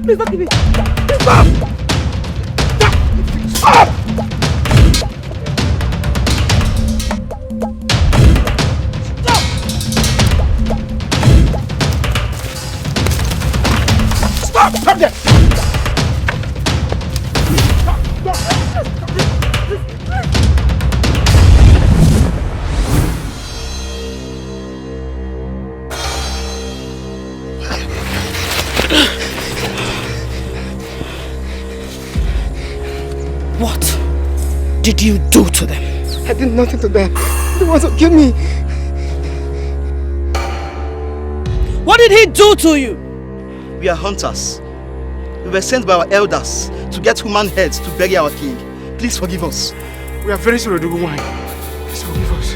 Please don't give me. Please stop! Stop! Stop! Stop there! What did you do to them? I did nothing to them. They want to kill me. What did he do to you? We are hunters. We were sent by our elders to get human heads to bury our king. Please forgive us. We are very sorry, Dogo-wan. Please forgive us.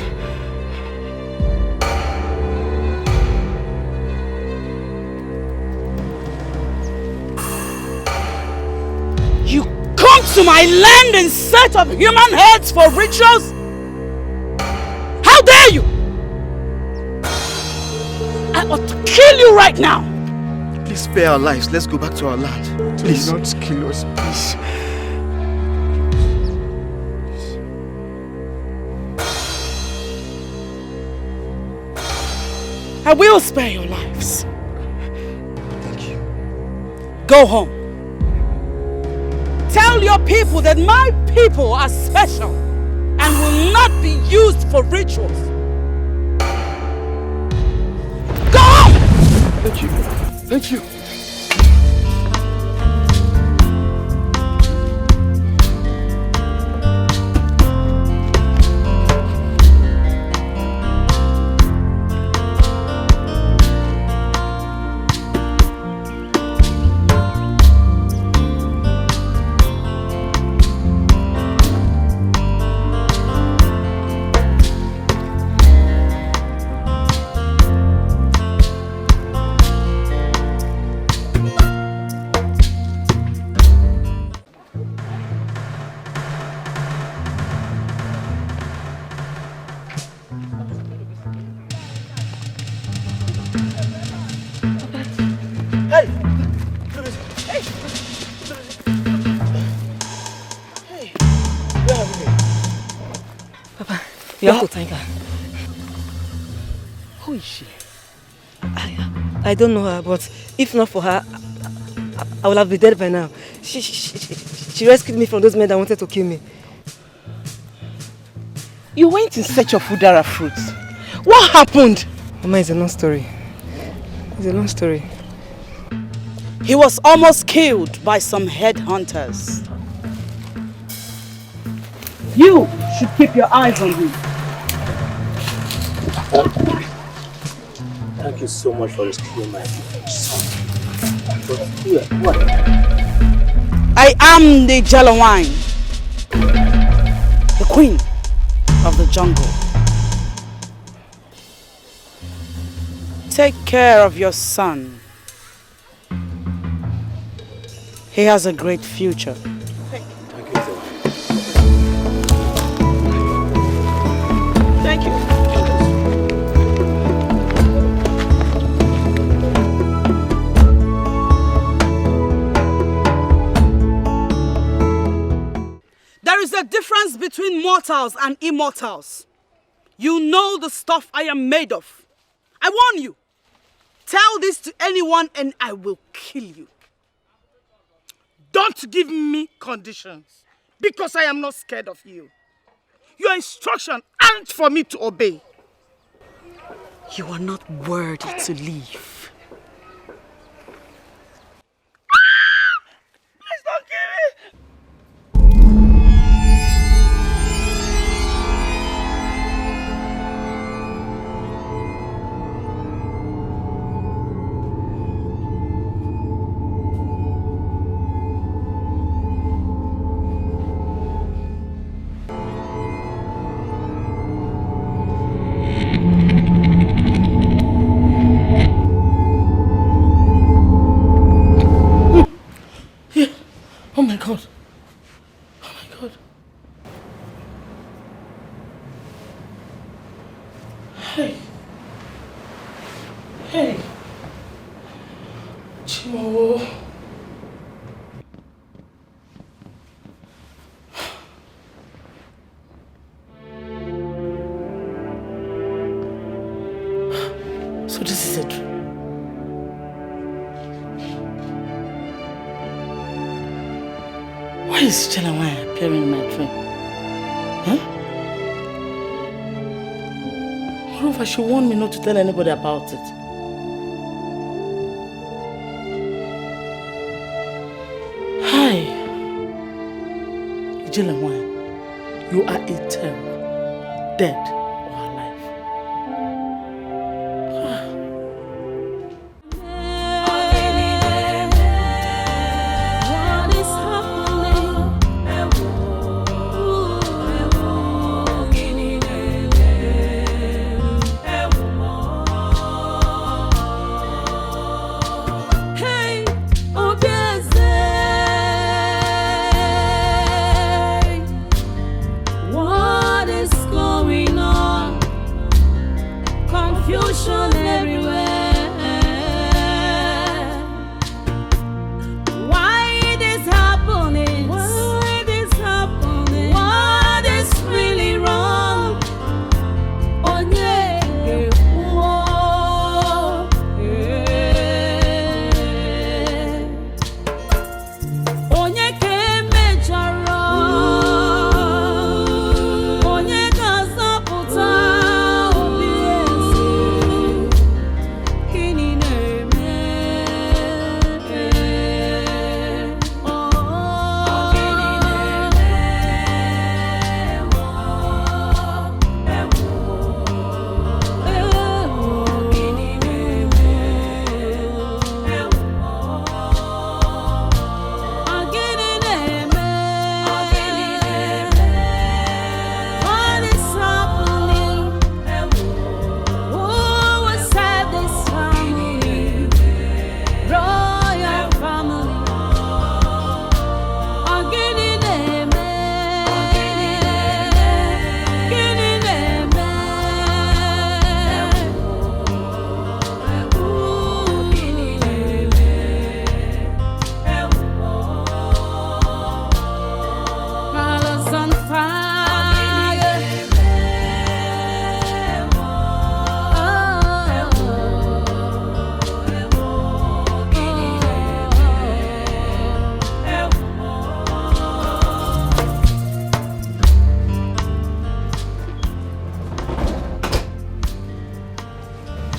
You come to my land in search of human heads for rituals? How dare you! I ought to kill you right now! Please spare our lives. Let's go back to our land. Please. Do not kill us, please. I will spare your lives. Thank you. Go home. Tell your people that my people are special and will not be used for rituals. Go home! Thank you. Thank you. You have to thank her. Who is she? I don't know her, but if not for her, I would have been dead by now. She rescued me from those men that wanted to kill me. You went in search of udara fruits. What happened? Mama, it's a long story. It's a long story. He was almost killed by some headhunters. You should keep your eyes on him. Thank you so much for rescuing my son. But what? I am the Jello Wine, the queen of the jungle. Take care of your son. He has a great future. Thank you, sir. Thank you. There is a difference between mortals and immortals. You know the stuff I am made of. I warn you. Tell this to anyone and I will kill you. Don't give me conditions, because I am not scared of you. Your instructions aren't for me to obey. You are not worthy to live. Please don't kill me! Oh my God. Oh my God. Hey. Hey. Chimo. Why is Chelawai appearing in my dream? Huh? Moreover, she warned me not to tell anybody about it. Hi. Chelawai, you are a terror. Dead or alive.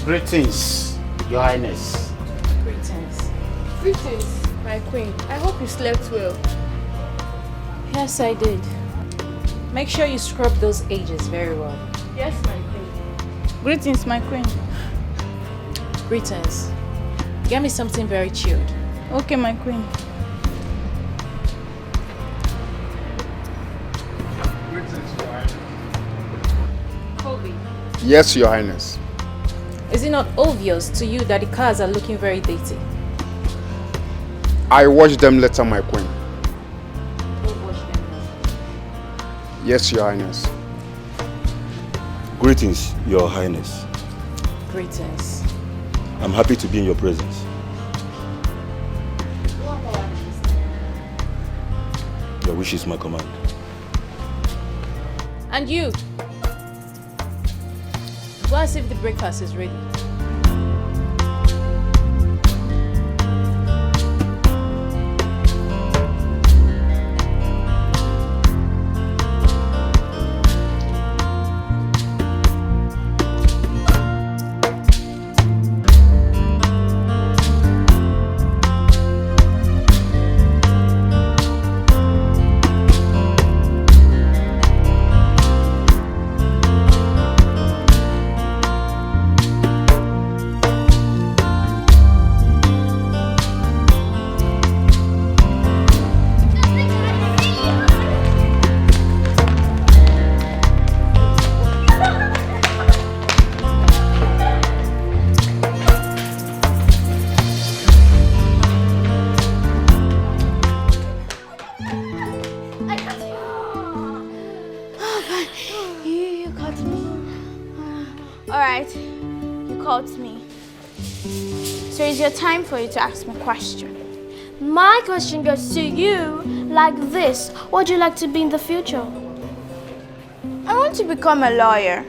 Greetings, Your Highness. Greetings. Greetings, my queen. I hope you slept well. Yes, I did. Make sure you scrub those edges very well. Yes, my queen. Greetings, my queen. Greetings. Get me something very chilled. Okay, my queen. Greetings, Your Highness. Colby, Yes, Your Highness. is it not obvious to you that the cars are looking very dirty? I watched them later, my queen. Go wash them now. Yes, Your Highness. Greetings, Your Highness. Greetings. I'm happy to be in your presence. Your wish is my command. And you? Go and see if the breakfast is ready. Time for you to ask me a question. My question goes to you like this. What would you like to be in the future? I want to become a lawyer.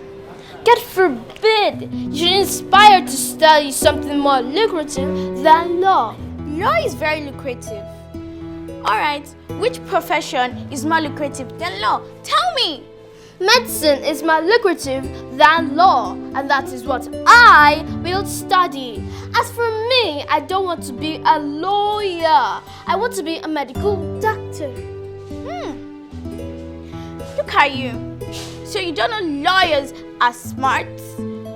God forbid you should inspire to study something more lucrative than law. Law is very lucrative. Alright, which profession is more lucrative than law? Tell me! Medicine is more lucrative than law, and that is what I will study. As for me, I don't want to be a lawyer. I want to be a medical doctor. Look at you. So you don't know lawyers are smart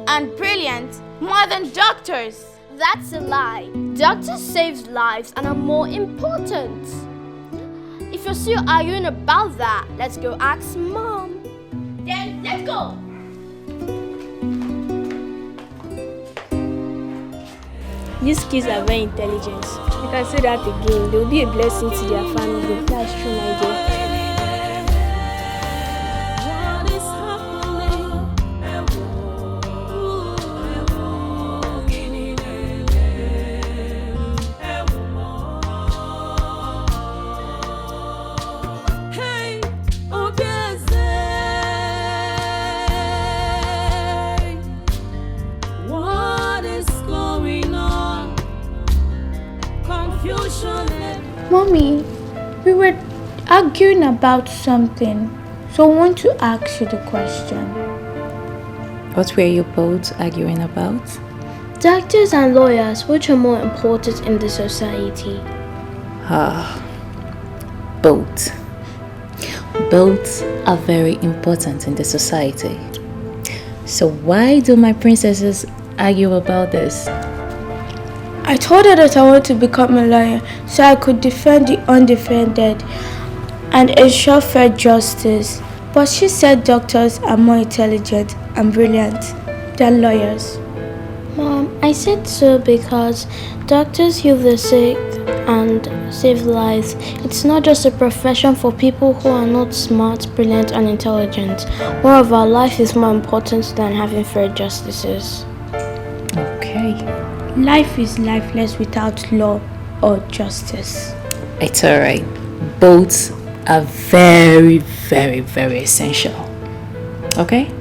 and brilliant more than doctors? That's a lie. Doctors save lives and are more important. If you're still arguing about that, let's go ask Mom. Then let's go. These kids are very intelligent. You can say that again. They'll be a blessing to their family. That's true, my dear. Mommy, we were arguing about something, so I want to ask you the question. What were you both arguing about? Doctors and lawyers, which are more important in the society? Both. Both are very important in the society. So why do my princesses argue about this? I told her that I want to become a lawyer so I could defend the undefended and ensure fair justice. But she said doctors are more intelligent and brilliant than lawyers. Mom, I said so because doctors heal the sick and save lives. It's not just a profession for people who are not smart, brilliant, and intelligent. Moreover, life is more important than having fair justices. Okay. Life is lifeless without law or justice. It's alright. Both are very, very, very essential. Okay?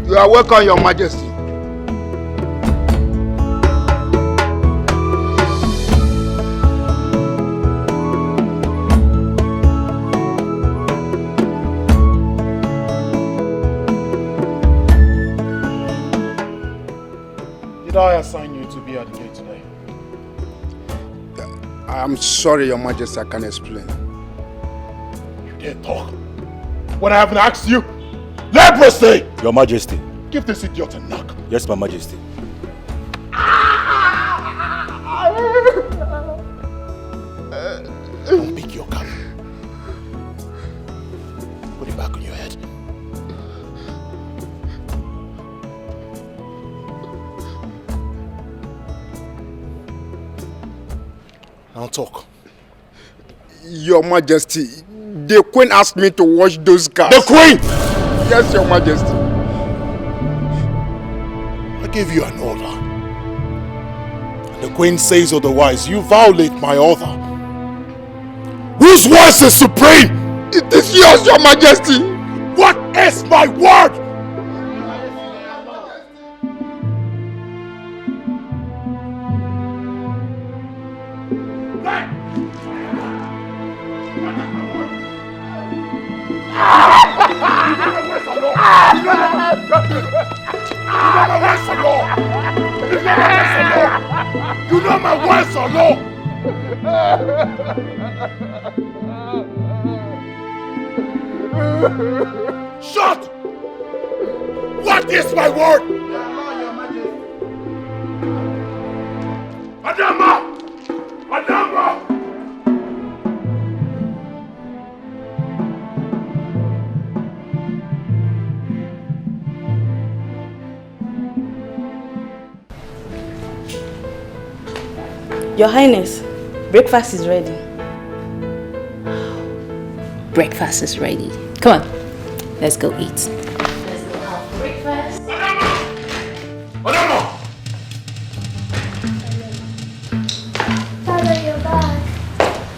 You are welcome, Your Majesty. Did I assign you to be at the gate today? I'm sorry, Your Majesty, I can't explain. You dare talk when I haven't asked you? Leprosy! Your Majesty. Give this idiot a knock. Yes, my Majesty. Don't pick your gun. Put it back on your head. Now talk. Your Majesty, the Queen asked me to wash those cars. The Queen! Yes, Your Majesty. I gave you an order. The Queen says otherwise. You violate my order. Whose voice is supreme? It is yours, Your Majesty. What is my word? You know my words or no? Shut! What is my word? Adama! Adama! Your Highness, breakfast is ready. Breakfast is ready. Come on, let's go eat. Let's go have breakfast. Adama! Father, you're back.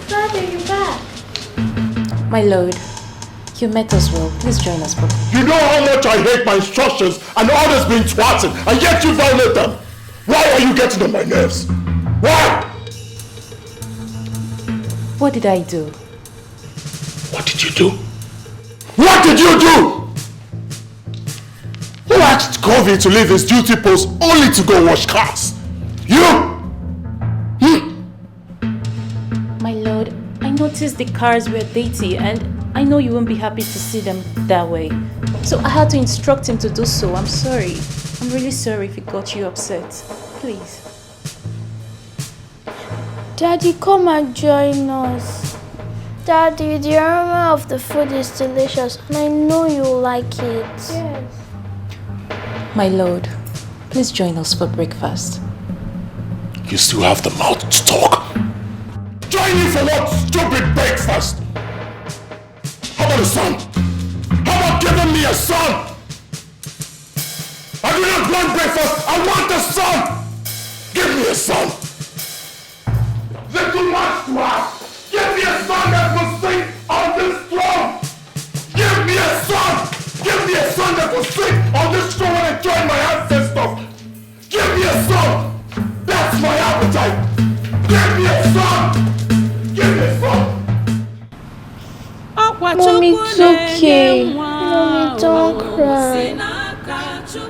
Father, you're back. My lord, you met us well. Please join us, Papa. You know how much I hate my instructions and orders being thwarted, and yet you violate them. Why are you getting on my nerves? Why? What did I do? What did you do? What did you do? Who asked Covey to leave his duty post only to go wash cars? You? My lord, I noticed the cars were dirty and I know you won't be happy to see them that way. So I had to instruct him to do so. I'm sorry. I'm really sorry if it got you upset. Please. Daddy, come and join us. Daddy, the aroma of the food is delicious and I know you'll like it. Yes. My lord, please join us for breakfast. You still have the mouth to talk. Join me for what stupid breakfast? How about a son? How about giving me a son? I do not want breakfast, I want a son! Give me a son! Little much to ask! Give me a son that will sing on this throne! Give me a son! Give me a son that will sing on this throne when I join my ancestors! Give me a son! That's my appetite! Give me a son! Give me a son! Mommy, it's okay. Mommy, don't cry. If you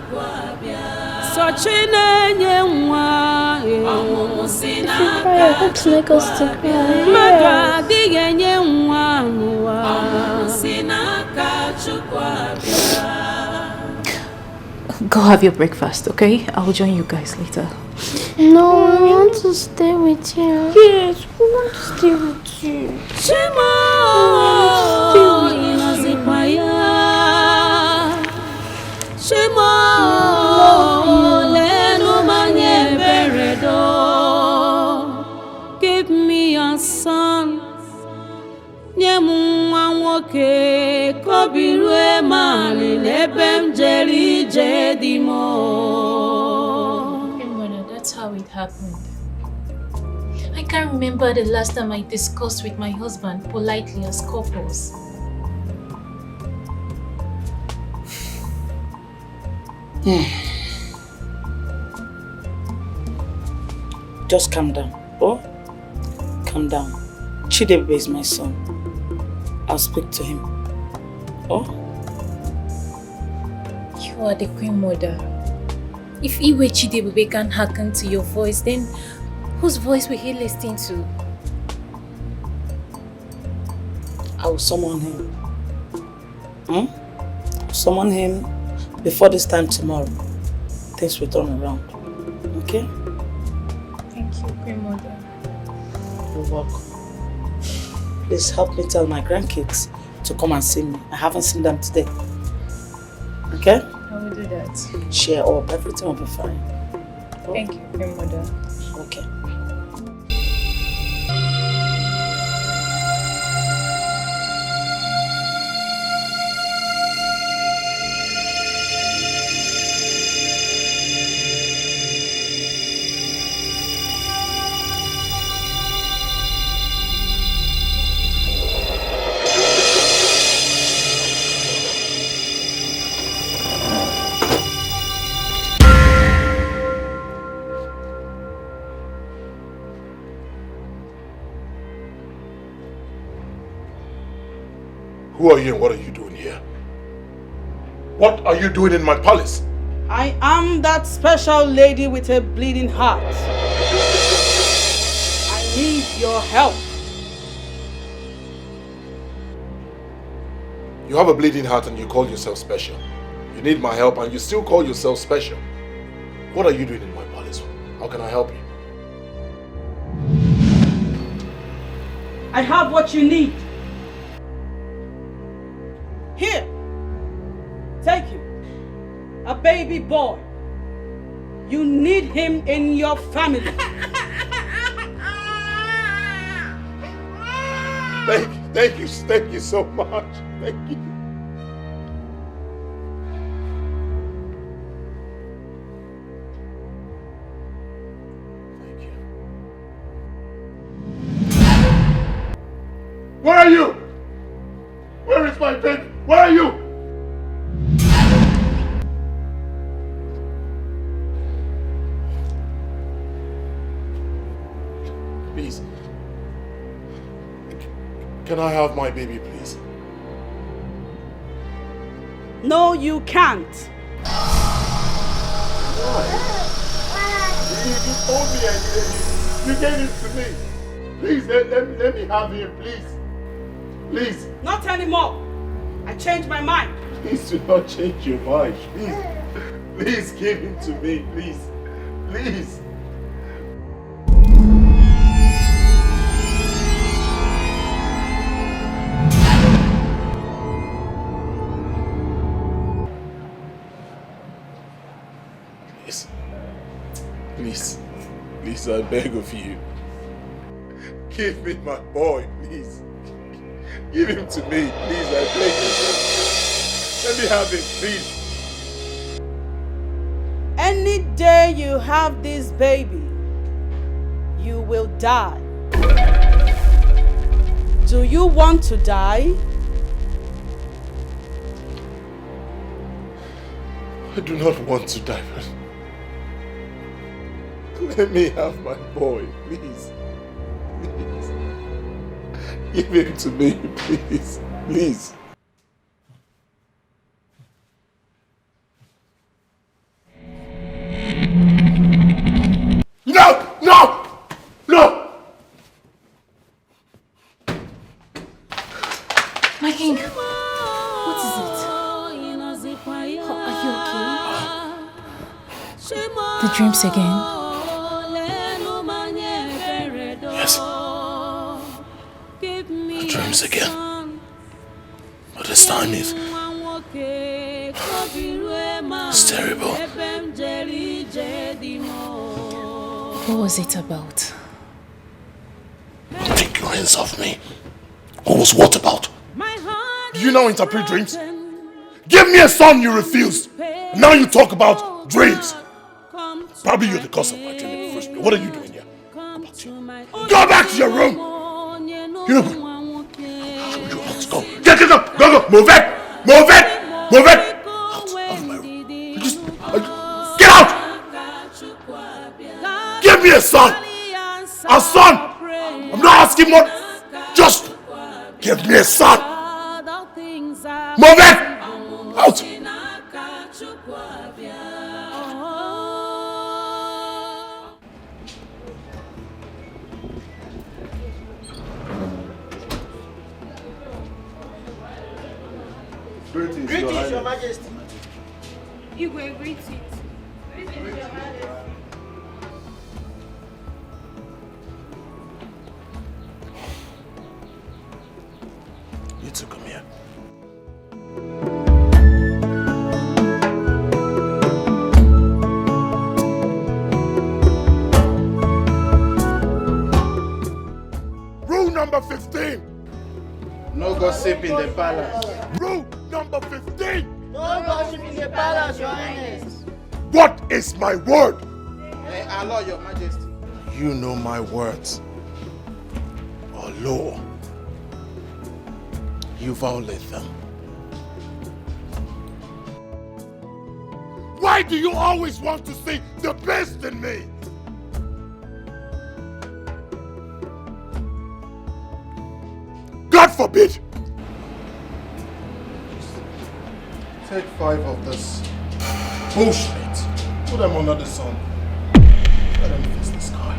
cry, I hope to make us to cry. Go have your breakfast, okay? I'll join you guys later. No, I want to stay with you. Yes, we want to stay with you. Give me a son. That's how it happened. I can't remember the last time I discussed with my husband politely as couples. Just calm down. Oh, calm down. Chidebe is my son. I'll speak to him. Oh? You are the queen mother. If Iwe Chidebe can hearken to your voice, then whose voice will he listen to? I will summon him. Summon him before this time tomorrow. Things will turn around. Okay? Thank you, queen mother. You're welcome. Please help me tell my grandkids to come and see me. I haven't seen them today. Okay? I will do that. Cheer up. Everything will be fine. Oh? Thank you, queen mother. Okay. Who are you and what are you doing here? What are you doing in my palace? I am that special lady with a bleeding heart. I need your help. You have a bleeding heart and you call yourself special. You need my help and you still call yourself special. What are you doing in my palace? How can I help you? I have what you need. Here, take him. A baby boy. You need him in your family. Thank you so much. Thank you. Thank you. Where are you? Where is my baby? Where are you? Please. Can I have my baby, please? No, you can't. Why? You told me you gave it to me. Please, let me have him, please. Please. Not anymore. I changed my mind. Please do not change your mind. Please. Please give him to me, please. Please. Please, I beg of you. Give me my boy, please. Give him to me, please, I beg you. Let me have him, please. Any day you have this baby, you will die. Do you want to die? I do not want to die, but let me have my boy, please. Please. Give him to me, please. Please. No! No! No! My king, what is it? Are you okay? The dreams again? Yes. The dreams again. But this time it's terrible. What was it about? Take your hands off me. What was what about? Do you now interpret dreams? Give me a son, you refused. Now you talk about dreams. Probably you're the cause of my dream in the first place. What are you doing here? Go back to your room. You know, let's go. Get it up. Go. Move it. Move it. Move it. Out of my room. Get out. Give me a son. A son. I'm not asking more. Just give me a son. Move it. Out. Greetings, Your Majesty. You go greet it. Greetings, Your Majesty. You two come here. Rule number 15. No gossip in the palace. Rule number 15. No gossip in the palace, Your Highness. What is my word? Our law, Your Majesty. You know my words. Or law. You violate them. Why do you always want to see the best in me? God forbid. Take 5 of this bullshit. Put them under the sun. Let them face the sky.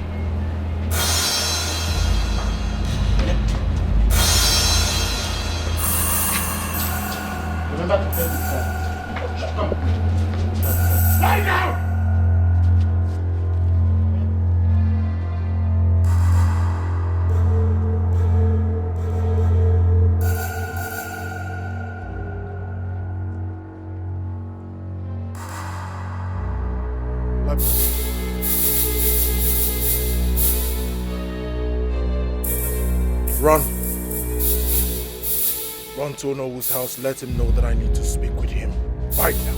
Remember to tell the time. Come on. Lie down! Run. Run to Onowo's house. Let him know that I need to speak with him. Right now.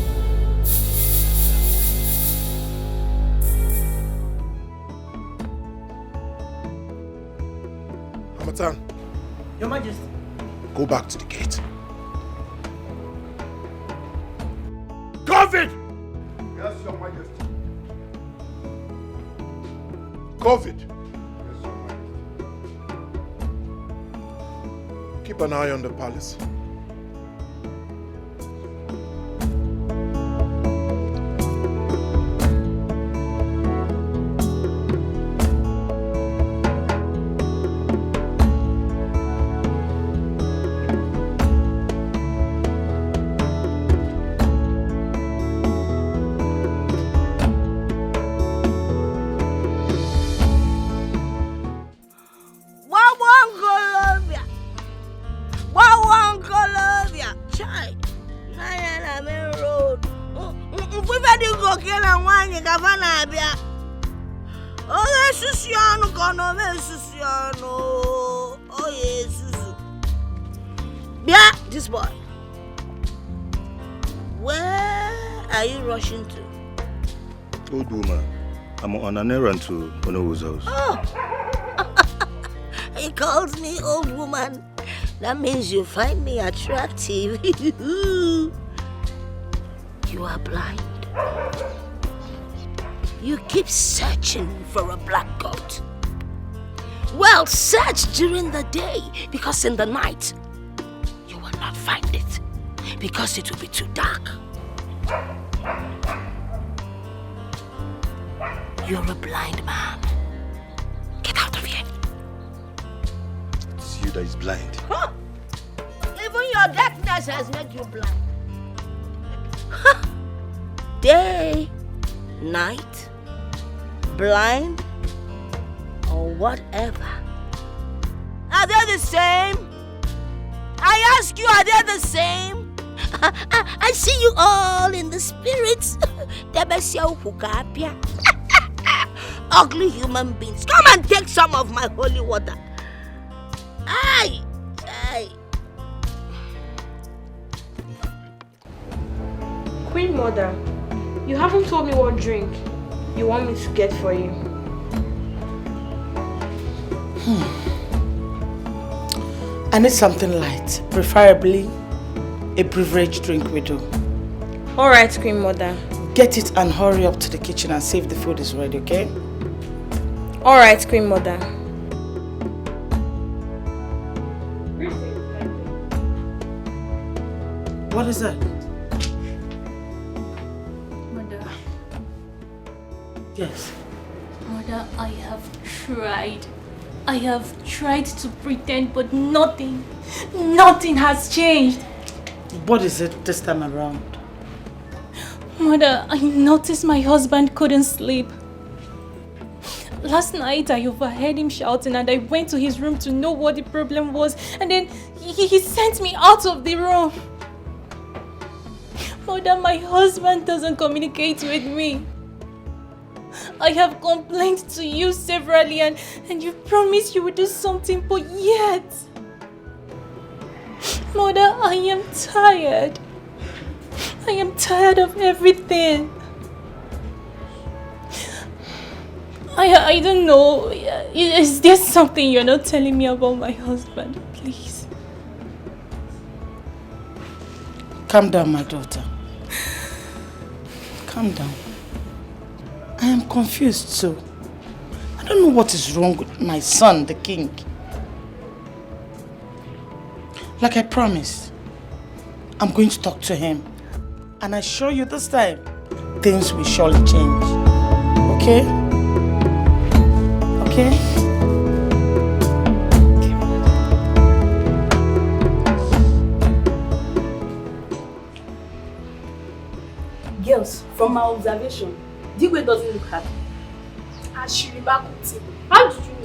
Hamatan. Your Majesty. Go back to the gate. COVID! Yes, Your Majesty. COVID. Yes, Your Majesty. Keep an eye on the palace. This boy. Where are you rushing to? Old woman, I'm on an errand to Onowo's house. Oh! He calls me old woman. That means you find me attractive. You are blind. You keep searching for a black goat. Well, search during the day, because in the night, you will not find it, because it will be too dark. You're a blind man. Get out of here. It's you that is blind. Huh? Even your darkness has made you blind. Huh? Day, night, blind, or whatever. Are they the same? I ask you, are they the same? I see you all in the spirits. Ugly human beings. Come and take some of my holy water. Aye, aye. Queen Mother, you haven't told me what drink you want me to get for you. I need something light, preferably a beverage drink we do. Alright, Queen Mother. Get it and hurry up to the kitchen and see if the food is ready, okay? Alright, Queen Mother. What is that? Mother. Yes. Mother, I have tried. I have tried to pretend, but nothing has changed. What is it this time around? Mother, I noticed my husband couldn't sleep. Last night I overheard him shouting and I went to his room to know what the problem was, and then he sent me out of the room. Mother, my husband doesn't communicate with me. I have complained to you severally and you promised you would do something, but yet... Mother, I am tired. I am tired of everything. I don't know. Is there something you're not telling me about my husband? Please. Calm down, my daughter. Calm down. I am confused too. I don't know what is wrong with my son, the king. Like I promised, I'm going to talk to him And I assure you this time, things will surely change. Okay? Okay? Girls, from my observation, Digwe doesn't look happy. And she remarked with him. How did you know?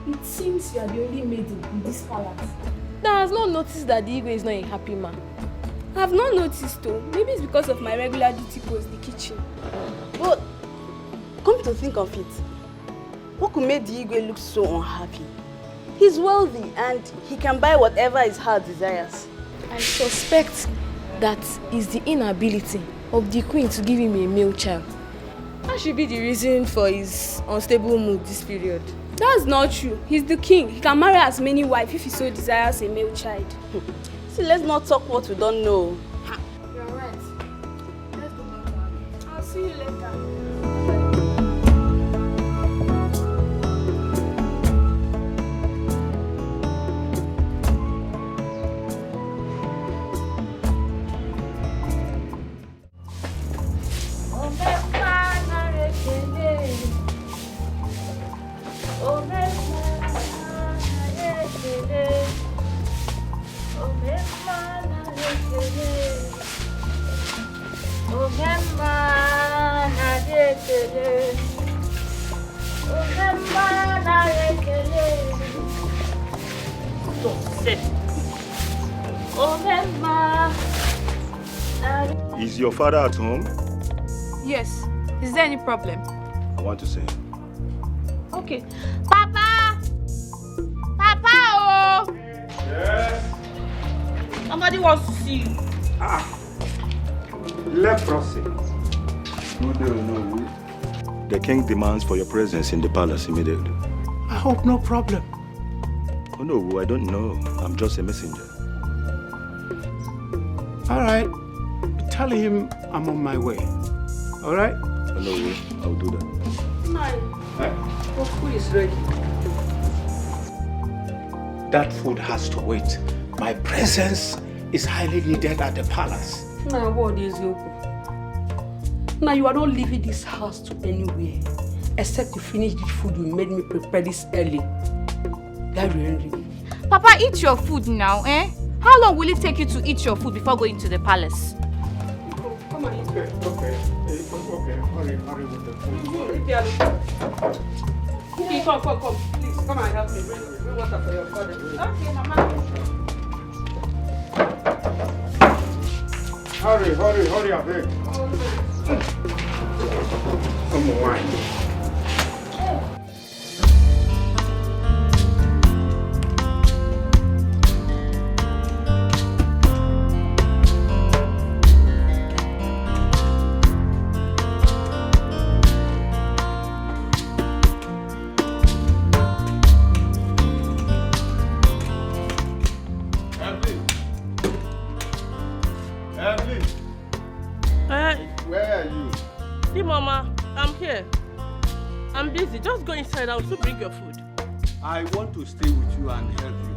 It seems you are the only maid in this palace that has not noticed that the Igwe is not a happy man. I have not noticed though. Maybe it's because of my regular duty post, the kitchen. But come to think of it, what could make the Igwe look so unhappy? He's wealthy and he can buy whatever his heart desires. I suspect that is the inability of the queen to give him a male child. That should be the reason for his unstable mood this period. That's not true. He's the king. He can marry as many wives if he so desires a male child. See, let's not talk what we don't know. You're right. Let's go back. I'll see you later. Is your father at home? Yes. Is there any problem? I want to see him. Okay. Papa! Papa! Oh! Yes? Somebody wants to see you. Leprosy. The king demands for your presence in the palace immediately. I hope no problem. Oh no, I don't know. I'm just a messenger. All right. Tell him I'm on my way. All right? Oh no, I'll do that. Your food is ready. That food has to wait. My presence is highly needed at the palace. Now, what is your Now, you are not leaving this house to anywhere except to finish the food you made me prepare this early. Papa, eat your food now, eh? How long will it take you to eat your food before going to the palace? Come on, eat. Okay. Hurry with the food. Okay, come. Please, come and help me. Bring water for your father. Okay, Mama. Hurry, I beg. Come on, wine. Where are you? Hey, Mama, I'm here. I'm busy. Just go inside. I'll still bring your food. I want to stay with you and help you.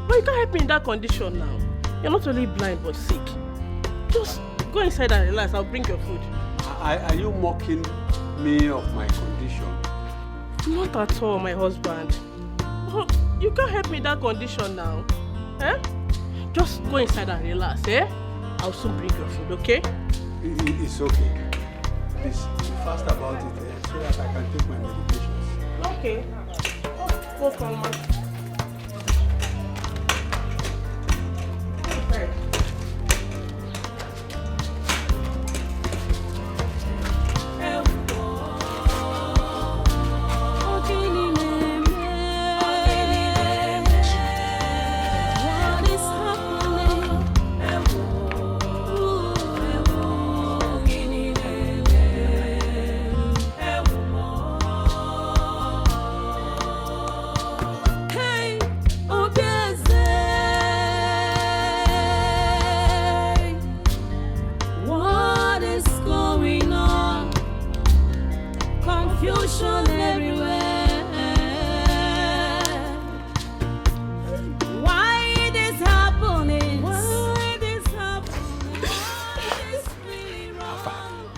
But you can't help me in that condition now. You're not only blind but sick. Just go inside and relax. I'll bring your food. Are you mocking me of my condition? Not at all, my husband. Oh, you can't help me in that condition now. Eh? Just go inside and relax, eh? I'll soon bring your food, okay? It's okay. Please, be fast about it so that I can take my medications. Okay. Oh, come on. Hey!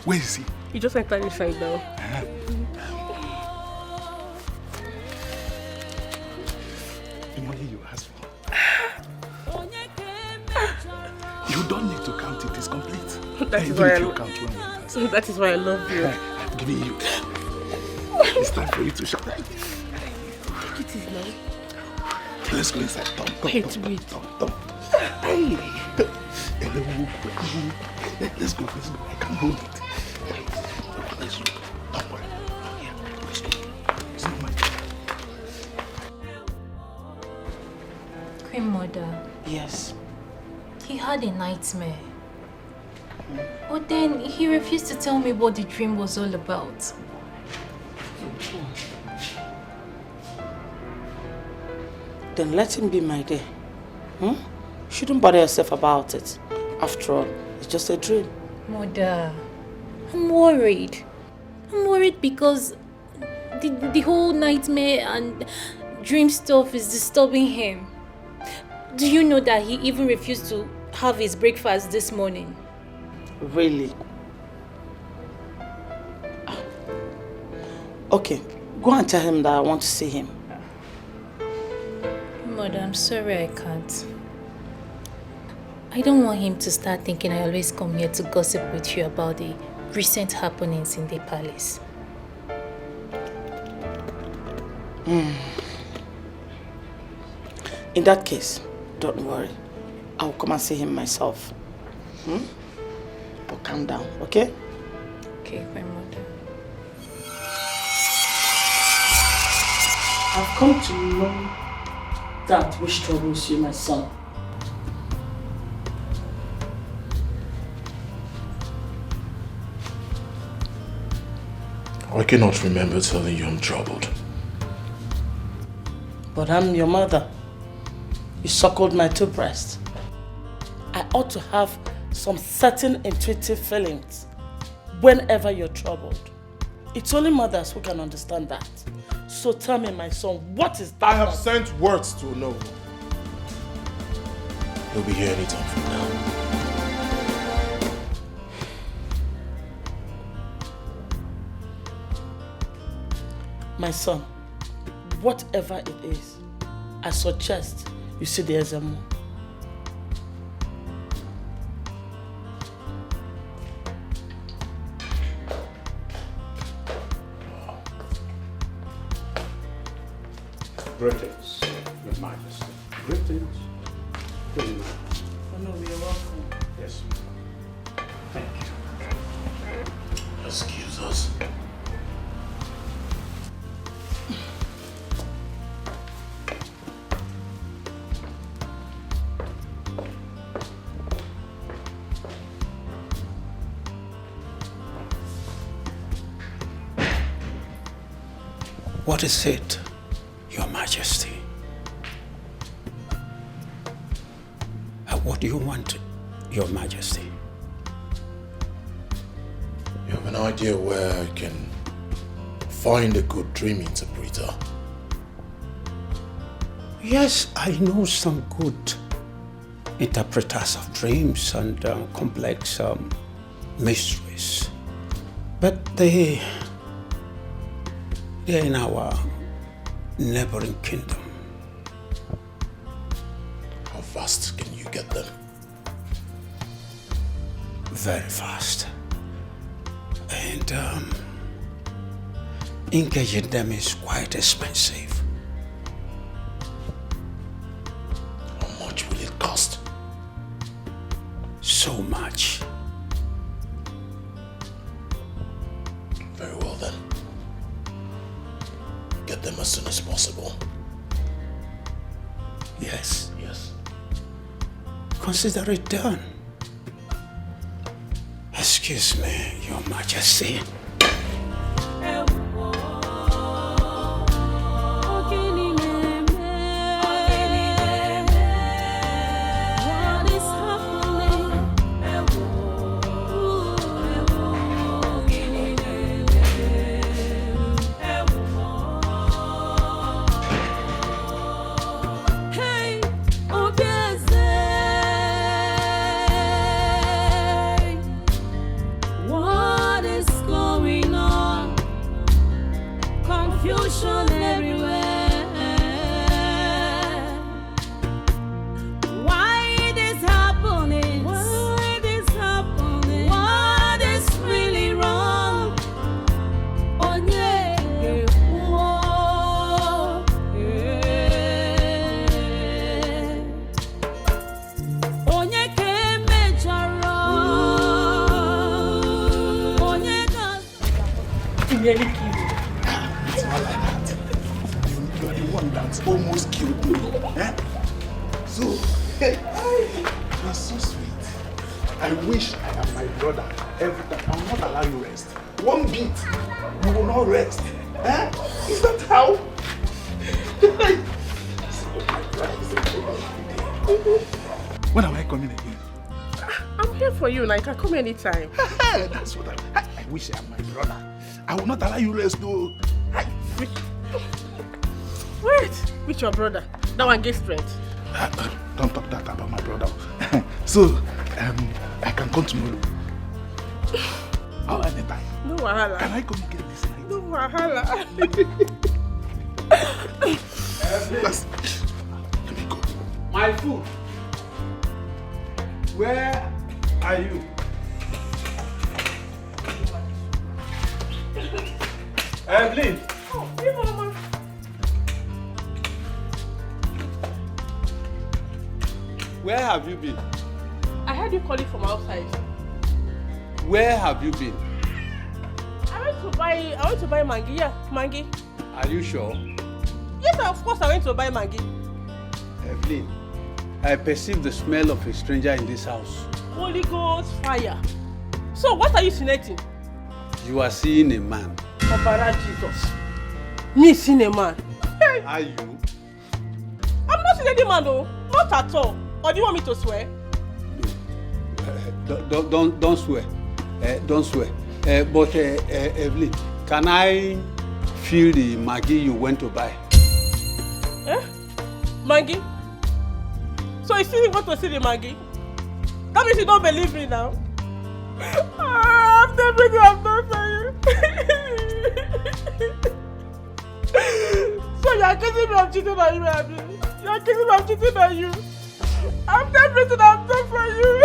Where is he? He just entered inside now. The money you asked for. You don't need to count it. It's complete. That is why I love you. I'm giving you. It's time for you to shout. It is now. Let's go inside. Wait. Hey. Let's go. I can't hold it. Let's go. Don't worry. Yeah, let's go. It's not my Queen Mother. Yes. He had a nightmare. But then he refused to tell me what the dream was all about. Then let him be, my dear. You shouldn't bother yourself about it. After all, it's just a dream. Mother, I'm worried. I'm worried because the whole nightmare and dream stuff is disturbing him. Do you know that he even refused to have his breakfast this morning? Really? Okay, go and tell him that I want to see him. Mother, I'm sorry I can't. I don't want him to start thinking I always come here to gossip with you about the recent happenings in the palace. In that case, don't worry. I'll come and see him myself. But calm down, okay? Okay, my mother. I've come to know that which troubles you, my son. I cannot remember telling you I'm troubled. But I'm your mother. You suckled my two breasts. I ought to have some certain intuitive feelings whenever you're troubled. It's only mothers who can understand that. So tell me, my son, what is that? I have sent words to know. He'll be here anytime from now. My son, whatever it is, I suggest you see the Ezemo. Greetings, Your Majesty. Greetings. Oh no, we are welcome. Yes. Thank you. Excuse us. What is it, Your Majesty? What do you want, Your Majesty? You have an idea where I can find a good dream interpreter? Yes, I know some good interpreters of dreams and complex mysteries. But they're in our neighboring kingdom. How fast can you get them? Very fast. And engaging them is quite expensive. How much will it cost? So much. Very well then. Get them as soon as possible. Yes. Yes. Consider it done. Excuse me, Your Majesty. What confusion everywhere. Why it is happening? Why it is happening? What is really wrong? Onye ewo, onye ke mejọrọ, onye ka. Nearly killed me. It's not like that. You are the one that almost killed me. Eh? So, you are so sweet. I wish I am my brother every time. I will not allow you rest. One beat, you will not rest. Eh? Is that how? When am I coming again? I'm here for you, and I can come anytime. That's what I wish I am my brother. I will not allow you rest though. Wait, with your brother. That one gets strength. Don't talk that about my brother. So, I can come tomorrow. Or anytime. No wahala. Can I come again this night? No wahala. Let me go. My food. Where are you? Evelyn. Oh, hey, Mama. Where have you been? I heard you calling from outside. Where have you been? I went to buy mangi. Yeah, mangi. Are you sure? Yes, of course I went to buy mangi. Evelyn, I perceive the smell of a stranger in this house. Holy Ghost fire. So what are you insinuating? You are seeing a man. Obara Jesus. Me seeing a man. Hey. Are you? I'm not seeing any man though. Not at all. Or do you want me to swear? Don't swear. Don't swear. But Evelyn, can I feel the Maggi you went to buy? Eh? Maggi? So you still want to see the Maggi? That means you don't believe me now. After everything I've done for you. So you are accusing me of cheating on you, Abby? You are accusing me of cheating on you? After everything I've done for you.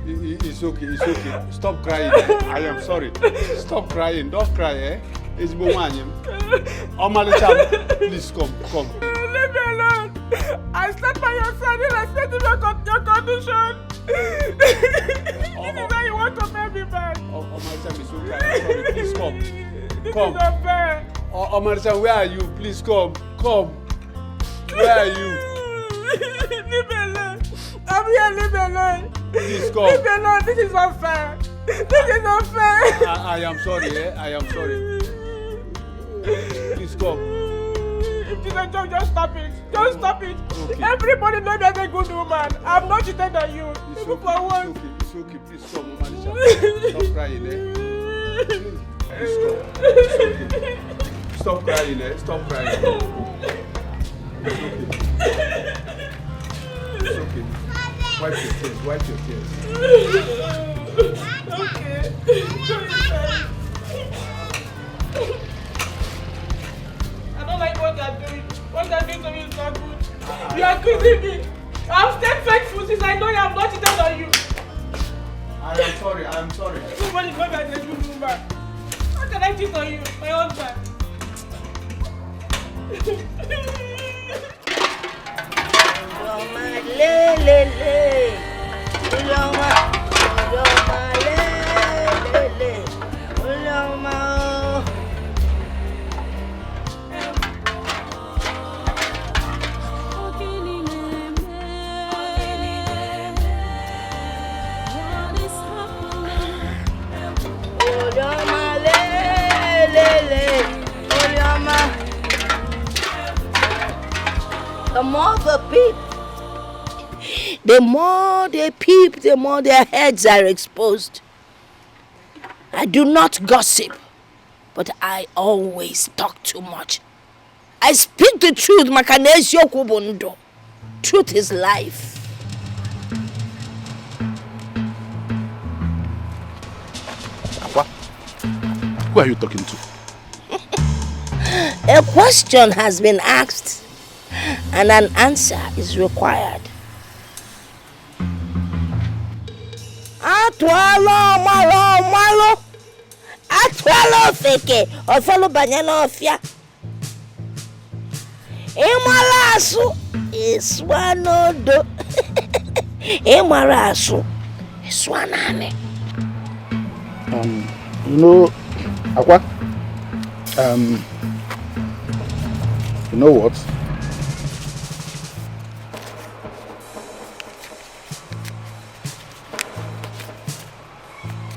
It's okay, it's okay. Stop crying. I am sorry. Stop crying. Don't cry, eh? It's Bowanyam. Omalicham, please come. Leave me alone. I stand by your side and I stand in your condition. This is how you want to make me back. Omalicham is okay. I'm sorry. Please come. This is unfair. Omalicham, where are you? Please come. Where are you? Leave me alone. I'm here, leave me alone. Please come. Leave me alone. This is unfair. This is unfair. I am sorry, eh? I am sorry. Please come. If this is a joke, just stop it. Just stop it. Okay. Everybody knows me as a good woman. I'm not cheated on you. It's Even okay. for once. It's okay. Please come, Omalicham. Stop crying, eh? Please come. It's okay. Stop crying, eh? Stop crying. It's okay. Wipe your tears. Okay. I don't like what they're doing. What they're doing to me is not good. You are accusing me. I've stayed faithful since I know you have not cheated on you. I am sorry. Everybody knows that you're a good woman. How can I cheat on you, my husband? The more the peep, the more they peep, the more their heads are exposed. I do not gossip, but I always talk too much. I speak the truth, Makanesio Kubundo. Truth is life. Who are you talking to? A question has been asked and an answer is required. Atwalo malo atwalo feke ofalo banyana ofia Imarasu is wanodo Imarasu is wanane. You know, Aqua, you know what?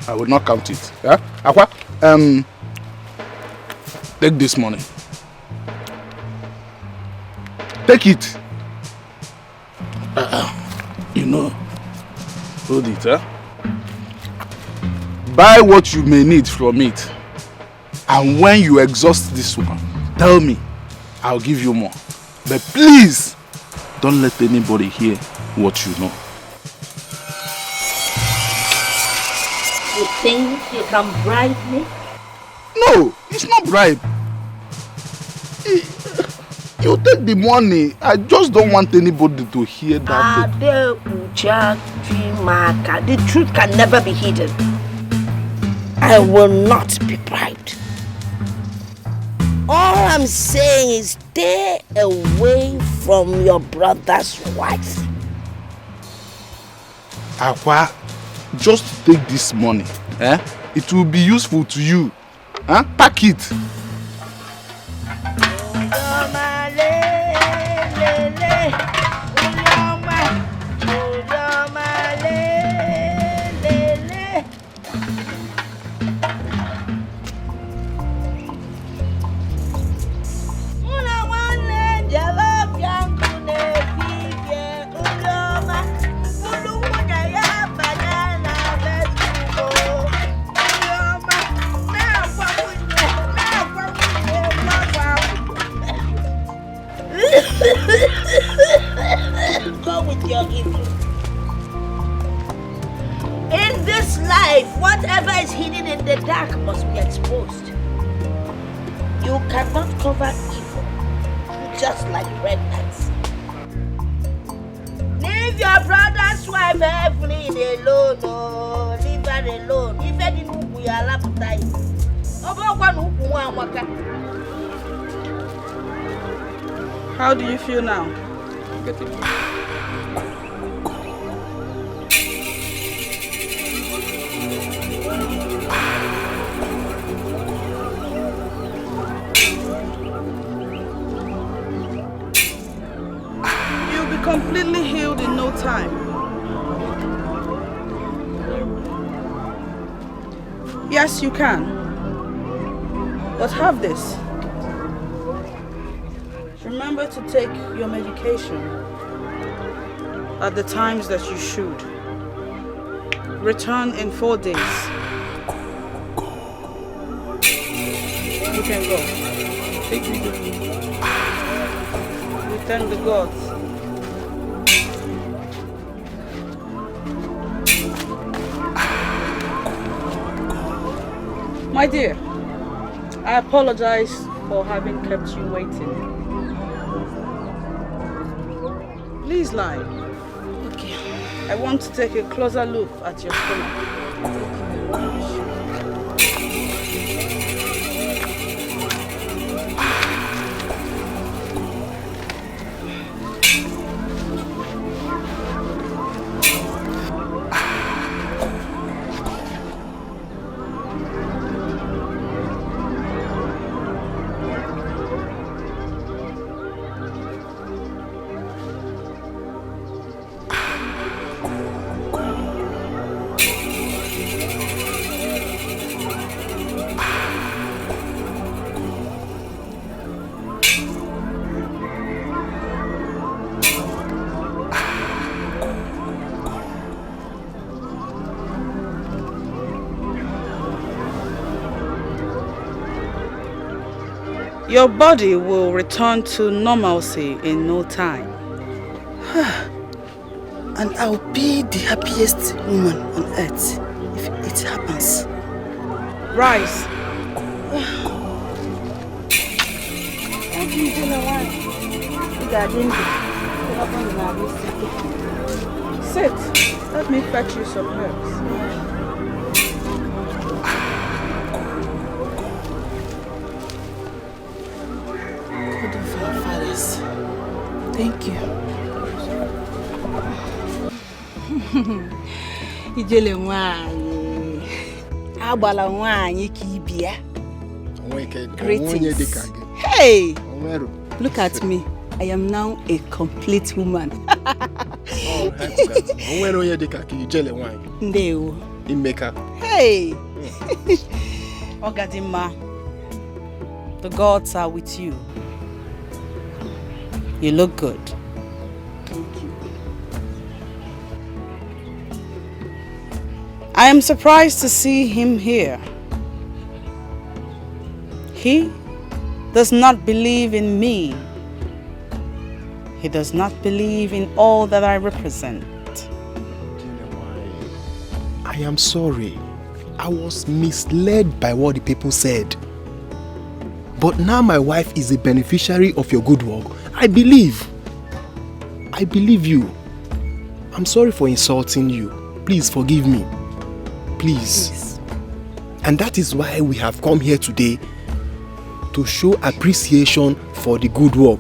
I will not count it. Yeah? Aqua, take this money. Take it. You know, hold it, huh? Buy what you may need from it. And when you exhaust this one, tell me. I'll give you more. But please, don't let anybody hear what you know. You think you can bribe me? No, it's not bribe. You take the money. I just don't want anybody to hear that. The truth can never be hidden. I will not be bribed. All I'm saying is stay away from your brother's wife. Aqua, just take this money. It will be useful to you. Pack it. Go with your evil. In this life, whatever is hidden in the dark must be exposed. You cannot cover evil, just like red ants. Leave your brother's wife Evelyn alone, oh, leave her alone. If any we are appetite. How do you feel now? You'll be completely healed in no time. Yes, you can. But have this. Remember to take your medication at the times that you should. Return in 4 days. You can go. Take me there. We thank the gods. My dear, I apologize for having kept you waiting. Please lie. Okay. I want to take a closer look at your stomach. Your body will return to normalcy in no time. And I'll be the happiest woman on earth if it happens. Rise. Sit. Let me fetch you some herbs. Good of our fathers. Thank you. Ijele nwaanyị. Agbala nwaanyị ka ibia. Greetings. Hey! Look at me. I am now a complete woman. Ndewo. Hey! Ogadima. The gods are with you. You look good. Thank you. I am surprised to see him here. He does not believe in me. He does not believe in all that I represent. I am sorry. I was misled by what the people said. But now my wife is a beneficiary of your good work. I believe. I believe you. I'm sorry for insulting you. Please forgive me. Please. And that is why we have come here today to show appreciation for the good work.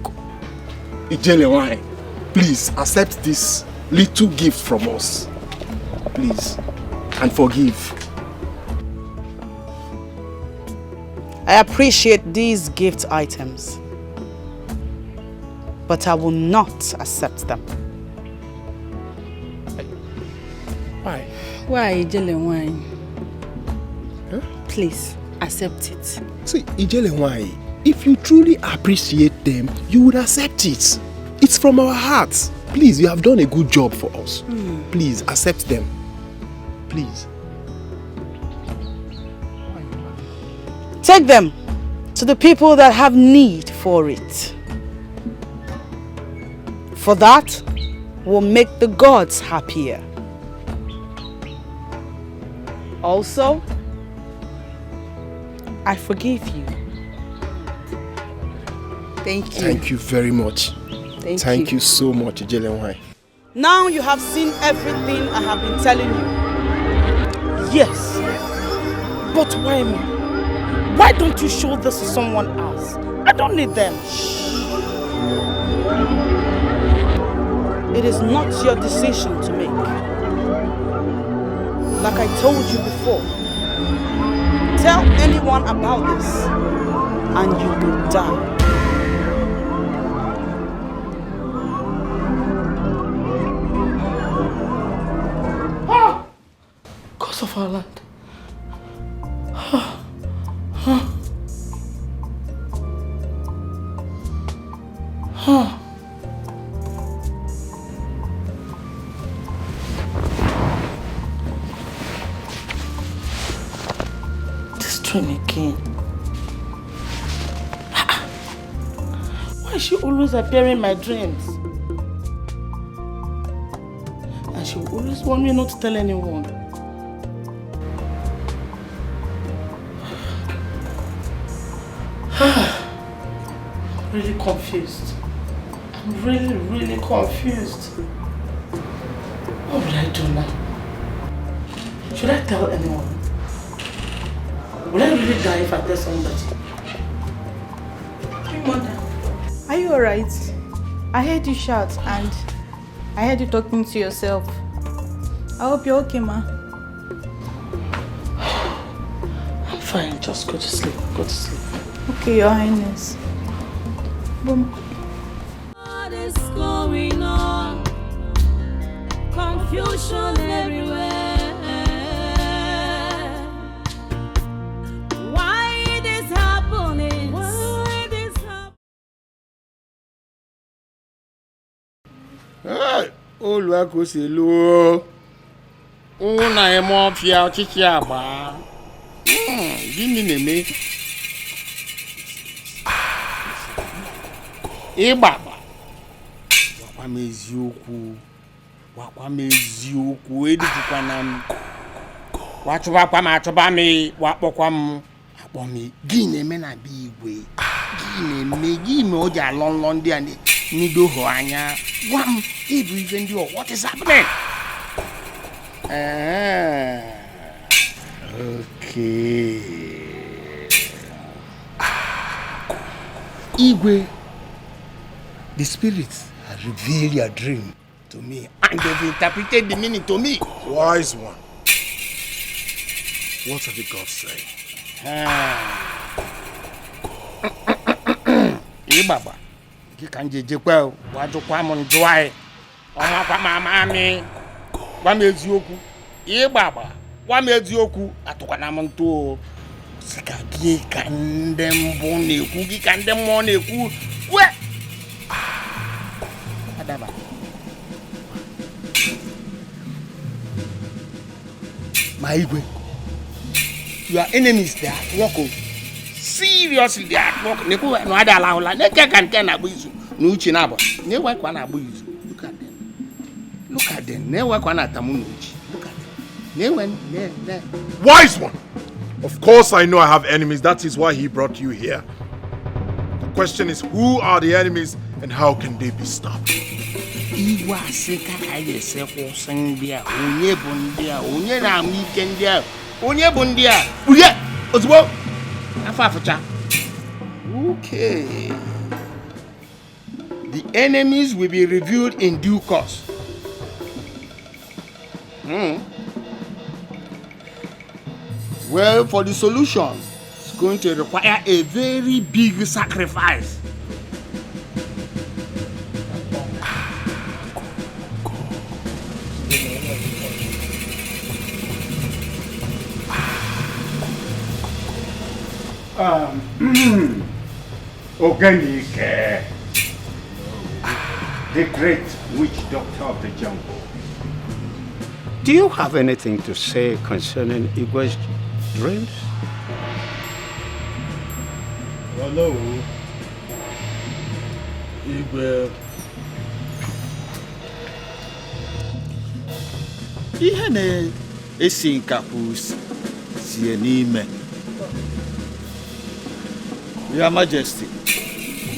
Ijele, please accept this little gift from us. Please. And forgive. I appreciate these gift items, but I will not accept them. Why? Why, Ijele? Huh? Please, accept it. See, Ijele, if you truly appreciate them, you would accept it. It's from our hearts. Please, you have done a good job for us. Please, accept them. Please. Take them to the people that have need for it. For that will make the gods happier. Also, I forgive you. Thank you. Thank you very much. Thank you so much, Ijele. Now you have seen everything I have been telling you. Yes. But why me? Why don't you show this to someone else? I don't need them. It is not your decision to make. Like I told you before, tell anyone about this and you will die. Cause of our land. This train again. Why is she always appearing in my dreams? And she will always want me not to tell anyone. Really confused. I'm really confused. What will I do now? Should I tell anyone? Will I really die if I tell somebody? Hey, Mother. Are you alright? I heard you shout and I heard you talking to yourself. I hope you're okay, Ma. I'm fine. Just go to sleep. Go to sleep. Okay, Your Highness. Boom. What is going on? Confusion everywhere. Why it is happening? Why it is happening? Hey, Oluwakoselu. Una emo fia ochichi agba. Gini neme? Ịgbagba wakwa m eziokwu edukwana m wachụbakwa m achụba m wakpọkwa m akpọ m gị na-eme na be igwe Give me oja long there and nido ho anya. Wam, even do what is happening? Okay. Igwe, the spirits have revealed your dream to me and they've interpreted the meaning to me. Wise one. What have the gods say? Baba, you can just well, what you come on dry. Oh, my mammy. One is yoku. Baba, one is yoku at Wanamonto. Sikaki can them bone, cookie can them money. Where? Adaba. My Igwe, your enemies there walk on. Seriously, they are walking. Neku no ada allow la. Neka can abuizu. No chinaba. Ne work one abuizu. Look at them. Look at them. Ne work one atamunuchi. Look at them. Ne when ne. Wise one. Of course I know I have enemies. That is why he brought you here. The question is, who are the enemies and how can they be stopped? Iwa seka kaye se ko sendia. Onye bondia. Onye na weekendia. Onye bondia. Uye. Ozbo. Okay. The enemies will be revealed in due course. Well, for the solution, it's going to require a very big sacrifice. Organic, the great witch doctor of the jungle. Do you have anything to say concerning Igwe's dreams? Hello, Igwe. Ihe na-esi nkapụ sie n'ime. Your Majesty,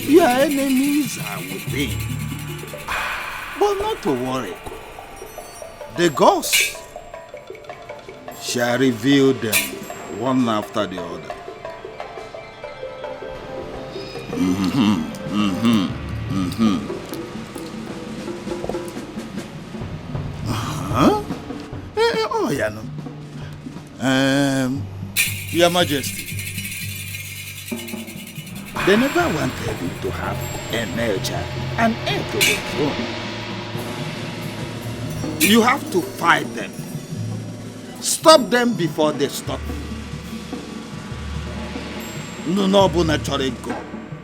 your enemies are within. But not to worry. The gods shall reveal them one after the other. Oh, yeah, no. Your Majesty, they never wanted you to have a male child, an heir to the throne. You have to fight them. Stop them before they stop you. No, naturally go.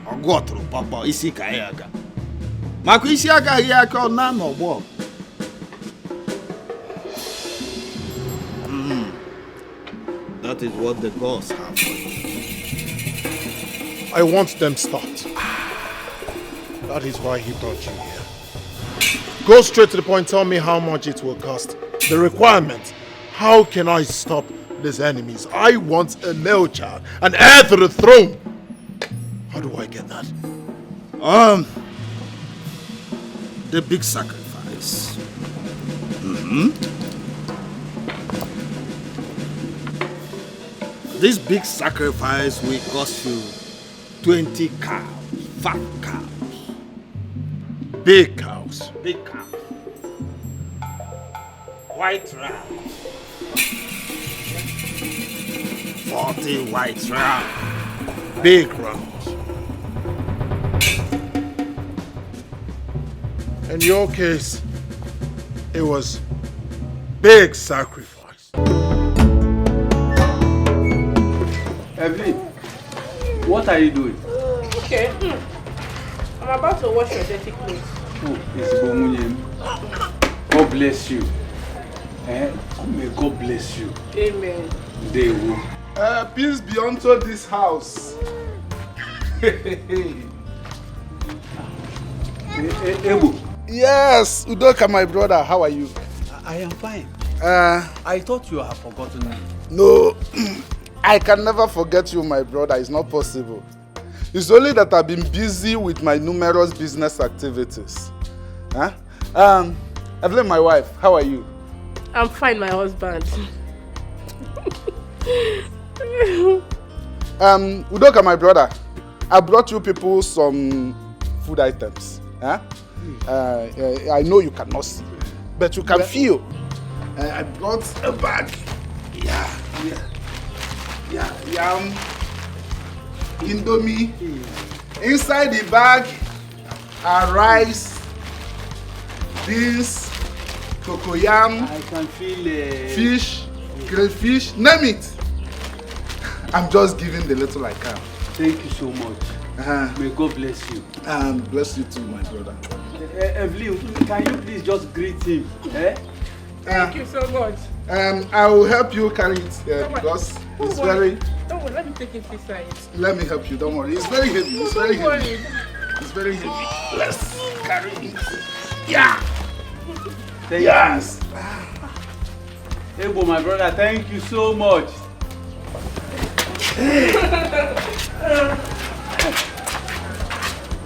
Or go through Papa isi kayaga. Maku isi aga yaka na no bo. That is what the gods have for you. I want them stopped. That is why he brought you here. Go straight to the point, tell me how much it will cost. The requirement. How can I stop these enemies? I want a male child, an heir to the throne. How do I get that? The big sacrifice. This big sacrifice will cost you 20 cows, fat cows. Big cows. Big cows. White rams. 40 white rams. Big rams. In your case, it was big sacrifice. Evelyn, what are you doing? Okay. I'm about to wash your dirty clothes. Oh, it's Bomunyem. God bless you. May God bless you. Amen. They will. Peace be unto this house. Ebu. Yes, Udoka, my brother. How are you? I am fine. I thought you had forgotten me. No, I can never forget you, my brother. It's not possible. It's only that I've been busy with my numerous business activities. Huh? Evelyn, my wife, how are you? I'm fine, my husband. Udoka, my brother, I brought you people some food items. Huh? I know you cannot see, but you can feel. I brought a bag. Yam, Indomie. Inside the bag are rice, beans, cocoyam. I can feel fish, crayfish, name it. I'm just giving the little I can. Thank you so much. May God bless you. And bless you too, my brother. Evelyn, can you please just greet him? Thank you so much. I will help you carry it because it's very... Don't worry, let me take it beside. Let me help you, don't worry. It's very heavy, it's very Don't heavy. worry. It's very heavy. Let's carry it. Yeah! Yes! Ebo, my brother, thank you so much.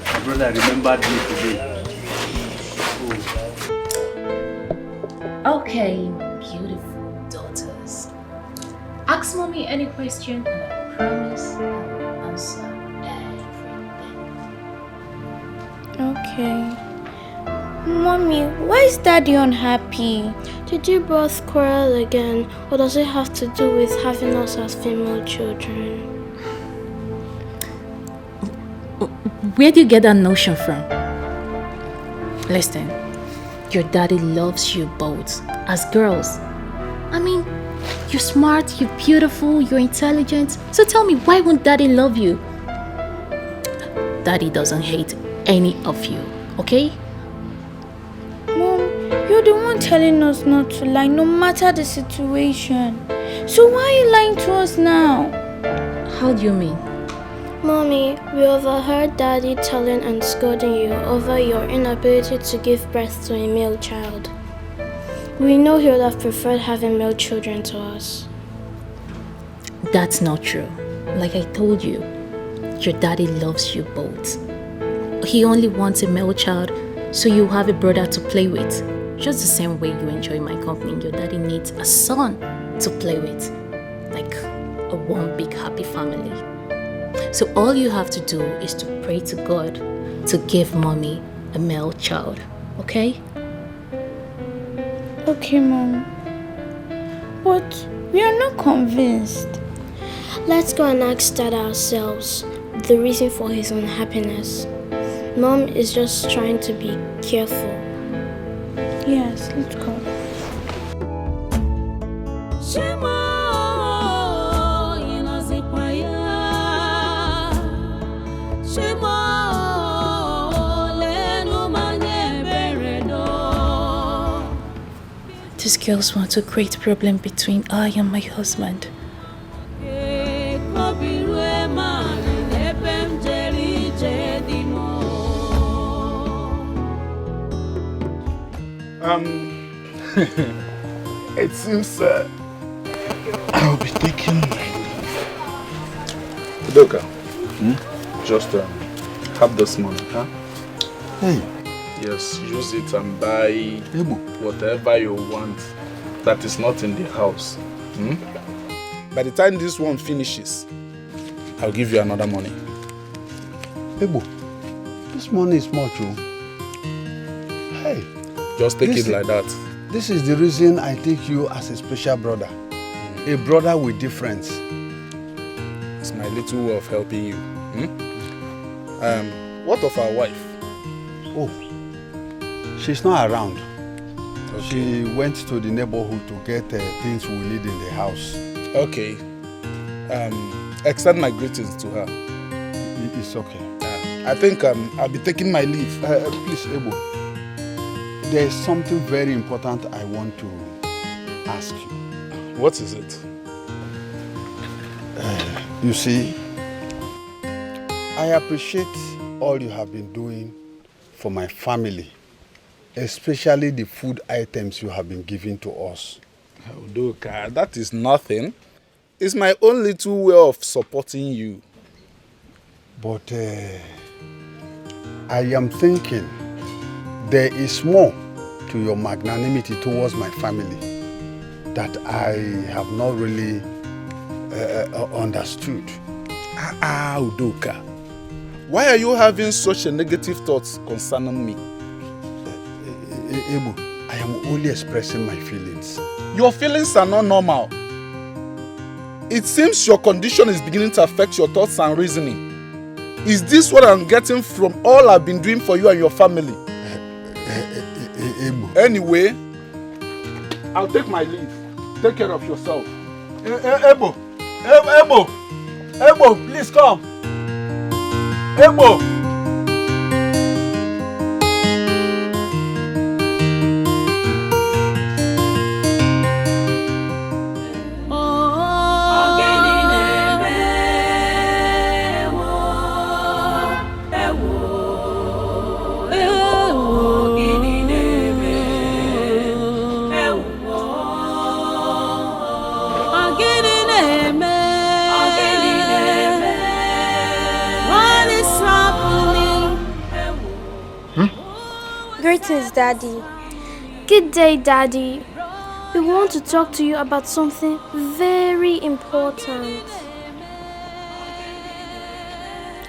My brother remembered me today. Okay, beautiful daughters. Ask mommy any question and I promise I will answer everything. Okay. Mommy, why is Daddy unhappy? Did you both quarrel again, or does it have to do with having us as female children? Where do you get that notion from? Listen, your daddy loves you both as girls. I mean, you're smart, you're beautiful, you're intelligent. So tell me, why won't daddy love you? Daddy doesn't hate any of you, okay? Mom, you're the one telling us not to lie, no matter the situation. So why are you lying to us now? How do you mean? Mommy, we overheard Daddy telling and scolding you over your inability to give birth to a male child. We know he would have preferred having male children to us. That's not true. Like I told you, your daddy loves you both. He only wants a male child so you have a brother to play with. Just the same way you enjoy my company, your daddy needs a son to play with. Like a one big happy family. So all you have to do is to pray to God to give mommy a male child, okay? Okay, Mom. But we are not convinced. Let's go and ask Dad ourselves the reason for his unhappiness. Mom is just trying to be careful. Yes, let's go. These girls want to create a problem between I and my husband. It seems I'll be taking my Udoka. Just have this money, huh? Hey. Yes, use it and buy whatever you want that is not in the house. By the time this one finishes, I'll give you another money. Ebo, this money is much, oh. Hey. Just take it like that. This is the reason I take you as a special brother. A brother with difference. It's my little way of helping you. What of our wife? Oh, she's not around. Okay. She went to the neighborhood to get things we need in the house. Okay. Extend my greetings to her. It's okay. I think I'll be taking my leave. Please, Ebo. There is something very important I want to ask you. What is it? You see, I appreciate all you have been doing for my family, especially the food items you have been giving to us. Udoka, that is nothing. It's my own little way of supporting you. But I am thinking there is more to your magnanimity towards my family that I have not really understood. Udoka, why are you having such a negative thoughts concerning me? Ebu, I am only expressing my feelings. Your feelings are not normal. It seems your condition is beginning to affect your thoughts and reasoning. Is this what I'm getting from all I've been doing for you and your family? Anyway, I'll take my leave. Take care of yourself. Ebo, please come. Ebo. Greetings, Daddy. Good day, Daddy. We want to talk to you about something very important.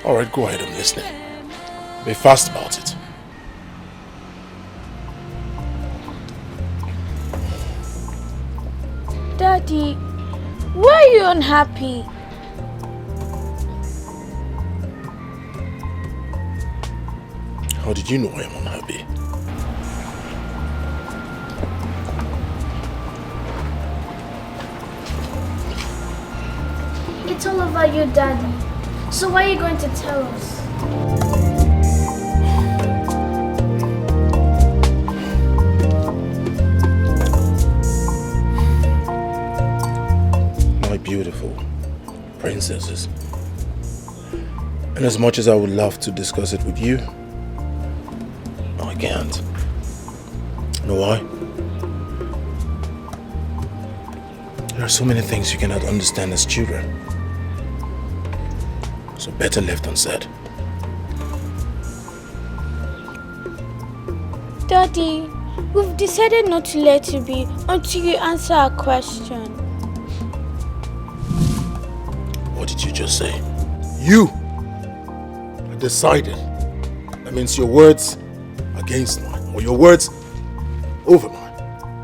All right, go ahead, I'm listening. Be fast about it. Daddy, why are you unhappy? How did you know I am unhappy? It's all over you, Daddy. So why are you going to tell us? My beautiful princesses. And as much as I would love to discuss it with you, I can't. You know why? There are so many things you cannot understand as children. So better left unsaid. Daddy, we've decided not to let you be until you answer our question. What did you just say? You decided. That means your words against mine, or your words over mine.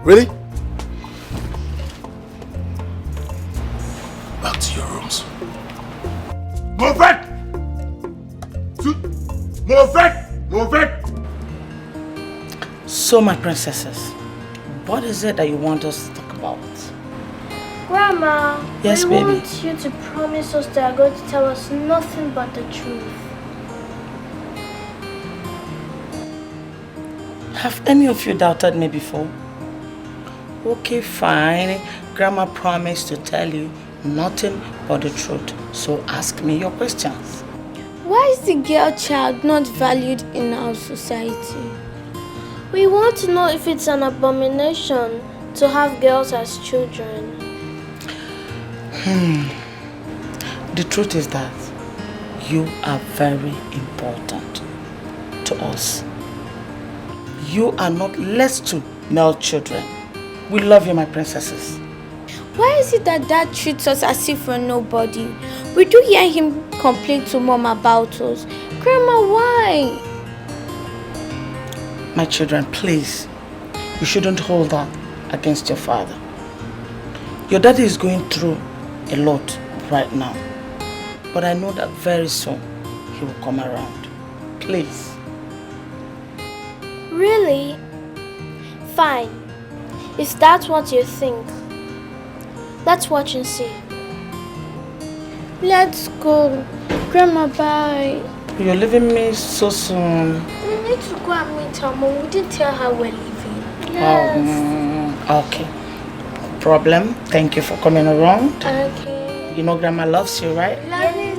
Really? Back to your rooms. Move it! Move it! Move it! So, my princesses, what is it that you want us to talk about? Grandma, Yes, we baby. want you to promise us that you're going to tell us nothing but the truth. Have any of you doubted me before? Okay, fine. Grandma promised to tell you nothing but the truth. So ask me your questions. Why is the girl child not valued in our society? We want to know if it's an abomination to have girls as children. The truth is that you are very important to us. You are not less to male children. We love you, my princesses. Why is it that Dad treats us as if we're nobody? We do hear him complain to Mom about us. Grandma, why? My children, please, you shouldn't hold that against your father. Your daddy is going through a lot right now. But I know that very soon he will come around. Please. Really? Fine. If that's what you think, let's watch and see. Let's go. Grandma, bye. You're leaving me so soon. We need to go and meet her mom. We didn't tell her we're leaving. Yes. Okay. No problem. Thank you for coming around. Okay. You know Grandma loves you, right? Love you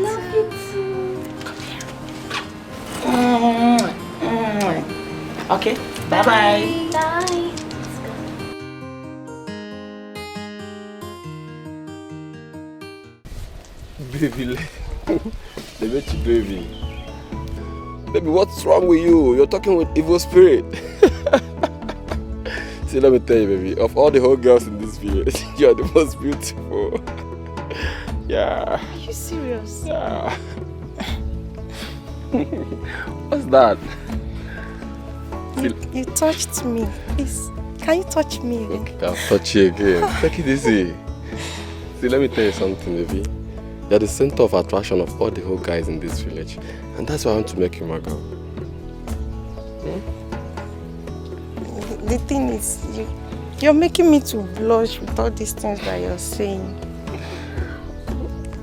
too. Okay. Bye-bye. Bye. Baby, Baby. Baby, what's wrong with you? You're talking with evil spirit. See, let me tell you, baby, of all the whole girls in this village, you're the most beautiful. Yeah. Are you serious? Yeah. What's that? You touched me. Please, can you touch me again? Okay, I'll touch you again. Take it easy. See, let me tell you something, baby. You're the center of attraction of all the whole guys in this village. And that's why I want to make you my girl. The thing is, you're making me to blush with all these things that you're saying.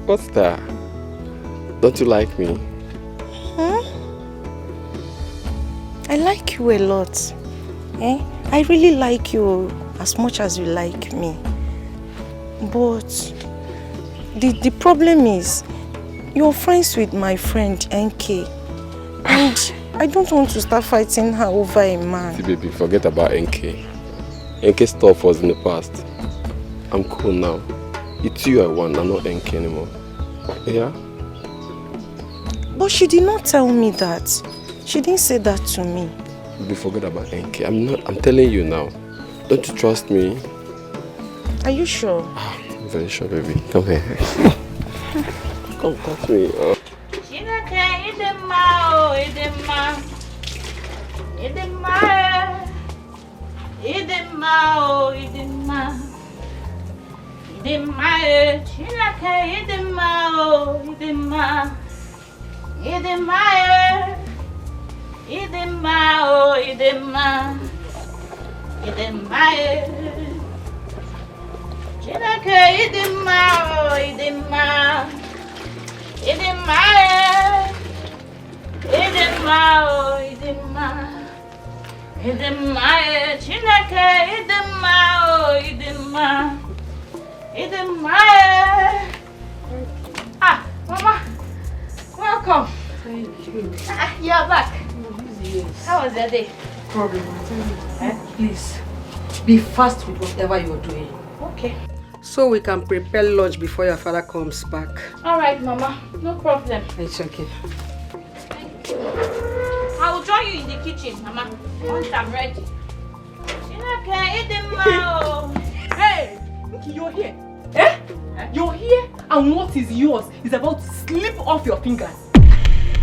What's that? Don't you like me? Huh? I like you a lot. Eh? I really like you as much as you like me. But the problem is, you're friends with my friend NK. And I don't want to start fighting her over a man. See, baby, forget about NK. NK stuff was in the past. I'm cool now. It's you I want, I'm not NK anymore. Yeah? But she did not tell me that. She didn't say that to me. Baby, forget about NK. I'm telling you now. Don't you trust me? Are you sure? I'm very sure, baby. Come here. Come touch me. Oh. Ah, Mama, welcome. Thank you. You're back. Yes. How was your day? Problem, please, be fast with whatever you're doing. Okay. So we can prepare lunch before your father comes back. All right, Mama. No problem. It's okay. I will join you in the kitchen, Mama, once I'm ready. Hey, you're here. Eh? You're here, and what is yours is about to slip off your fingers.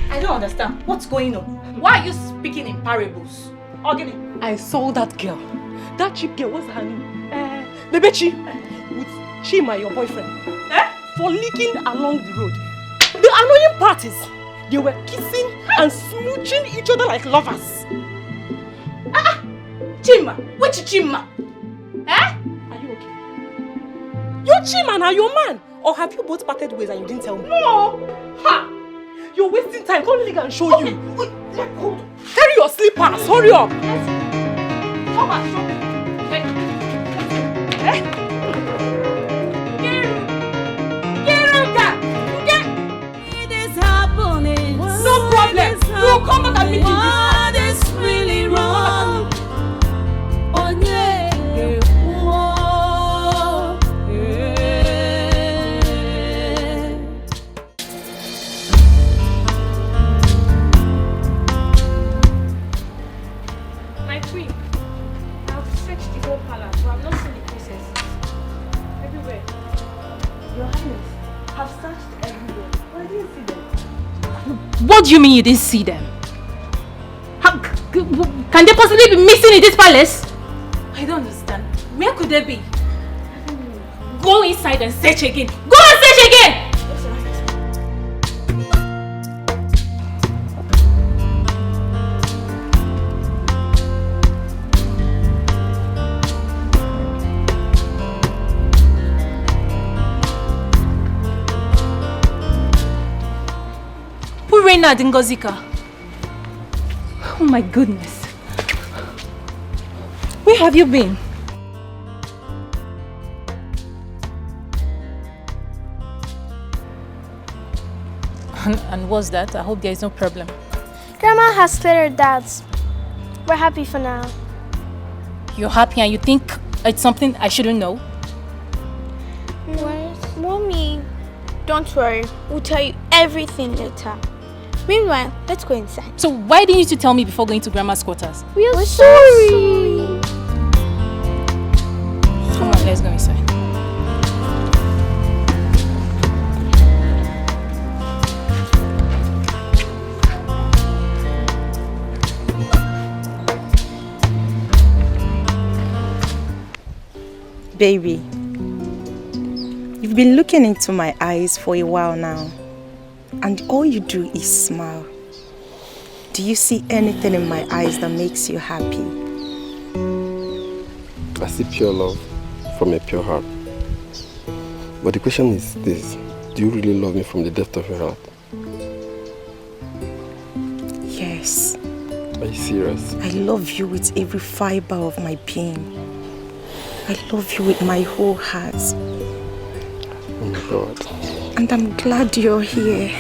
I don't understand. What's going on? Why are you speaking in parables? Ogini, I saw that girl. That cheap girl, what's her name? Bebechi, with Chima, your boyfriend. For leaking along the road. The annoying part is, they were kissing and smooching each other like lovers. Chima? Which Chima? Are you okay? Your Chima now, your man. Or have you both parted ways and you didn't tell me? No! Ha! You're wasting time. Come nigga and show you. Carry your slippers. Hurry up. Come on, show me. No problem. You'll come back and meet me. What is really wrong? Oh, yeah. My queen, I've searched the whole palace, but I've not seen the princesses. Everywhere. Your Highness, I've searched everywhere, but I didn't see them. What do you mean you didn't see them? Can they possibly be missing in this palace? I don't understand. Where could they be? Go inside and search again. Go and search again! Reina Dingozika. Oh my goodness. Where have you been? And what's that? I hope there is no problem. Grandma has cleared her doubts. We're happy for now. You're happy and you think it's something I shouldn't know? What? Mommy, don't worry. We'll tell you everything later. Meanwhile, let's go inside. So why didn't you tell me before going to Grandma's quarters? We're sorry. Come on, let's go inside. Baby, you've been looking into my eyes for a while now, and all you do is smile. Do you see anything in my eyes that makes you happy? I see pure love from a pure heart. But the question is this: do you really love me from the depth of your heart? Yes. Are you serious? I love you with every fiber of my being. I love you with my whole heart. Oh my God. And I'm glad you're here.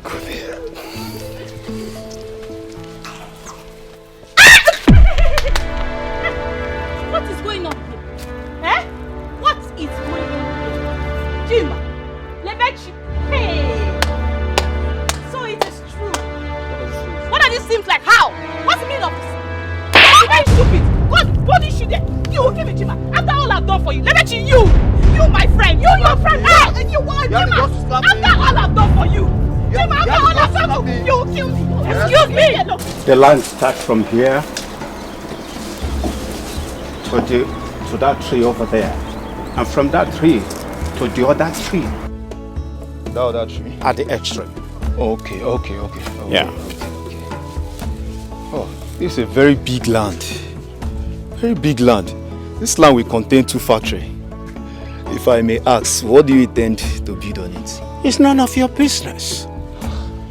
Come here. What is going on here? Eh? What is going on here? Jima, Lebechi, hey! So it is true. What are these things like? How? What's the meaning of this? You're very stupid. God, what is she there? You will give me Jima. After all I've done for you, Lebechi, you my friend, you your friend. Hey, and you want Jima. After all I've done for you. Jima, after all I've done for you, you will kill me. Excuse me. The line starts from here to that tree over there, and from that tree to the other tree. The other tree? At the extreme. Okay. Yeah. Oh, this is a very big land. Very big land. This land will contain 2 factories. If I may ask, what do you intend to build on it? It's none of your business.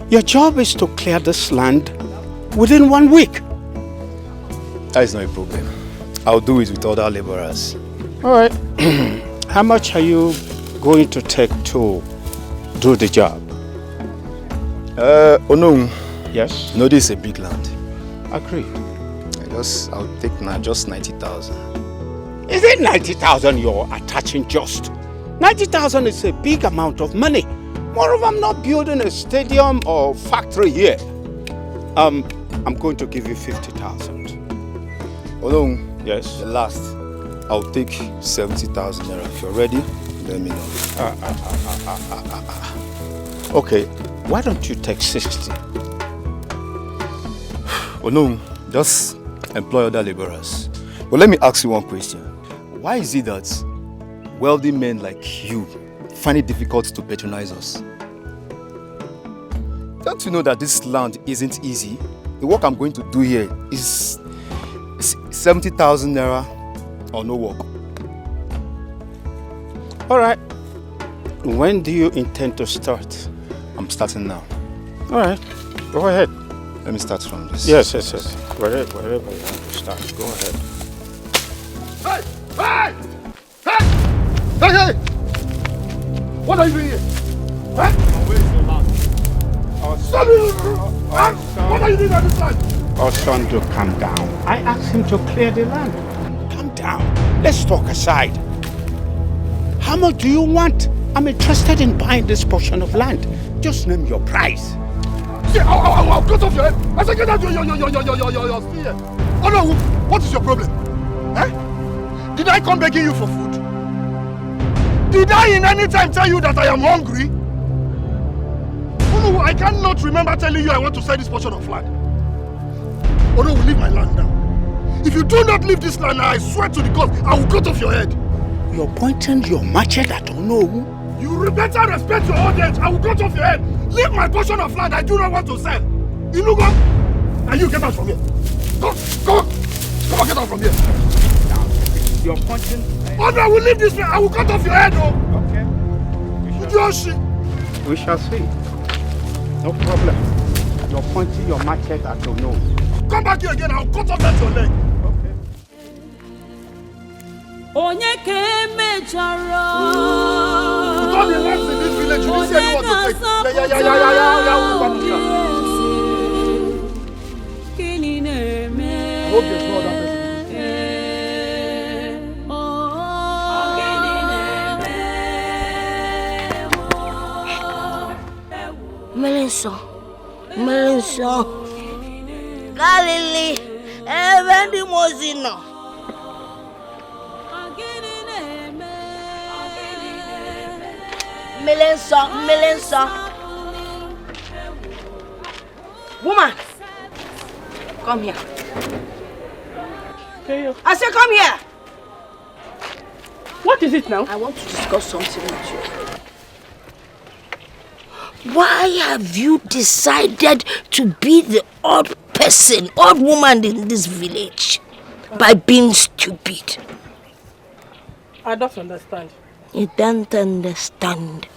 Your job is to clear this land within 1 week. That is not a problem. I'll do it with other laborers. All right. How much are you going to take to do the job? No. Yes? No, this is a big land. Agree. I'll take just 90,000. Is it 90,000 you're attaching just? 90,000 is a big amount of money. Moreover, I'm not building a stadium or factory here. I'm going to give you 50,000. No. Yes? The last. I'll take 70,000 naira. If you're ready, let me know. Okay, why don't you take 60? Oh no, just employ other laborers. But let me ask you one question. Why is it that wealthy men like you find it difficult to patronize us? Don't you know that this land isn't easy? The work I'm going to do here is 70,000 naira or no work. All right. When do you intend to start? I'm starting now. All right. Go ahead. Let me start from this. Yes. Wherever you want to start, go ahead. Hey! What are you doing here? Huh? Where's the land? What are you doing at this land? Our son to calm down. I asked him to clear the land. Calm down. Let's talk aside. How much do you want? I'm interested in buying this portion of land. Just name your price. See, I'll cut off your head. I said, get out your spear. Oh no, what is your problem? Eh? Did I come begging you for food? Did I in any time tell you that I am hungry? Oh no, I cannot remember telling you I want to sell this portion of land. Oh no, leave my land now. If you do not leave this land now, I swear to the God, I will cut off your head. You're pointing your machete at Ono. You better respect your old age. I will cut off your head. Leave my portion of land I do not want to sell. Inugo, and you get out from here. Go on, get out from here. You're pointing. Oh no, I will leave this place. I will cut off your head, oh. Okay. We shall see. No problem. You're pointing your machete at your nose. Come back here again, I'll cut off that your leg. Onye kemechara. With all the lives in this village, you didn't see anyone to take. I hope there's no other person. Galilee, Evendi Mozino. Melenso. Woman, come here. I said, come here. What is it now? I want to discuss something with you. Why have you decided to be the odd woman in this village by being stupid? I don't understand. You don't understand.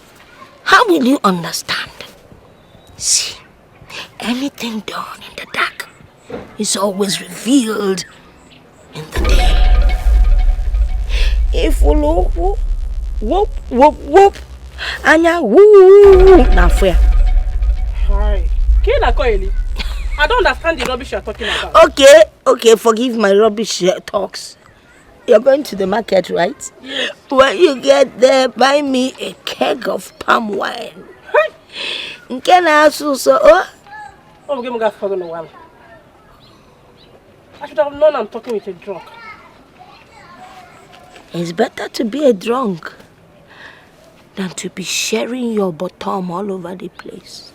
How will you understand? See, anything done in the dark is always revealed in the day. If you look, whoop, anya woo, na fair. Hi. I don't understand the rubbish you're talking about. Okay, forgive my rubbish talks. You're going to the market, right? Yes. When you get there, buy me a keg of palm wine. Can I also I should have known I'm talking with a drunk. It's better to be a drunk than to be sharing your bottom all over the place.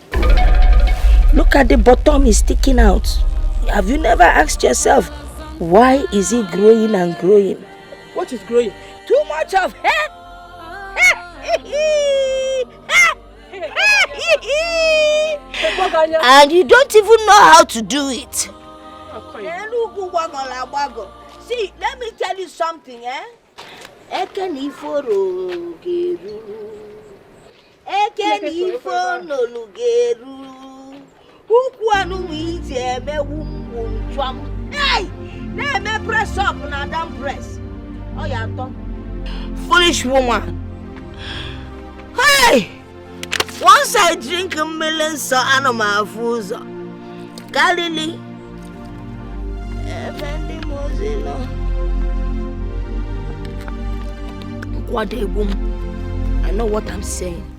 Look at the bottom is sticking out. Have you never asked yourself, why is it growing and growing? What is growing? Too much of hair. And you don't even know how to do it. See, let me tell you something, Hey! Let me press up and I don't press. Oh, yeah, foolish woman. Hey! Once I drink a million so animal foods. Galilee. What a woman. I know what I'm saying.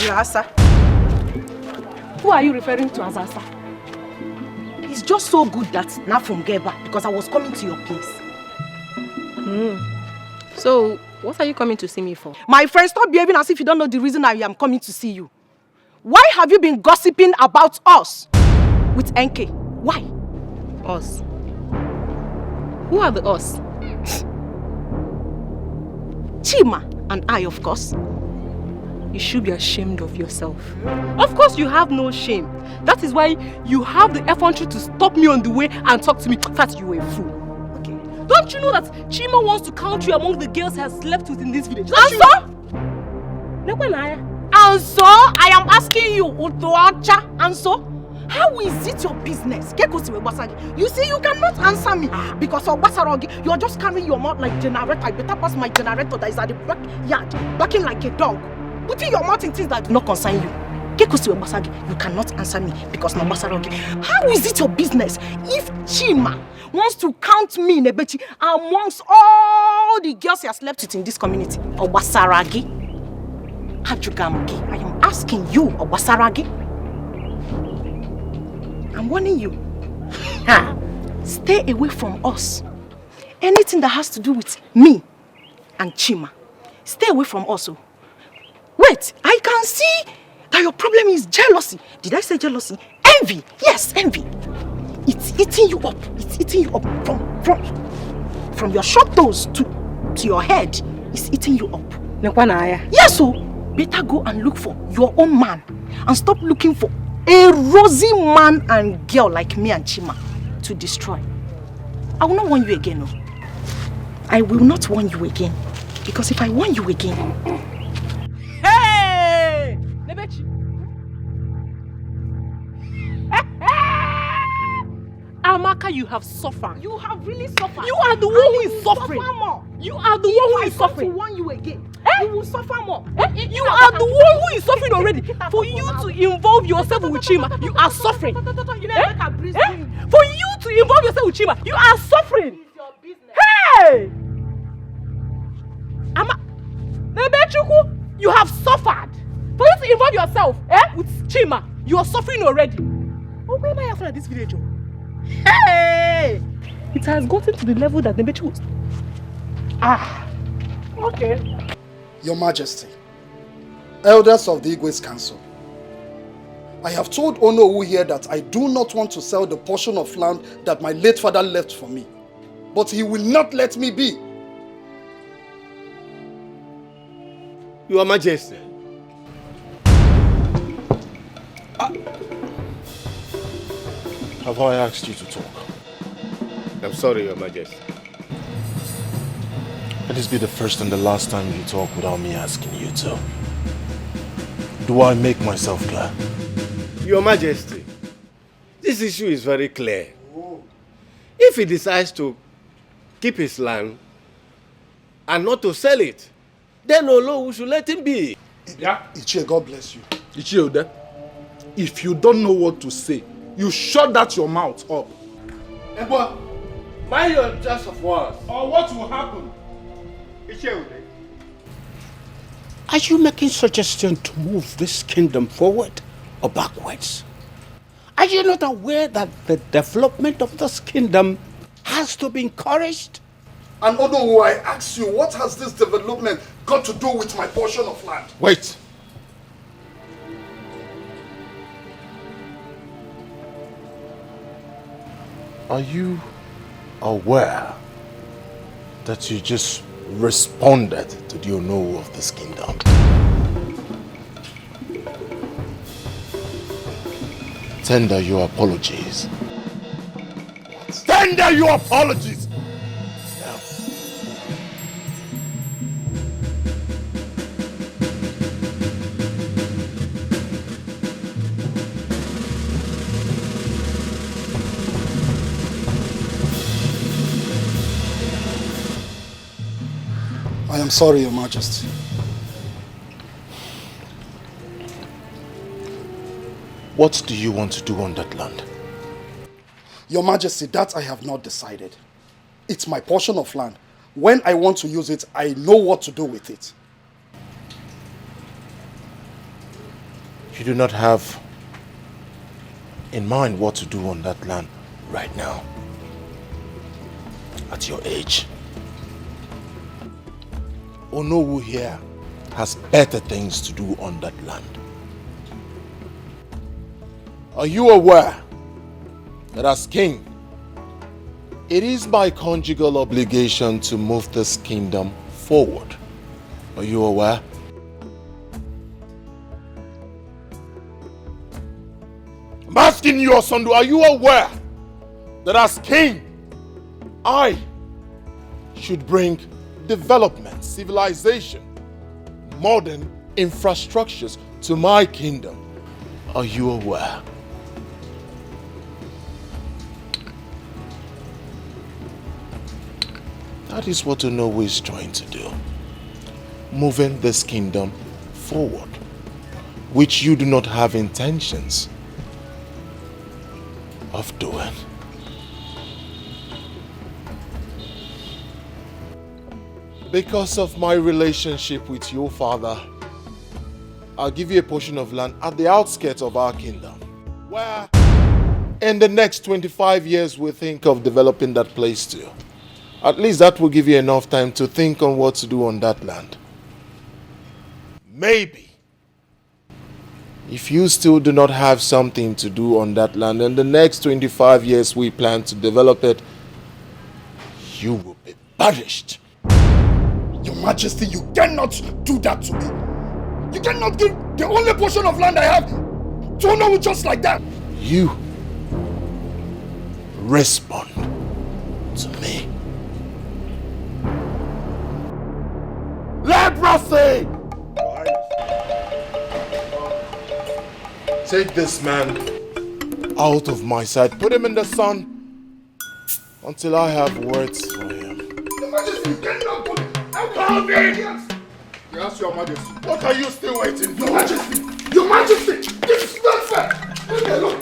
Asa. Who are you referring to as Asa? It's just so good that now from Geba because I was coming to your place. So, what are you coming to see me for? My friend, stop behaving as if you don't know the reason I am coming to see you. Why have you been gossiping about us with NK? Why? Us? Who are the us? Chima and I, of course. You should be ashamed of yourself. Of course you have no shame. That is why you have the effrontery to stop me on the way and talk to me. In fact, you are a fool. Okay. Don't you know that Chima wants to count you among the girls he has slept with in this village? And so? I am asking you, Utoacha, and so? How is it your business? You see, you cannot answer me because of Basarogi, you are just carrying your mouth like generator. I better pass my generator that is at the backyard, barking like a dog. Putting your mouth in things that do not concern you. You cannot answer me because no Basarogi. How is it your business if Chima wants to count me, Nebechi, amongst all the girls he has slept with in this community? Or Basaragi? Hajugamugi, I am asking you, or Basaragi? I'm warning you. Stay away from us. Anything that has to do with me and Chima, stay away from us. Wait, I can see that your problem is jealousy. Did I say jealousy? Envy. Yes, envy. It's eating you up. It's eating you up from your short toes to your head. It's eating you up. Yes, so better go and look for your own man and stop looking for a rosy man and girl like me and Chima to destroy. I will not warn you again. No. I will not warn you again. Because if I warn you again... Hey! Nebechi! Amaka Amaka, you have suffered. You have really suffered. You are the one who is suffering. Suffer more. You are the one who is suffering. If I warn you again, you will suffer more. You are the one who is suffering already. For you to involve yourself with Chima, you are suffering. For you to involve yourself with Chima, you are suffering. Hey! Nebechuku, you have suffered. For you to involve yourself with Chima, you are suffering already. Oh, where am I after this village? Hey! It has gotten to the level that Nebechuku... Okay. Your Majesty, elders of the Igwe's Council, I have told Onowu here that I do not want to sell the portion of land that my late father left for me. But he will not let me be. Your Majesty. Have I asked you to talk? I'm sorry, Your Majesty. Let this be the first and the last time you talk without me asking you to. Do I make myself clear? Your Majesty, this issue is very clear. If he decides to keep his land and not to sell it, then Olowu should let him be. Yeah? Ichie, God bless you. Ichie, if you don't know what to say, you shut that your mouth up. Ebo, mind your choice of words. Or what will happen? Are you making suggestions to move this kingdom forward or backwards? Are you not aware that the development of this kingdom has to be encouraged? And Onowu, I ask you, what has this development got to do with my portion of land? Wait. Are you aware that you just responded to the Onowu of this kingdom? Tender your apologies. Tender your apologies! I am sorry, Your Majesty. What do you want to do on that land? Your Majesty, that I have not decided. It's my portion of land. When I want to use it, I know what to do with it. You do not have in mind what to do on that land right now, at your age. Onowu here has better things to do on that land. Are you aware that as king, it is my conjugal obligation to move this kingdom forward? Are you aware? I'm asking you, Osondu, are you aware that as king, I should bring development, civilization, modern infrastructures to my kingdom? Are you aware? That is what Onowu is trying to do. Moving this kingdom forward, which you do not have intentions of doing. Because of my relationship with your father, I'll give you a portion of land at the outskirts of our kingdom, where in the next 25 years we think of developing that place too. At least that will give you enough time to think on what to do on that land. Maybe, if you still do not have something to do on that land, in the next 25 years we plan to develop it, you will be banished. Your Majesty, you cannot do that to me. You cannot give the only portion of land I have to Onowu just like that. You respond to me. leprosy! Take this man out of my sight. Put him in the sun Until I have words for him. Your Majesty, you cannot put it. How dare you? Yes, Your Majesty. What are you still waiting for? Your Majesty! Your Majesty! This is not fair! Look!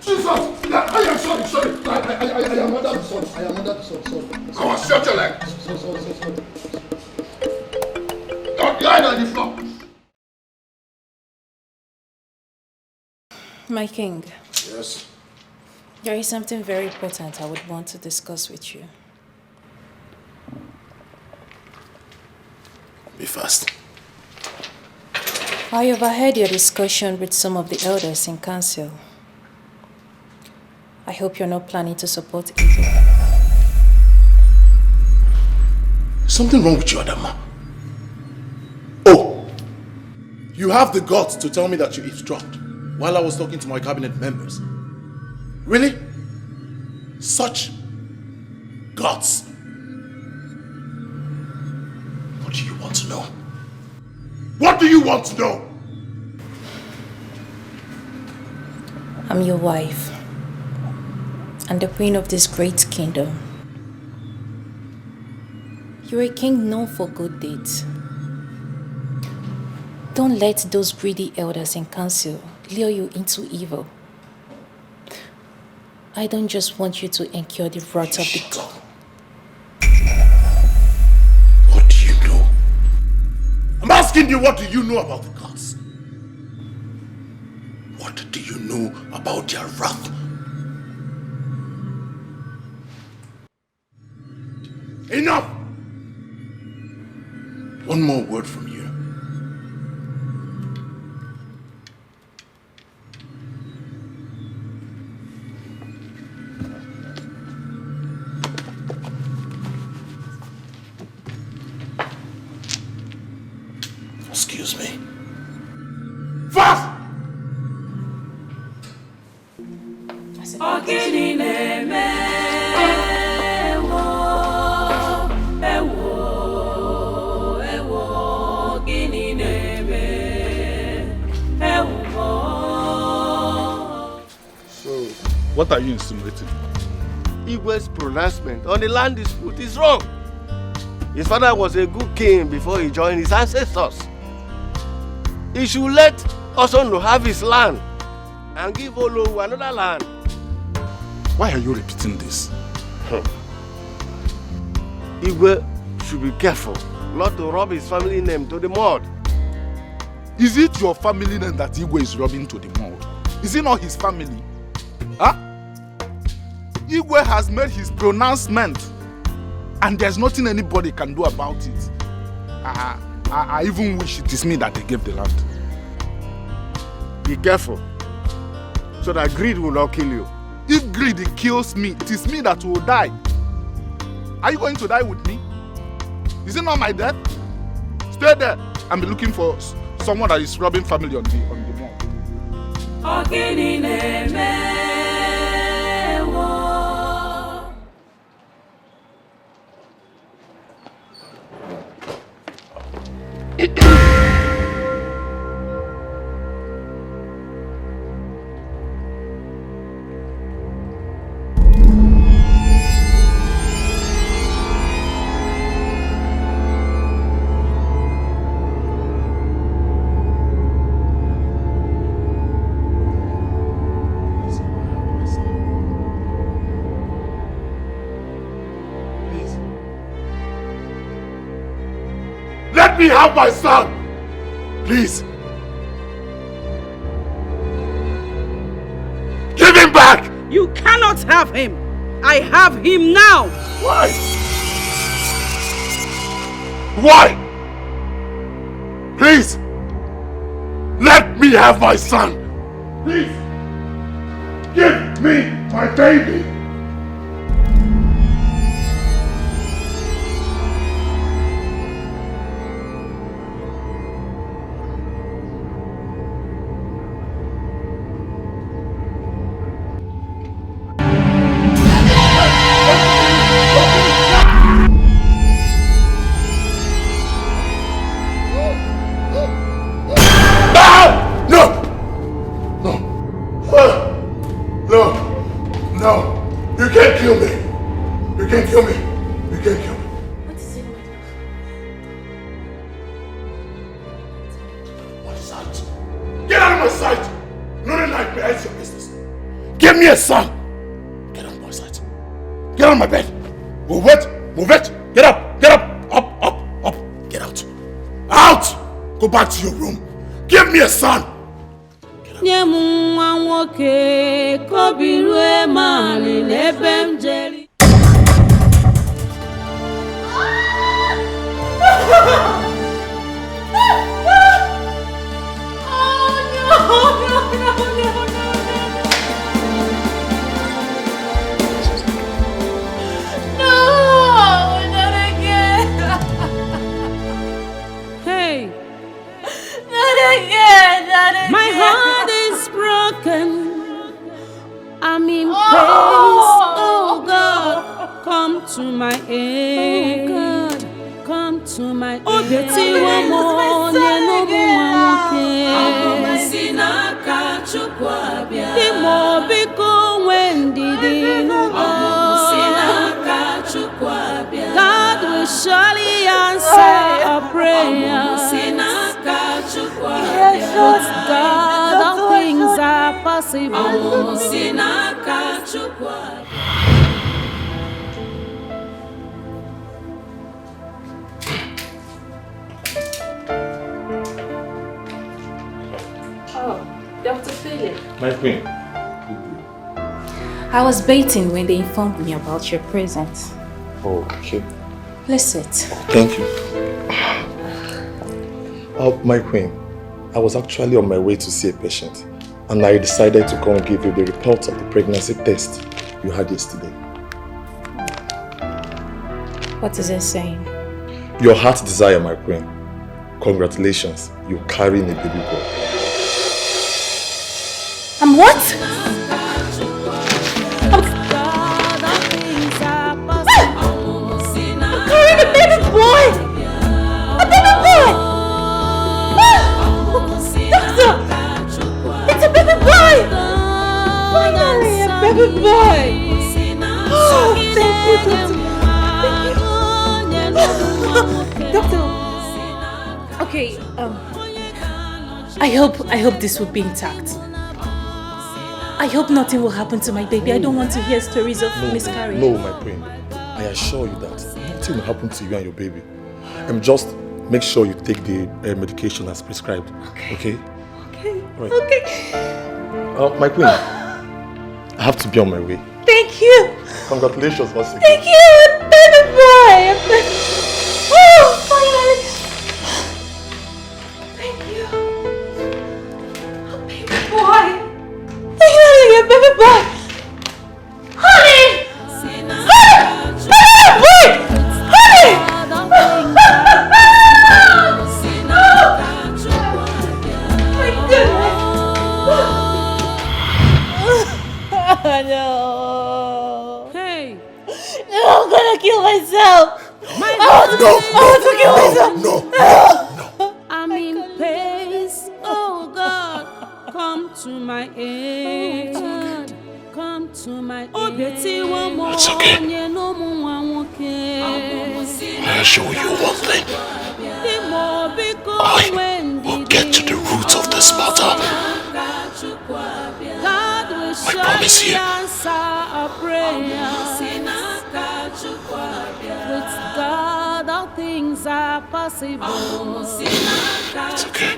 Jesus! I am sorry. I am under the sun. Sorry. Come on, shut your leg. Sorry. Don't lie on the floor. My king. Yes? There is something very important I would want to discuss with you. Be fast. I overheard your discussion with some of the elders in council. I hope you're not planning to support evil. Something wrong with you, Adama. Oh! You have the guts to tell me that you eavesdropped while I was talking to my cabinet members. Really? Such guts. What do you want to know? What do you want to know? I'm your wife and the queen of this great kingdom. You're a king known for good deeds. Don't let those greedy elders in council lure you into evil. I don't just want you to incur the wrath of the god. What do you know? I'm asking you, what do you know about the gods? What do you know about their wrath? Enough! One more word from you. Excuse me. Fast! So, what are you insinuating? Igwe's pronouncement on the land dispute is wrong. His father was a good king before he joined his ancestors. He should let Osondo have his land and give Olowu another land. Why are you repeating this? Igwe should be careful not to rub his family name to the mud. Is it your family name that Igwe is rubbing to the mud? Is it not his family? Huh? Igwe has made his pronouncement and there's nothing anybody can do about it. I even wish it is me that they gave the land. Be careful so that greed will not kill you. If greed kills me, it is me that will die. Are you going to die with me? Is it not my death? Stay there and be looking for someone that is robbing family on the mall. let me have my son! Please! Give him back! You cannot have him! I have him now! Why? Why? Please! Let me have my son! Please! Give me my baby! No! No! You can't kill me! You can't kill me! You can't kill me! What is it? What is that? Get out of my sight! Not a nightmare, it's your business. Give me a son! Get out of my sight. Get out of my bed! Move it! Move it! Get up! Get up! Up! Up! Up! Get out! Out! Go back to your room. Give me a son! Nye mwa nwoke kobirue mali n'ebe m jeri. My heart is broken. I'm in pain. Oh God, come to my aid. Oh God, come to my aid. Oh, Betty, one more. God will surely answer our prayers. With God, all things are possible. Oh, Dr. Philip. My queen. I was baiting when they informed me about your presence. Oh, okay. Please sit. Thank you. My queen, I was actually on my way to see a patient, and I decided to come and give you the report of the pregnancy test you had yesterday. What is it saying? Your heart's desire, my queen. Congratulations, you're carrying a baby boy. I'm what? I'm carrying a baby boy! A baby boy! Doctor! It's a baby boy! Finally, a baby boy! Oh, thank you, doctor. Doctor. Okay, I hope this will be intact. I hope nothing will happen to my baby. I don't want to hear stories of miscarriage. No, my queen. I assure you that nothing will happen to you and your baby. Just make sure you take the medication as prescribed. Okay? Okay. Right. Okay. My queen, I have to be on my way. Thank you. Congratulations once again. Thank you, baby boy. Oh, finally. Thank you. Oh, baby boy. Finally, a baby boy. Honey. Honey. Baby boy. Honey. My goodness. No. Hey. No, I'm gonna kill myself. I want to kill myself. No. I'm in pain. Oh God, come to my aid. Come to my aid. Oh, Betty, one more. It's okay. I'll show you one thing. I will get to the roots of this matter. I promise you. With God, all things are possible. It's okay.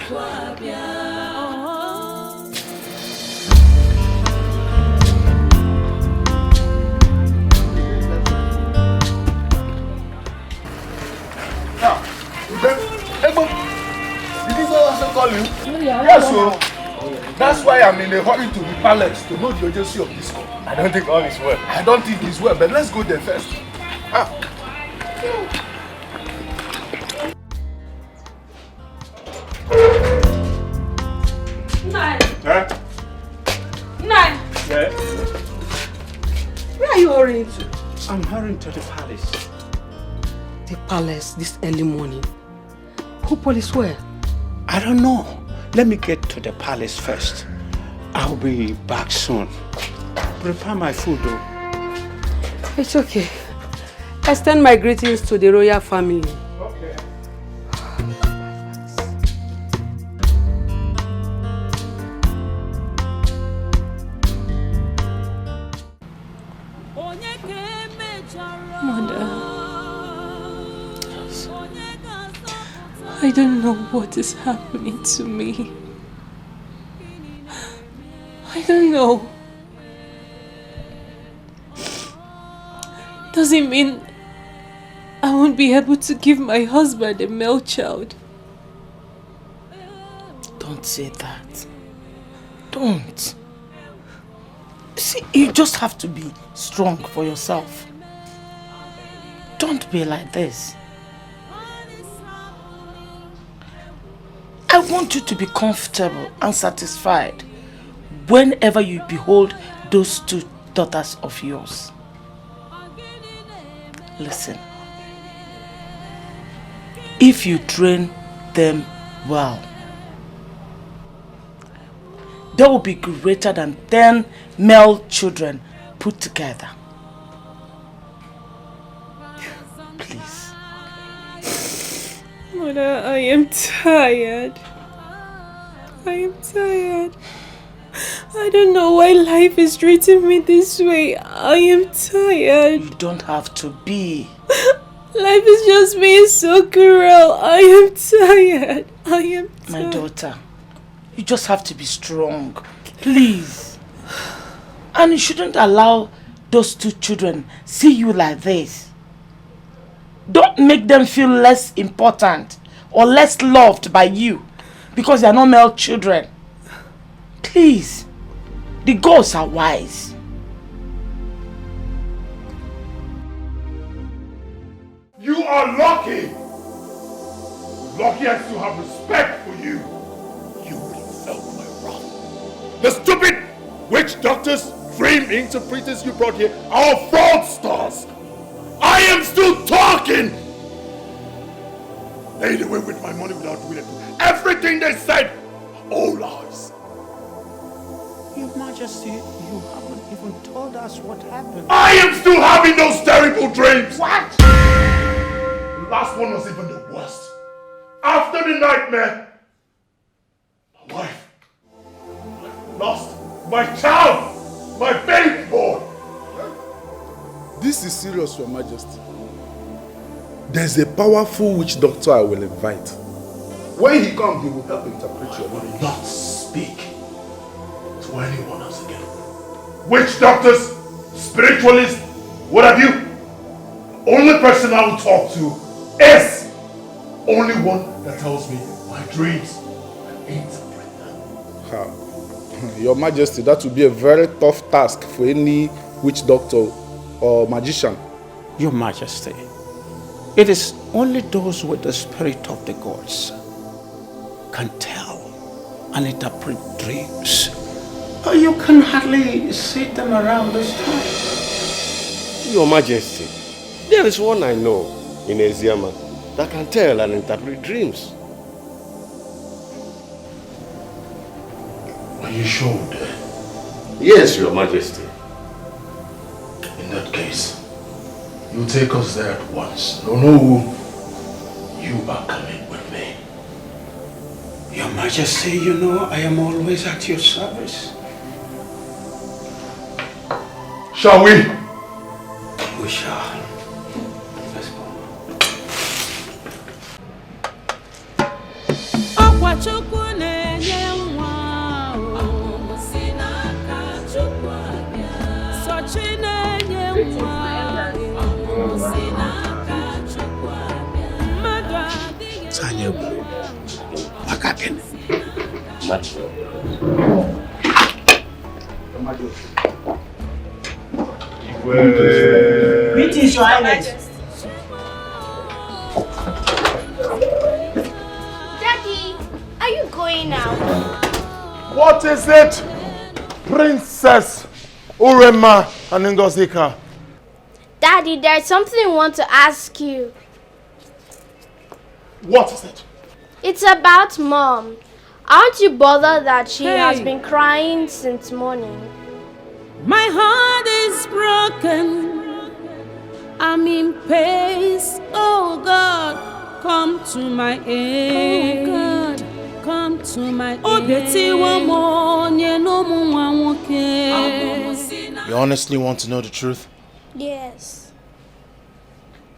Did this also call you? Yes, sir. That's why I'm in a hurry to the palace to know the urgency of this call. I don't think all is well. I don't think it's well, but let's go there first. Nine. Huh? Nine. Yeah? Where are you hurrying to? I'm hurrying to the palace. The palace this early morning. Who police where? I don't know. Let me get to the palace first. I'll be back soon. prepare my food though. It's okay. Extend my greetings to the royal family. Okay. Mother, I don't know what is happening to me. I don't know. Does it mean I won't be able to give my husband a male child? Don't say that. Don't. See, you just have to be strong for yourself. Don't be like this. I want you to be comfortable and satisfied whenever you behold those two daughters of yours. Listen. If you train them well, they will be greater than 10 male children put together. Please. Mother, I am tired. I am tired. I don't know why life is treating me this way. I am tired. You don't have to be. Life is just being so cruel. I am tired. I am tired. My daughter, you just have to be strong. Please. And you shouldn't allow those two children see you like this. Don't make them feel less important or less loved by you because they are not male children. Please. The gods are wise. You are lucky. Lucky I still have respect for you. You would have felt my wrath. The stupid witch doctors, dream interpreters you brought here are fraudsters. I am still talking. Laid away with my money without doing it. Everything they said, all lies. Your Majesty, you haven't even told us what happened. I am still having those terrible dreams. What? The last one was even the worst. After the nightmare, my wife, I lost my child, my baby boy. This is serious, Your Majesty. There's a powerful witch doctor I will invite. When he comes, he will help interpret your mind. Not speak to anyone else again. Witch doctors, spiritualists, what have you? Only person I will talk to is only one that tells me my dreams and interpret them. Your Majesty, that will be a very tough task for any witch doctor or magician. Your Majesty, it is only those with the spirit of the gods can tell and interpret dreams. You can hardly see them around this time. Your Majesty, there is one I know in Eziama that can tell and interpret dreams. Are you sure? Yes, Your Majesty. In that case, you take us there at once. No, you are coming with me. Your Majesty, you know I am always at your service. Shall we? We shall. Let's go. Greetings, Your Highness. Daddy, are you going out? What is it, Princess Urema and Ngozika? Daddy, there's something I want to ask you. What is it? It's about Mom. Aren't you bothered that she has been crying since morning? My heart is broken. I'm in pace. Oh God, come to my aid. Oh God, come to my aid. You honestly want to know the truth? Yes.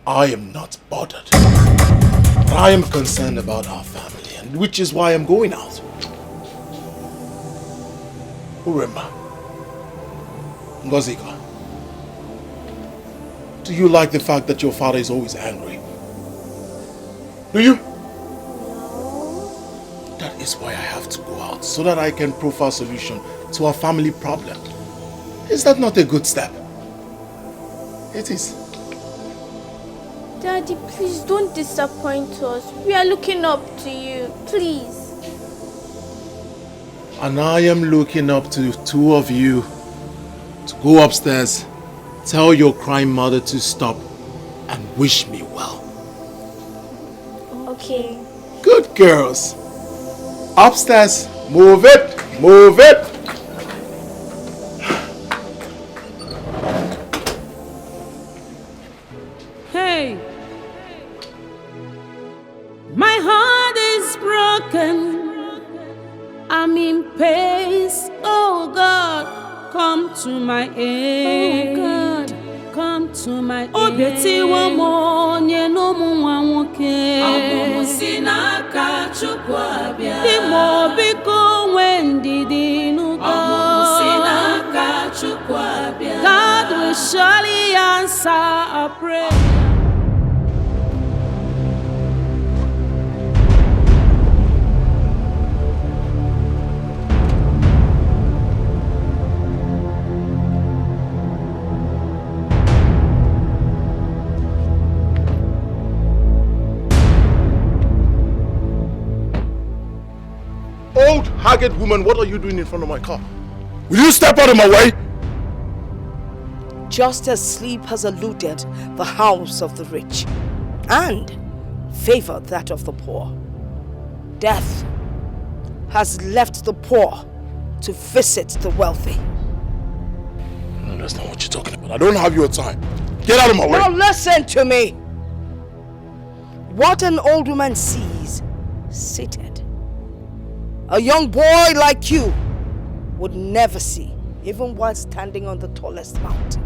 I am not bothered. But I am concerned about our family, and which is why I'm going out. Uremba, Ngozika, do you like the fact that your father is always angry? Do you? That is why I have to go out, so that I can profile a solution to our family problem. Is that not a good step? It is. Daddy, please don't disappoint us. We are looking up to you. Please. And I am looking up to the two of you to go upstairs, tell your crying mother to stop, and wish me well. Okay. Good girls. Upstairs. Move it. Move it. Hey, my heart is broken. I'm in pace. Oh God, come to my aid. Oh God, come to my aid. Oh, Betty, one more, no more, God will surely answer our prayer. Old, haggard woman, what are you doing in front of my car? Will you step out of my way? Just as sleep has eluded the house of the rich and favored that of the poor, death has left the poor to visit the wealthy. No, that's not what you're talking about. I don't have your time. Get out of my way. Now listen to me. What an old woman sees seated, a young boy like you would never see, even while standing on the tallest mountain.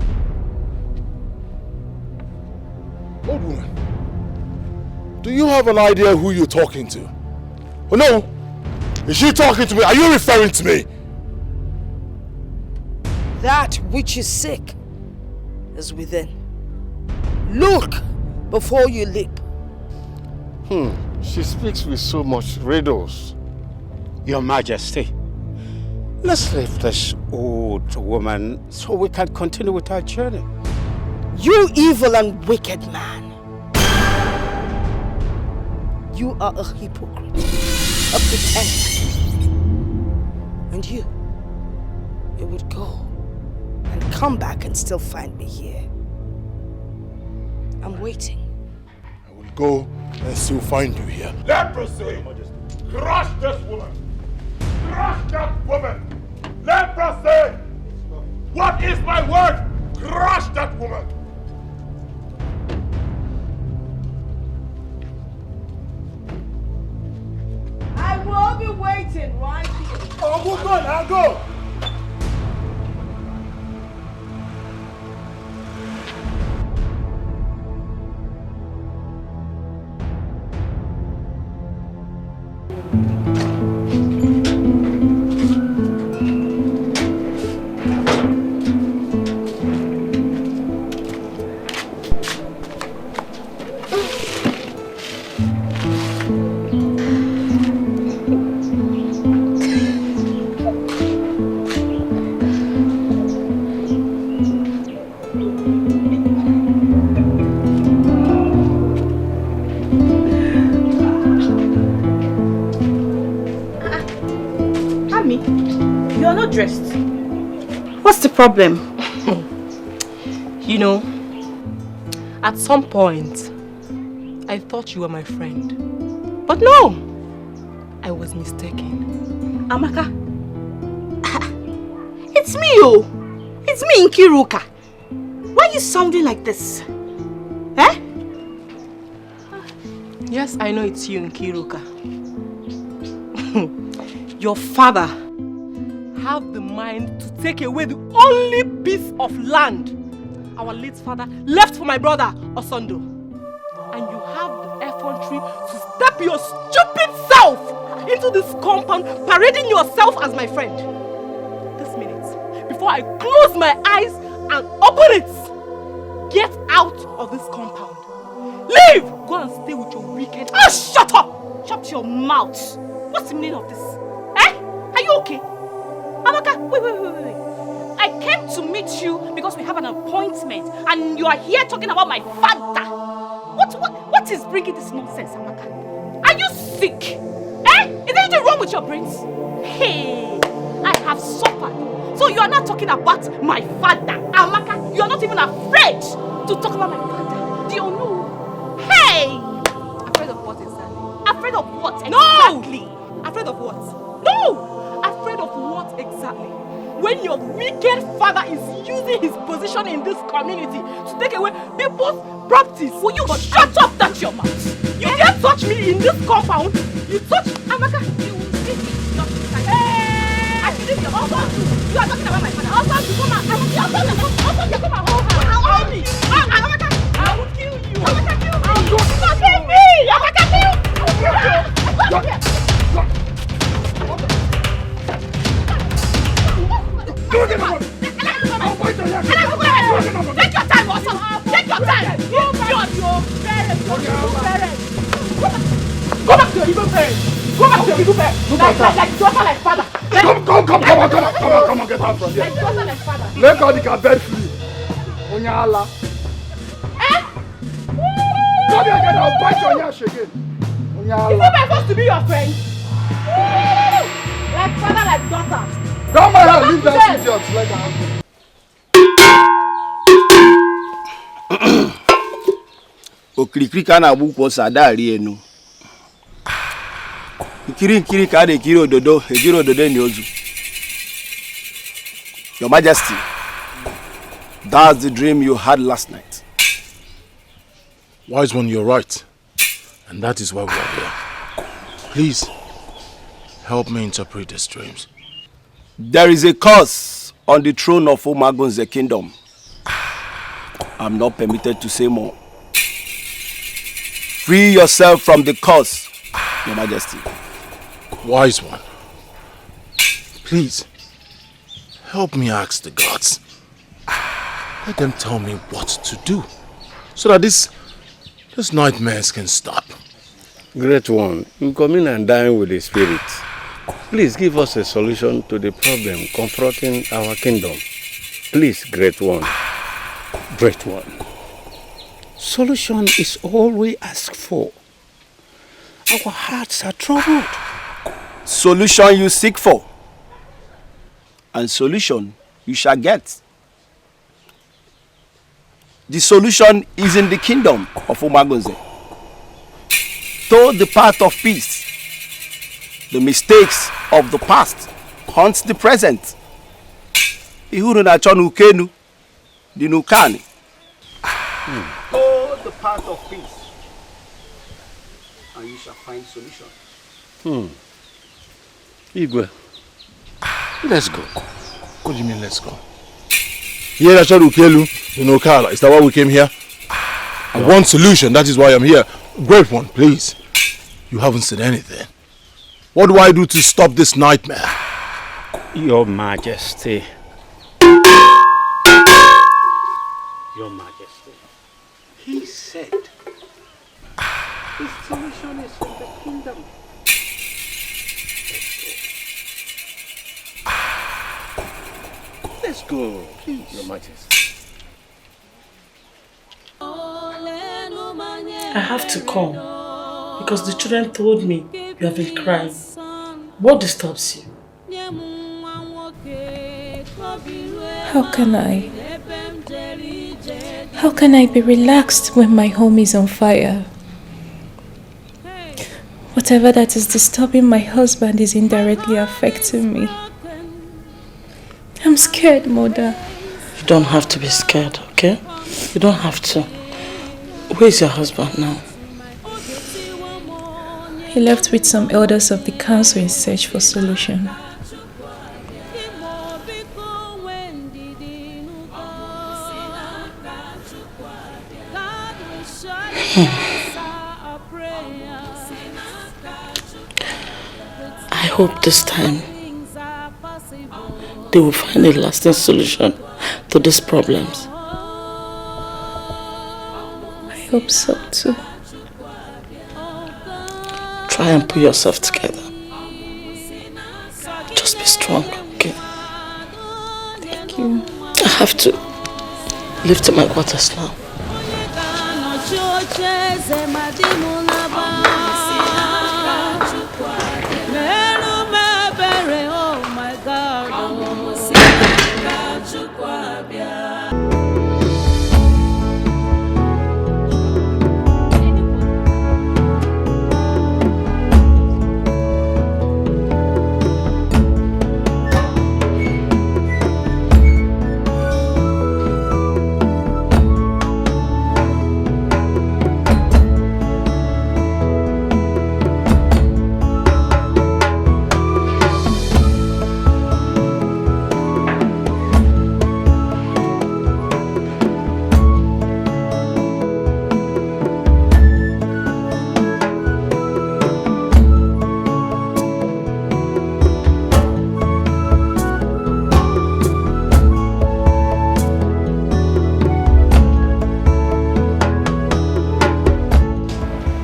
Old woman, do you have an idea who you're talking to? Oh no, is she talking to me? Are you referring to me? That which is sick is within. Look before you leap. She speaks with so much riddles. Your Majesty, let's leave this old woman so we can continue with our journey. You evil and wicked man. You are a hypocrite, a pretender. And you would go and come back and still find me here. I'm waiting. I will go and still find you here. Leprosy! Crush this woman! Crush that woman! Leprosy! What is my word? Crush that woman! I will be waiting right here. Oh, move on, I'll go! Dressed. What's the problem? You know, at some point, I thought you were my friend. But no! I was mistaken. Amaka. It's me, oh! It's me, Nkiruka. Why are you sounding like this? Eh? Yes, I know it's you, Nkiruka. Your father have the mind to take away the only piece of land our late father left for my brother, Osondo. And you have the effrontery to step your stupid self into this compound, parading yourself as my friend. This minute, before I close my eyes and open it, get out of this compound. Leave! Go and stay with your wicked... Ah, shut up! Shut your mouth! What's the meaning of this? Eh? Are you okay? Amaka, wait. I came to meet you because we have an appointment and you are here talking about my father. What is bringing this nonsense, Amaka? Are you sick? Eh? Is there anything wrong with your brains? Hey, I have suffered. So you are not talking about my father. Amaka, you are not even afraid to talk about my father. Do you know? Hey! Afraid of what exactly? Afraid of what exactly? No! Afraid of what? No! Afraid of what exactly? When your wicked father is using his position in this community to take away people's properties. Will you shut up, that's your mouth? You can't touch me in this compound. You touch Amaka, you will see me. Hey! I should leave your husband. You are talking about my father. Husband, you come out. I will kill you. Husband, you come out. I'll me. Amaka, I will kill you. Amaka, kill me. Don't kill me. Amaka, kill me. Come here. Take your time, also. Take your time. Your parents. Go back to your evil parents. Go back to your evil parents. Like daughter, like father. Come on, get out from here. Like daughter, like father. Let God the bed free. Onyala. Eh? Come here again, I'll bite your ass again. Onyala. Is it my supposed to be your friend? Like father, like daughter. Don't mind her, leave that idiot. Let her happen. Okirikiri ka na abu ko sadari enu. Nkiri ka de kiri ododo, ejiro ododo ni ozu. Your Majesty, that's the dream you had last night. Wise one, you're right. And that is why we are here. Please, help me interpret these dreams. There is a curse on the throne of Umagunze's kingdom. I'm not permitted to say more. Free yourself from the curse, Your Majesty. Wise one, please, help me ask the gods. Let them tell me what to do, so that these nightmares can stop. Great one, you come in and dine with the spirit. Please give us a solution to the problem confronting our kingdom. Please, great one. Great one. Solution is all we ask for. Our hearts are troubled. Solution you seek for, and solution you shall get. The solution is in the kingdom of Umagunze. Toward the path of peace, the mistakes of the past haunts the present. Ihuru na chonu ukenu, dinukani. Toward the path of peace, and you shall find solution. Igwe, let's go. What do you mean, let's go? Here, Achadu Ukelu, in Okala. Is that why we came here? I want solution, that is why I'm here. Great one, please. You haven't said anything. What do I do to stop this nightmare? Your Majesty. Your Majesty. He said, his solution is in the kingdom. Let's go, please, Your Majesty. I have to come because the children told me you have been crying. What disturbs you? How can I be relaxed when my home is on fire? Whatever that is disturbing my husband is indirectly affecting me. I'm scared, Mother. You don't have to be scared, okay? You don't have to. Where is your husband now? He left with some elders of the council in search for solution. I hope this time they will find a lasting solution to these problems. I hope so too. Try and put yourself together. Just be strong, okay? Thank you. I have to leave to my quarters now.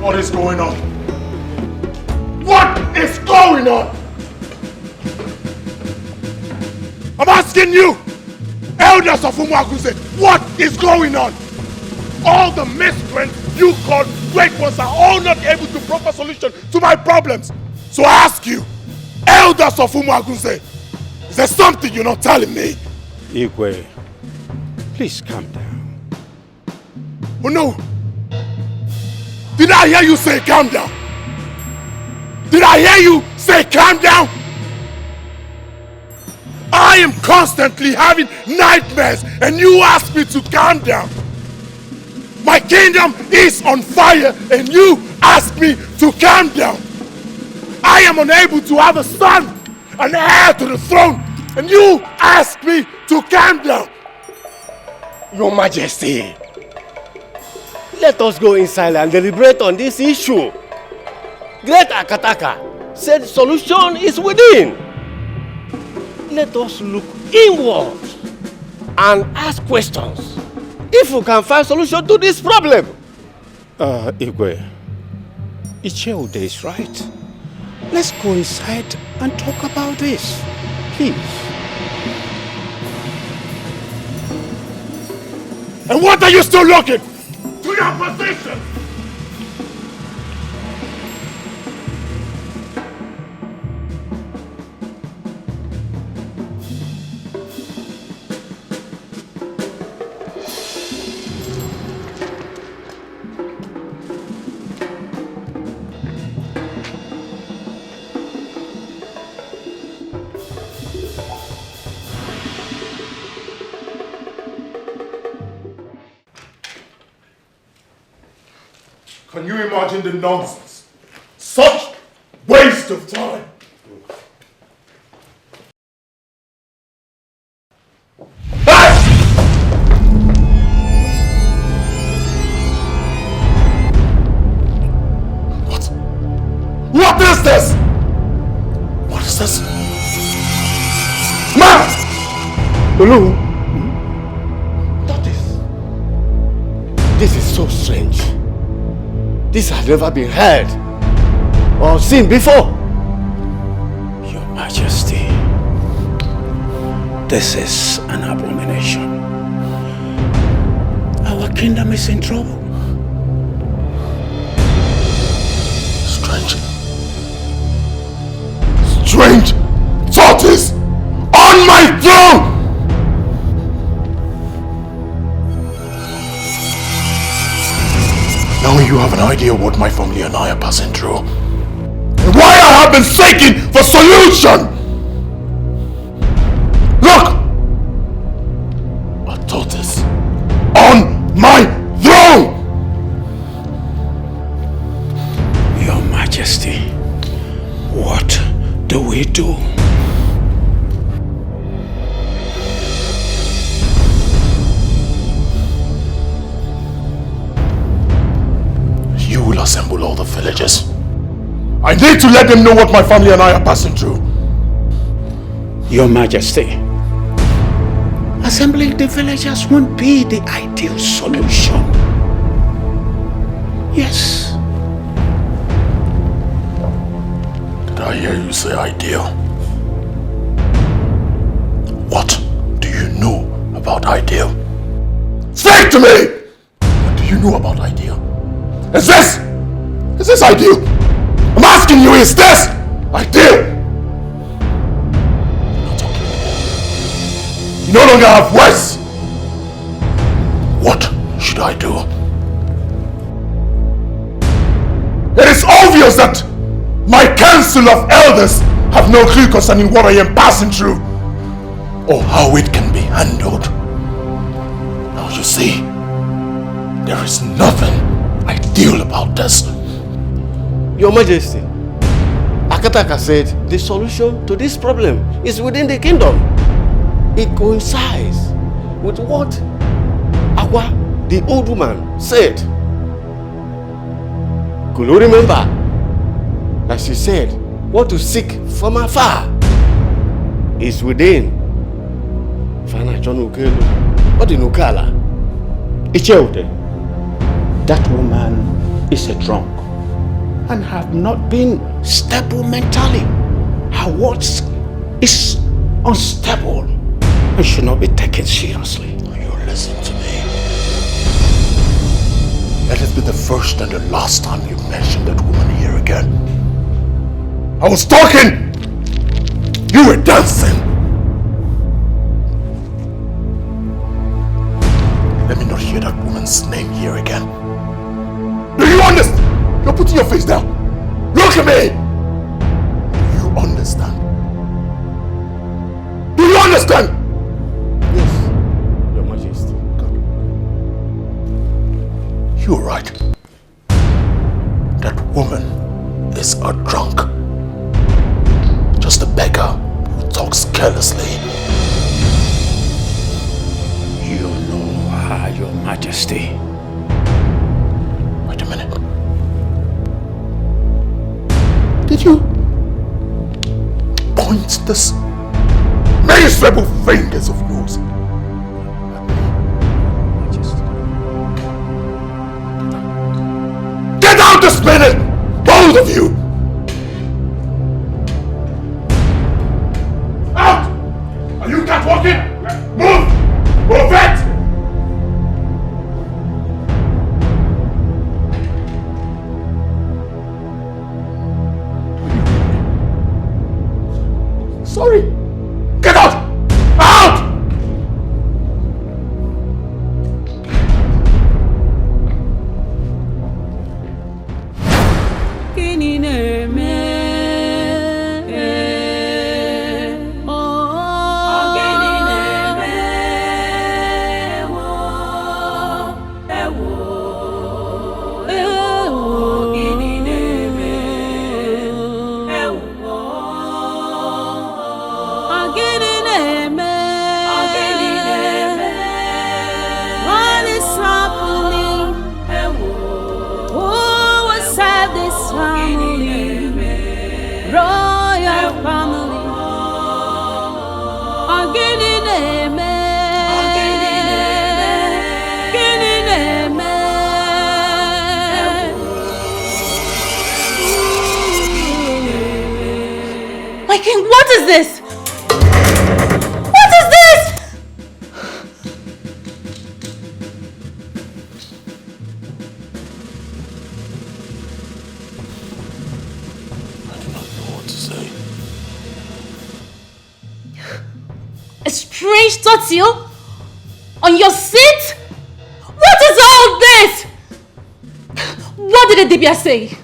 What is going on? What is going on? I'm asking you, elders of Umwaguse, what is going on? All the miscreants you call great ones are all not able to proper solution to my problems. So I ask you, elders of Umwaguse, is there something you're not telling me? Igwe, please calm down. Oh no! Did I hear you say calm down? Did I hear you say calm down? I am constantly having nightmares and you ask me to calm down. My kingdom is on fire and you ask me to calm down. I am unable to have a son, an heir to the throne, and you ask me to calm down. Your Majesty, let us go inside and deliberate on this issue. Great Akataka said solution is within. Let us look inward and ask questions if we can find solution to this problem. Igwe, Icheude is right. Let's go inside and talk about this, please. And what are you still looking? To your position! Can you imagine the nonsense? Such waste of time! Hey! What is this? What is this? Ma! Lulu, this is so strange. This has never been heard or seen before. Your Majesty, this is an abomination. Our kingdom is in trouble. Strange. Strange thoughts on my throne! Now you have an idea what my family and I are passing through. And why I have been seeking for solution! Look! do? You will assemble all the villagers. I need to let them know what my family and I are passing through. Your Majesty, assembling the villagers won't be the ideal solution. Yes. Did I hear you say ideal? What do you know about ideal? Speak to me! What do you know about ideal? Is this ideal? I'm asking you, is this ideal? You're not talking anymore. You no longer have words. What should I do? It is obvious that my council of elders have no clue concerning what I am passing through or how it can be handled. Now you see, there is nothing ideal about this. Your Majesty, Akataka said the solution to this problem is within the kingdom. It coincides with what Awa, the old woman, said. Could you remember that she said what to seek from afar is within? Fana John Ukelu, what in Ukala? Icheude, that woman is a drunk and have not been stable mentally. Her words is unstable and should not be taken seriously. You listen to me. Let it be the first and the last time you mention that woman here again. I was talking! You were dancing! Let me not hear that woman's name here again. Do you understand? You're putting your face down. Look at me! Do you understand? Do you understand? Yes, Your Majesty. You're right. That woman is a drunk. Just a beggar who talks carelessly. You know her, Your Majesty. Wait a minute. Did you point this miserable fingers of yours at me? Get out this minute! Both of you! Out! Are you catwalking? Move! Move it! Sorry! Get out! Out! What is this? What is this? I do not know what to say. A strange turtle on your seat? What is all this? What did the Dibia say?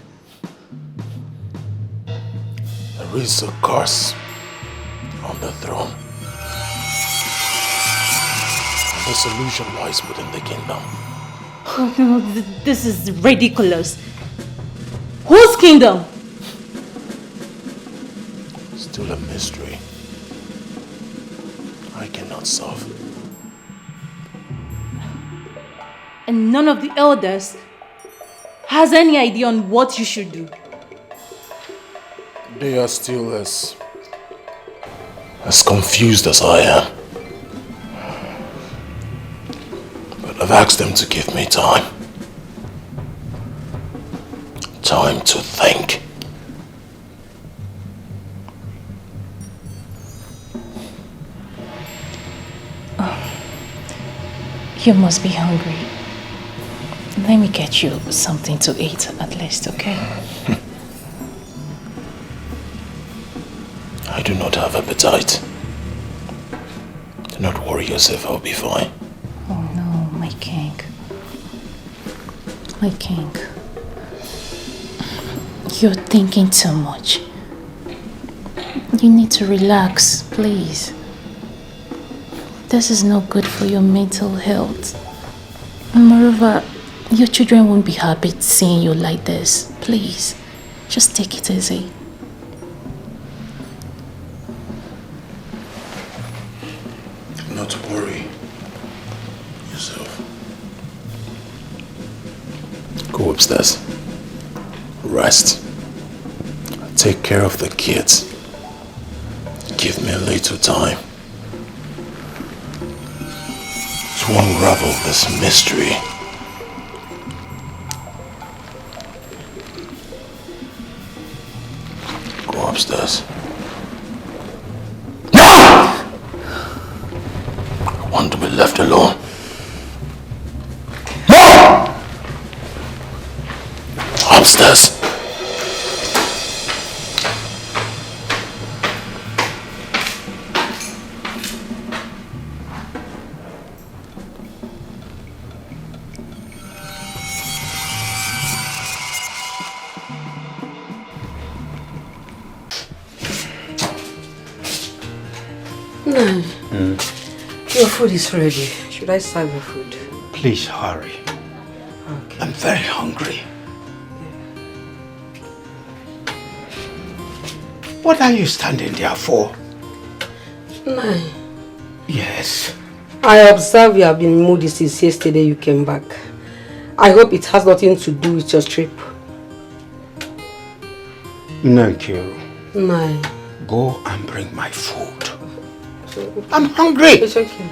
There is a curse on the throne. The solution lies within the kingdom. Oh, no, this is ridiculous. Whose kingdom? It's still a mystery I cannot solve. And none of the elders has any idea on what you should do. They are still as confused as I am. But I've asked them to give me time. Time to think. You must be hungry. Let me get you something to eat at least, okay? I do not have appetite. Do not worry yourself, I'll be fine. Oh no, my king. My king. You're thinking too much. You need to relax, please. This is no good for your mental health. Moreover, your children won't be happy seeing you like this. Please, just take it easy. Not to worry yourself. Go upstairs. Rest. Take care of the kids. Give me a little time to unravel this mystery. Go upstairs. I want to be left alone. Upstairs. Your food is ready. Should I serve your food? Please hurry. Okay. I'm very hungry. What are you standing there for? Nai, Yes. I observe you have been moody since yesterday you came back. I hope it has nothing to do with your trip. Thank you. Nai. Go and bring my food. I'm hungry. It's okay.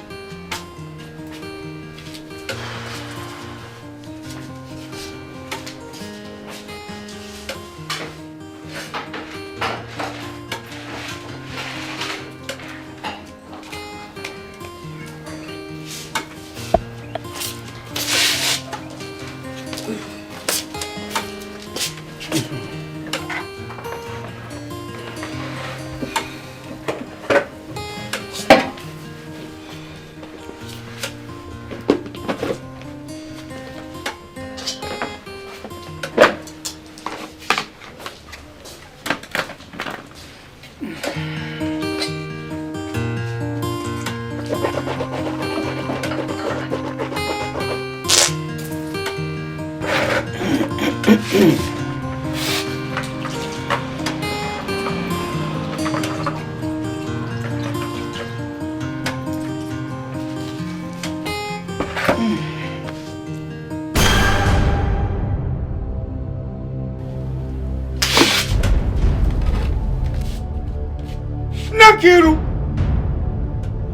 Nakiru!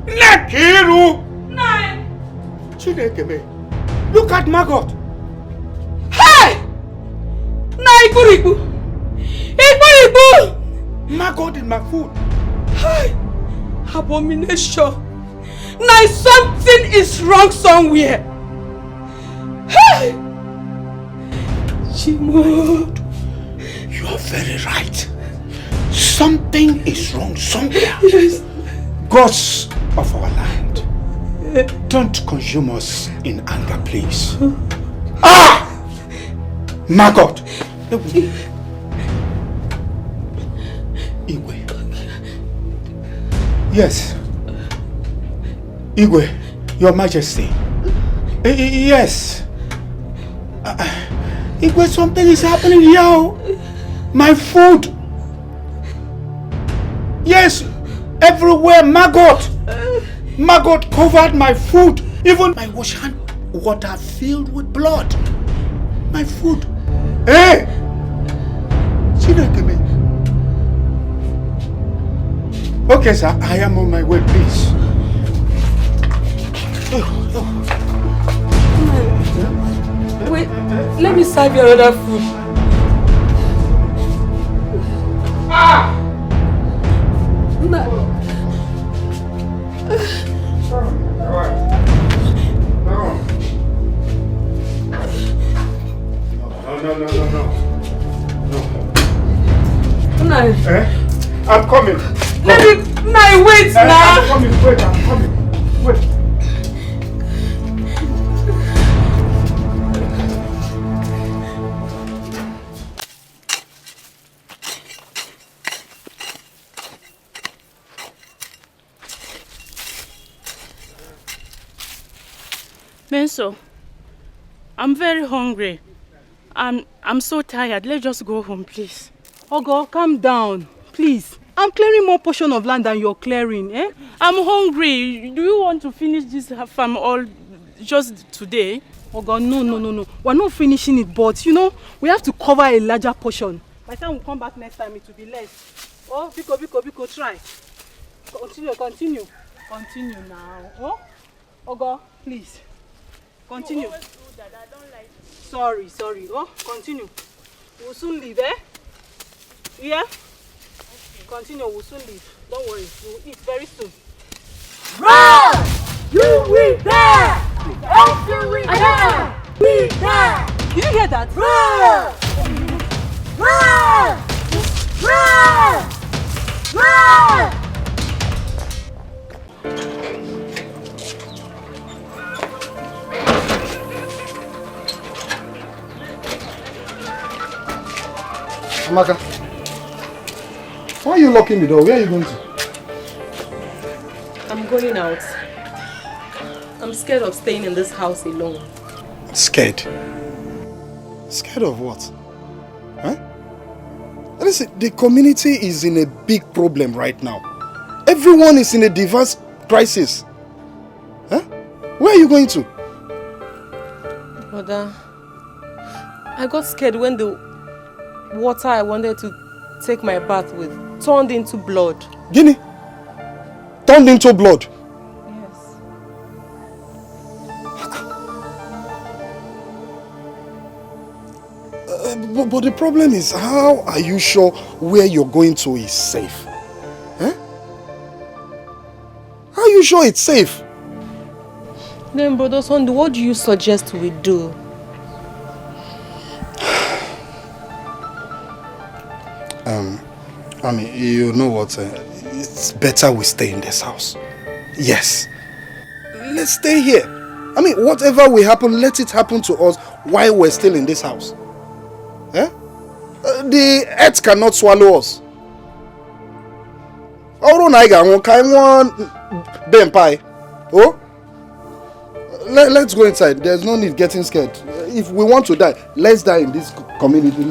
Nakiru! Nai! Chineke me. Look at Margot. Hey! Nai Ikuribu! Ikuribu! Margot in my food. Hey! Abomination! Nai, something is wrong somewhere. Hey! Chimod! You are very right. Something is wrong somewhere. Yes. Gods of our land, don't consume us in anger, please. Ah! Margot! Igwe. Yes. Igwe, Your Majesty. Yes. Igwe, something is happening here. My food. Yes, everywhere maggot. Maggot covered my food. Even my wash hand water filled with blood. My food. Hey! Okay, sir, I am on my way, please. Wait, let me serve you another food. Ah! No. No. Eh? I'm coming. Let me wait now. I'm coming. Wait, I'm coming. Wait. Menso, I'm very hungry. I'm so tired. Let's just go home, please. Ogo, calm down, please. I'm clearing more portion of land than you're clearing, eh? I'm hungry. Do you want to finish this farm all just today? Ogo, no. We're not finishing it, but you know, we have to cover a larger portion. By the time we come back next time, it will be less. Oh, Biko, try. Continue now. Oh, Ogo, please. Continue. You always do that. I don't like it. Sorry. Oh, continue. We'll soon leave, eh? Yeah? Okay. Continue, we'll soon leave. Don't worry, we'll eat very soon. Run! You will die! Until we die! We die! Did you hear that? Run! Run! Run! Run! Amaka, why are you locking the door? Where are you going to? I'm going out. I'm scared of staying in this house alone. Scared? Scared of what? Huh? Listen, the community is in a big problem right now. Everyone is in a diverse crisis. Huh? Where are you going to? Brother, I got scared when the water I wanted to take my bath with turned into blood. Guinea? Turned into blood? Yes. But the problem is, how are you sure where you're going to is safe? Huh? How are you sure it's safe? Then, Brother Sunday, what do you suggest we do? I mean, you know what? It's better we stay in this house. Yes. Let's stay here. I mean, whatever will happen, let it happen to us while we're still in this house. Eh? The earth cannot swallow us. Oh? Let's go inside. There's no need getting scared. If we want to die, let's die in this community.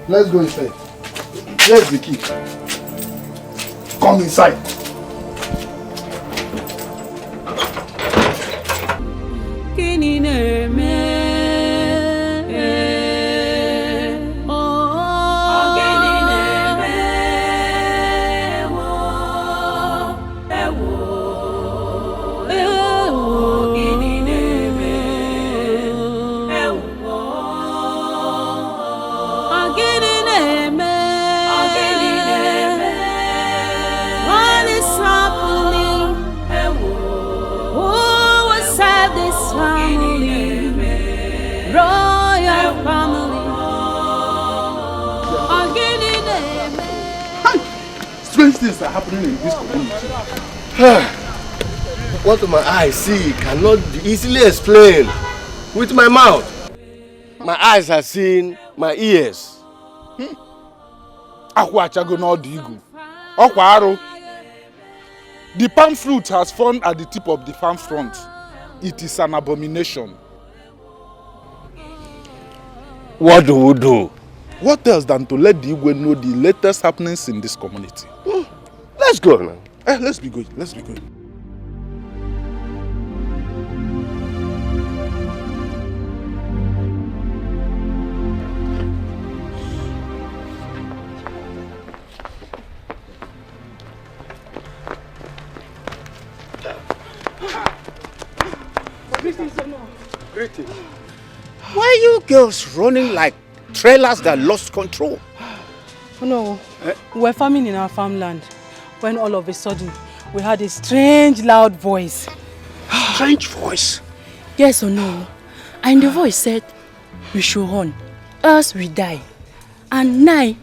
Let's go inside. Here's the key. Come inside. Strange things are happening in this community. What my eyes see cannot be easily explained with my mouth. My eyes have seen my ears. The palm fruit has fallen at the tip of the farm front. It is an abomination. What do we do? What else than to let the Igwe know the latest happenings in this community? Let's go now. Let's be good. Let's be good. Greetings. Why are you girls running like trailers that lost control? Oh no, we were farming in our farmland when all of a sudden we heard a strange loud voice. Strange voice? Yes or no? And the voice said, we should run, else we die. And now,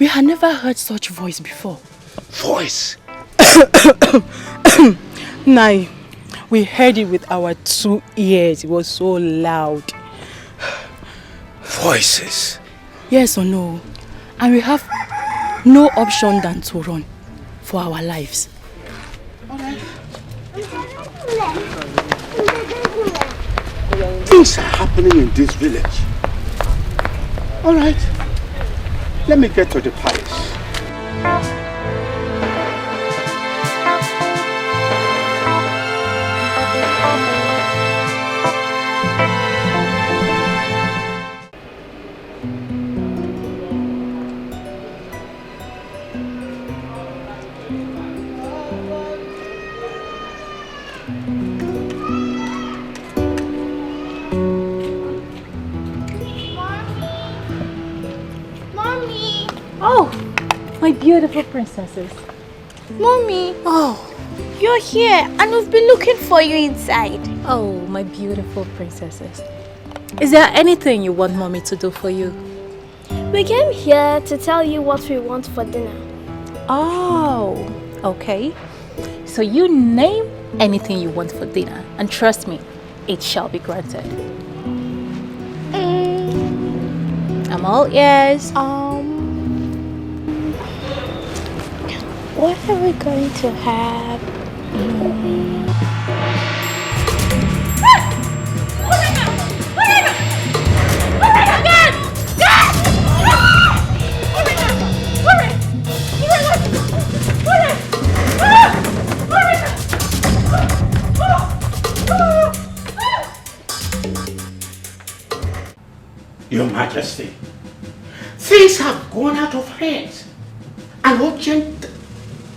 we had never heard such voice before. Voice? Now, we heard it with our 2 ears. It was so loud. Voices? Yes or no? And we have no option than to run for our lives. Things are happening in this village. All right, let me get to the palace. My beautiful princesses. Mommy. Oh. You're here and we've been looking for you inside. Oh, my beautiful princesses. Is there anything you want mommy to do for you? We came here to tell you what we want for dinner. Oh, okay. So you name anything you want for dinner and trust me, it shall be granted. I'm all ears. What are we going to have? Your Majesty, things have gone out of hand and urgent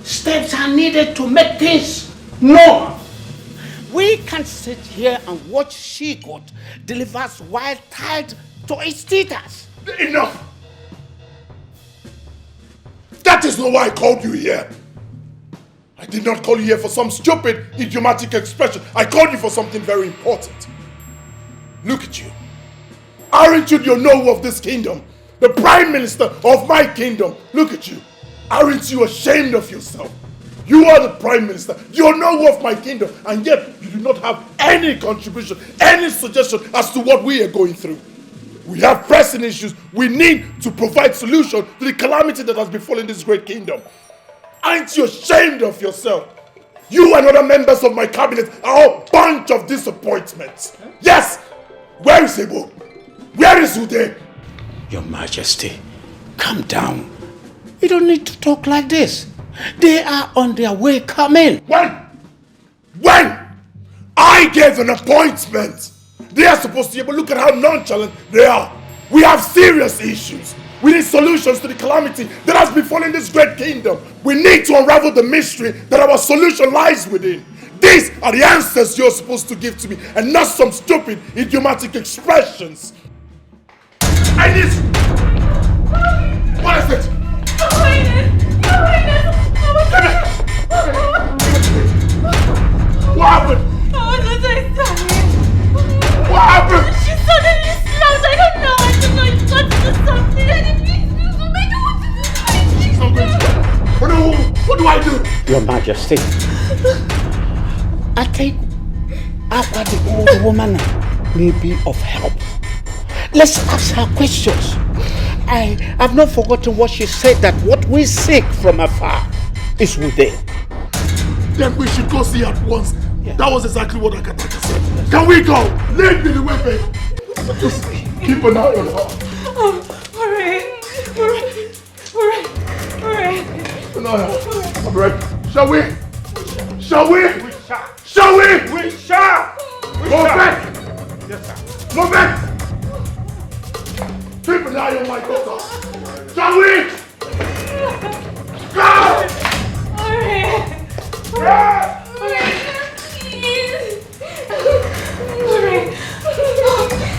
steps are needed to make things normal. We can't sit here and watch she-goat delivers wild tied to its teethers. Enough! That is not why I called you here. I did not call you here for some stupid, idiomatic expression. I called you for something very important. Look at you. Aren't you the Onowu of this kingdom? The Prime Minister of my kingdom. Look at you. Aren't you ashamed of yourself? You are the Prime Minister, the Onowu of my kingdom, and yet you do not have any contribution, any suggestion as to what we are going through. We have pressing issues. We need to provide solution to the calamity that has befallen this great kingdom. Aren't you ashamed of yourself? You and other members of my cabinet are a bunch of disappointments. Yes! Where is Ebo? Where is Ude? Your Majesty, calm down. You don't need to talk like this. They are on their way coming. When? I gave an appointment. They are supposed to be able to look at how nonchalant they are. We have serious issues. We need solutions to the calamity that has befallen this great kingdom. We need to unravel the mystery that our solution lies within. These are the answers you're supposed to give to me and not some stupid, idiomatic expressions. I need... What is it? What happened? What happened? She suddenly slammed. I don't know. It got to something. What do I do? Your Majesty, I think after the old woman may be of help. Let's ask her questions. I have not forgotten what she said, that what we seek from afar is within. Then we should go see her at once. Yeah. That was exactly what Akataka said. Can we go? Lead me the way, babe. Just keep an eye on her. Alright. No, I'm ready. Shall we? Shall we? We shall. Shall we? We shall. Move back. Yes, sir. Move back. Keep an eye on my daughter. Shall we? Go!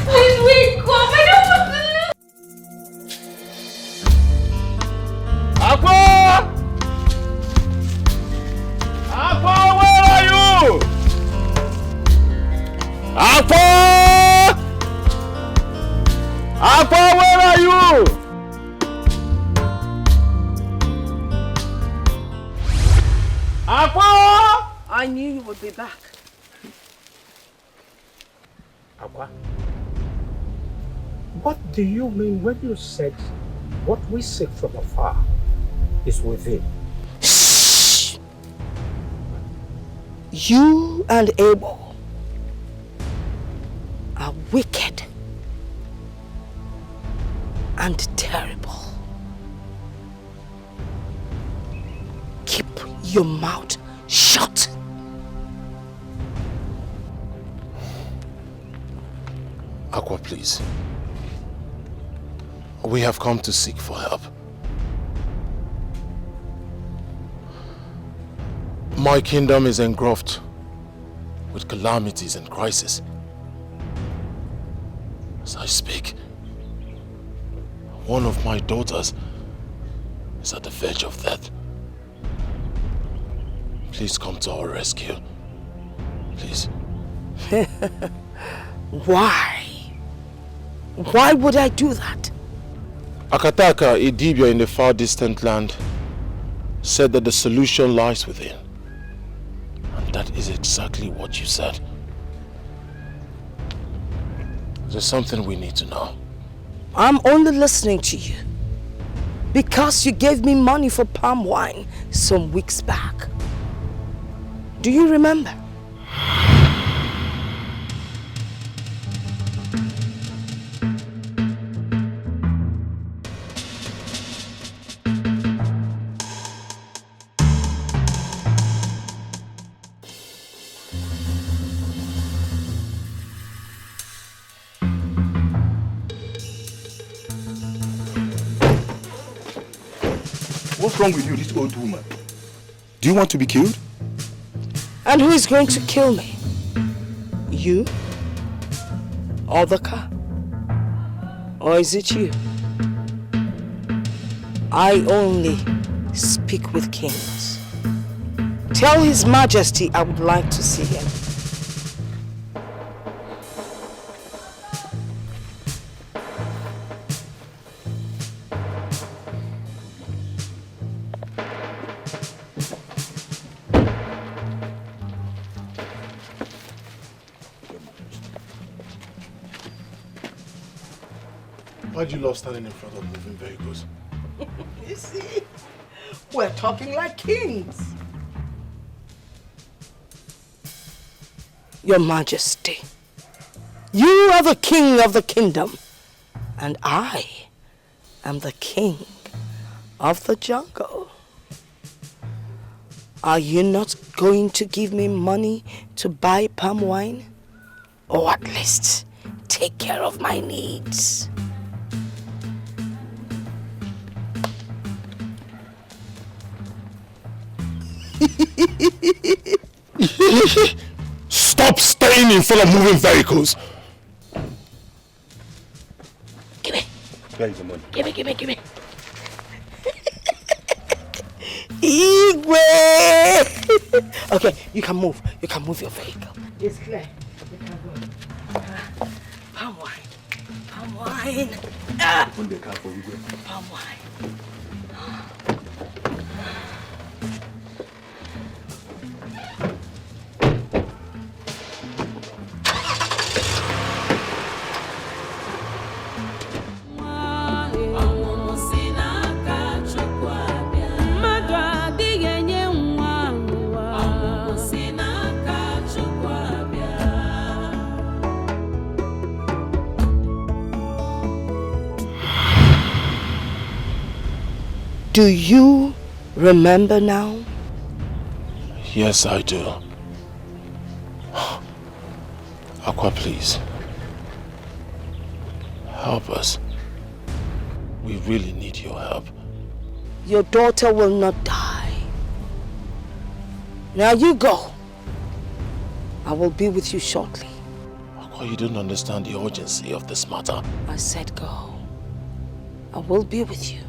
Please wake up. I don't want to lose. Aqua! Aqua, where are you? Aqua! Aqua, where are you? Aqua! I knew you would be back. Aqua, what do you mean when you said what we seek from afar is within? Shh! You and Abel are wicked and terrible. Keep your mouth shut. Aqua, please. We have come to seek for help. My kingdom is engulfed with calamities and crisis. As I speak, one of my daughters is at the verge of death. Please come to our rescue. Please. Why? Why would I do that? Akataka, a Dibia in the far distant land, said that the solution lies within. And that is exactly what you said. There's something we need to know. I'm only listening to you because you gave me money for palm wine some weeks back. Do you remember? What's wrong with you, this old woman? Do you want to be killed? And who is going to kill me? You? Or the car? Or is it you? I only speak with kings. Tell His Majesty I would like to see him. Why'd you love standing in front of moving vehicles? You see, we're talking like kings. Your Majesty, you are the king of the kingdom, and I am the king of the jungle. Are you not going to give me money to buy palm wine? Or at least take care of my needs? Stop staying in front of moving vehicles. Give me. Where is the money? Give me. Igwe! Okay, you can move. You can move your vehicle. It's clear. You can go. Palm wine. Palm wine. Open the car for Igwe. Palm wine. Do you Remember now? Yes, I do. Aqua, please. Help us. We really need your help. Your daughter will not die. Now you go. I will be with you shortly. Aqua, you don't understand the urgency of this matter. I said go. I will be with you.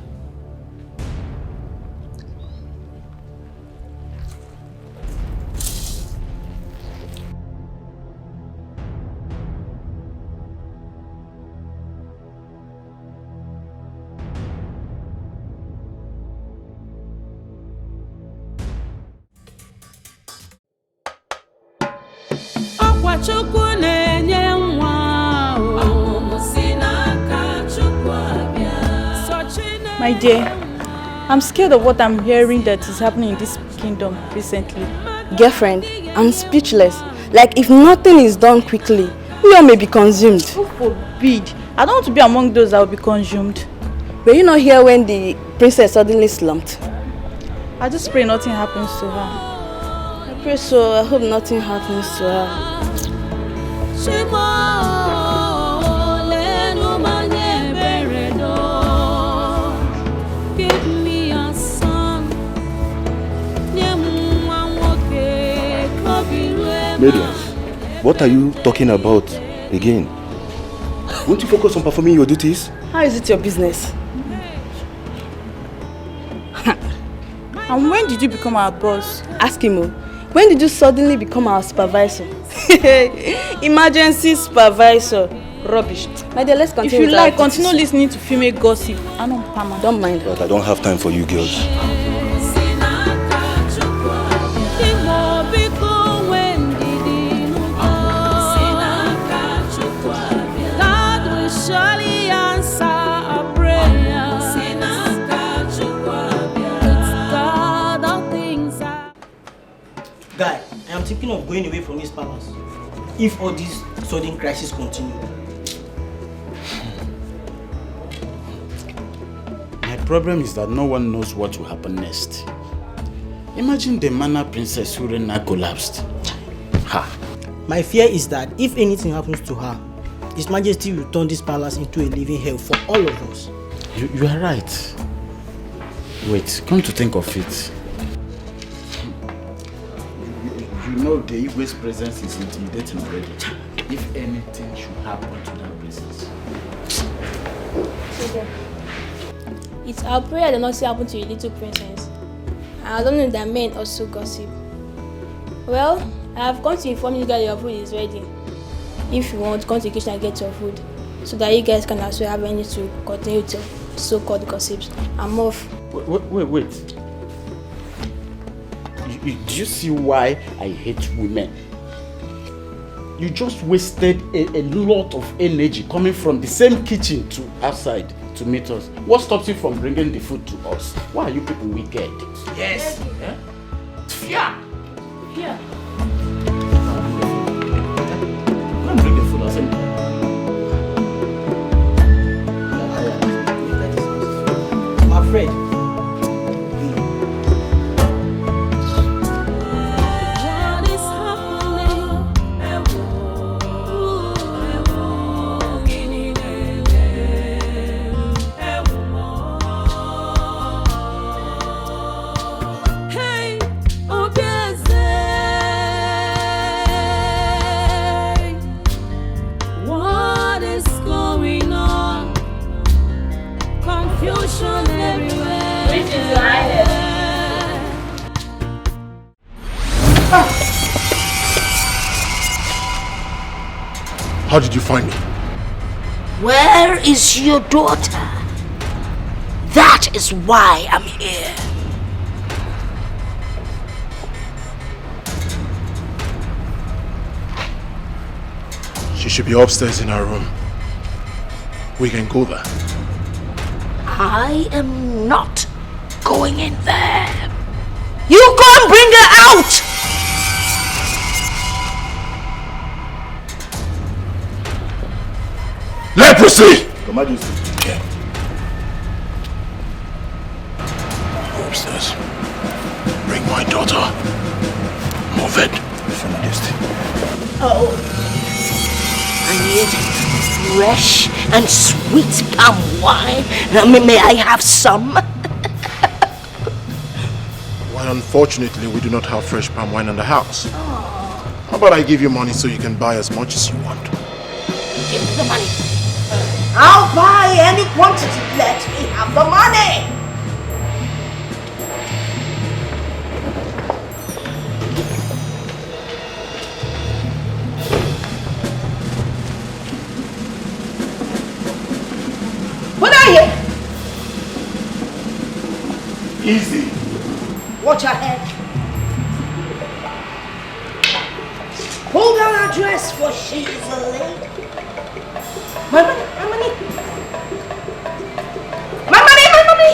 My dear, I'm scared of what I'm hearing that is happening in this kingdom recently. Girlfriend, I'm speechless. Like if nothing is done quickly, we all may be consumed. Who forbid? I don't want to be among those that will be consumed. Were you not here when the princess suddenly slumped? I just pray nothing happens to her. I pray so. I hope nothing happens to her. Midwife, what are you talking about again? Won't you focus on performing your duties? How is it your business? And when did you become our boss? Ask him. When did you suddenly become our supervisor? Emergency supervisor. Rubbish. My dear, let's continue. If you like, continue listening to female gossip. I don't mind. But I don't have time for you girls. Guy, I am thinking of going away from this palace if all these sudden crises continue. My problem is that no one knows what will happen next. Imagine the Mana Princess Urena collapsed. Ha! My fear is that if anything happens to her, His Majesty will turn this palace into a living hell for all of us. You are right. Wait, come to think of it. You know the Igwe's presence is intimidating already. If anything should happen to that princess. It's our prayer that nothing happen to your little princess. I don't know that men also gossip. Well, I have come to inform you guys your food is ready. If you want, come to the kitchen and get your food, so that you guys can also have anything to continue to so-called gossips. I'm off. Wait. Do you see why I hate women? You just wasted a lot of energy coming from the same kitchen to outside to meet us. What stops you from bringing the food to us? Why are you people wicked? Yes. Yeah. Come bring the food outside. I'm afraid. How did you find me? Where is your daughter? That is why I'm here. She should be upstairs in her room. We can go there. I am not going in there. You go and bring her out! Leprosy! Your Majesty. upstairs. Bring my daughter. Move it. Oh, I need fresh and sweet palm wine. May I have some? Well, unfortunately, we do not have fresh palm wine in the house. How about I give you money so you can buy as much as you want? Give me the money. I'll buy any quantity. Let me have the money. What are you? Easy. Watch your head. Pull down her dress, for she is a lady. My money, my money. My money, my money.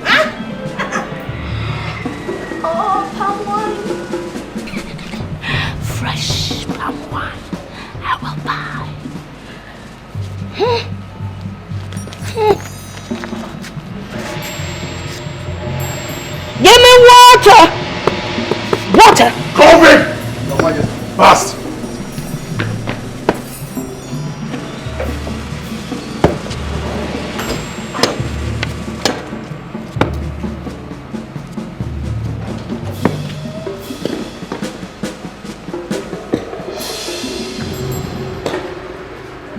Huh? Oh, palm wine. Fresh palm wine. I will buy. Give me water! Water! COVID! Your Majesty. Fast!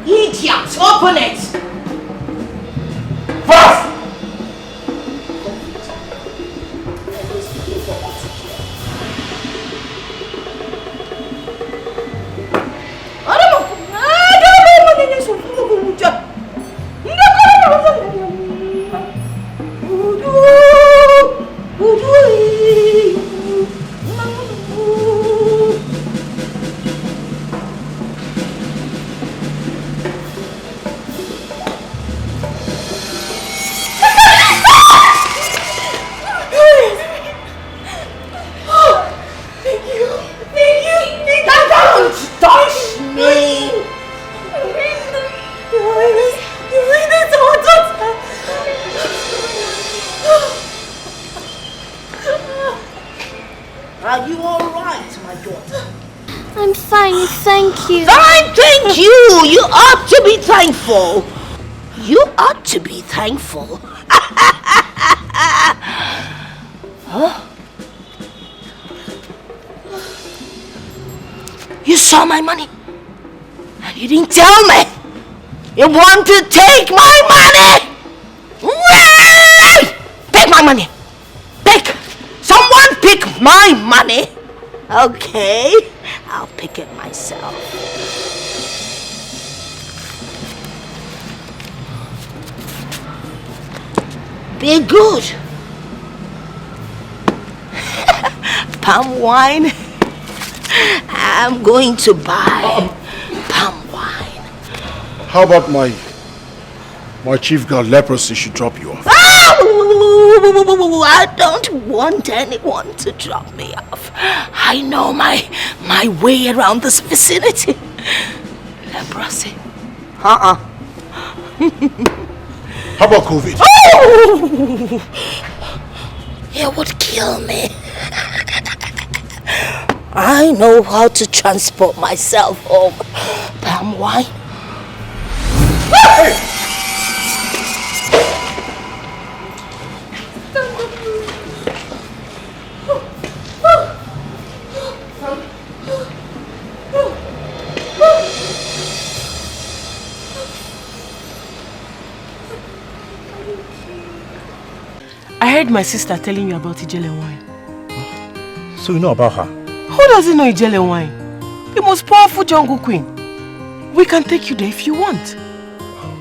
Idiot! Open it! Fast! Are you all right, my daughter? I'm fine, thank you. Fine, thank you. You ought to be thankful. You ought to be thankful. Huh? You saw my money and you didn't tell me. You want to take my money? Take my money. Take. Someone pick my money. Okay, I'll pick it myself. Be good. Palm wine. I'm going to buy palm wine. How about my chief girl leprosy should drop you off? I don't want anyone to drop me off. I know my way around this vicinity. Leprosy. How about COVID? Oh! It would kill me. I know how to transport myself home. Palm wine. Hey! I heard my sister telling you about Ijele wine. So you know about her? Who doesn't know Ijele wine? The most powerful jungle queen. We can take you there if you want.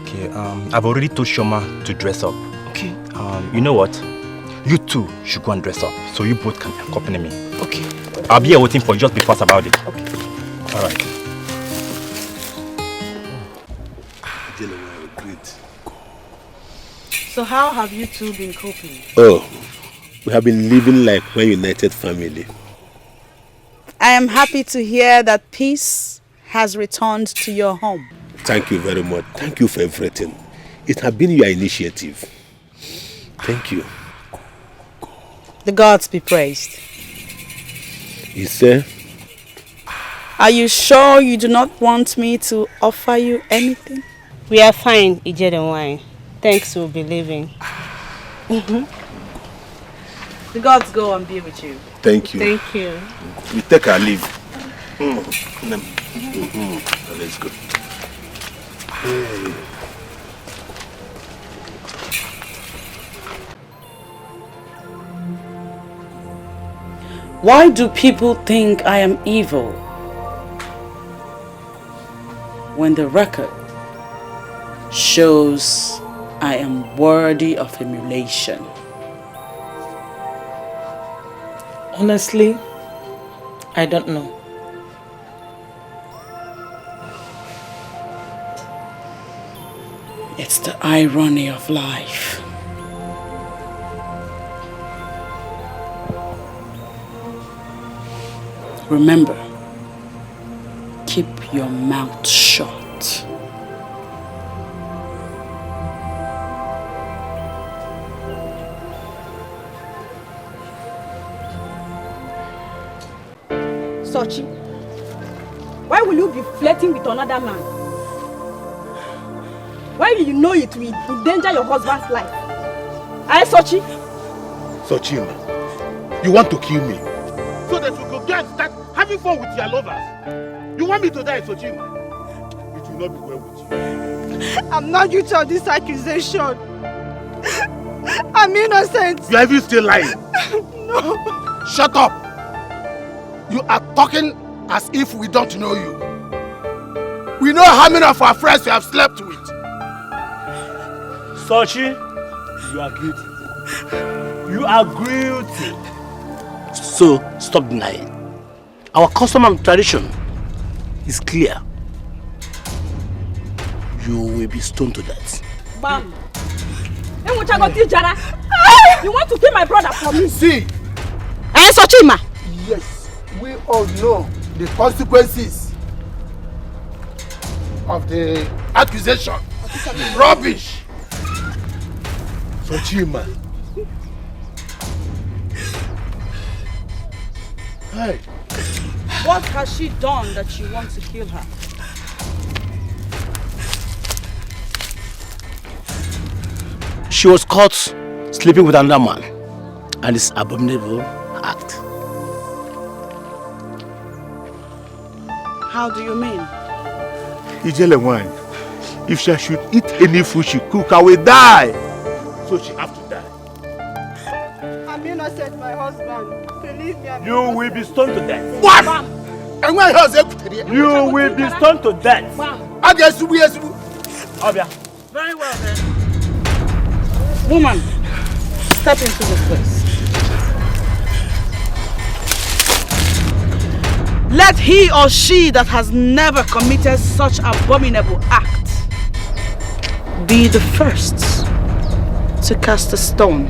Okay, I've already told Shoma to dress up. Okay. You know what? You two should go and dress up, so you both can accompany me. Okay. I'll be here waiting for you, just be fast about it. Okay. Alright. So how have you two been coping? Oh, we have been living like one united family. I am happy to hear that peace has returned to your home. Thank you very much. Thank you for everything. It has been your initiative. Thank you. The gods be praised. You say? Are you sure you do not want me to offer you anything? We are fine, Ije and wine. Thanks for believing. The gods go and be with you. Thank you. Thank you. We take our leave. Let's go. Hey. Why do people think I am evil when the record shows I am worthy of emulation? Honestly, I don't know. It's the irony of life. Remember, keep your mouth shut. Sochi, why will you be flirting with another man? Why will you know it will endanger your husband's life? Eh, Sochi? Sochima, you want to kill me so that we could get start having fun with your lovers? You want me to die, Sochima? It will not be well with you. I'm not guilty of this accusation. I'm innocent. You are even still lying. No. Shut up. You are talking as if we don't know you. We know how many of our friends you have slept with. Sochi, you are guilty. You are guilty. So, stop denying. Our custom and tradition is clear. You will be stoned to death. Bam! You want to kill my brother for me? See! Eh, Sochima? Yes, we all know the consequences of the accusation. Rubbish! Sochima. Hey. What has she done that you want to kill her? She was caught sleeping with another man, and this abominable act. How do you mean? Ijele wine. If she should eat any food she cook, I will die. So she have to die. I'm innocent, my husband. Believe me, You will be stoned to death. What? And when you will be stoned to death. I guess we are. Obia. Very well then. Woman, step into this place. Let he or she that has never committed such abominable act be the first to cast a stone.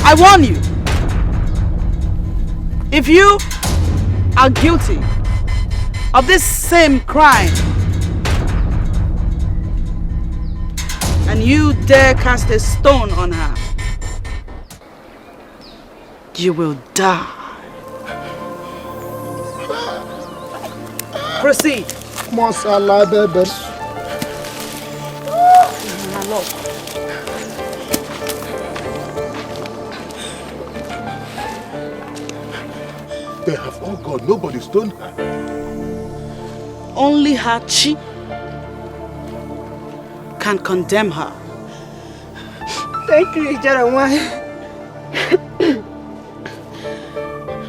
I warn you, if you are guilty of this same crime and you dare cast a stone on her, you will die. Proceed. Masala baby. They have all gone. Nobody stoned her. Only her chi can condemn her. Thank you, Ijarawa.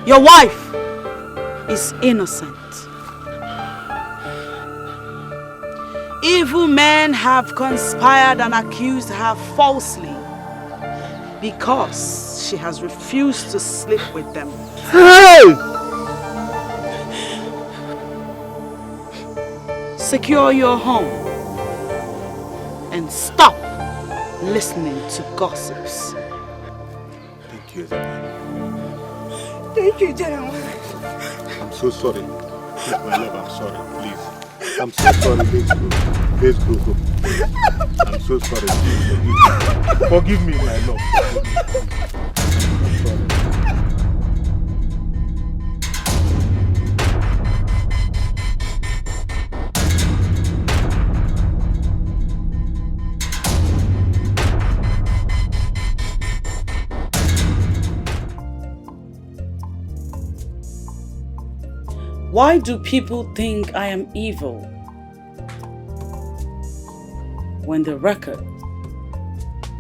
Your wife is innocent. Evil men have conspired and accused her falsely because she has refused to sleep with them. Hey! Secure your home and stop listening to gossips. Thank you. Thank you, General. I'm so sorry. My love, I'm sorry, please. I'm so sorry, let's go. I'm so sorry, please forgive me, my love. I'm sorry. Why do people think I am evil? When the record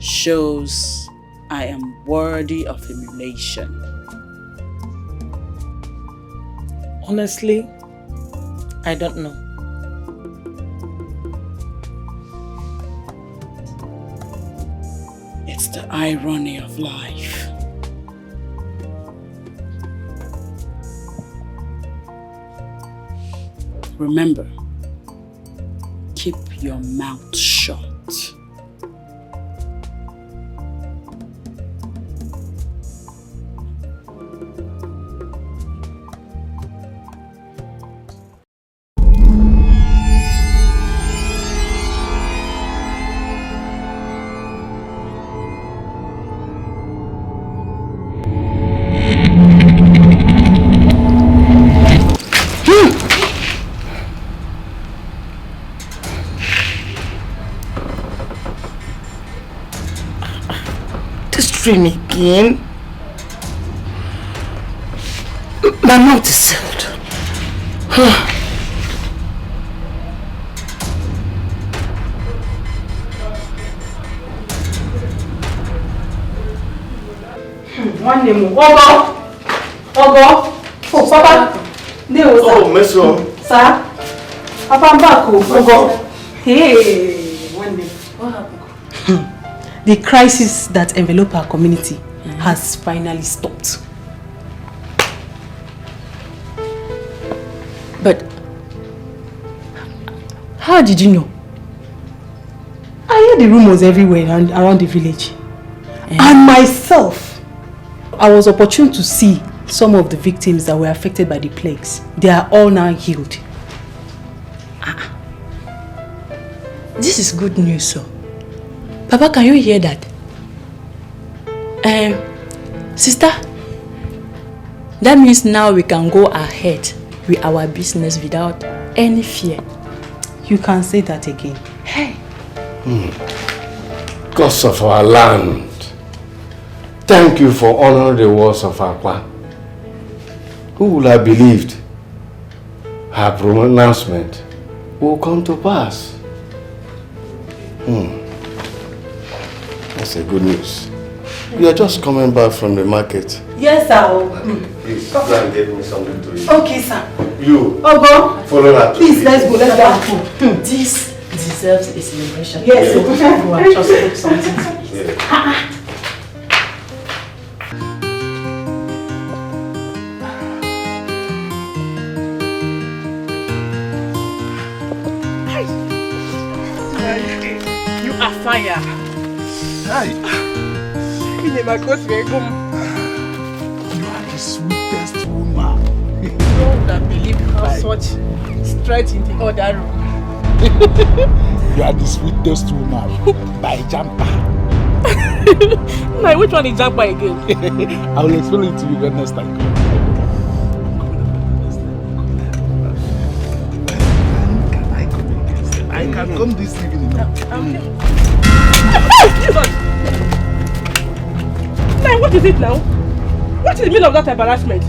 shows I am worthy of emulation. Honestly, I don't know. It's the irony of life. Remember, keep your mouth shut. Dream again. My mouth is sealed. One name. Ogo. Oh, Papa. Oh, Meso. Sir. Papa, I'm back. Ogo. Hey. One name. What happened? The crisis that enveloped our community has finally stopped. But how did you know? I heard the rumors everywhere around the village. And myself, I was opportune to see some of the victims that were affected by the plagues. They are all now healed. This is good news, sir. Papa, can you hear that? Sister, that means now we can go ahead with our business without any fear. You can say that again. Hey. Gods of our land, thank you for honoring the words of Akwa. Who would have believed her pronouncement will come to pass? That's a good news. You are just coming back from the market. Yes, sir. Please, go and get me something to eat. Okay, sir. You. Ogo. Follow that. Please, let's go. Let's go. This deserves a celebration. Yes. You are just doing something to eat. You are fire. Hi. You are the sweetest woman. You would have believed how such straight in the other room. You are the sweetest woman by Jumper. Now, which one is Jumper again? I will explain it to you when next time. I can come this evening. Now, what is it now? What is the meaning of that embarrassment?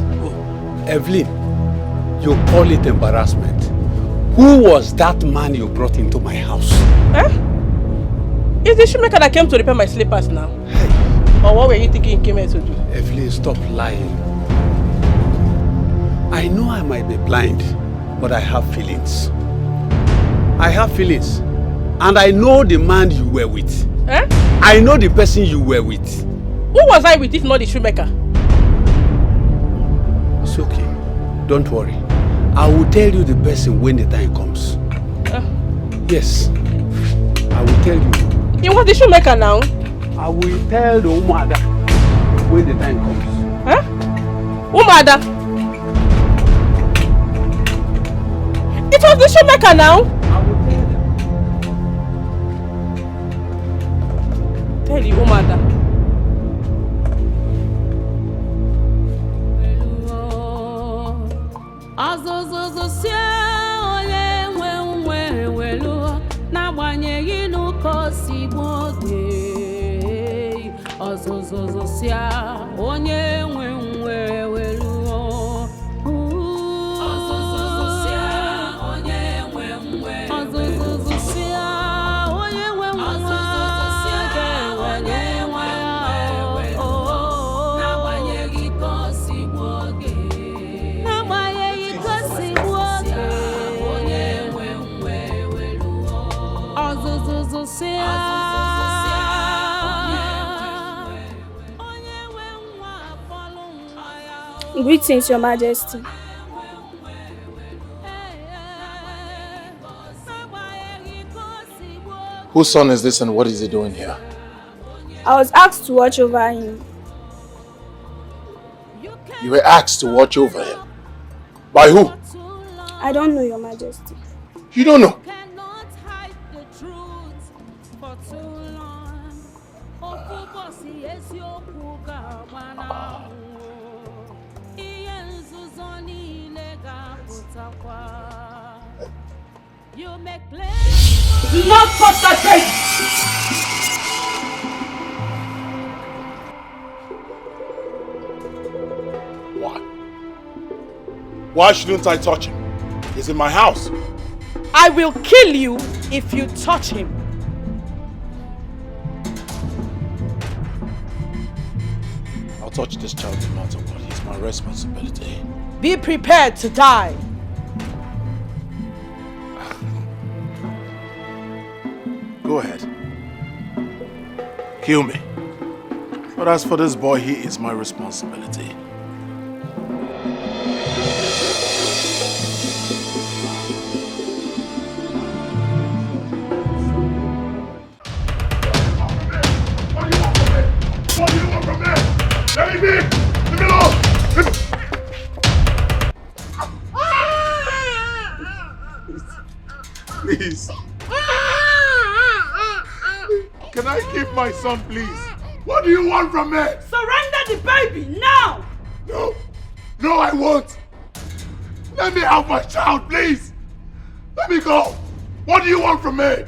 Evelyn, you call it embarrassment. Who was that man you brought into my house? It's the shoemaker that came to repair my slippers now. Or what were you thinking he came here to do? Evelyn, stop lying. I know I might be blind, but I have feelings. I have feelings. And I know the man you were with. I know the person you were with. Who was I with if not the shoemaker? It's okay. Don't worry. I will tell you the person when the time comes. Yes. I will tell you. You was the shoemaker now? I will tell the Umada when the time comes. Umada? was the shoemaker now? Tell you, mother. Greetings, Your Majesty. Whose son is this and what is he doing here? I was asked to watch over him. You were asked to watch over him? By who? I don't know, Your Majesty. You don't know? Do not touch that baby! Why? Why shouldn't I touch him? He's in my house. I will kill you if you touch him. I'll touch this child no matter what. He's my responsibility. Be prepared to die. Go ahead. Kill me. But as for this boy, he is my responsibility. What do you want from me? Let me be! Leave me alone! Please. Can I keep my son, please? What do you want from me? Surrender the baby now! No. No, I won't. Let me have my child, please. Let me go. What do you want from me?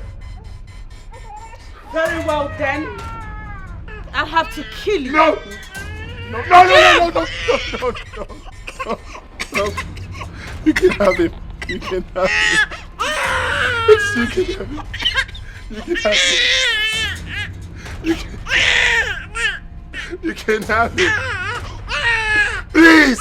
Very well then. I'll have to kill you. No. No, no, no, no, no, no, no, no, no. You can have him. You can have him. You can have him. You can have him. You can have him. Please.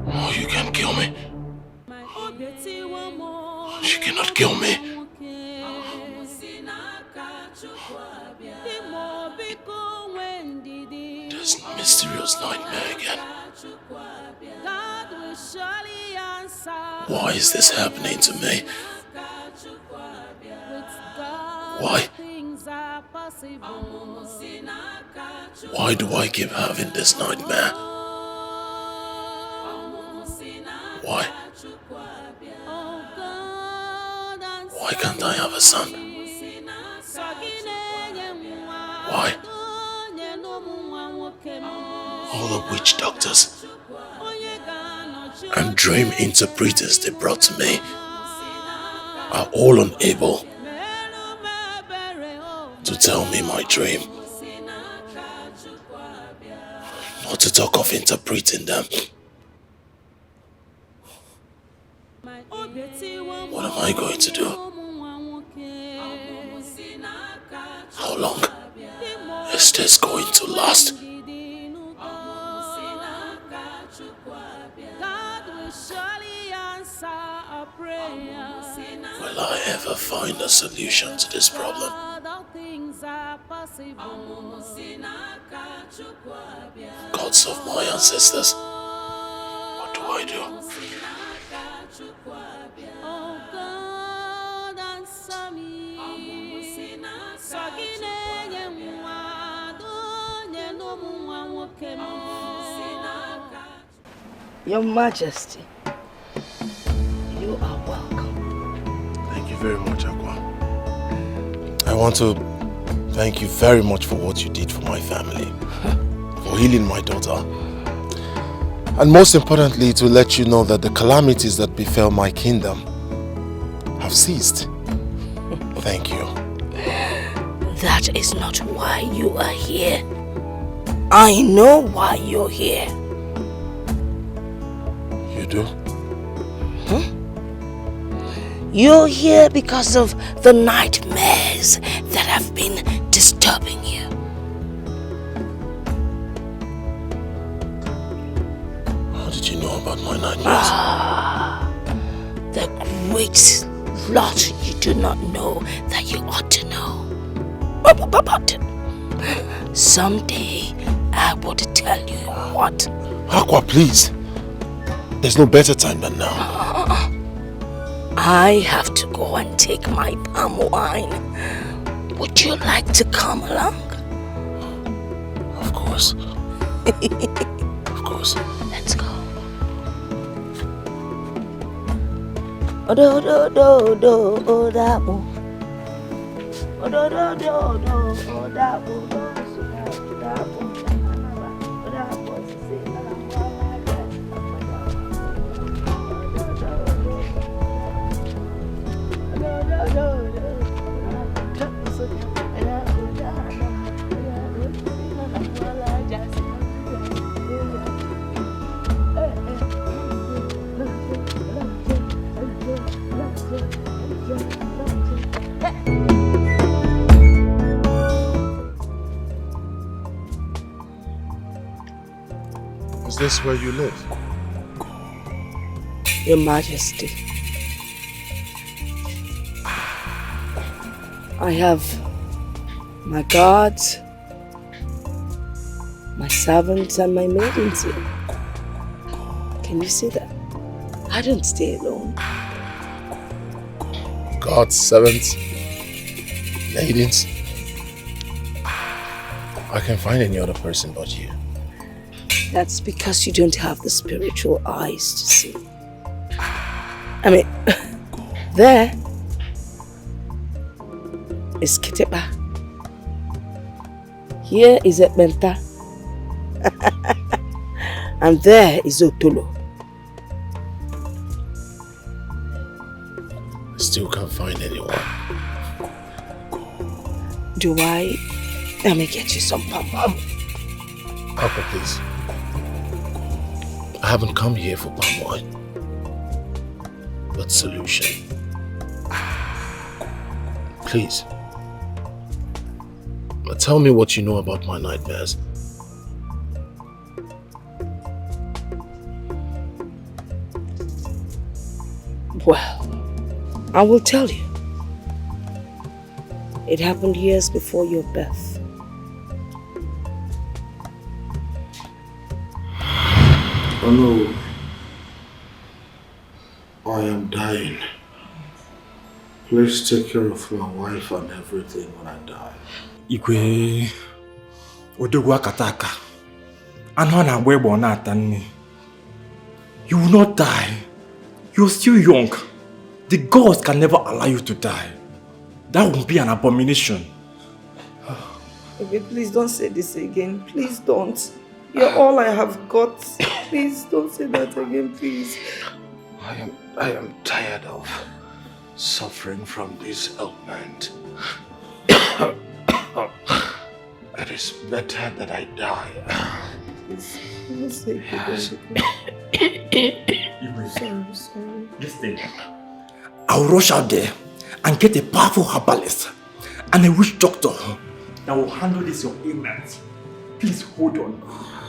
No, you can't kill me. She cannot kill me. This mysterious nightmare again. Why is this happening to me? Why? Why do I keep having this nightmare? Why? Why can't I have a son? Why? All the witch doctors and dream interpreters they brought to me are all unable to tell me my dream. Not to talk of interpreting them. What am I going to do? How long is this going to last? Will I ever find a solution to this problem? Gods of my ancestors, what do I do? Your Majesty, you are welcome. Thank you very much, Aqua. I want to thank you very much for what you did for my family, for healing my daughter, and most importantly, to let you know that the calamities that befell my kingdom have ceased. Thank you. That is not why you are here. I know why you're here. You do? You're here because of the nightmares that have been disturbing you. How did you know about my nightmares? The great lot you do not know that you ought to know. But someday I will tell you what. Aqua, please. There's no better time than now. I have to go and take my palm wine. Would you like to come along? Of course. Of course. Let's go. Is this where you live? Your Majesty, I have my guards, my servants, and my maidens here. Can you see that? I don't stay alone. God's servants, maidens. I can't find any other person but you. That's because you don't have the spiritual eyes to see. I mean, there is Kitepa. Here is Ekbenta. And there is Otolo. I still can't find anyone. Do I? Let me get you some pom-pom. Papa, please. I haven't come here for palm wine, but solution. Please. Tell me what you know about my nightmares. Well, I will tell you. It happened years before your birth. Oh no. I am dying. Please take care of my wife and everything when I die. Igwe odogwa kataka. Anọ na agba egbo na ata nne. You will not die. You're still young. The gods can never allow you to die. That would be an abomination. Okay, please don't say this again. Please don't. You're all I have got. Please don't say that again, please. I am tired of suffering from this ailment. It is better that I die. Sorry. Listen, I'll rush out there and get a powerful herbalist and a witch doctor that will handle this your ailment. Please hold on.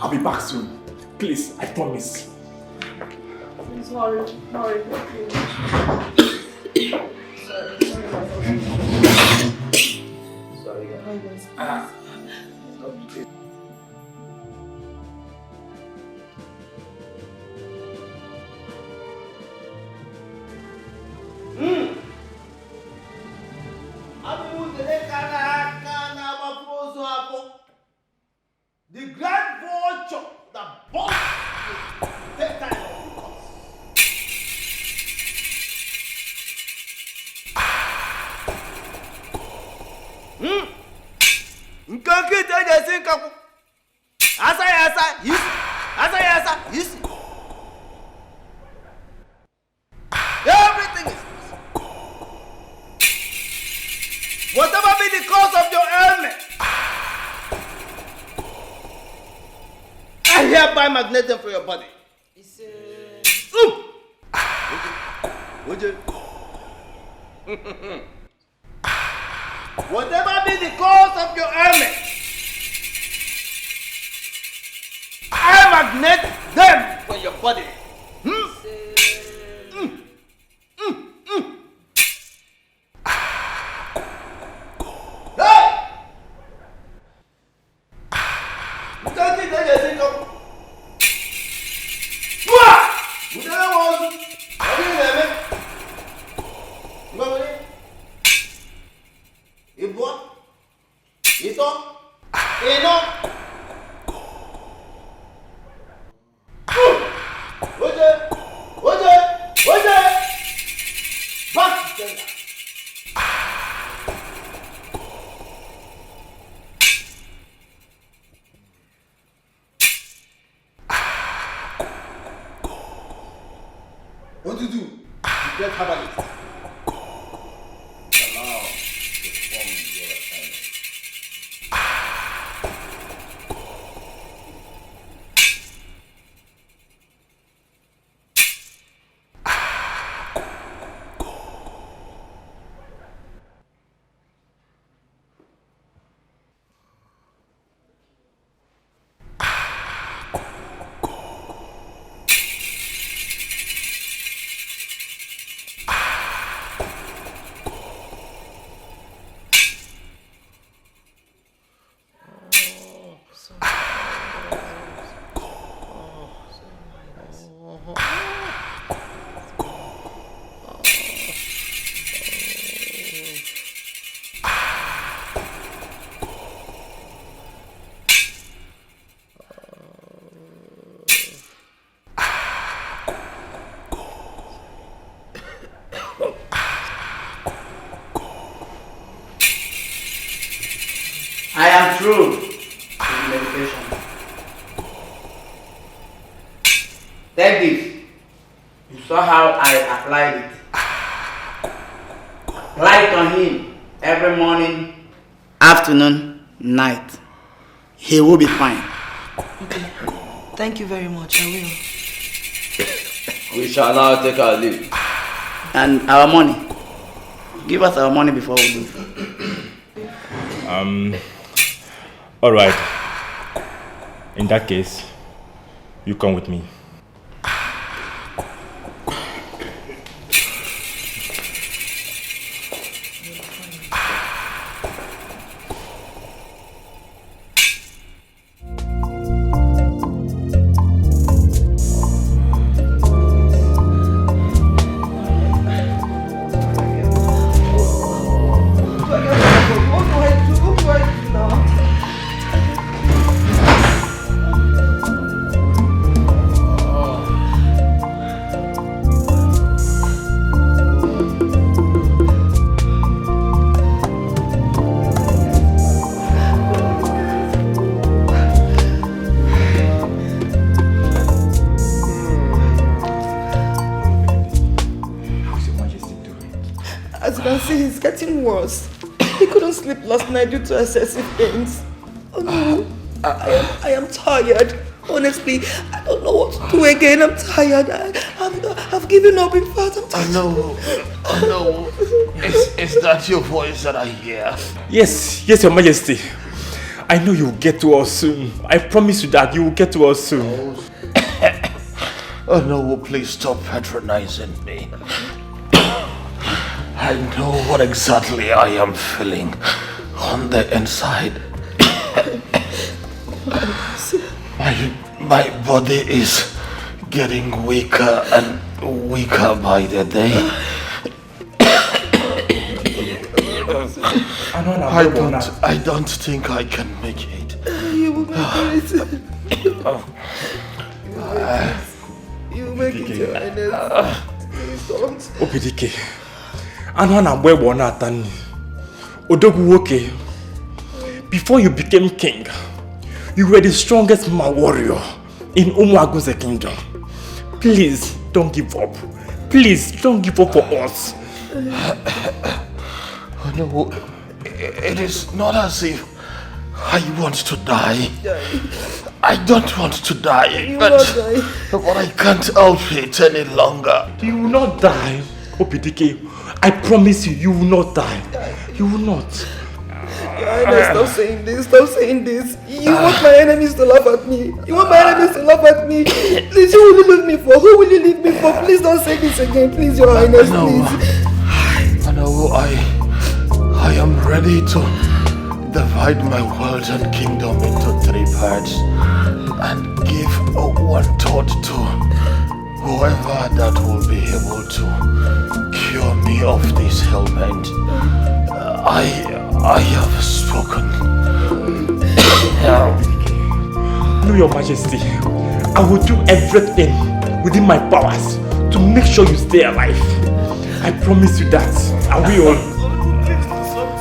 I'll be back soon. Please, I promise. Sorry. Sorry. Sorry, Your Highness. The grand vulture that bought take time of the Nkanki teje sinkaku. Asa, yes. Everything is whatever be the cause of your ailment, I hereby magnetism for your body. Whatever be the cause of your ailment, I magnet them for your body. What do you do? You get herbalist. Allow to perform your assignment. I am through with the medication. Take this. You saw how I applied it. Apply it on him every morning, afternoon, night. He will be fine. Okay. Thank you very much. I will. We shall now take our leave. And our money. Give us our money before we leave. All right. In that case, you come with me. Worse. He couldn't sleep last night due to excessive pains. Oh no, I am tired. Honestly, I don't know what to do again. I'm tired. I've given up. In fact, I'm tired. I know. Is that your voice that I hear? Yes, Your Majesty. I know you'll get to us soon. I promise you that you will get to us soon. Oh no, please stop patronizing me. I know what exactly I am feeling on the inside. My body is getting weaker and weaker by the day. I don't think I can make it. You will make it. You will make it, Your Highness. Please don't. Opidike, Anwana Webo Natani, Odogu Woke. Before you became king, you were the strongest warrior in Umuaguze kingdom. Please don't give up. Please don't give up for us. Oh no, it is not as if I want to die. I don't want to die, but I can't help it any longer. You will not die, Opidike. I promise you, you will not die. You will not. Your Highness, stop saying this. Stop saying this. You want my enemies to laugh at me. You want my enemies to laugh at me. Please, who will you leave me for? Who will you leave me for? Please don't say this again. Please, Your Highness, please. I know I am ready to divide my world and kingdom into 3 parts and give 1/3 to whoever that will be able to cure me of this ailment. I have spoken. No, Your Majesty, I will do everything within my powers to make sure you stay alive. I promise you that. I will.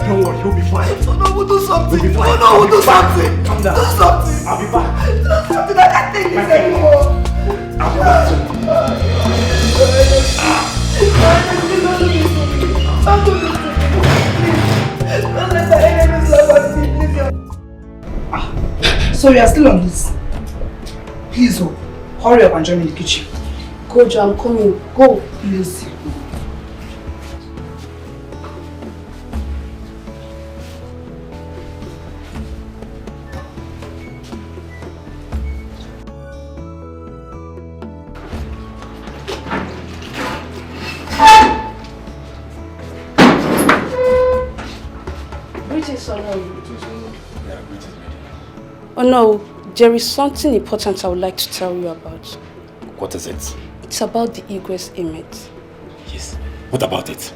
Don't worry, you'll be fine. Oh no, we'll do something. You'll be fine. Oh no, we'll do something. Calm down. Do something. I'll be back. Do something. I can't take this anymore. I'll be back soon. Don't do this to me. Don't let the enemies laugh at me, please. So you are still on this? Please, oh, hurry up and join me in the kitchen. Go, Jo, I'm coming. Go, please. Oh no, there is something important I would like to tell you about. What is it? It's about the Igwe's image. Yes. What about it?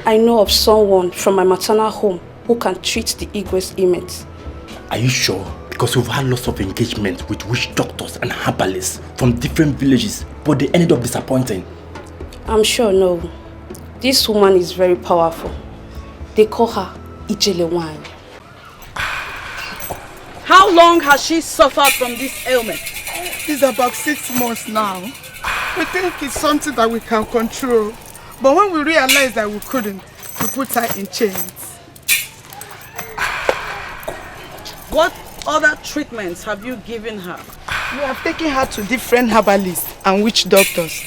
I know of someone from my maternal home who can treat the Igwe's image. Are you sure? Because we've had lots of engagement with witch doctors and herbalists from different villages, but they ended up disappointing. I'm sure no. This woman is very powerful. They call her Ijelewan. How long has she suffered from this ailment? It's about 6 months now. We think it's something that we can control. But when we realized that we couldn't, we put her in chains. What other treatments have you given her? We have taken her to different herbalists and witch doctors,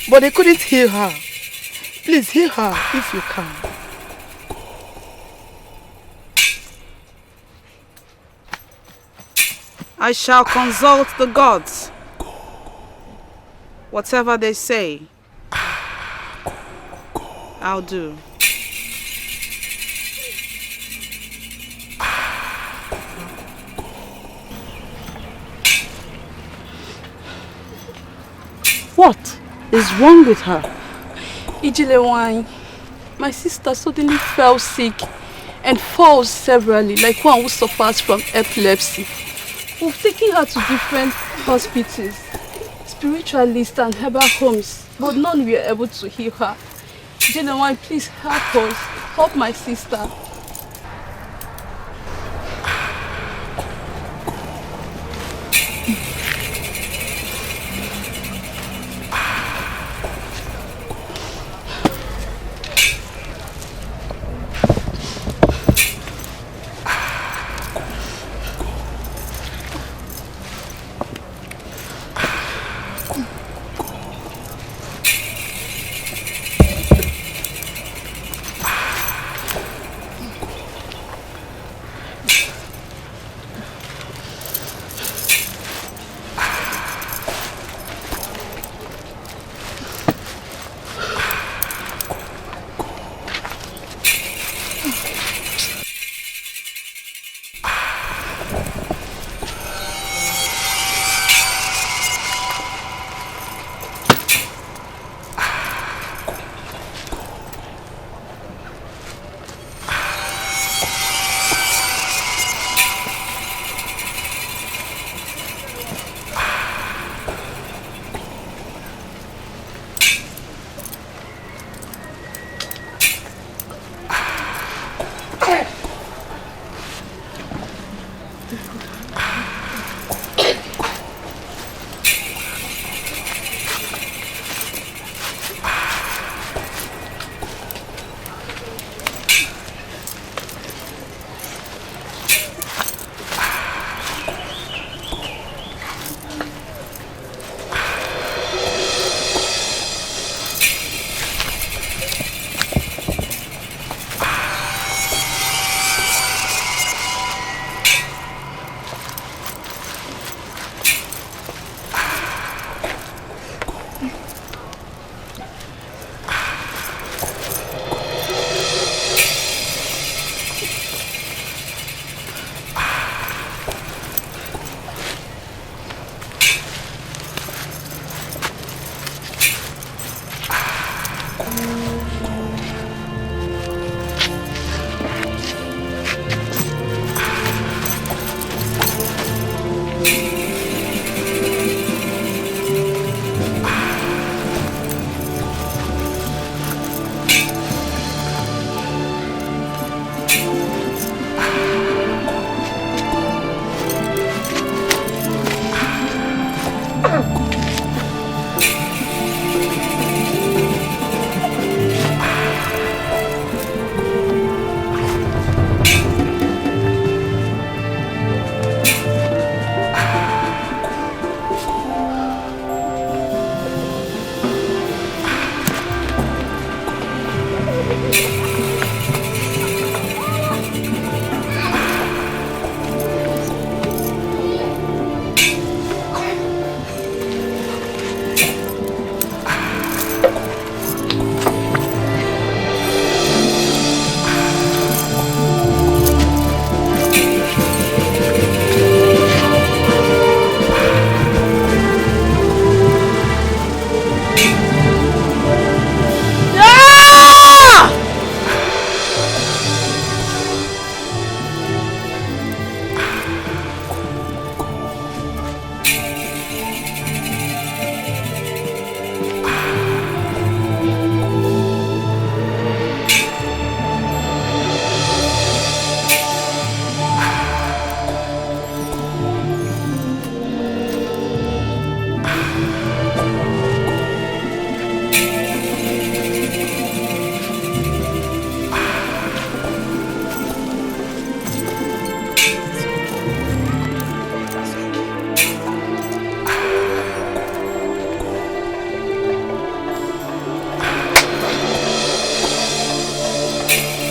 but they couldn't heal her. Please heal her if you can. I shall consult the gods. Whatever they say, I'll do. What is wrong with her? Ijelewan, my sister suddenly fell sick and falls severally like one who suffers from epilepsy. We've taken her to different hospitals, spiritualists and herbal homes, but none were able to heal her. Ijelewan, please help us. Help my sister.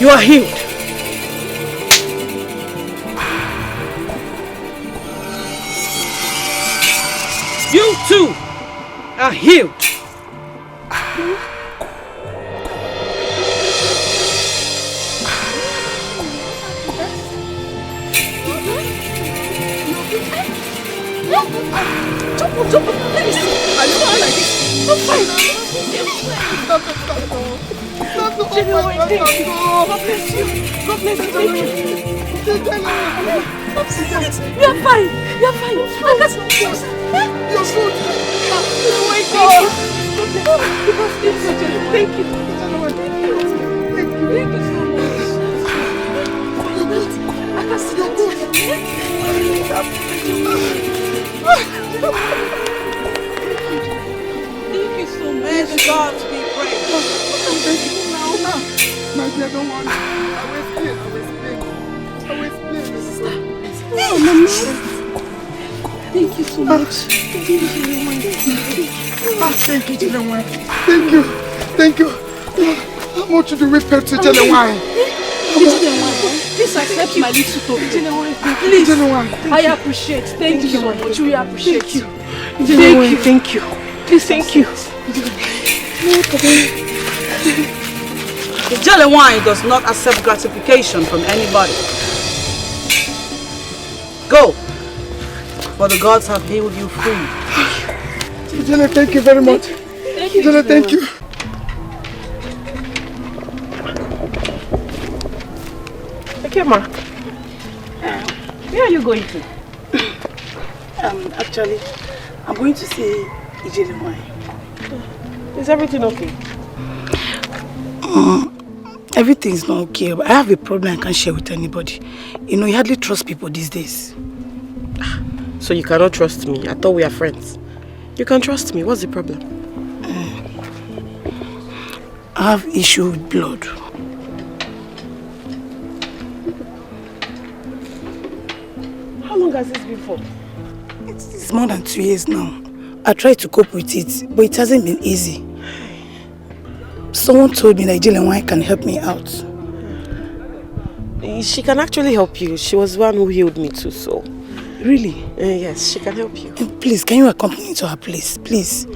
You are healed. You too are healed. Jump, let me see. I don't want like this. I'm fine. Stop. Thank you. God bless you. God bless you. Thank you. You're fine. You're fine. I got some juice. You're good. Oh my God. Thank you. Thank you so much. You're good. I can see you're good. Thank you so much. May God be praised. Thank you now. My dear, don't worry. I will explain. Oh, Mama. Thank you so much. Thank you, Jelewan. Thank you. How much do we pay to Jelewan? Please accept my little token. Please. I appreciate. Thank you so much. We appreciate you. Thank you. Please, thank you. The Jelewan does not accept gratification from anybody. Go, for the gods have healed you free. Jele, thank you very much. Jele, thank you. Okay, ma. Where are you going to? Actually, I'm going to see Ijelewan. Is everything okay? Everything's not okay, but I have a problem I can't share with anybody. You know, you hardly trust people these days. So you cannot trust me? I thought we are friends. You can trust me. What's the problem? I have issue with blood. How long has this been for? It's more than 2 years now. I tried to cope with it, but it hasn't been easy. Someone told me that Ijelewan can help me out. She can actually help you. She was the one who healed me too, so... Really? Yes, she can help you. Please, can you accompany me to her place? Please.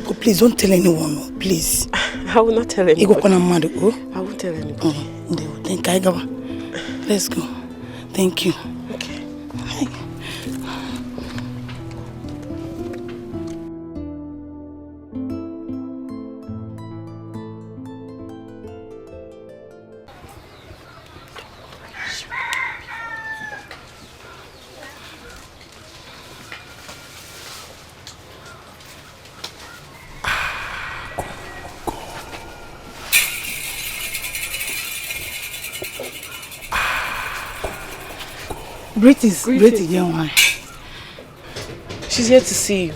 But please, don't tell anyone, please. I will not tell anybody. I won't tell anybody. Thank you. Let's go. Thank you. Okay. Greetings, young one. She's here to see you.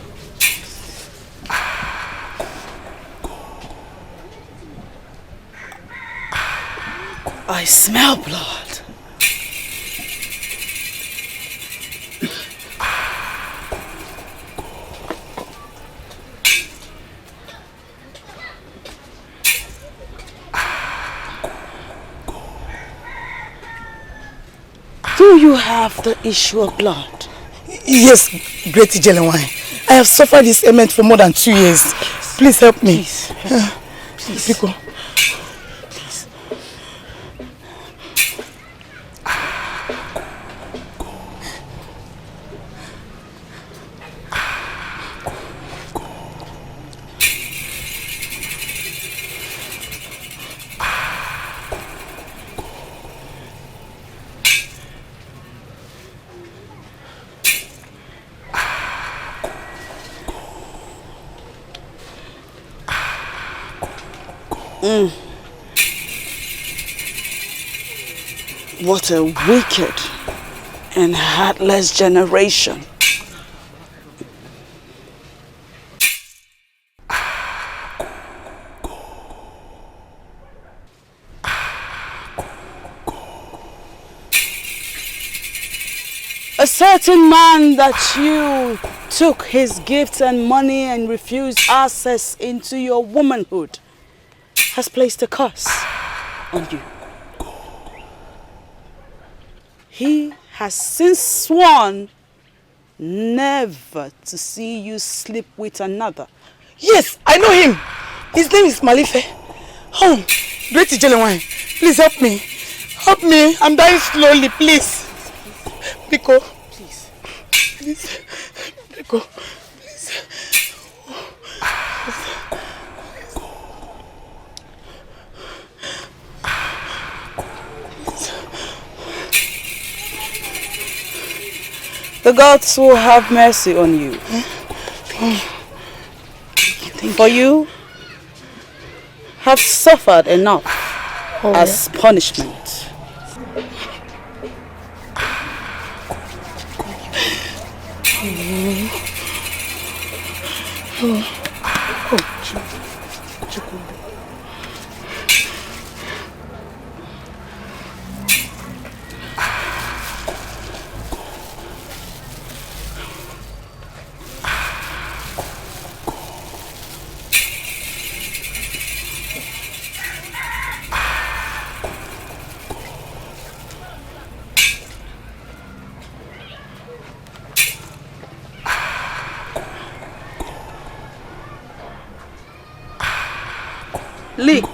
I smell blood. Do you have the issue of blood? Yes, great Ijelewan. I have suffered this ailment for more than 2 years. Please help me. Please. Pico. What a wicked and heartless generation. A certain man that you took his gifts and money and refused access into your womanhood has placed a curse on you. He has since sworn never to see you sleep with another. Yes, I know him. His name is Malife. Oh, great Nigerian, please help me. Help me. I'm dying slowly, please. Biko. Please. Please. Biko. Please. The gods will have mercy on you. For you have suffered enough as punishment. Leak.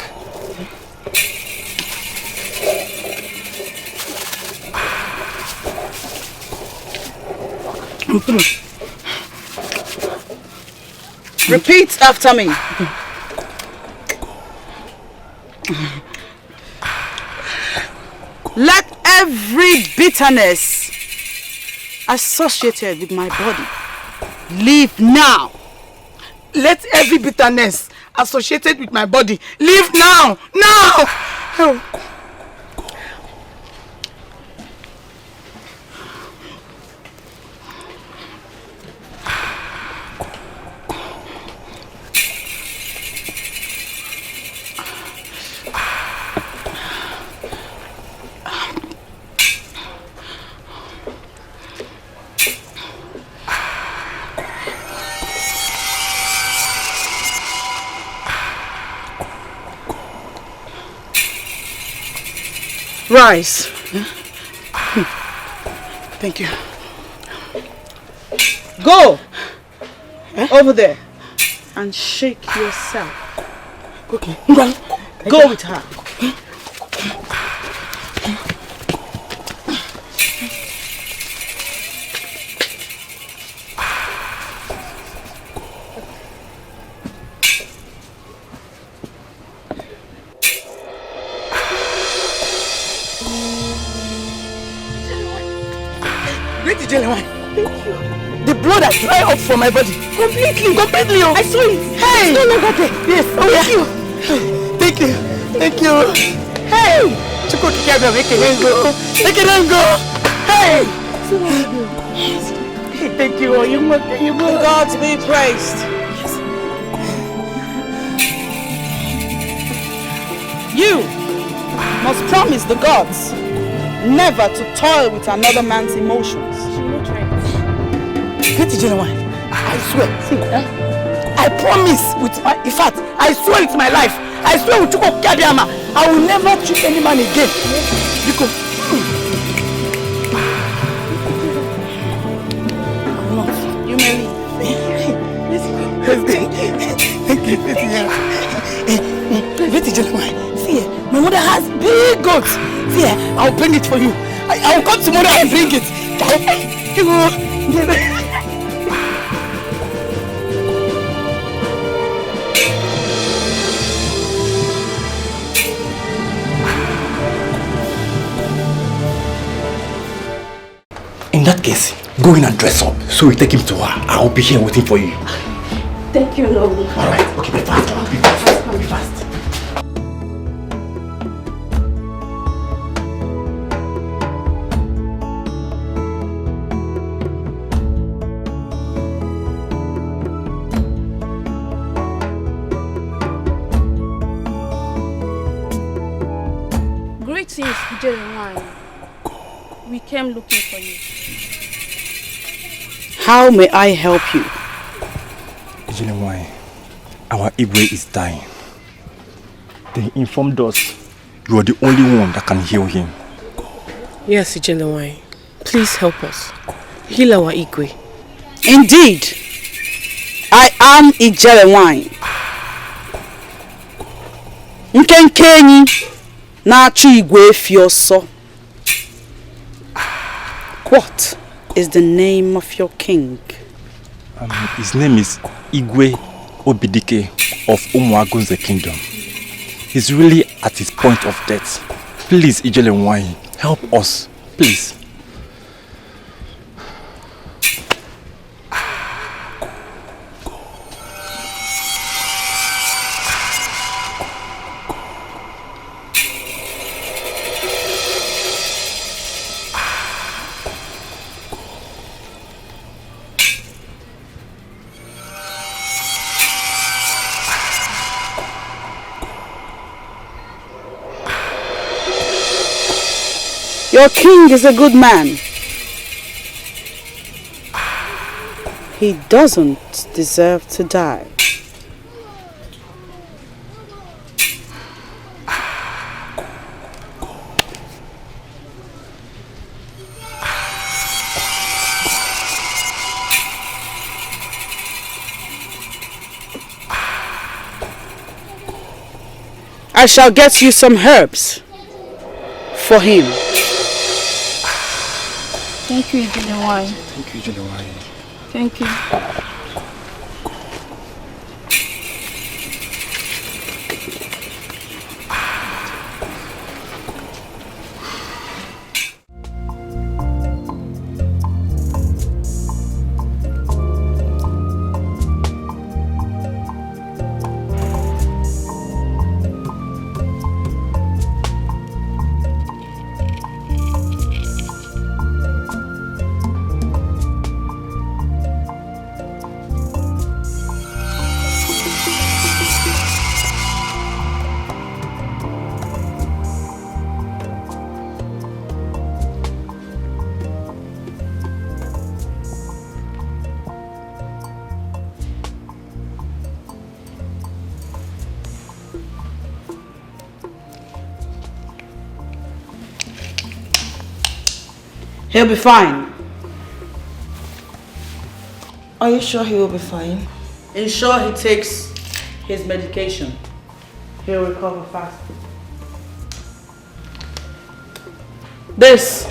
Repeat after me. Let every bitterness associated with my body leave now. Let every bitterness associated with my body leave now. Now! Oh. Rise. Thank you. Go over there and shake yourself. Okay. Go with her. The blood has dried up from my body. Completely. Oh. I saw it. Hey. It's no longer there. Yes. Oh, yeah. Thank you. Thank you. Hey. Chuko kikabia make it go. Make it go. Hey. Thank you. You God be praised. Yes. You must promise the gods never to toil with another man's emotions. Great Nigerian, I swear. See, I promise with my, in fact, I swear with my life. I swear with Chuko Kadiama, I will never treat any man again. Because I'm not. You may leave. Let's go. Thank you, Great Nigerian. See, my mother has big goats. See, I'll bring it for you. I'll come tomorrow and bring it. In that case, go in and dress up so we take him to her. I'll be here waiting for you. Thank you, Lord. Alright, okay, be fast. Be fast. Be fast. Greetings, Jeremiah. We came looking for you. How may I help you? Jeremiah, our Igwe is dying. They informed us you are the only one that can heal him. Yes, Ijelewai. Please help us. Heal our Igwe. Indeed, I am Ijelewai. Nkenkenyi na-achụ Igwe efi ọsọ. What is the name of your king? His name is Igwe Obidike of Umuagunze Kingdom. He's really at his point of death. Please, Ijelewai, help us, please. Your king is a good man. He doesn't deserve to die. I shall get you some herbs for him. Thank you, Ijelewai. Thank you, Ijelewai. Thank you. He'll be fine. Are you sure he will be fine? Ensure he takes his medication. He'll recover fast. This.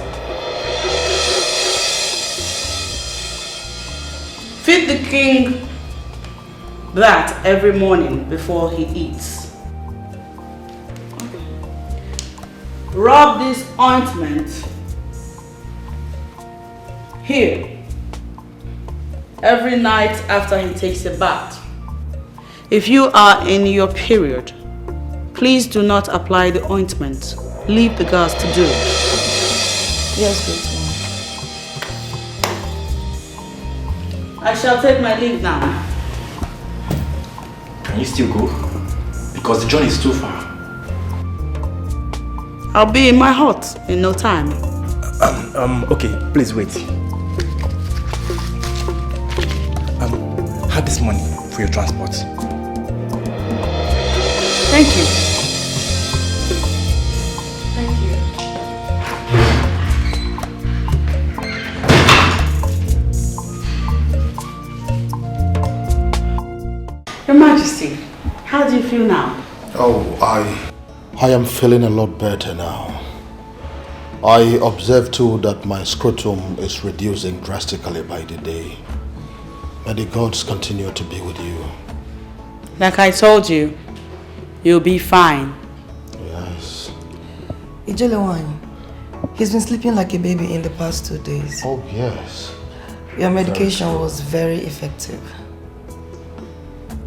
Feed the king that every morning before he eats. Rub this ointment here every night after he takes a bath. If you are in your period, please do not apply the ointment. Leave the girls to do it. Yes, great mom. I shall take my leave now. Can you still go? Because the journey is too far. I'll be in my hut in no time. Okay, please wait. Have this money for your transport. Thank you. Thank you. Your Majesty, how do you feel now? Oh, I am feeling a lot better now. I observe too that my scrotum is reducing drastically by the day. May the gods continue to be with you. Like I told you, you'll be fine. Yes. Ijelewai, he's been sleeping like a baby in the past 2 days. Oh, yes. Your medication was very effective.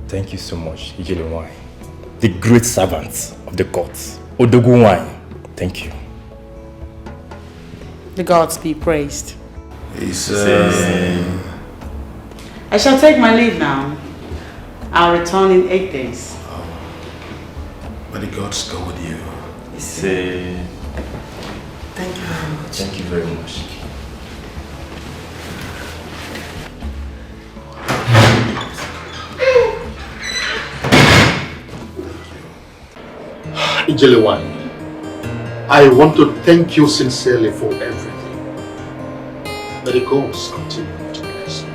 Thank you so much, Ijelewai, the great servant of the gods. Odogunwai, thank you. The gods be praised. Amen. I shall take my leave now. I'll return in 8 days. May the gods go with you. Thank you very much. Thank you very much. Ijelewan, I want to thank you sincerely for everything. May the gods continue to bless you.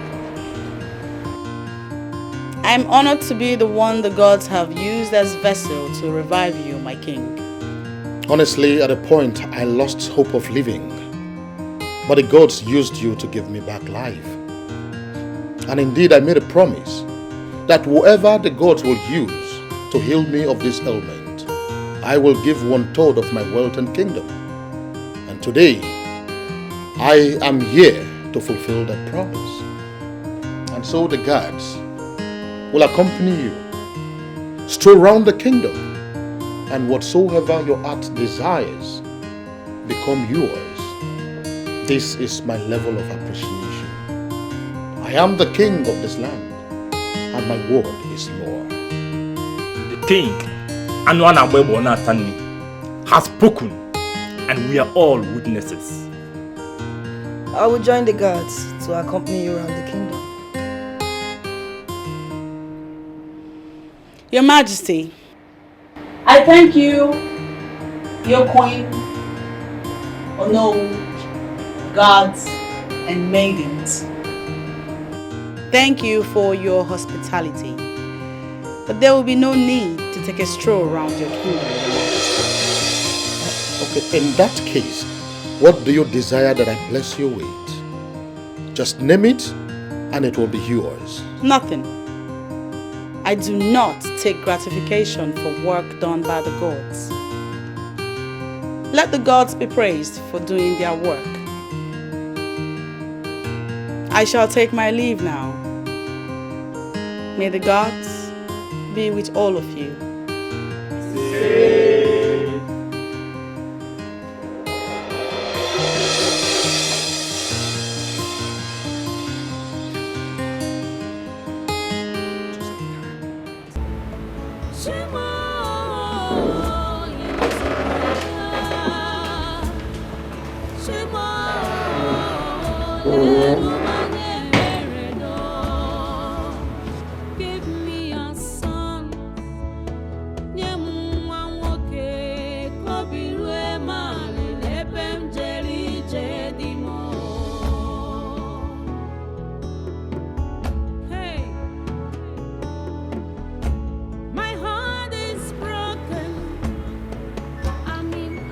I'm honored to be the one the gods have used as vessel to revive you, my king. Honestly, at a point, I lost hope of living. But the gods used you to give me back life. And indeed, I made a promise that whoever the gods will use to heal me of this ailment, I will give 1/3 of my wealth and kingdom. And today, I am here to fulfill that promise. And so the gods will accompany you, stroll around the kingdom, and whatsoever your heart desires become yours. This is my level of appreciation. I am the king of this land, and my word is law. The king, Anwana Natani, has spoken, and we are all witnesses. I will join the guards to accompany you around the kingdom. Your Majesty, I thank you, your queen, guards, and maidens. Thank you for your hospitality, but there will be no need to take a stroll around your kingdom. Okay, in that case, what do you desire that I bless you with? Just name it, and it will be yours. Nothing. I do not take gratification for work done by the gods. Let the gods be praised for doing their work. I shall take my leave now. May the gods be with all of you.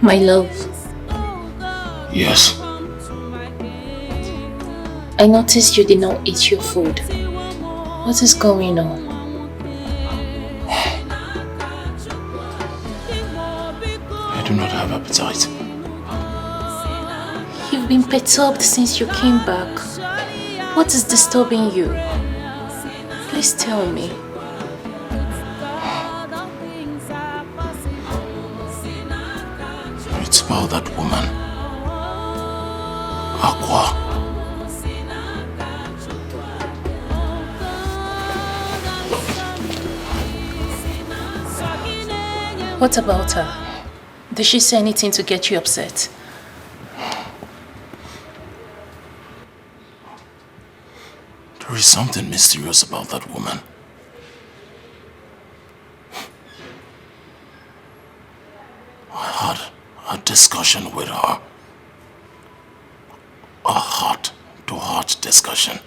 My love. Yes. I noticed you did not eat your food. What is going on? I do not have appetite. You've been perturbed since you came back. What is disturbing you? Please tell me. It's about that woman. Aqua. What about her? Did she say anything to get you upset? There is something mysterious about that woman. I had a discussion with her. A heart-to-heart discussion.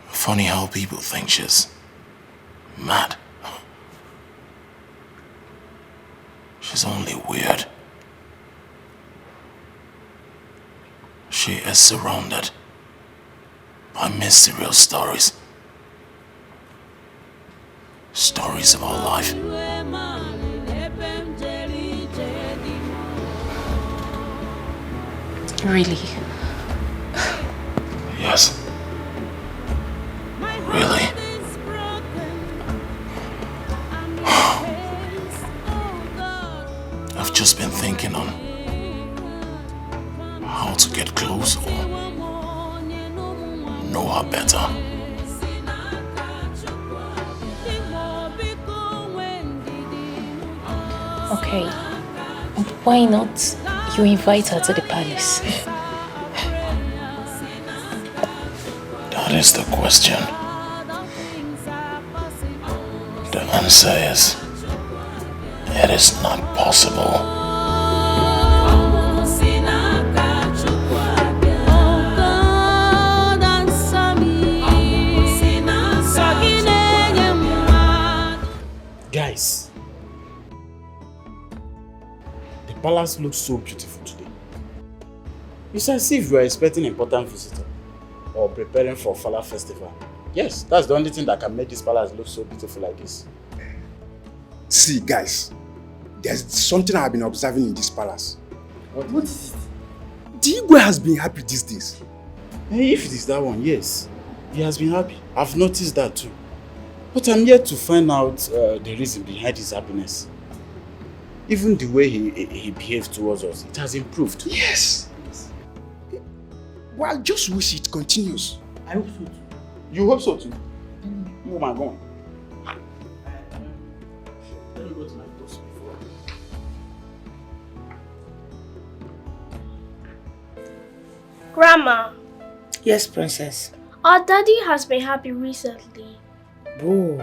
Funny how people think she's mad. She's only weird. She is surrounded by mysterious stories. Stories of our life. Really? Yes. Really? I've just been thinking on how to get close or know her better. Okay. Why not you invite her to the palace? That is the question. The man says it is not possible. Guys, the palace looks so beautiful today. It's as if you are expecting an important visitor or preparing for Fala festival. Yes, that's the only thing that can make this palace look so beautiful like this. See, guys, there's something I've been observing in this palace. What is it? The Igwe has been happy these days. If it is that one, yes. He has been happy. I've noticed that too. But I'm yet to find out the reason behind his happiness. Even the way he behaves towards us, it has improved. Yes. Well, I just wish it continues. I hope so too. You hope so too? Oh my God. Let me go to my boss before. Grandma, Yes, princess. our daddy has been happy recently. Oh.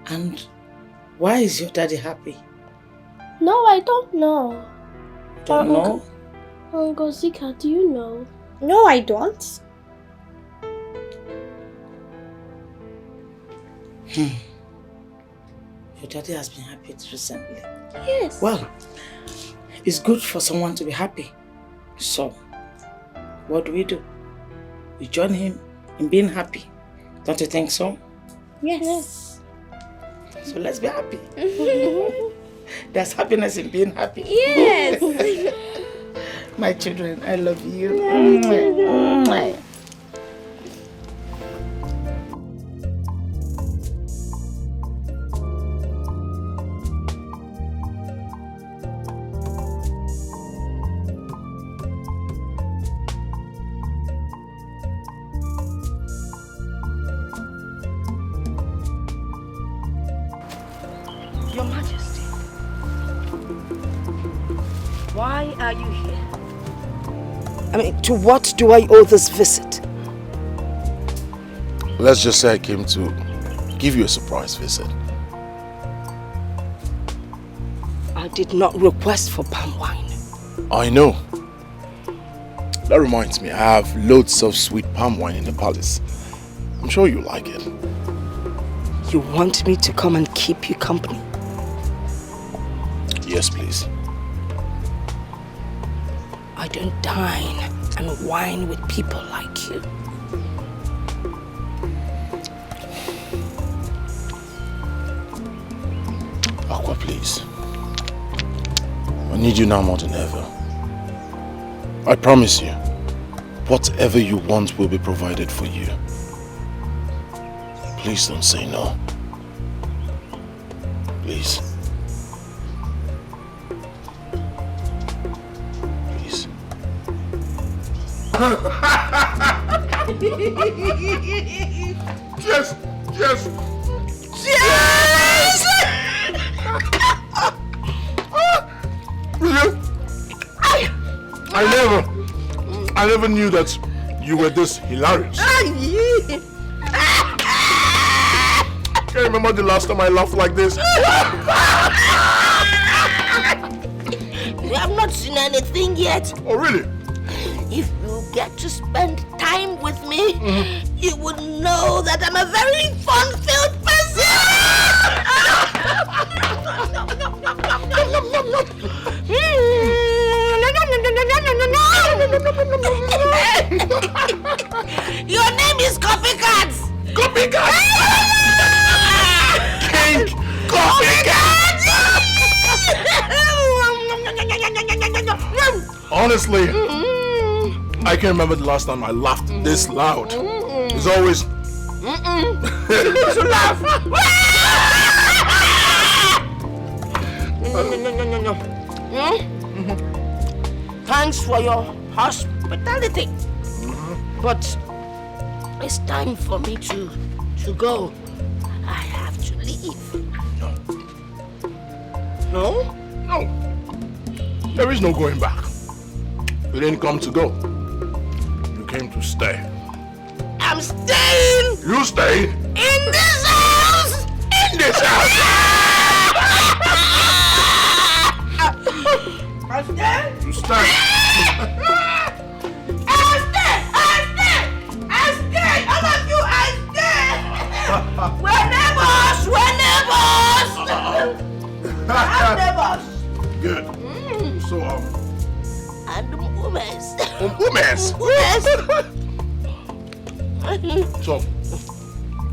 And why is your daddy happy? No, I don't know. Don't know? Uncle Zika, do you know? No, I don't. Your daddy has been happy recently. Yes. Well, it's good for someone to be happy. So, what do? We join him in being happy. Don't you think so? Yes. So let's be happy. There's happiness in being happy. Yes. My children, I love you. Mwah. Your Majesty, why are you here? I mean, to what do I owe this visit? Let's just say I came to give you a surprise visit. I did not request for palm wine. I know. That reminds me, I have loads of sweet palm wine in the palace. I'm sure you like it. You want me to come and keep you company? Yes, please. I don't dine and wine with people like you. Aqua, please. I need you now more than ever. I promise you, whatever you want will be provided for you. Please don't say no. Please. Please. Yes! Yes! Yes! I never knew that you were this hilarious. Can't remember the last time I laughed like this. You have not seen anything yet. Oh, really? If you get to spend time with me, you would know that I'm a very fun-filled Your name is Copycats! Copycats! King Copycats! Honestly, I can't remember the last time I laughed this loud. It's always... You need to laugh! Thanks for your hospitality. But it's time for me to go. I have to leave. No? No. There is no going back. You didn't come to go. You came to stay. I'm staying! You stay? In this house! in this house! You stand. All of you, we're neighbors! We're neighbors! We're neighbors! Good. So, And women's. women's? So,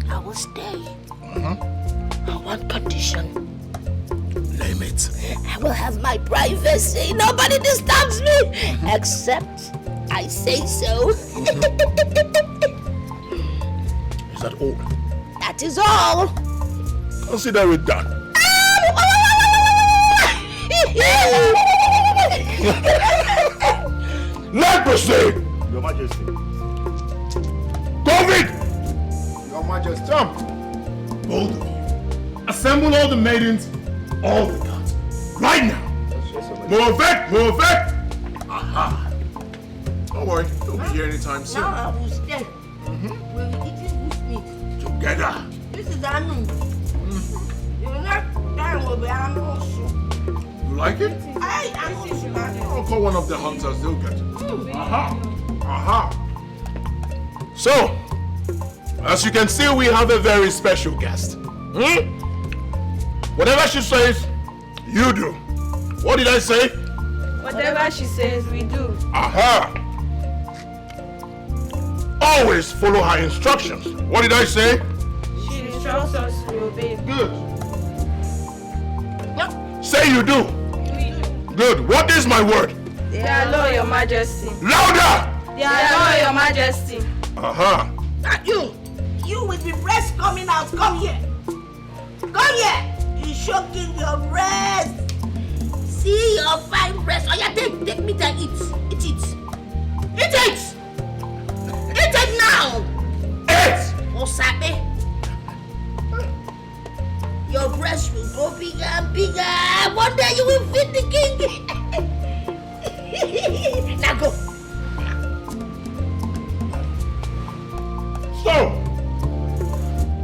I will stay. On one condition. Name it. I will have my privacy. Nobody disturbs me. Except I say so. Is that all? That is all. Consider it done. Let proceed! Your Majesty. David! Your Majesty. Jump! Both of you. Assemble all the maidens, all the guards. Right now! Move it! Aha! Don't worry, they'll be here anytime soon. Now I will stay. We're eating this meat. Together. This is Anu. The next time will be Anu soup. You like it? I'll call one of the hunters, they'll get it. Aha! So, as you can see, we have a very special guest. Whatever she says, you do. What did I say? Whatever she says, we do. Aha! Always follow her instructions. What did I say? She instructs us to obey. Good. Say you do. Good. What is my word? They are law, Your Majesty. Louder! They are law, Your Majesty. Aha! Not you! You with the breast coming out, come here! Come here! You shocking your breast! See your fine breast. Oh yeah, take meat and eat. Eat it! Eat it! Eat it now! Eat! Osabe! Your breast will grow bigger and bigger. One day you will feed the king. Now go. So,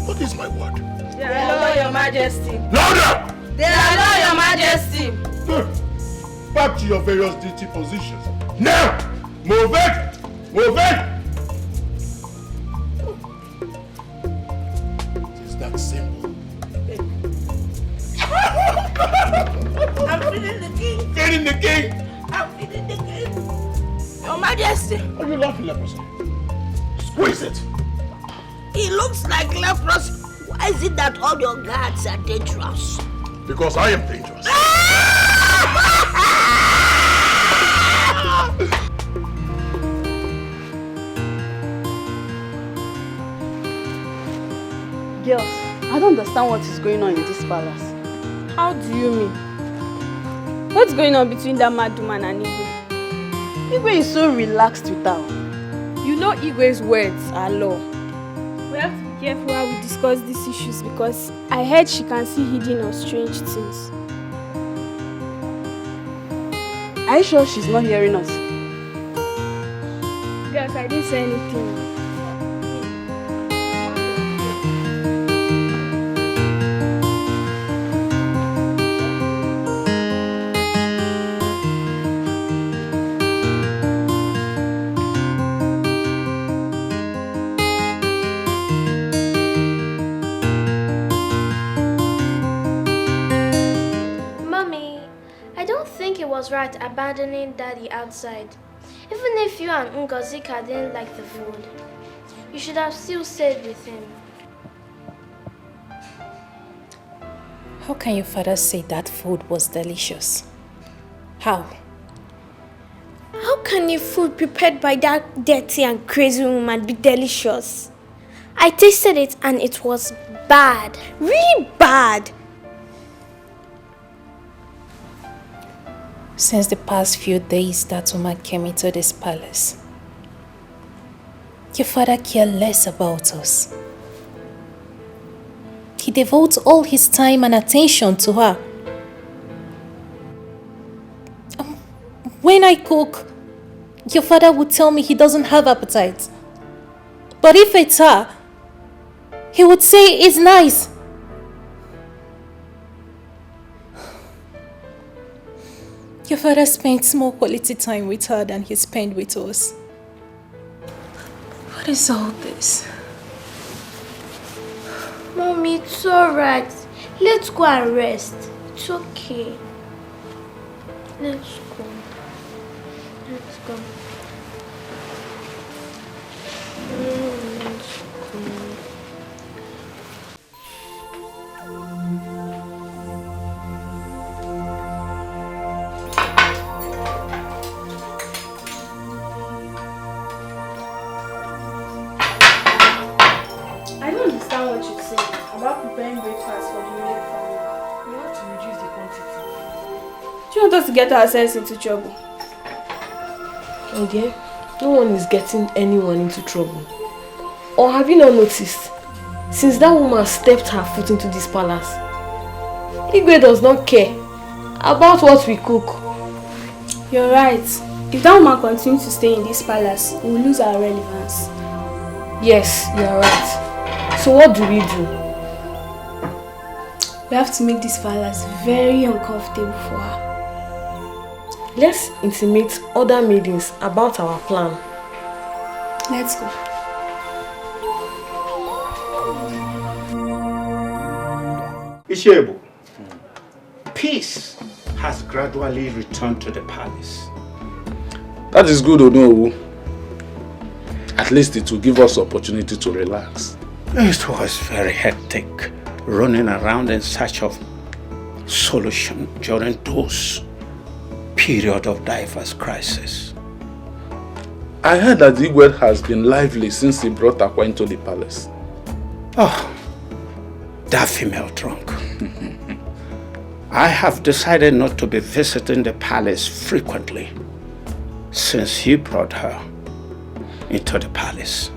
what is my word? They are law, Your Majesty. Louder! They are law, Your Majesty. Good. Back to your various duty positions. Now! Move it! Move it! It is that simple. I'm feeding the king. Feeding the king? I'm feeding the king. Your Majesty. Are you laughing, leprosy? Squeeze it. He looks like leprosy. Why is it that all your guards are dangerous? Because I am dangerous. Girls, I don't understand what is going on in this palace. How do you mean? What's going on between that mad woman and Igwe? Igwe is so relaxed with her. You know Igwe's words are law. We have to be careful how we discuss these issues because I heard she can see hidden or strange things. Are you sure she's not hearing us? Girls, I didn't say anything. Right abandoning Daddy outside. Even if you and Ngozika didn't like the food, you should have still stayed with him. How can your father say that food was delicious? How? How can your food prepared by that dirty and crazy woman be delicious? I tasted it and it was bad. Really bad. Since the past few days that woman came into this palace, your father cared less about us. He devotes all his time and attention to her. When I cook, your father would tell me he doesn't have appetite. But if it's her, he would say it's nice. Your father spent more quality time with her than he spent with us. What is all this? Mommy, it's alright. Let's go and rest. It's okay. Let's go. Let's go. Let's go. I don't understand what you're saying about preparing breakfast for the immediate family. We have to reduce the quantity. Do you want us to get ourselves into trouble? Oh dear, no one is getting anyone into trouble. Or have you not noticed? Since that woman stepped her foot into this palace, Igwe does not care about what we cook. You're right. If that woman continues to stay in this palace, we will lose our relevance. Yes, you're right. So what do? We have to make this palace very uncomfortable for her. Let's intimate other maidens about our plan. Let's go. Ishebu, peace has gradually returned to the palace. That is good, Onowu. At least it will give us opportunity to relax. It was very hectic, running around in search of solution during those period of diverse crisis. I heard that Igwe has been lively since he brought Akwa into the palace. Oh, that female drunk. I have decided not to be visiting the palace frequently since he brought her into the palace.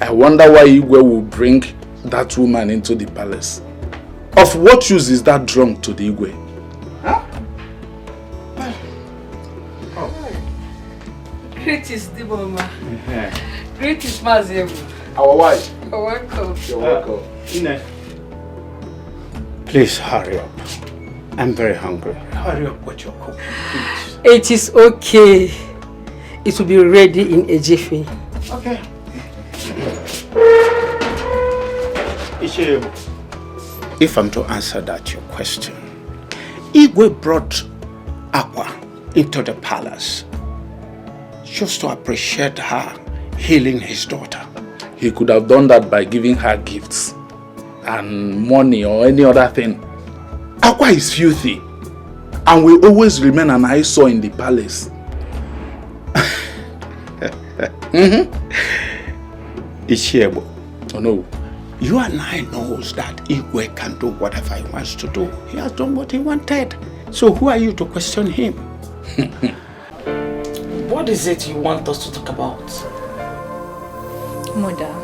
I wonder why Igwe will bring that woman into the palace. Of what use is that drunk to the Igwe? Huh? Great is the mama. Great is Mazebu. Our wife. You're welcome. You're welcome. Please hurry up. I'm very hungry. Hurry up with your cooking, please. It is okay. It will be ready in a jiffy. Okay. If I'm to answer that your question, Igwe brought Akwa into the palace just to appreciate her healing his daughter. He could have done that by giving her gifts and money or any other thing. Akwa is filthy and will always remain an eyesore in the palace. Ishiebo. Oh no. You and I knows that Igwe can do whatever he wants to do. He has done what he wanted. So who are you to question him? What is it you want us to talk about? Mother.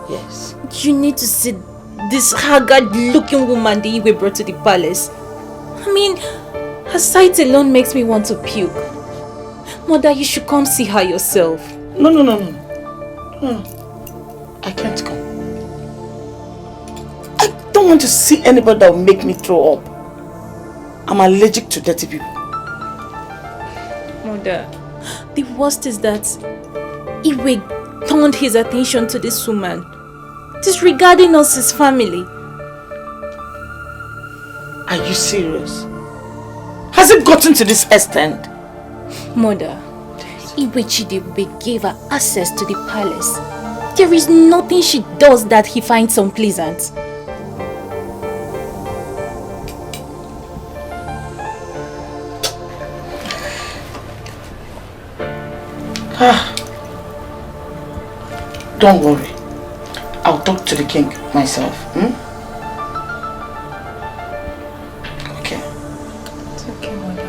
Yes. You need to see this haggard-looking woman the Igwe brought to the palace. I mean, her sight alone makes me want to puke. Mother, you should come see her yourself. No. I can't come. I don't want to see anybody that will make me throw up. I'm allergic to dirty people. Mother, the worst is that Igwe turned his attention to this woman, disregarding us as family. Are you serious? Has it gotten to this extent? Mother, Igwe Chidebube gave her access to the palace. There is nothing she does that he finds unpleasant. Don't worry. I'll talk to the king myself. Okay. It's okay, Mother.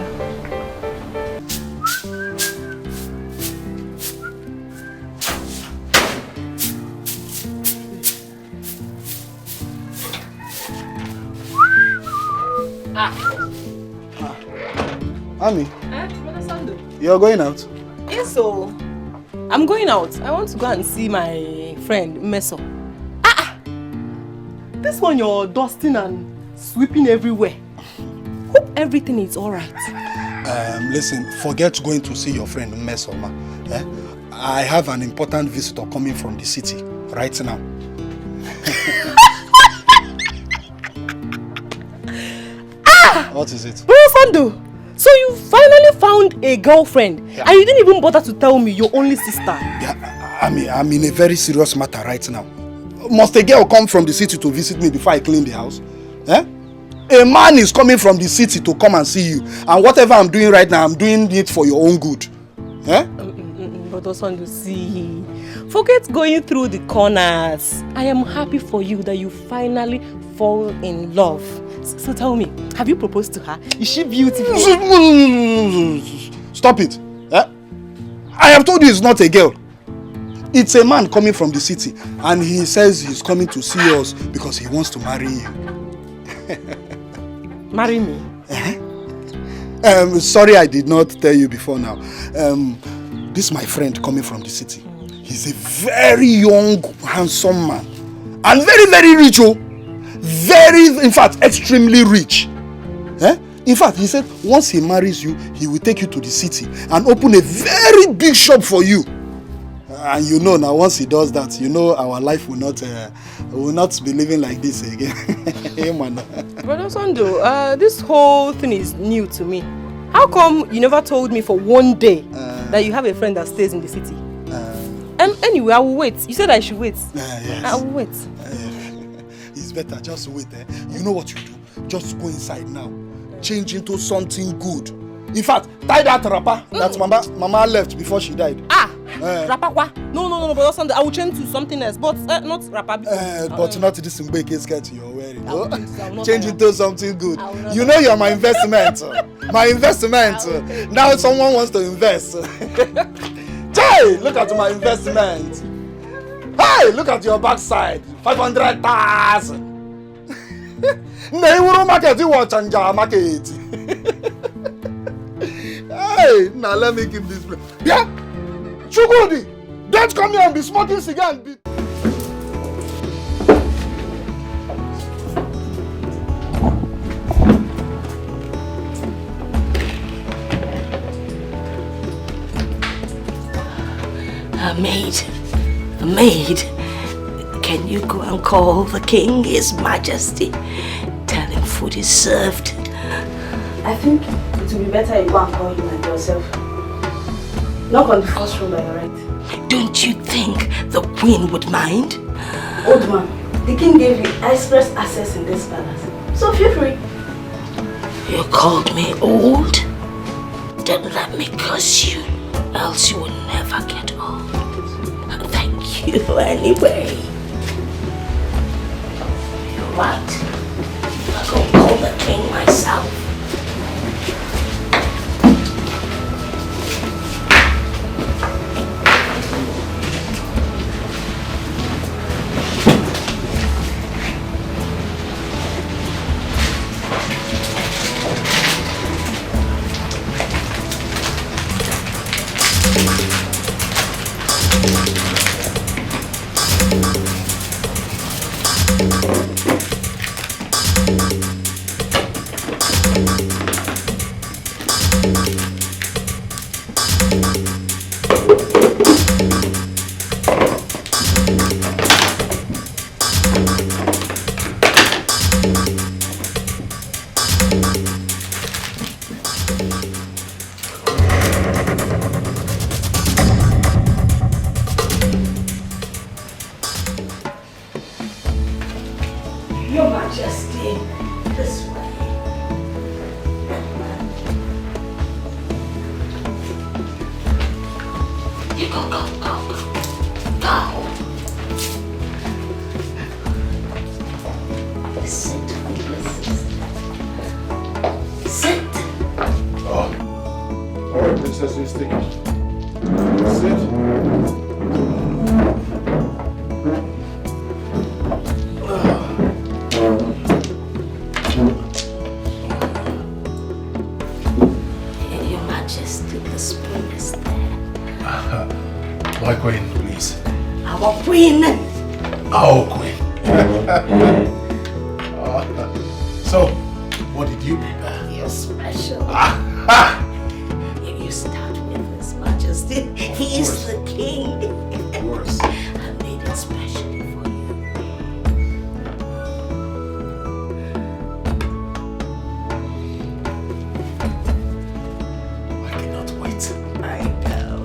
Ami, Brother Sando. you're going out? Yes, so I'm going out. I want to go and see my friend Meso. This one you're dusting and sweeping everywhere. Hope everything is alright. Listen, forget going to see your friend Mesoma. I have an important visitor coming from the city right now. What is it? Sando, so you finally found a girlfriend and you didn't even bother to tell me your only sister. Yeah, I'm in a very serious matter right now. Must a girl come from the city to visit me before I clean the house? A man is coming from the city to come and see you, and whatever I'm doing right now, I'm doing it for your own good. But Sando, see, forget going through the corners. I am happy for you that you finally fall in love. So tell me, have you proposed to her? Is she beautiful? Stop it. I have told you it's not a girl. It's a man coming from the city, and he says he's coming to see us because he wants to marry you. Marry me? Sorry I did not tell you before now. This is my friend coming from the city. He's a very young, handsome man. And very, very rich, oh. In fact, extremely rich. In fact, he said once he marries you, he will take you to the city and open a very big shop for you. And you know now, once he does that, you know our life will not be living like this again. Hey, man. Brother Sando, this whole thing is new to me. How come you never told me for one day that you have a friend that stays in the city? Anyway, I will wait. You said I should wait. Yes. I will wait. It's better, just wait. You know what you do? Just go inside now. Change into something good. In fact, tie that wrapper that Mama left before she died. Wrapper what? No, Brother Sando, I will change to something else, but not wrapper. But not this Mbeke skirt you're wearing. Change into something good. You know you're my investment. My investment. Now someone wants to invest. Hey, look at my investment. Hey, look at your backside. 500,000. Neighbor market, you watch and market. Hey, now let me keep this. Yeah? Chugudi, don't come here and be smoking cigar and be... A maid, can you go and call the king, his majesty? Tell him food is served. I think it would be better you go and call him and yourself. Knock on the first room by your right. Don't you think the queen would mind? Old man, the king gave you express access in this palace. So feel free. You called me old? Then let me curse you, else you will never get old. Thank you anyway. You're right. I'll go call the king myself. Your Majesty, this way. You go. Sit, Sit. Oh. All right, Princess, please take it. Sit. Your Majesty, the spoon is there. My queen, please. Our queen. Our queen. So, what did you prepare? You're special. He's the king. Of course. I made it specially for you. I cannot wait. I know.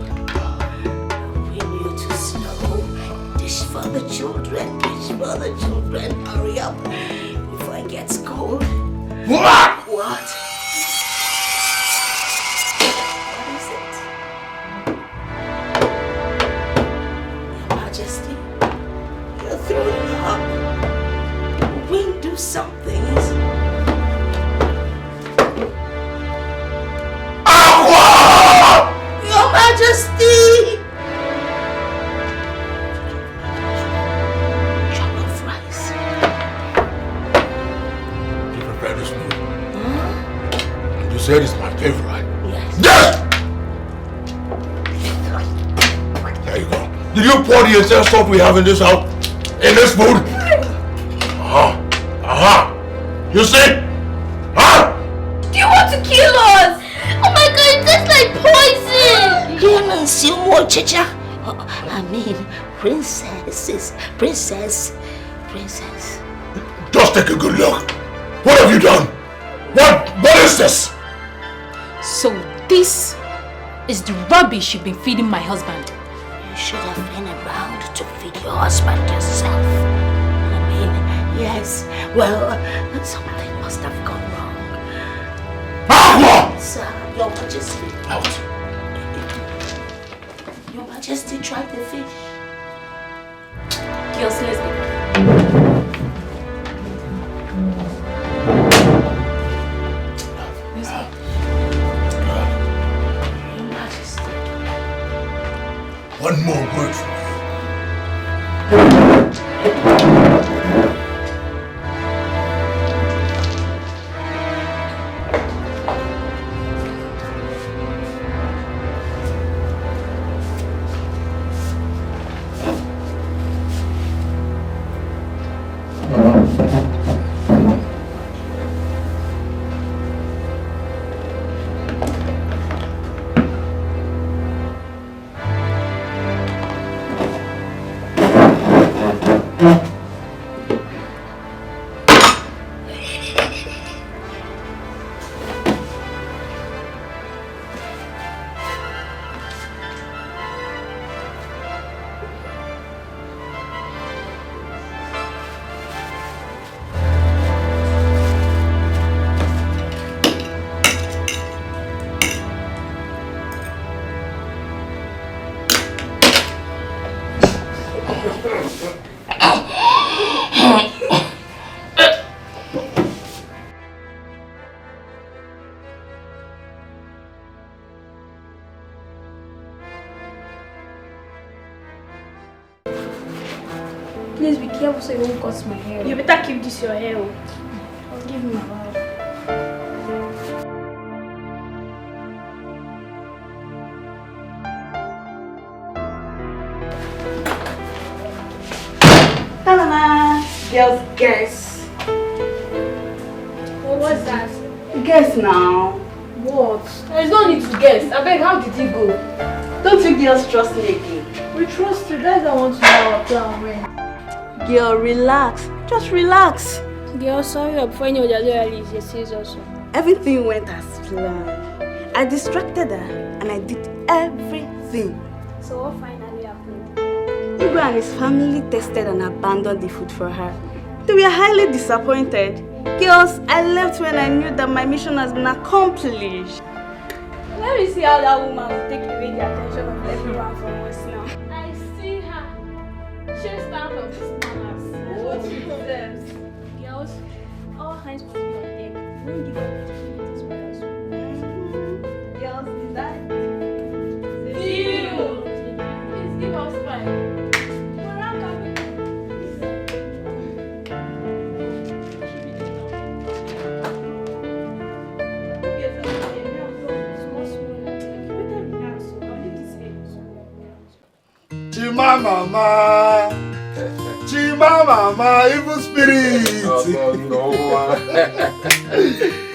We need to slow. Dish for the children. Dish for the children. Hurry up before it gets cold. What? What? Something. Aqua! Your Majesty! Jollof rice. You prepared this meal? And you said it's my favorite. Yes. Yes! There you go. Did you pour the entire stuff we have in this house in this food? You see? Huh? Do you want to kill us? Oh my god, it tastes like poison! Humans, you more chicha. I mean, princess. Just take a good look. What have you done? What is this? So this is the rubbish you've been feeding my husband. You should have been around to feed your husband yourself. Yes, well, something must have gone wrong. Aqua! Sir, Your Majesty. Out. Your Majesty tried the fish. Girls, let's go. Your Majesty. One more word from Please be careful so you won't cut my hair. You better keep this your hair. I'll give me a vibe. Ta-da! Girls, guess. Well, what's that? Guess now. What? There's no need to guess. I beg, how did he go? Don't you girls trust me again? We trust you. Guys, I want to know our plan when. Girl, relax. Just relax. Girl, sorry, before you know that loyalty is your sis also. Everything went as planned. I distracted her and I did everything. So what finally happened? Igwe and his family tested and abandoned the food for her. They were highly disappointed. Girls, I left when I knew that my mission has been accomplished. Let me see how that woman will take away the attention of everyone from us now. I see her. She'll stand for this manners. What she deserves. Girls, all hands must be on deck. Don't give up opportunities for us. Girls, is that Deal! Please give us five. We're not coming. Chimamama, Chimamama, evil spirit.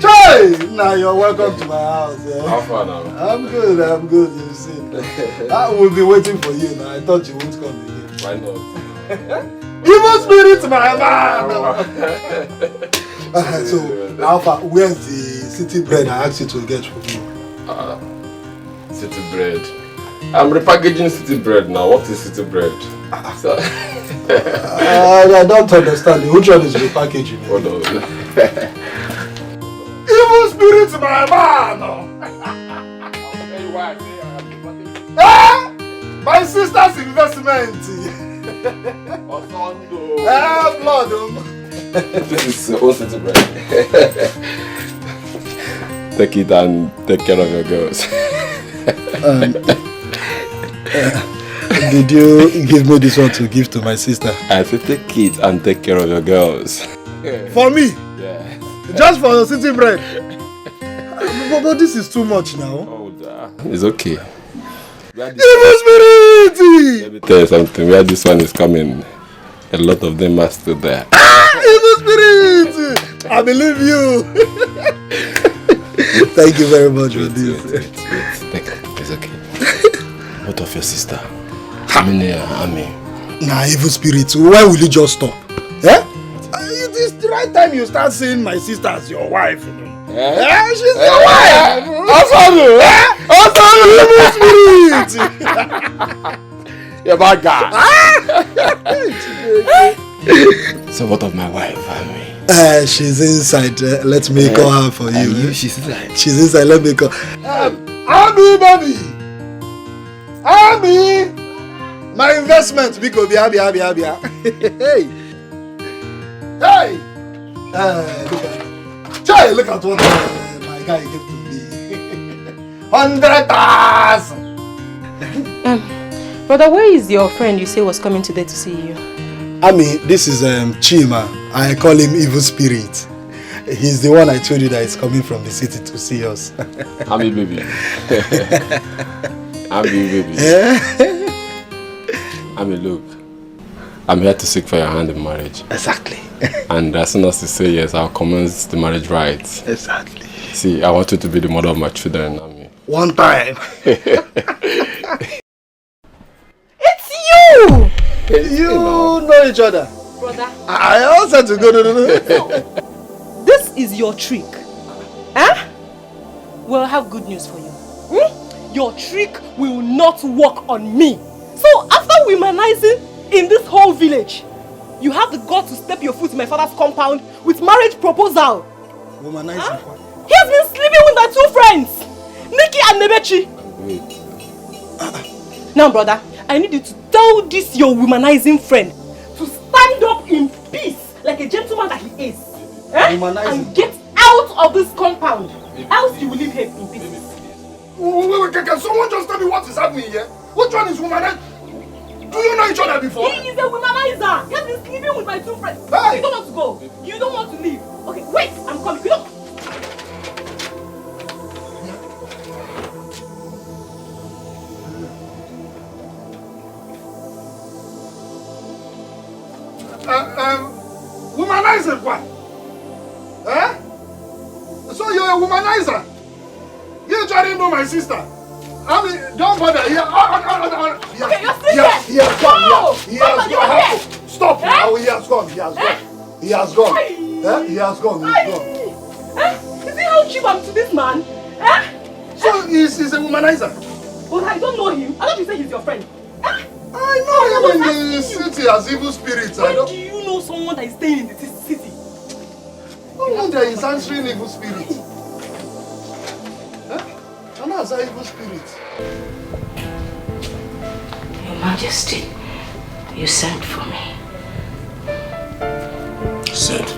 Hey, now you're welcome to my house. Yeah. How far now? I'm good, you see. I will be waiting for you now. I thought you won't come again. Why not? Evil spirit, my man! So, Alpha, where's the city bread I asked you to get for me? City bread. I'm repackaging city bread now. What is city bread? So, I don't understand. Which one is repackaging? Hold on. Evil spirit, my man! My sister's investment! Blood! This is all city bread. Take it and take care of your girls. Did you give me this one to give to my sister? I said take it and take care of your girls. For me? Yeah. Just for the city bread? But this is too much now. Oh, it's okay. Evil spirit! Let me tell you something. Where this one is coming, a lot of them are still there. Evil spirit! I believe you. Thank you very much for this. It's okay. What of your sister? Ami. Nah, evil spirit. Why will you just stop? Eh? It is the right time you start seeing my sister as your wife. She's your wife! Evil spirit! You're bad guy. So what of my wife, Ami? She's inside. Let me call her for you. She's inside. She's inside. Let me call. Ami, baby. Ami, my investment. Because hey. Look at what my guy gave to me. 100,000. Brother, where is your friend you say was coming today to see you? Ami, this is Chima. I call him Evil Spirit. He's the one I told you that is coming from the city to see us. Ami, baby. Ami, baby. Ami, look. I'm here to seek for your hand in marriage. Exactly. And as soon as you say yes, I'll commence the marriage rites. Exactly. See, I want you to be the mother of my children, Ami. One time. It's you! You know each other. Brother. I also to go to This is your trick. Huh? Well, I have good news for you. Your trick will not work on me. So after womanizing in this whole village, you have the guts to step your foot in my father's compound with marriage proposal. Womanizing? Huh? He has been sleeping with my two friends, Nikki and Nebechi. Wait. Now, brother, I need you to tell this your womanizing friend to stand up in peace like a gentleman that he is. And get out of this compound. Else you will leave him in peace. Wait, can someone just tell me what is happening here? Which one is womanizer? Do you know each other before? He is a womanizer. He has been sleeping with my two friends. Hey. You don't want to go. You don't want to leave. Okay, wait, I'm coming. You don't. Womanizer what? Eh? So you're a womanizer? You trying to know my sister? I mean, don't bother. He has gone. Stop now. He has gone. He has gone. Is he how cheap I'm to this man? So he's a womanizer? But I don't know him. I thought you said he's your friend. I know him in the city as evil spirits. When do you know someone that is staying in the city? No wonder he's answering evil spirits. And that's an evil spirit. Your Majesty, you sent for me. Said.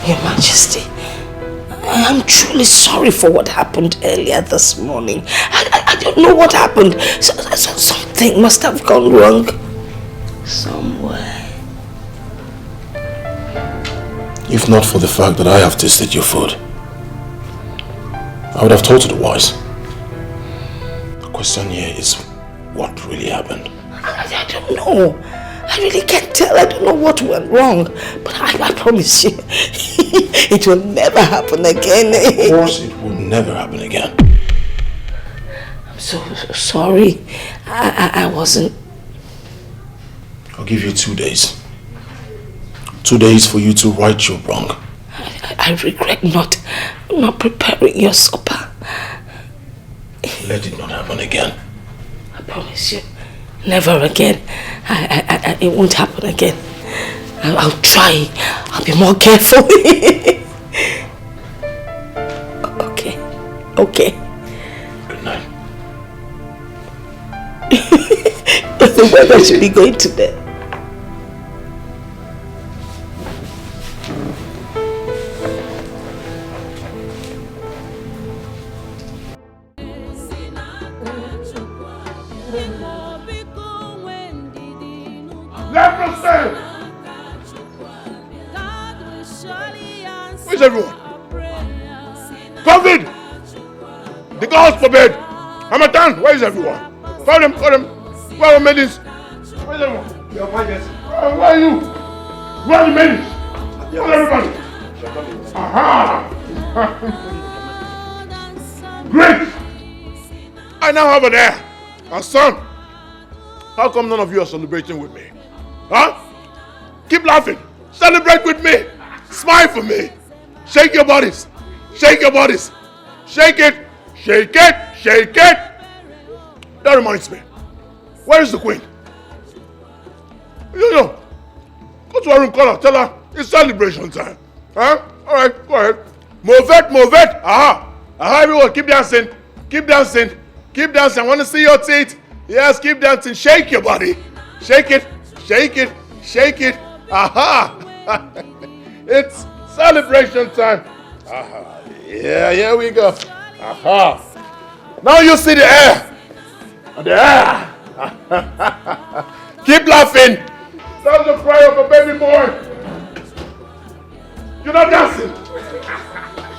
Your Majesty, I am truly sorry for what happened earlier this morning. I don't know what happened. Something must have gone wrong somewhere. If not for the fact that I have tasted your food, I would have told you otherwise. The question here is, what really happened? I don't know. I really can't tell. I don't know what went wrong. But I promise you, it will never happen again. Of course it will never happen again. I'm so sorry. I wasn't... I'll give you 2 days. 2 days for you to right your wrong. I regret not preparing your supper. Let it not happen again. I promise you, never again. It won't happen again. I'll try. I'll be more careful. Okay. Good night. The weather should be going to bed. Leprosy! Where's everyone? COVID! The gods forbid! Hamatan, where is everyone? Call them! Where are the maidens? Where's everyone? Your Majesty. Where are you? Where are the maidens? Call everybody! Aha! Great! I now have an heir. A son. How come none of you are celebrating with me? Huh? Keep laughing. Celebrate with me. Smile for me. Shake your bodies. Shake your bodies. Shake it. Shake it. Shake it. That reminds me. Where is the queen? Yo. Go to her room, call her. Tell her it's celebration time. Huh? Alright, go ahead. Move it. Aha. Everyone, keep dancing. Keep dancing. Keep dancing. I want to see your teeth. Yes, keep dancing. Shake your body. Shake it. Shake it. Shake it. Aha. It's celebration time. Aha. Yeah, here we go. Aha. Now you see the air. The air. Keep laughing. That's the cry of a baby boy. You're not dancing.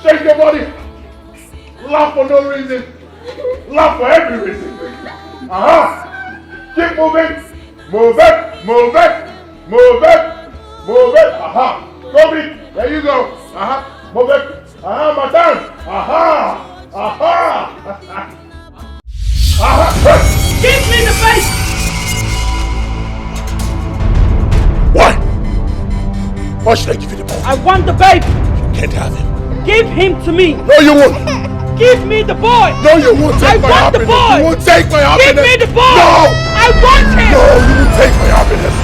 Shake your body. Laugh for no reason. Laugh for every reason. Aha. Keep moving. Move it. Aha. COVID. There you go. Aha. Move it. Aha, my turn. Aha. Give me the face! Why? Why should I give you the boy? I want the babe! You can't have him. Give him to me! No, you won't. Give me the boy! No, you won't take my happiness. I want the boy! You won't take my happiness. Give me the boy! No! I want him! No, you won't take my happiness.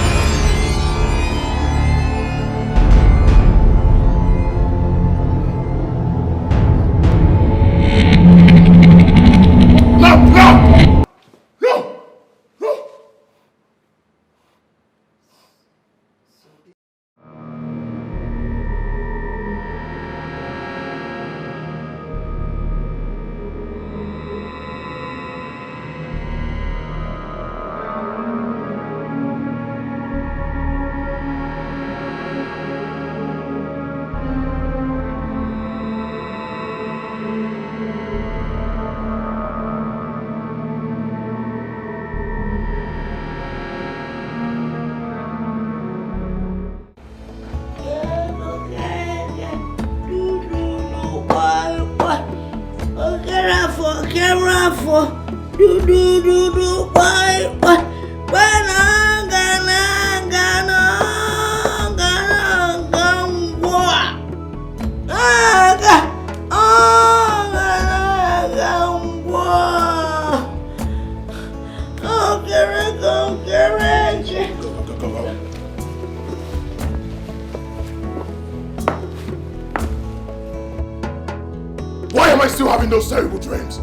Why am I still having those terrible dreams?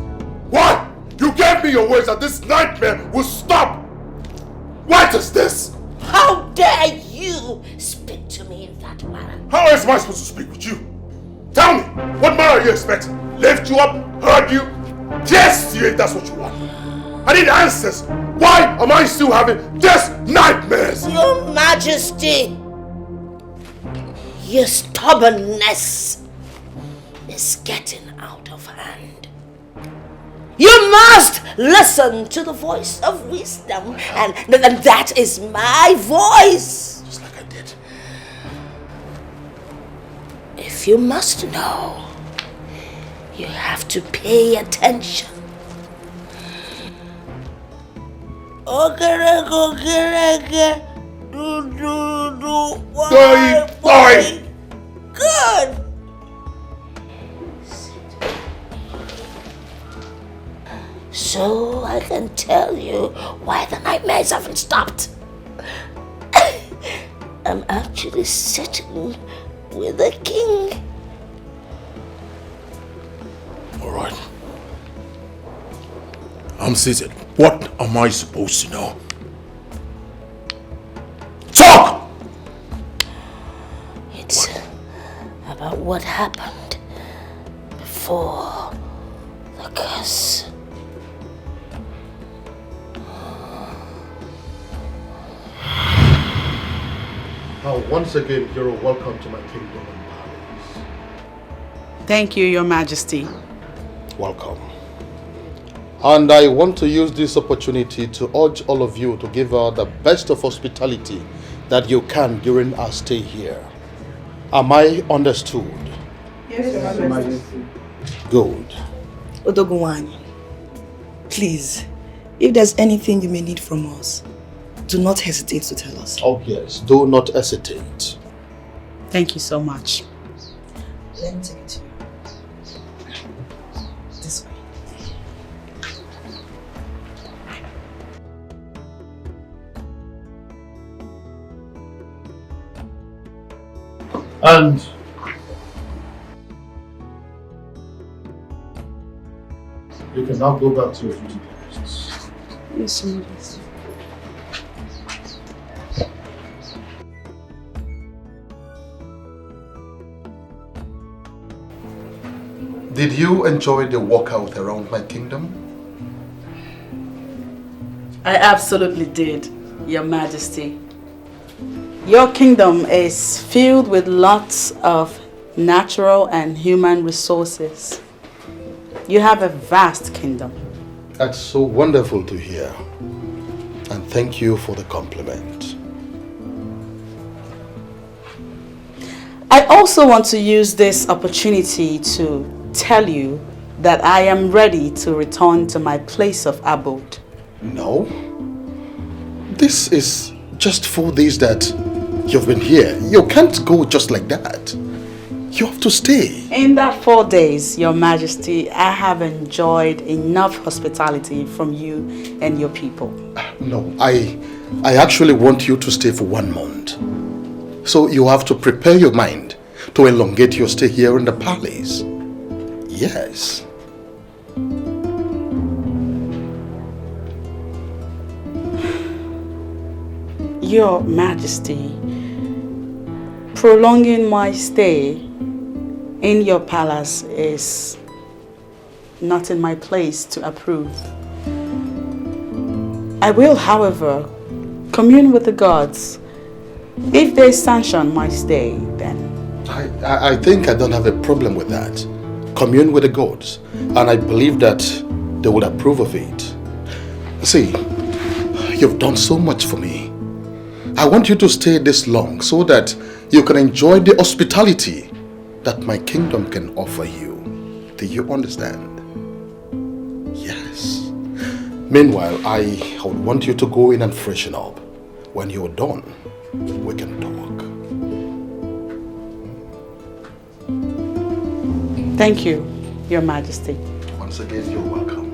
Why? You gave me your words that this nightmare will stop. What is this? How dare you speak to me in that manner? How else am I supposed to speak with you? Tell me, what manner you expect? Lift you up? Hurt you? Yes, if that's what you want. I need answers. Why am I still having these nightmares? Your Majesty, your stubbornness is getting out of hand. You must listen to the voice of wisdom. And that is my voice. Just like I did. If you must know, you have to pay attention. Okay. Do. Boy. Good. So I can tell you why the nightmares haven't stopped. I'm actually sitting with the king. All right. I'm seated. What am I supposed to know? Talk! It's about what happened before the curse. Now, once again, you're welcome to my kingdom and palace. Thank you, Your Majesty. Welcome. And I want to use this opportunity to urge all of you to give her the best of hospitality that you can during our stay here. Am I understood? Yes, Your Majesty. Good. Odogunwanyi, please, if there's anything you may need from us, do not hesitate to tell us. Oh yes, do not hesitate. Thank you so much. Let me take it to you. This way. And you can now go back to your duty posts. Yes, Your Majesty. Did you enjoy the walkout around my kingdom? I absolutely did, Your Majesty. Your kingdom is filled with lots of natural and human resources. You have a vast kingdom. That's so wonderful to hear. And thank you for the compliment. I also want to use this opportunity to tell you that I am ready to return to my place of abode. No. This is just 4 days that you've been here. You can't go just like that. You have to stay. In that 4 days, Your Majesty, I have enjoyed enough hospitality from you and your people. No, I actually want you to stay for 1 month. So you have to prepare your mind to elongate your stay here in the palace. Yes. Your Majesty, prolonging my stay in your palace is not in my place to approve. I will, however, commune with the gods. If they sanction my stay, then... I think I don't have a problem with that. Commune with the gods, and I believe that they would approve of it. See, you've done so much for me. I want you to stay this long so that you can enjoy the hospitality that my kingdom can offer you. Do you understand? Yes. Meanwhile, I would want you to go in and freshen up. When you're done, we can talk. Thank you, Your Majesty. Once again, you're welcome.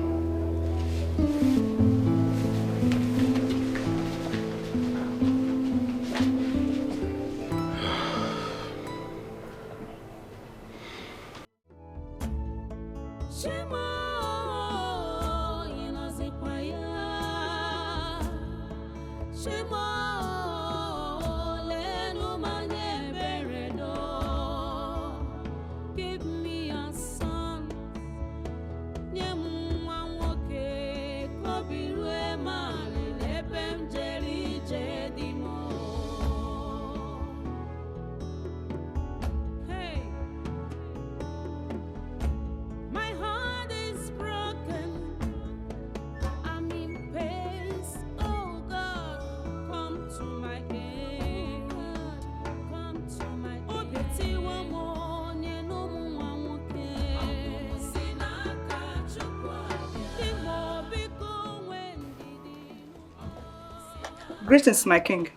Greetings, my king.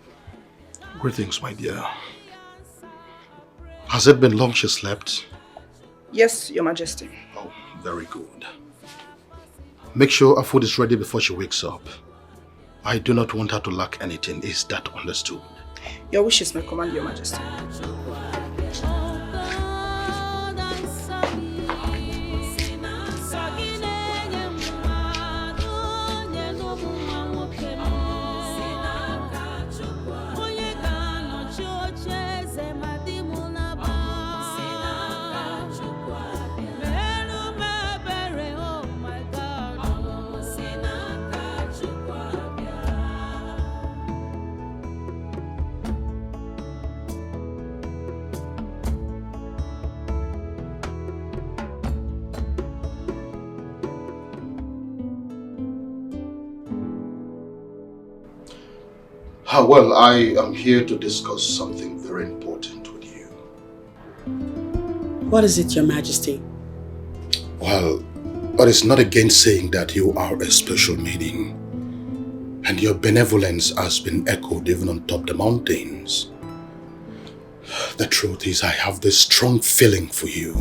Greetings, my dear. Has it been long she slept? Yes, your majesty. Oh, very good. Make sure her food is ready before she wakes up. I do not want her to lack anything. Is that understood? Your wishes may command, your majesty. Well, I am here to discuss something very important with you. What is it, your majesty? Well, it is not against saying that you are a special maiden. And your benevolence has been echoed even on top the mountains. The truth is, I have this strong feeling for you.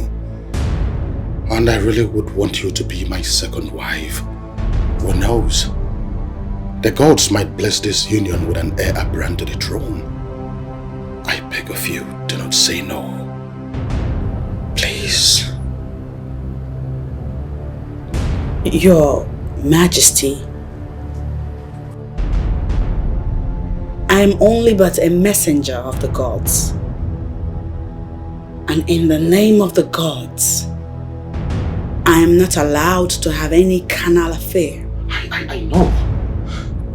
And I really would want you to be my second wife. Who knows? The gods might bless this union with an heir apparent to the throne. I beg of you, do not say no. Please. Your Majesty, I am only but a messenger of the gods. And in the name of the gods, I am not allowed to have any carnal affair. I know.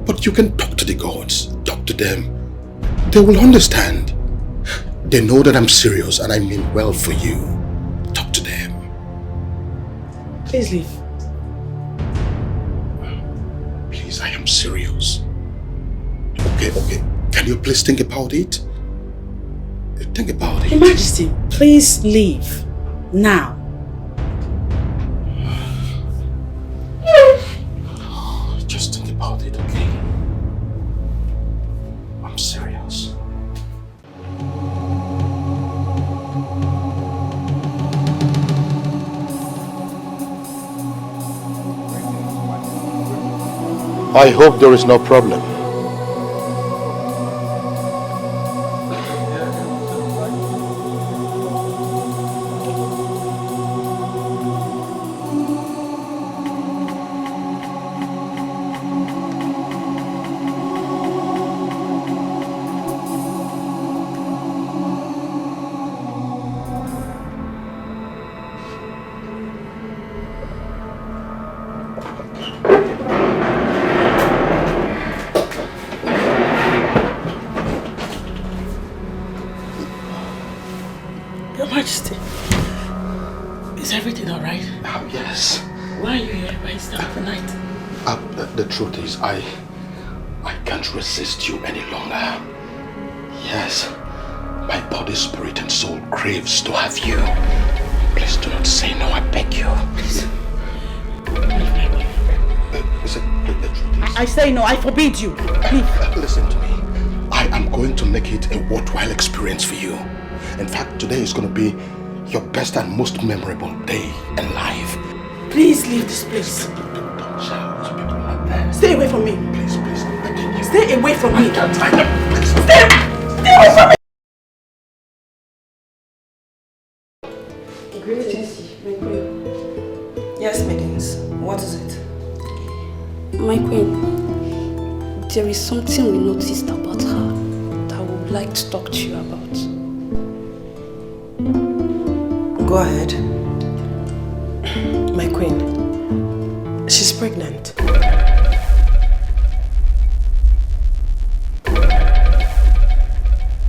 But you can talk to the gods, talk to them. They will understand. They know that I'm serious and I mean well for you. Talk to them. Please leave. Please, I am serious. Okay. Can you please think about it? Think about it. Your Majesty, please leave. Now. Just think about it, okay? I'm serious. I hope there is no problem. Your Majesty, is everything alright? Yes. Why are you here by this time of the night? The truth is, I can't resist you any longer. Yes, my body, spirit, and soul craves to have you. Please do not say no, I beg you. Please. The truth is, I say no, I forbid you. Leave. Listen to me. I am going to make it a worthwhile experience for you. In fact, today is going to be your best and most memorable day in life. Please leave this place. Don't shout. People are not there. Stay away from me. Please, I beg you. Stay away from me. Please. Stay away from me. Greetings, my queen. Yes, maidens. What is it? My queen, there is something we noticed about her that we would like to talk to you about. Go ahead. My queen, she's pregnant.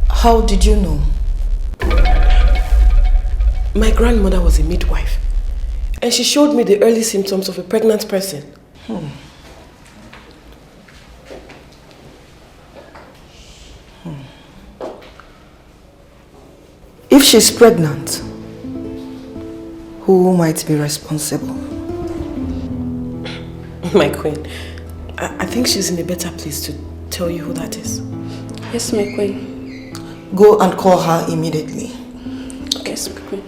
How did you know? My grandmother was a midwife, and she showed me the early symptoms of a pregnant person. If she's pregnant, who might be responsible? My queen, I think she's in a better place to tell you who that is. Yes, my queen. Go and call her immediately. Yes, my queen.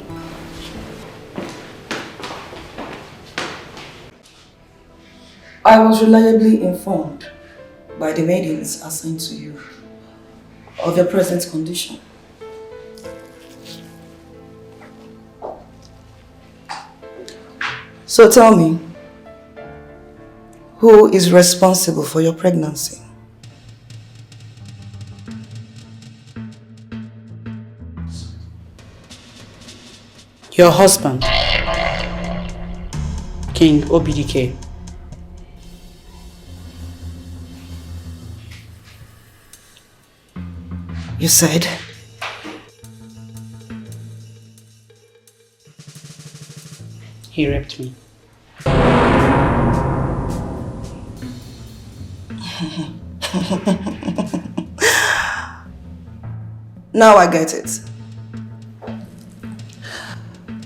I was reliably informed by the maidens assigned to you of your present condition. So tell me, who is responsible for your pregnancy? Your husband, King Obidike. You said? He raped me. Now I get it.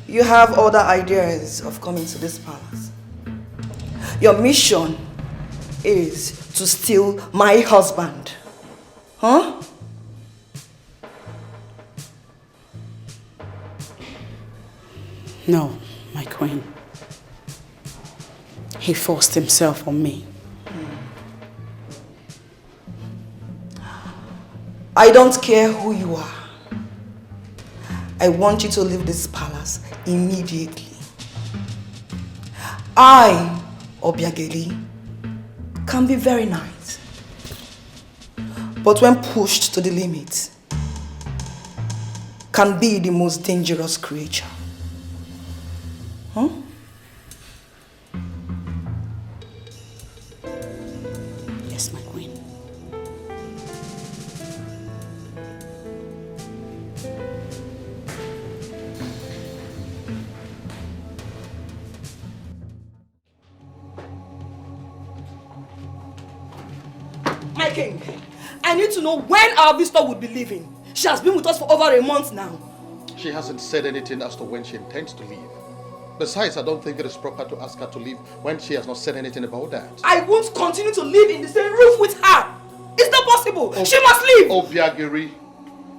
You have other ideas of coming to this palace. Your mission is to steal my husband. Huh? No, my queen. He forced himself on me. I don't care who you are. I want you to leave this palace immediately. I, Obiageli, can be very nice. But when pushed to the limit, can be the most dangerous creature. Huh? Yes, my queen. My king, I need to know when our visitor would be leaving. She has been with us for over a month now. She hasn't said anything as to when she intends to leave. Besides, I don't think it is proper to ask her to leave when she has not said anything about that. I won't continue to live in the same roof with her. It's not possible. She must leave. Obiageri,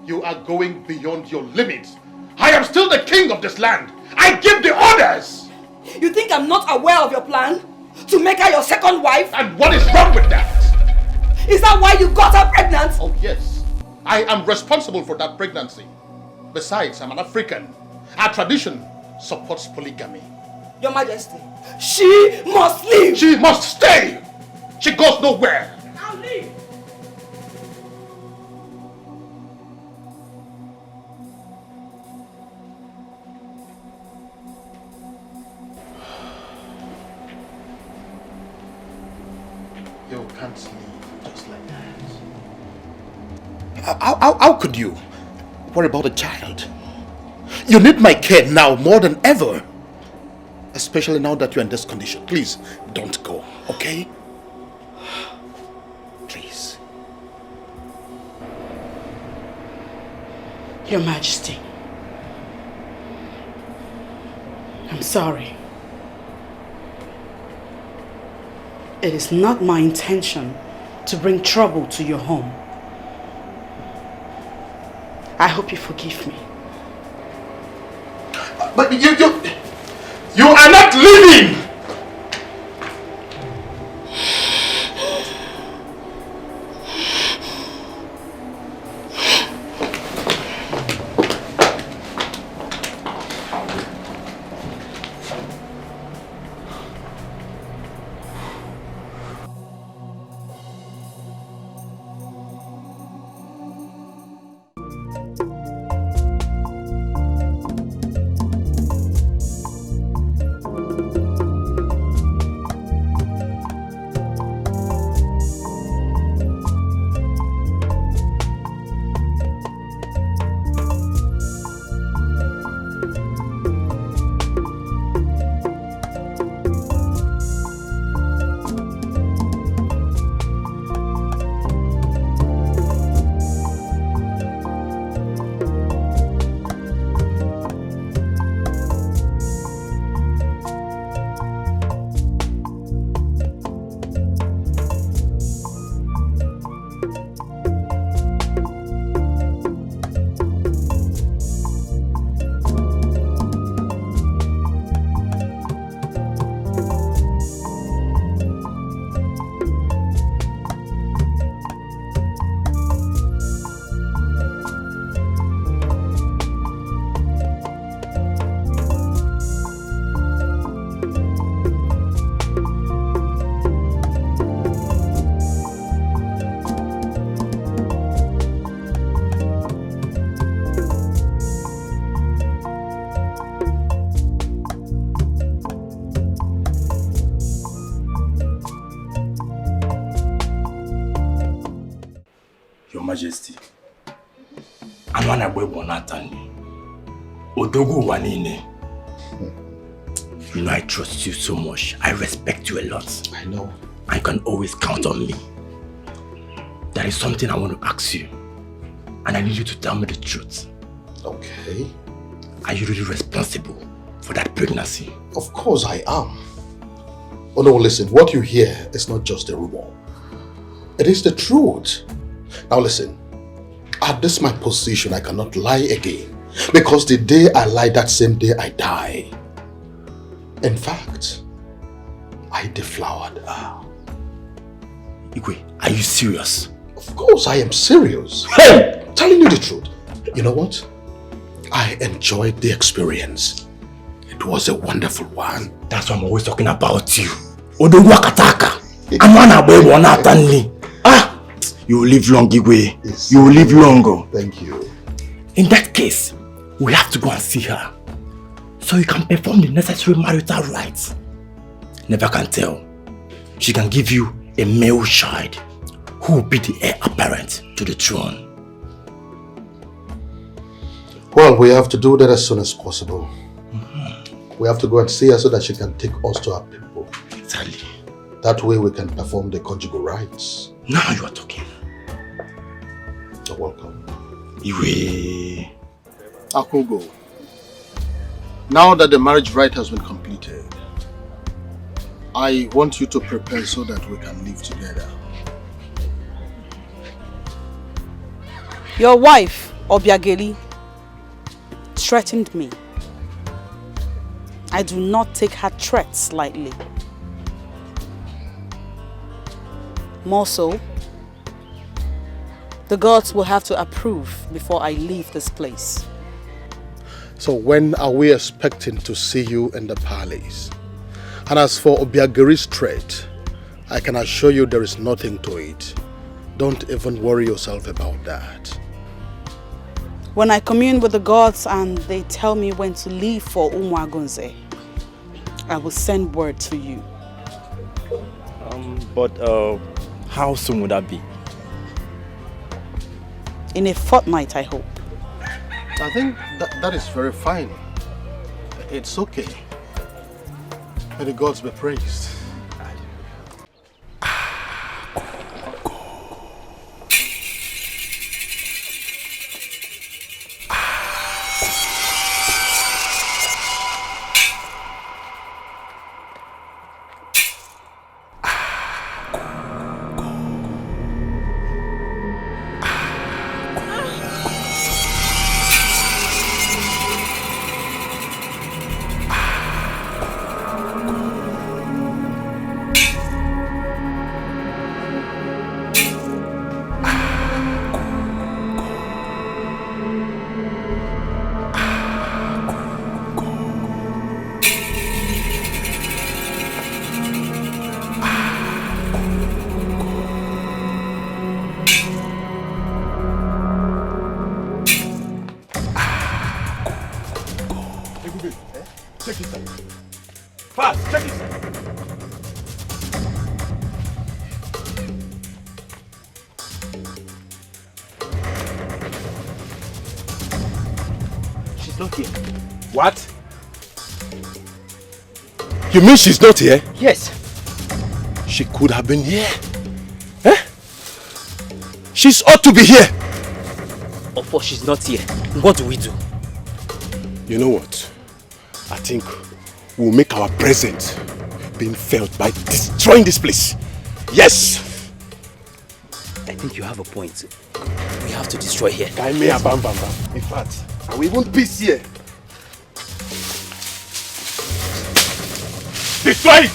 you are going beyond your limits. I am still the king of this land. I give the orders. You think I'm not aware of your plan? To make her your second wife? And what is wrong with that? Is that why you got her pregnant? Oh yes, I am responsible for that pregnancy. Besides, I'm an African. Our tradition supports polygamy. Your Majesty, she must leave. She must stay. She goes nowhere. I'll leave. You can't leave just like that. How could you? What about the child? You need my care now more than ever. Especially now that you're in this condition. Please, don't go, okay? Please. Your Majesty, I'm sorry. It is not my intention to bring trouble to your home. I hope you forgive me. But you are not leaving! Majesty. I'm one of Bonatani. Odogu Wanine. You know I trust you so much. I respect you a lot. I know. I can always count on me. There is something I want to ask you. And I need you to tell me the truth. Okay. Are you really responsible for that pregnancy? Of course I am. Oh no, listen, what you hear is not just a rumor. It is the truth. Now listen, at this my position, I cannot lie again. Because the day I lie, that same day I die. In fact, I deflowered her. Igwe, are you serious? Of course I am serious. Hey! Telling you the truth. You know what? I enjoyed the experience. It was a wonderful one. That's why I'm always talking about you. Odogu Akataka. Amana Bebo Natani. Ah! You will live long, Igwe. Yes. You will live longer. Thank you. In that case, we have to go and see her. So you can perform the necessary marital rites. Never can tell. She can give you a male child who will be the heir apparent to the throne. Well, we have to do that as soon as possible. We have to go and see her so that she can take us to our people. Exactly. That way we can perform the conjugal rites. Now you are talking. You're welcome. Iwe. Akogo, now that the marriage rite has been completed, I want you to prepare so that we can live together. Your wife, Obiageli, threatened me. I do not take her threats lightly. More so, the gods will have to approve before I leave this place. So when are we expecting to see you in the palace? And as for Obiageri's threat, I can assure you there is nothing to it. Don't even worry yourself about that. When I commune with the gods and they tell me when to leave for Umuagunze, I will send word to you. But how soon would that be? In a fortnight, I hope. I think that is very fine. It's okay. May the gods be praised. What? You mean she's not here? Yes. She could have been here. Eh? She's ought to be here. Of course she's not here. What do we do? You know what? I think we'll make our presence being felt by destroying this place. Yes! I think you have a point. We have to destroy here. In fact, I will even peace here. Destroy it!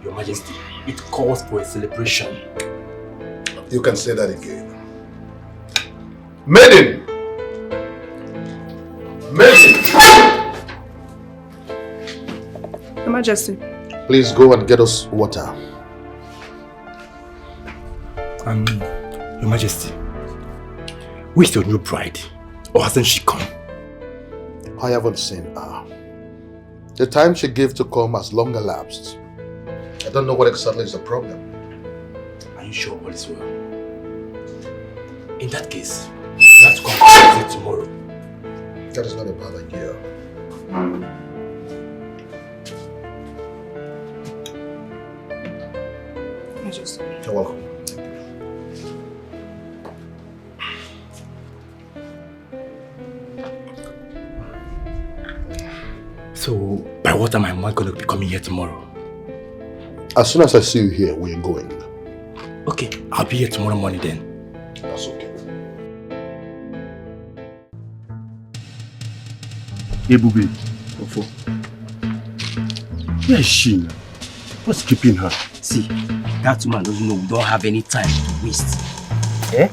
Your Majesty, it calls for a celebration. You can say that again. Maiden! Maiden! Your Majesty. Please go and get us water. Your Majesty, where's your new bride? Or hasn't she come? I haven't seen her. The time she gave to come has long elapsed. I don't know what exactly is the problem. Are you sure all is well? In that case, you have to come to visit tomorrow. That is not a bad idea. You're welcome. So, by what time am I going to be coming here tomorrow? As soon as I see you here, we are going. Okay, I'll be here tomorrow morning then. That's okay. Ebube, where is she now? What's keeping her? See, that woman doesn't know we don't have any time to waste. Eh?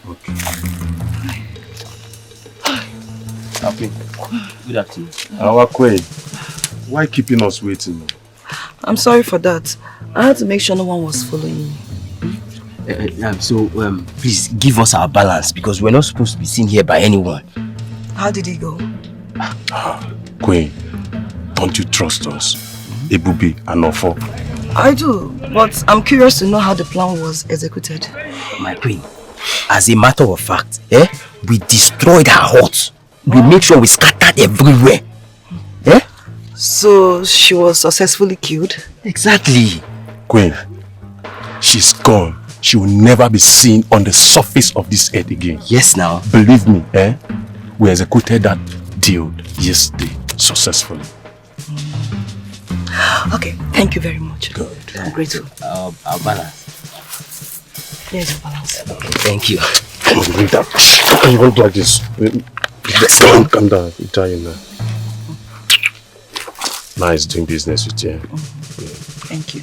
Okay. Happy. Good afternoon. Our queen, why keeping us waiting? I'm sorry for that. I had to make sure no one was following me. Please give us our balance because we're not supposed to be seen here by anyone. How did it go? Queen, don't you trust us? Ebube and Ofo. I do, but I'm curious to know how the plan was executed. My queen, as a matter of fact, we destroyed her hut. We make sure we scattered everywhere. So she was successfully killed? Exactly. Queen, she's gone. She will never be seen on the surface of this earth again. Yes, now. Believe me, we executed that deal yesterday successfully. Okay, thank you very much. Good. I'm grateful. Our balance. Here's your balance. Okay, thank you. Come on, bring that. You won't like this. Calm down. I'm telling you now. Nice doing business with you. Thank you.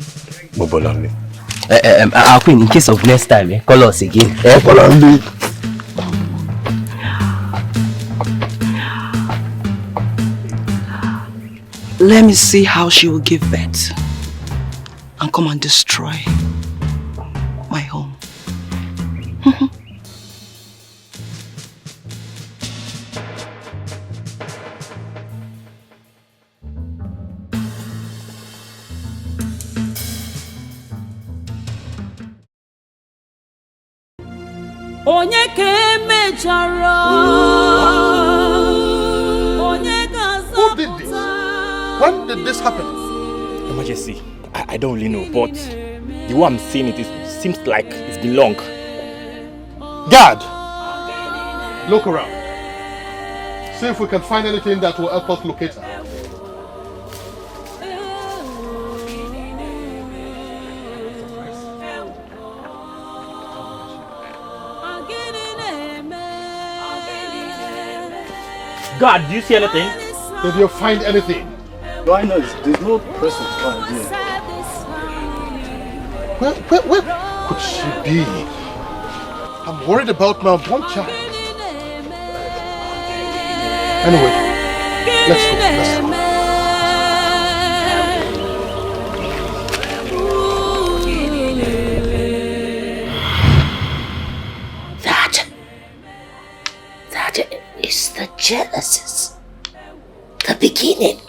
Mobolami. Our queen, in case of next time, call us again. Mobolami. Let me see how she will give birth and come and destroy my home. Onye ke mejara. Who did this? When did this happen? Your Majesty, I don't really know, but the way I'm seeing it seems like it's been long. Guard! Look around. See if we can find anything that will help us locate her. God, do you see anything? Did you find anything? No, I know. There's no person found here. Where could she be? I'm worried about my unborn child. Anyway, let's go. That is the Genesis, the beginning.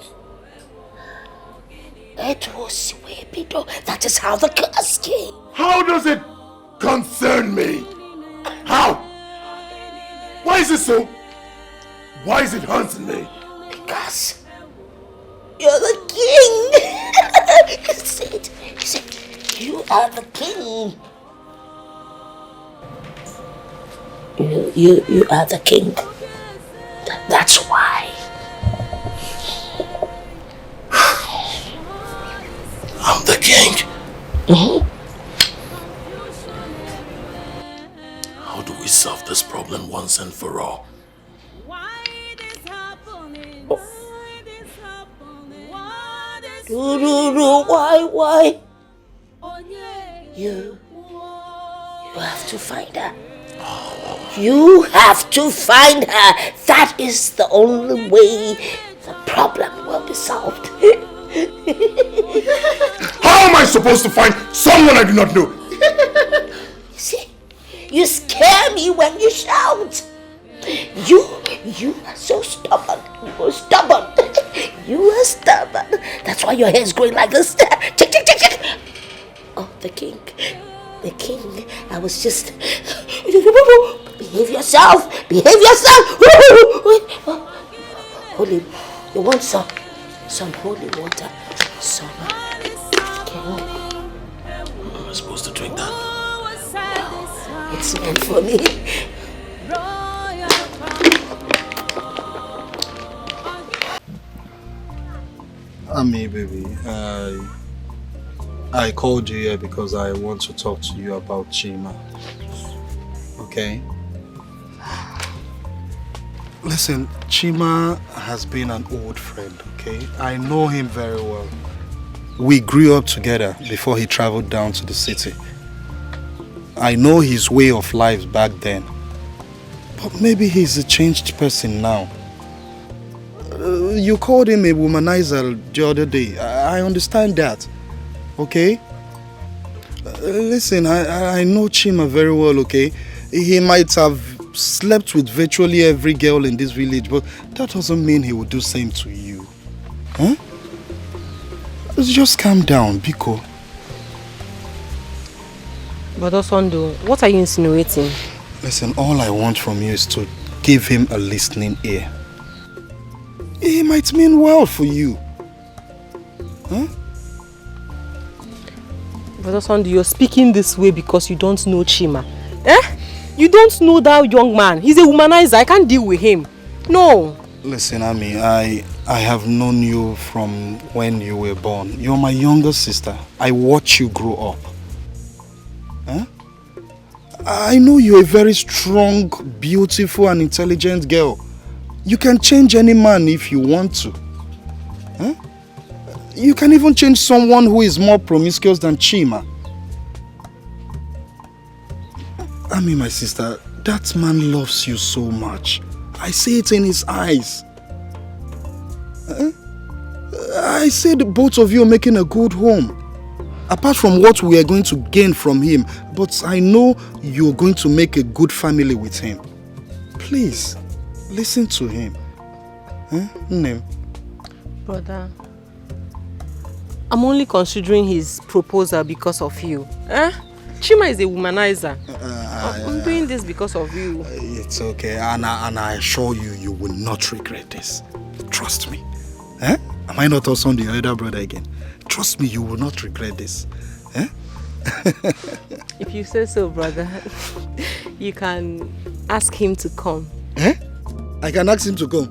It was way below. That is how the curse came. How does it concern me? How? Why is it so? Why is it haunting me? Because you're the king. You said, you are the king. You are the king. That's why. I'm the king. How do we solve this problem once and for all? Why? You have to find her. You have to find her. That is the only way the problem will be solved. How am I supposed to find someone I do not know? You see, you scare me when you shout. You are so stubborn. You are stubborn. That's why your hair is growing like this. Check. Oh, the king. I was just... Behave yourself. Holy, you want some holy water? Some. King. Am I supposed to drink that? It's meant for me. Ami, baby, I called you here because I want to talk to you about Chima. Okay? Listen, Chima has been an old friend, okay? I know him very well. We grew up together before he traveled down to the city. I know his way of life back then. But maybe he's a changed person now. You called him a womanizer the other day. I understand that. Okay? Listen, I know Chima very well, okay? He might have slept with virtually every girl in this village, but that doesn't mean he would do the same to you. Huh? Just calm down, Biko. But Osondo, what are you insinuating? Listen, all I want from you is to give him a listening ear. He might mean well for you. Huh? But Osondo, you're speaking this way because you don't know Chima. You don't know that young man. He's a womanizer. I can't deal with him. No. Listen, Ami, I have known you from when you were born. You're my younger sister. I watch you grow up. Huh? I know you're a very strong, beautiful and intelligent girl. You can change any man if you want to. Huh? You can even change someone who is more promiscuous than Chima. Ami, my sister, that man loves you so much. I see it in his eyes. I said both of you are making a good home. Apart from what we are going to gain from him, but I know you're going to make a good family with him. Please, listen to him. Name. Brother, I'm only considering his proposal because of you. Chima is a womanizer. I'm doing this because of you. It's okay, and I assure you, you will not regret this. Trust me. Am I not also the elder brother again? Trust me, you will not regret this. If you say so, brother, you can ask him to come. I can ask him to come.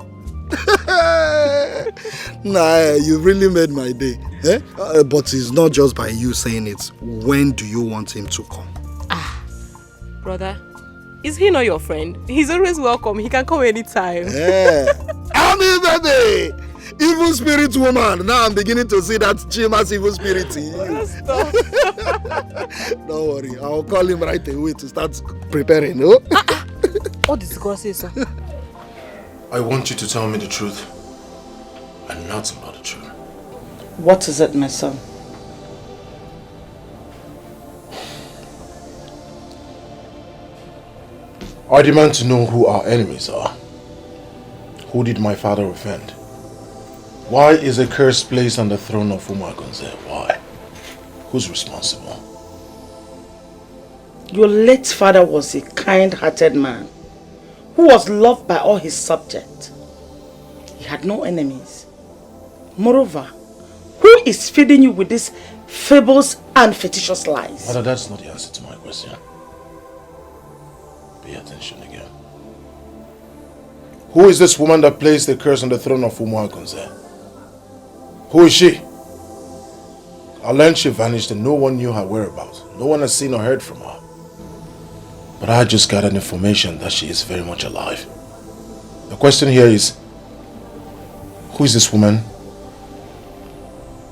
Nah, you really made my day. But it's not just by you saying it. When do you want him to come? Brother, is he not your friend? He's always welcome. He can come anytime. Ami, baby! Evil spirit woman. Now I'm beginning to see that Chima's evil spirit. Don't worry, I'll call him right away to start preparing. What is God say, sir? I want you to tell me the truth and nothing but the truth. What is it, my son? I demand to know who our enemies are. Who did my father offend? Why is a curse placed on the throne of Umagonze? Why? Who's responsible? Your late father was a kind-hearted man who was loved by all his subjects. He had no enemies. Moreover, who is feeding you with these fables and fictitious lies? Mother, that's not the answer to my question. Pay attention again. Who is this woman that placed the curse on the throne of Umuagunze? Who is she? I learned she vanished and no one knew her whereabouts. No one has seen or heard from her. But I just got an information that she is very much alive. The question here is, who is this woman?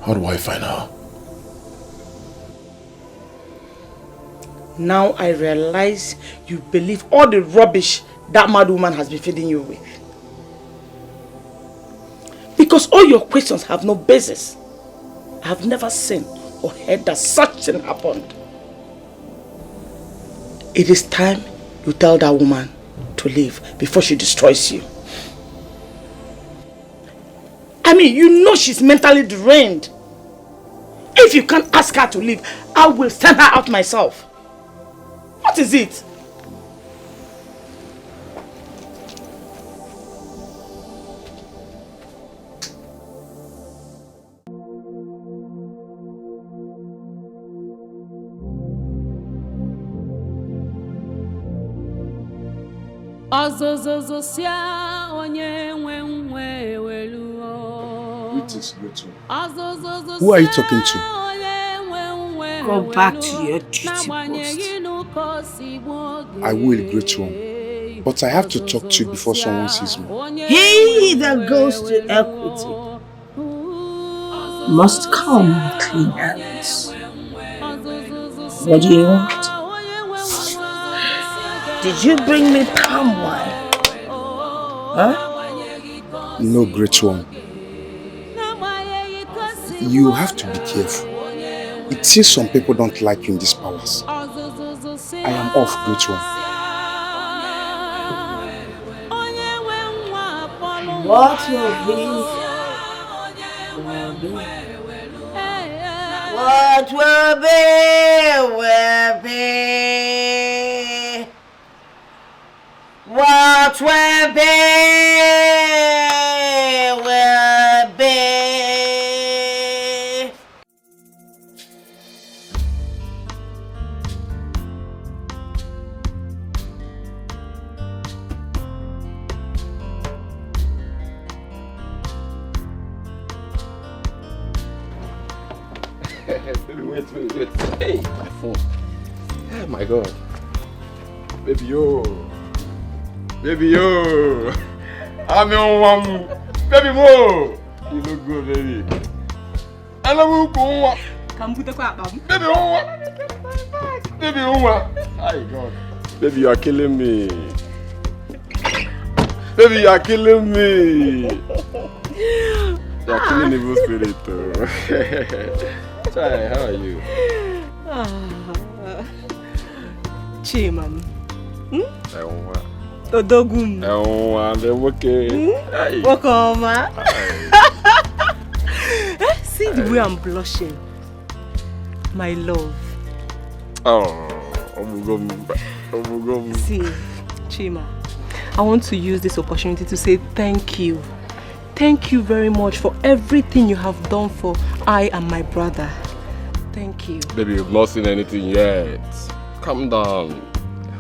How do I find her? Now I realize you believe all the rubbish that mad woman has been feeding you with. Because all your questions have no basis. I have never seen or heard that such thing happened. It is time you tell that woman to leave before she destroys you. I mean, you know she's mentally deranged. If you can't ask her to leave, I will send her out myself. What is it? Who are you talking to? Go back to your duty post. I will, great one. But I have to talk to you before someone sees me. He that goes to equity must come with clean hands. What do you want? Did you bring me palm wine? Huh? No, great one. You have to be careful. It seems some people don't like you in this palace. I am off, great one. What will be, will be. What will be, will be. What will be, will be. Wait. Hey, my phone. Oh my God. Baby, yo. I'm your one. Baby, mo. You look good, baby. I love you, come put the crap, baby. Baby, hi, God. Baby, you are killing me. Baby, you are killing me. You are killing the evil spirit, too. Chai, how are you? Chimam. Odogum. I'm okay. Welcome. See the way I'm blushing. My love. Oh, see, Chima, I want to use this opportunity to say thank you. Thank you very much for everything you have done for I and my brother. Thank you. Baby, you've not seen anything yet. Calm down.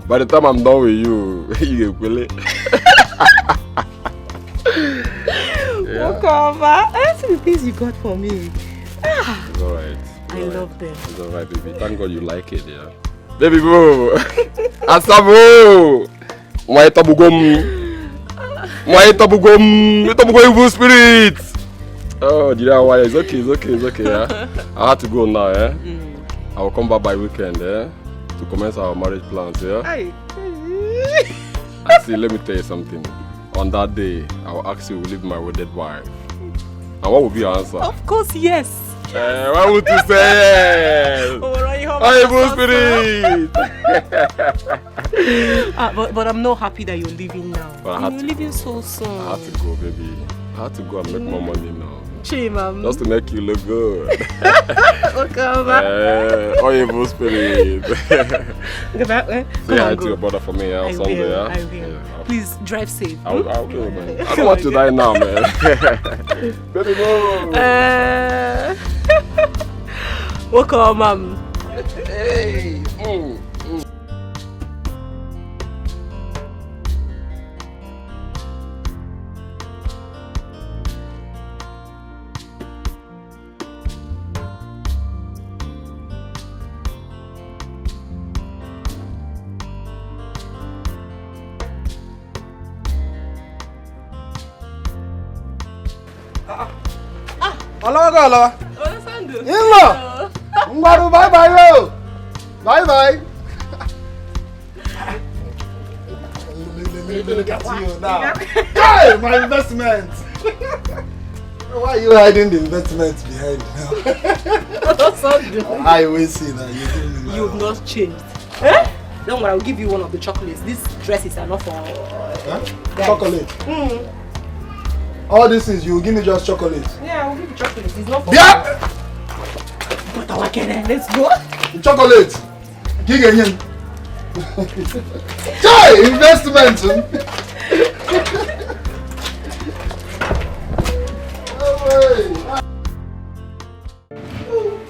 By the time I'm done with you, you will it. Welcome. I see the things you got for me. It's alright. I love them. It's alright, baby. Thank God you like it, yeah. Baby bro. Asabo. My tabugum evil spirit. Oh, did I why? It's okay, yeah. I have to go now, yeah. I will come back by weekend, yeah, to commence our marriage plans, yeah. And see, let me tell you something. On that day, I will ask you to leave my wedded wife. And what will be your answer? Of course, yes. Why would you say yes? Evil spirit. But I'm not happy that you're leaving now. But you're leaving so soon. I have to go, baby. I have to go and make more money now. Just to make you look good. Okay, Mama. Oh, evil spirit. Say hi to your brother for me on Sunday. I will. Please drive safe. I will, man. I don't want to die now, man. Baby boy. Welcome, Mom. Hey. Alawa. Inlo. Ngwaru bye bye yo. Bye bye. Look at you now. Hey, my investment. Why are you hiding the investment behind now? I will see that You've not changed. Eh? Don't worry, I'll give you one of the chocolates. These dresses are not for chocolate. All this is you give me just chocolate. Yeah, I'll give you chocolate. It's not for let's go. Chocolate. Giganyan. Chai investment.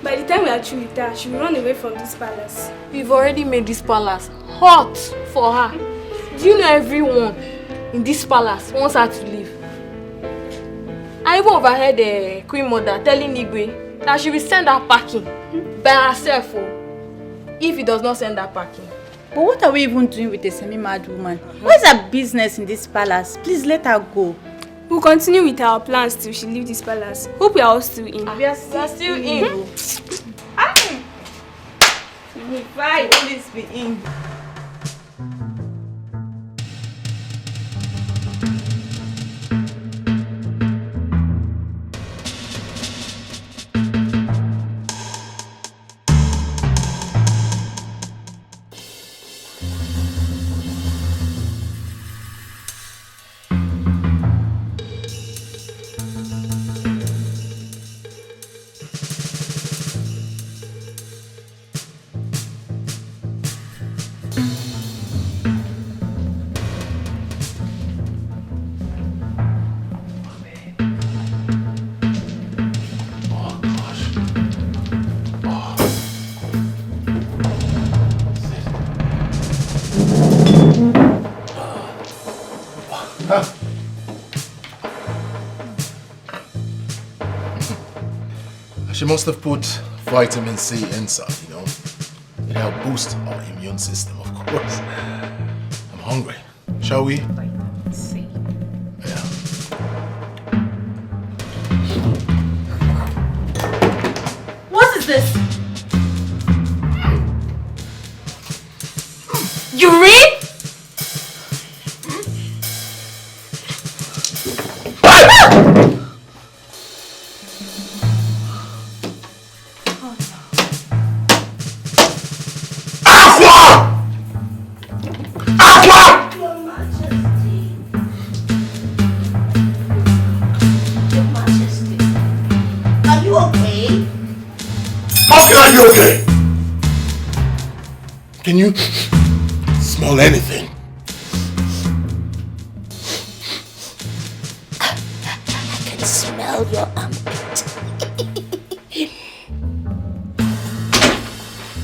By the time we are through with her, she will run away from this palace. We've already made this palace hot for her. Do you know everyone in this palace wants her to leave? I even overheard the Queen Mother telling Igwe that she will send her packing by herself if he does not send her packing. But what are we even doing with a semi-mad woman? What's her business in this palace? Please let her go. We'll continue with our plans till she leaves this palace. Hope we are all still in. We are still in. Fine, please be in. She must have put vitamin C inside, you know. It helped boost our immune system, of course. I'm hungry. Shall we? Vitamin C. Yeah. What is this? Urine? Okay. Can you smell anything? I can smell your armpit.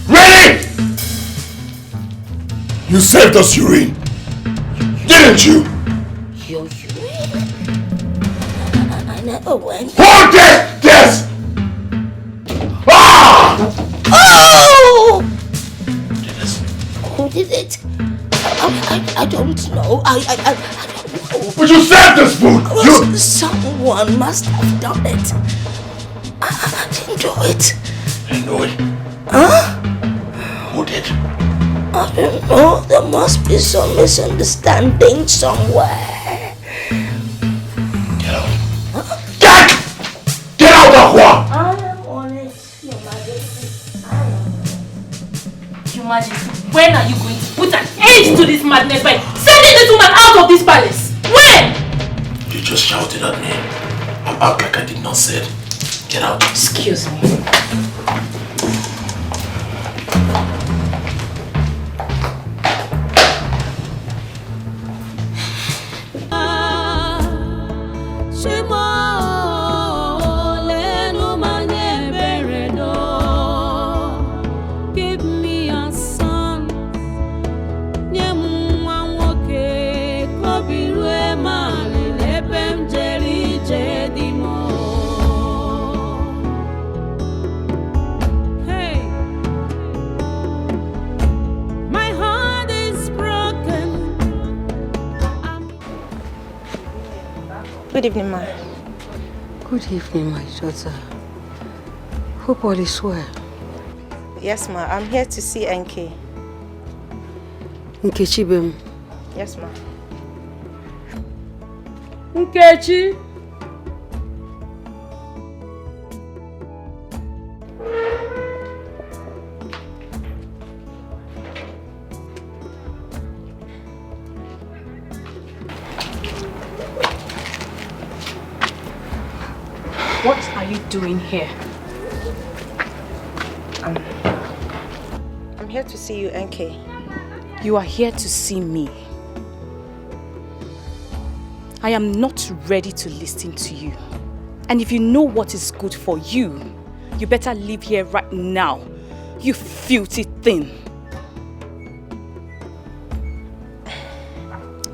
Really? You saved us urine, didn't you? Your urine? I never went. Who did this? Oh! Who did it? I don't know. I don't know. But you saved this food! Someone must have done it. I didn't do it. Didn't do it? Huh? Who did? I don't know. There must be some misunderstanding somewhere. Get out. Huh? Get out, Aqua! I am on it, Your Majesty. Your Majesty, when are you going to put an end to this madness by sending this woman out of this palace? When? You just shouted at me. Act like I did not say it. Get out. Excuse me. Good evening, ma. Good evening, my daughter. Hope all is well. Yes, ma. I'm here to see NK. Nkechi Bem. Yes, ma. Nkechi. What are you doing here? I'm here to see you, NK. You are here to see me. I am not ready to listen to you. And if you know what is good for you, you better leave here right now, you filthy thing.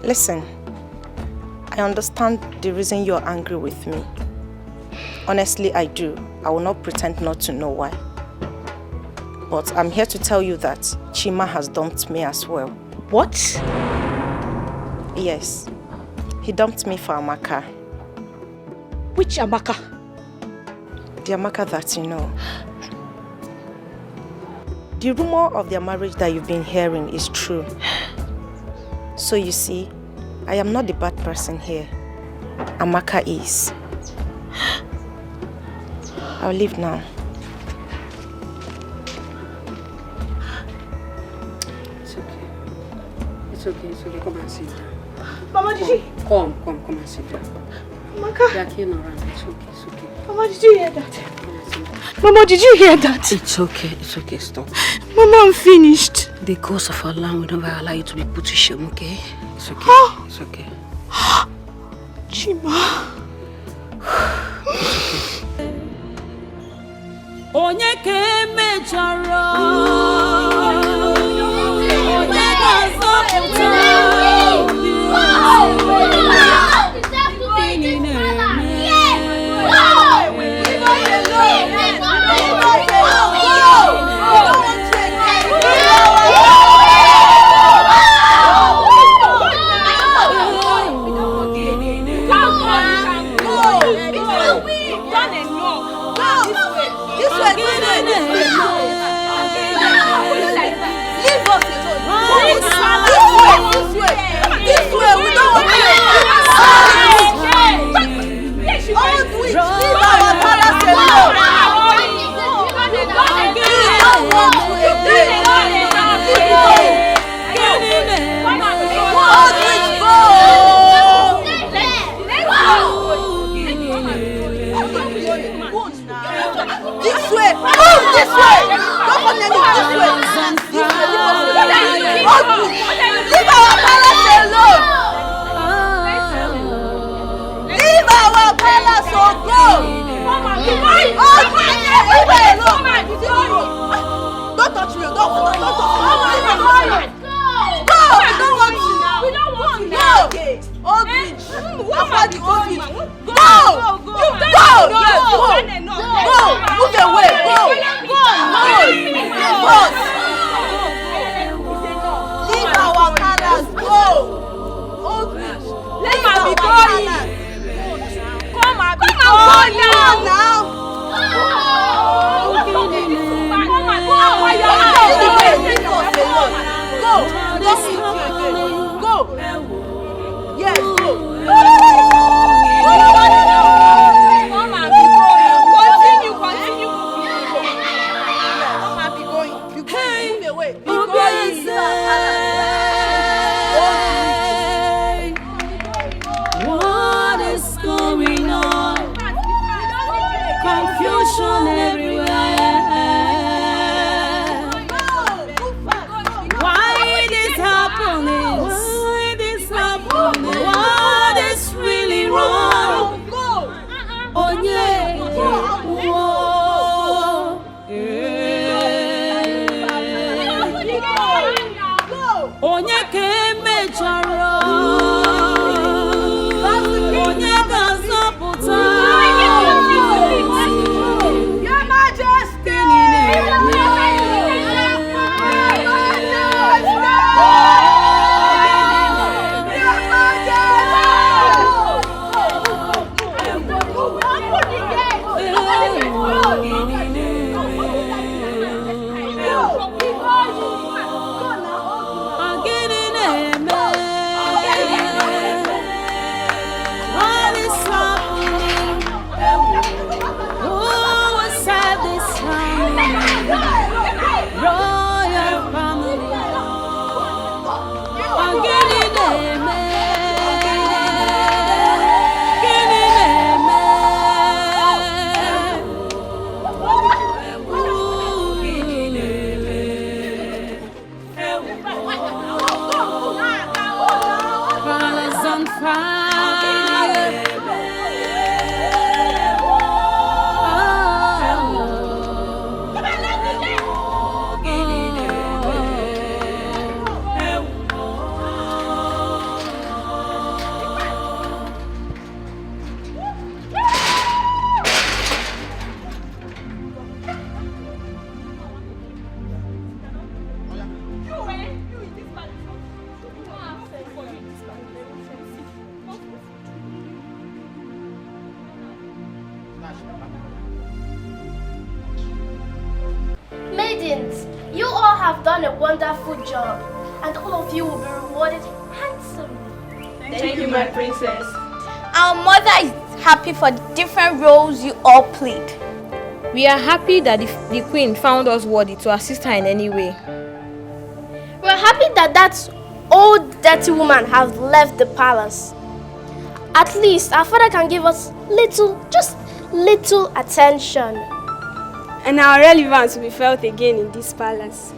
Listen, I understand the reason you're angry with me. Honestly, I do. I will not pretend not to know why. But I'm here to tell you that Chima has dumped me as well. What? Yes. He dumped me for Amaka. Which Amaka? The Amaka that you know. The rumor of their marriage that you've been hearing is true. So you see, I am not the bad person here. Amaka is. I'll leave now. It's okay. It's okay, it's okay. Come and sit down. Mama, did you? Come and sit down. Amaka. They are clean around. It's okay, it's okay. Mama, did you hear that? Mama, did you hear that? It's okay, stop. Mama, I'm finished. The ghost of Allah will never allow you to be put to shame, okay? It's okay, it's okay. Chima. Onye ke mechara Onye ga-azọpụta What is going on? onye ka emechara onye ga-azọpụta Your Majesty! Maidens, you all have done a wonderful job, and all of you will be rewarded handsomely. Thank you, my princess. Our mother is happy for the different roles you all played. We are happy that the queen found us worthy to assist her in any way. We're happy that that old dirty woman has left the palace. At least our father can give us just little attention. And our relevance will be felt again in this palace.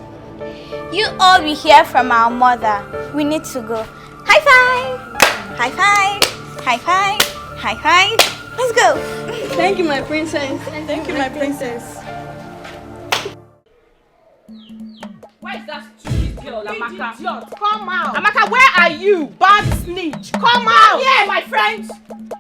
You all will hear from our mother. We need to go. High five! High five! High five! High five! Let's go! Thank you, my princess. Thank you, my princess. Where is that stupid girl, Amaka? Idiot, come out! Amaka, where are you? Bad snitch, come out! Yeah, my friend.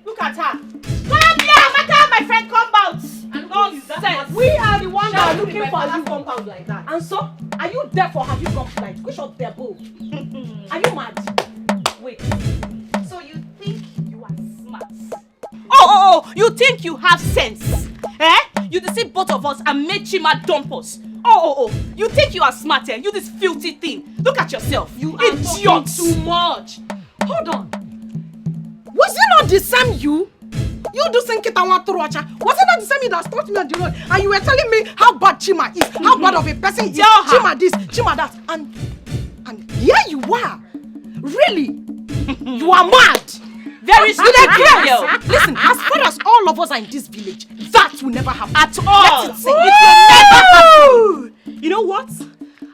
Look at her. Come here, Amaka, my friend, come out! Nonsense. We are the ones that are looking for you compound like that. And so, are you deaf or have you gone blind? Which of them both? Are you mad? Wait. So you think you are smart? Oh, you think you have sense? Eh? You deceive both of us and made Chima dump us. Oh, you think you are smart, eh? You this filthy thing. Look at yourself. You idiot. Too much. Hold on. Was it not the same you? You do think it was it not the same you that stopped me on the road and you were telling me how bad Chima is, how bad of a person he is, Chima this, Chima that, and here you are. Really? You are mad. Very stupid girl. Listen, as far as all of us are in this village, that will never happen at all. Let it sink. It will never happen. You know what?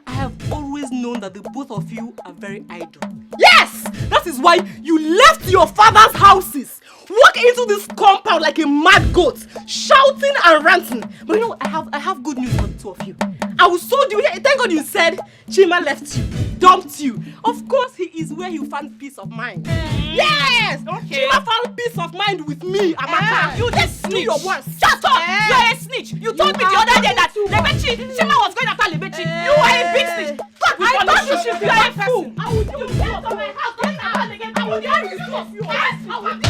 I have always known that the both of you are very idle. Yes! That is why you left your father's houses, walk into this compound like a mad goat, shouting and ranting. But you know, I have good news for the two of you. I was so you. Thank God you said Chima left you, dumped you. Of course, he is where you found peace of mind. Yes! Okay. Chima found peace of mind with me, Amaka. You just snitch. Your words. Shut up! You're a snitch. You told me the other day that Chima was going after Lebechi. You are a big snitch. I thought you should be a fool. I will do you get to my house. Don't happen again. I will do you. Yes, I will do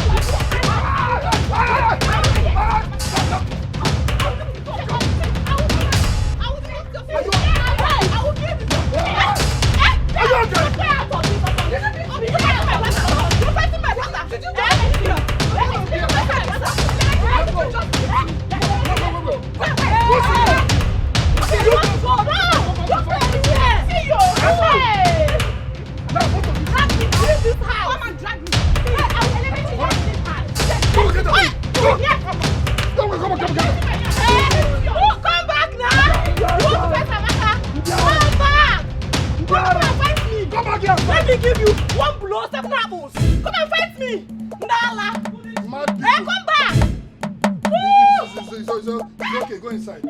Come back now! You want to fight Amaka? Come back! Come back here! Let me give you one blow, 7 apples! Come and fight me! Nala! Hey, come back! It's okay, go inside.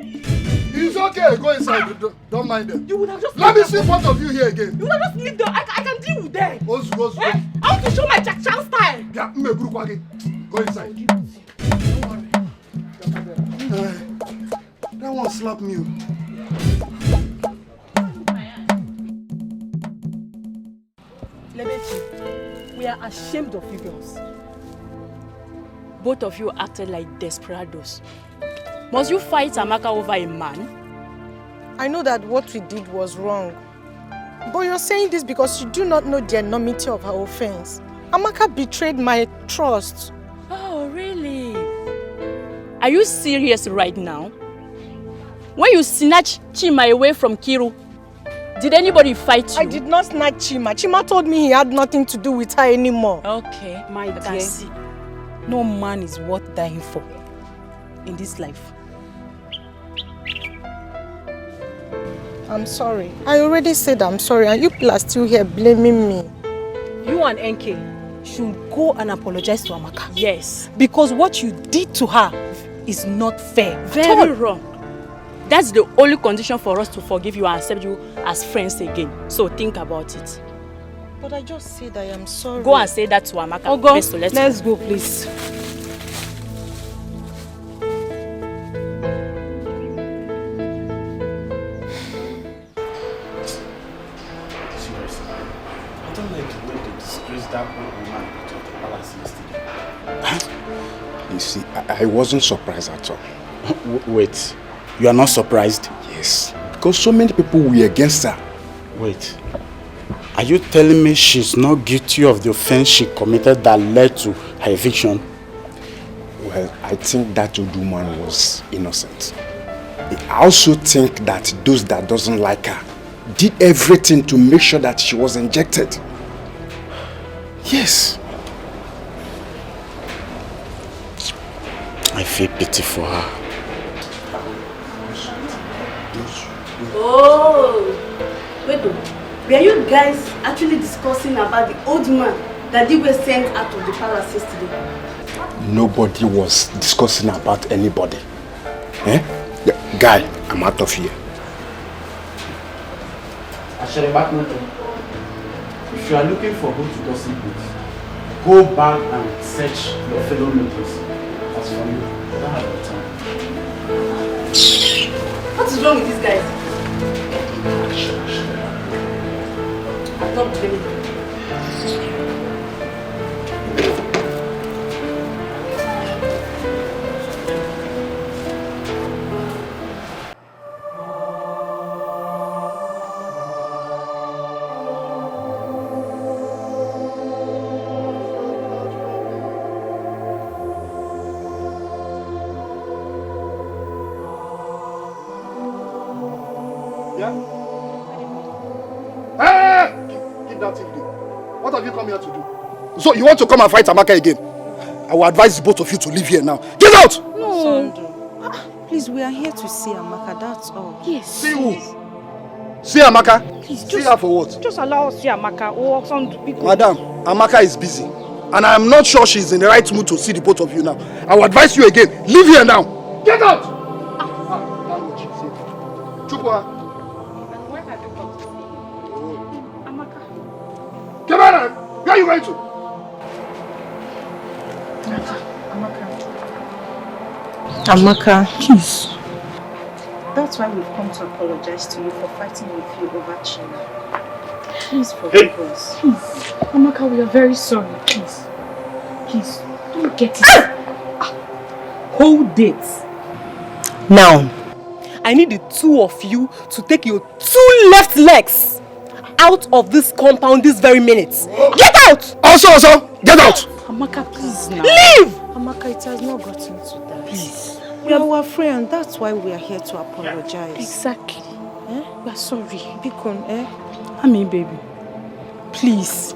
It's okay. Go inside. Don't mind them. You would have just... Let me see both of you here again. You would have just leave them. I can deal with them. Ozu. I want to show my Jack Chan style. Yeah, go inside. That one slapped me. Lebechi, we are ashamed of you girls. Both of you acted like desperados. Must you fight Amaka over a man? I know that what we did was wrong. But you're saying this because you do not know the enormity of her offense. Amaka betrayed my trust. Oh, really? Are you serious right now? When you snatched Chima away from Kiru, did anybody fight you? I did not snatch Chima. Chima told me he had nothing to do with her anymore. Okay, my dear. No man is worth dying for in this life. I'm sorry. I already said I'm sorry and you people are still here blaming me. You and NK should go and apologize to Amaka. Yes. Because what you did to her is not fair. Very wrong. That's the only condition for us to forgive you and accept you as friends again. So think about it. But I just said I am sorry. Go and say that to Amaka. Ogo, let's go please. You see, I wasn't surprised at all. Wait, you are not surprised? Yes, because so many people were against her. Wait, are you telling me she's not guilty of the offense she committed that led to her eviction? Well, I think that old woman was innocent. I also think that those that doesn't like her did everything to make sure that she was injected. Yes. I feel pity for her. Oh, wait, were you guys actually discussing about the old man that they were sent out of the palace yesterday? Nobody was discussing about anybody. Eh? Guy, I'm out of here. If you are looking for who to gossip with, go back and search your fellow nobles. As for you, I don't have the time. What is wrong with these guys? I'm not blaming them. So you want to come and fight Amaka again? I will advise both of you to leave here now. Get out! No. Please, we are here to see Amaka, that's all. Yes. See who? See Amaka? Please, see her for what? Just allow us to see Amaka. Madam, Amaka is busy. And I am not sure she is in the right mood to see the both of you now. I will advise you again. Leave here now. Get out! Chupua. Come on! Where are you going to? Amaka, please. That's why we've come to apologize to you for fighting with you over Chima. Please forgive us. Please. Amaka, we are very sorry. Please. Please, don't get it. Hold it. Now, I need the two of you to take your two left legs out of this compound this very minute. Get out! Also, get out! Amaka, please now. Leave! Amaka, it has not gotten to that. Please. We are our friend. That's why we are here to apologize. Exactly. We are sorry. Bikon, Ami, baby. Please.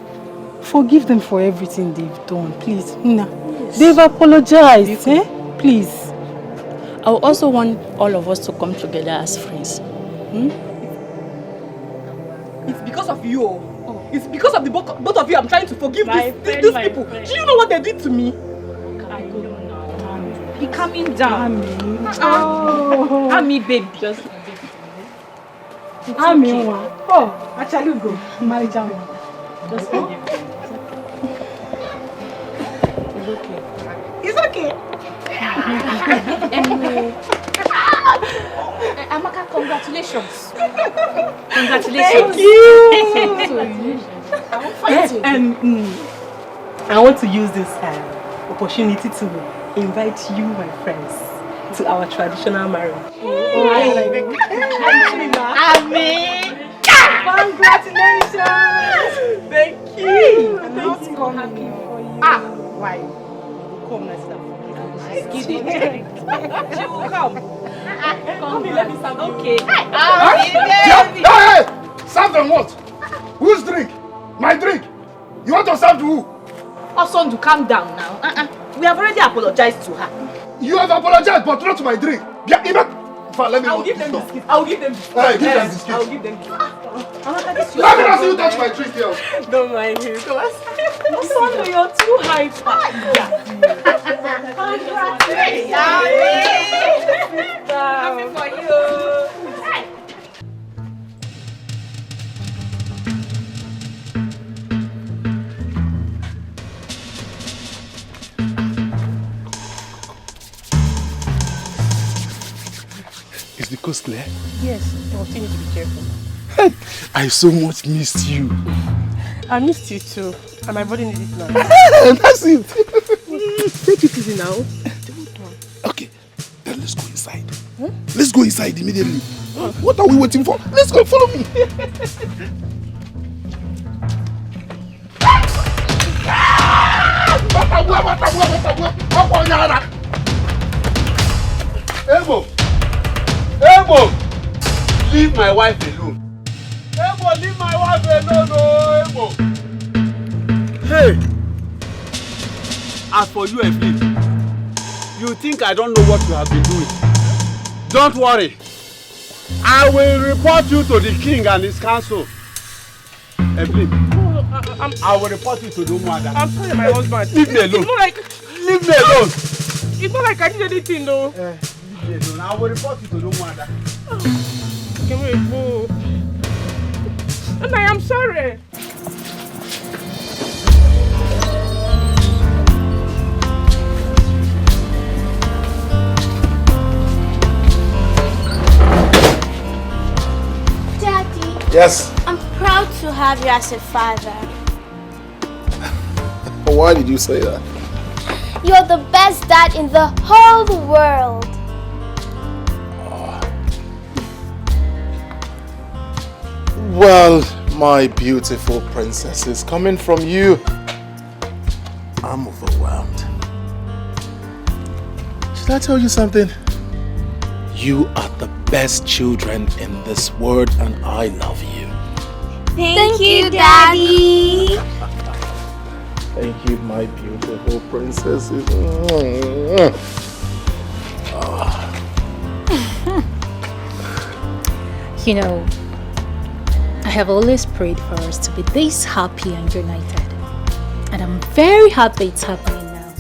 Forgive them for everything they've done. Please. Nina. Yes. They've apologized. Please. I also want all of us to come together as friends. It's because of you. It's because of the both of you I'm trying to forgive these people. Do you know what they did to me? I don't know. calming down. Ami. Oh. Ami, baby. Just Ami, oh, actually go. Marital. Just go. It's okay. Anyway. Amaka, congratulations. Congratulations. Thank you. I want to use this opportunity to invite you, my friends, to our traditional marriage. Amen. Congratulations. Thank you. I'm not coming for you. Why? Come, let's start. She will come. Come here, let me serve. Okay. Hey! Serve them what? Whose drink? My drink. You want to serve to who? Also, to calm down now. We have already apologized to her. You have apologized, but not to my drink. Let me I'll give them biscuits. I'll give them biscuits. Hey, give them biscuits. I'll give them biscuits. Let me not see you touch my drink here. Don't mind him. Come on. Sandra, you're too hyper. Congratulations. Happy for you. Is the coast clear? Yes, but you need to be careful. I so much missed you. I missed you too, and my body needs it now. That's it. Take it easy now. Okay, then let's go inside. Huh? Let's go inside immediately. What are we waiting for? Let's go, follow me. Ebo! Leave my wife alone. Ebo, leave my wife alone, oh, Ebo! Hey! As for you, Eflip, you think I don't know what you have been doing? Don't worry. I will report you to the king and his council. Eflip, I will report you to the Umuada. I'm sorry, my husband. Leave me alone. It's not like... Leave me alone. It's not like I did anything, though. Leave me alone. I will report you to the Umuada. Can we go? And I am sorry. Daddy. Yes. I'm proud to have you as a father. Why did you say that? You're the best dad in the whole world. Well, my beautiful princesses, coming from you, I'm overwhelmed. Should I tell you something? You are the best children in this world and I love you. Thank you, Daddy. Thank you, my beautiful princesses. You know, I have always prayed for us to be this happy and united. And I'm very happy it's happening now.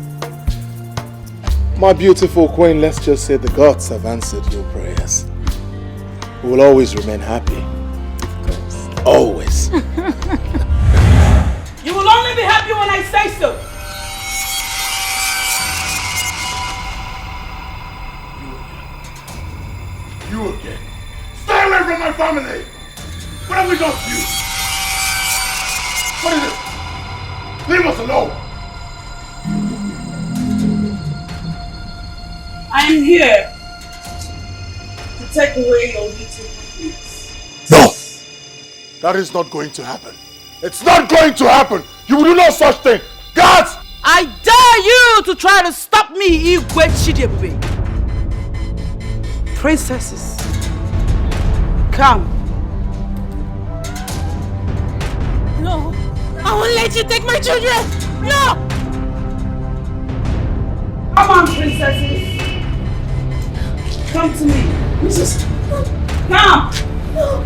My beautiful queen, let's just say the gods have answered your prayers. We will always remain happy. Of course. Always. You will only be happy when I say so. You again. Stay away from my family! What have we done to you? What is it? Leave us alone! I am here to take away your little happiness. No! That is not going to happen. It's not going to happen! You will do no such thing! Guards! I dare you to try to stop me, Igwe Chidebube. Princesses, come. No, I won't let you take my children. No! Come on, princesses. Come to me. Princess. Come. No.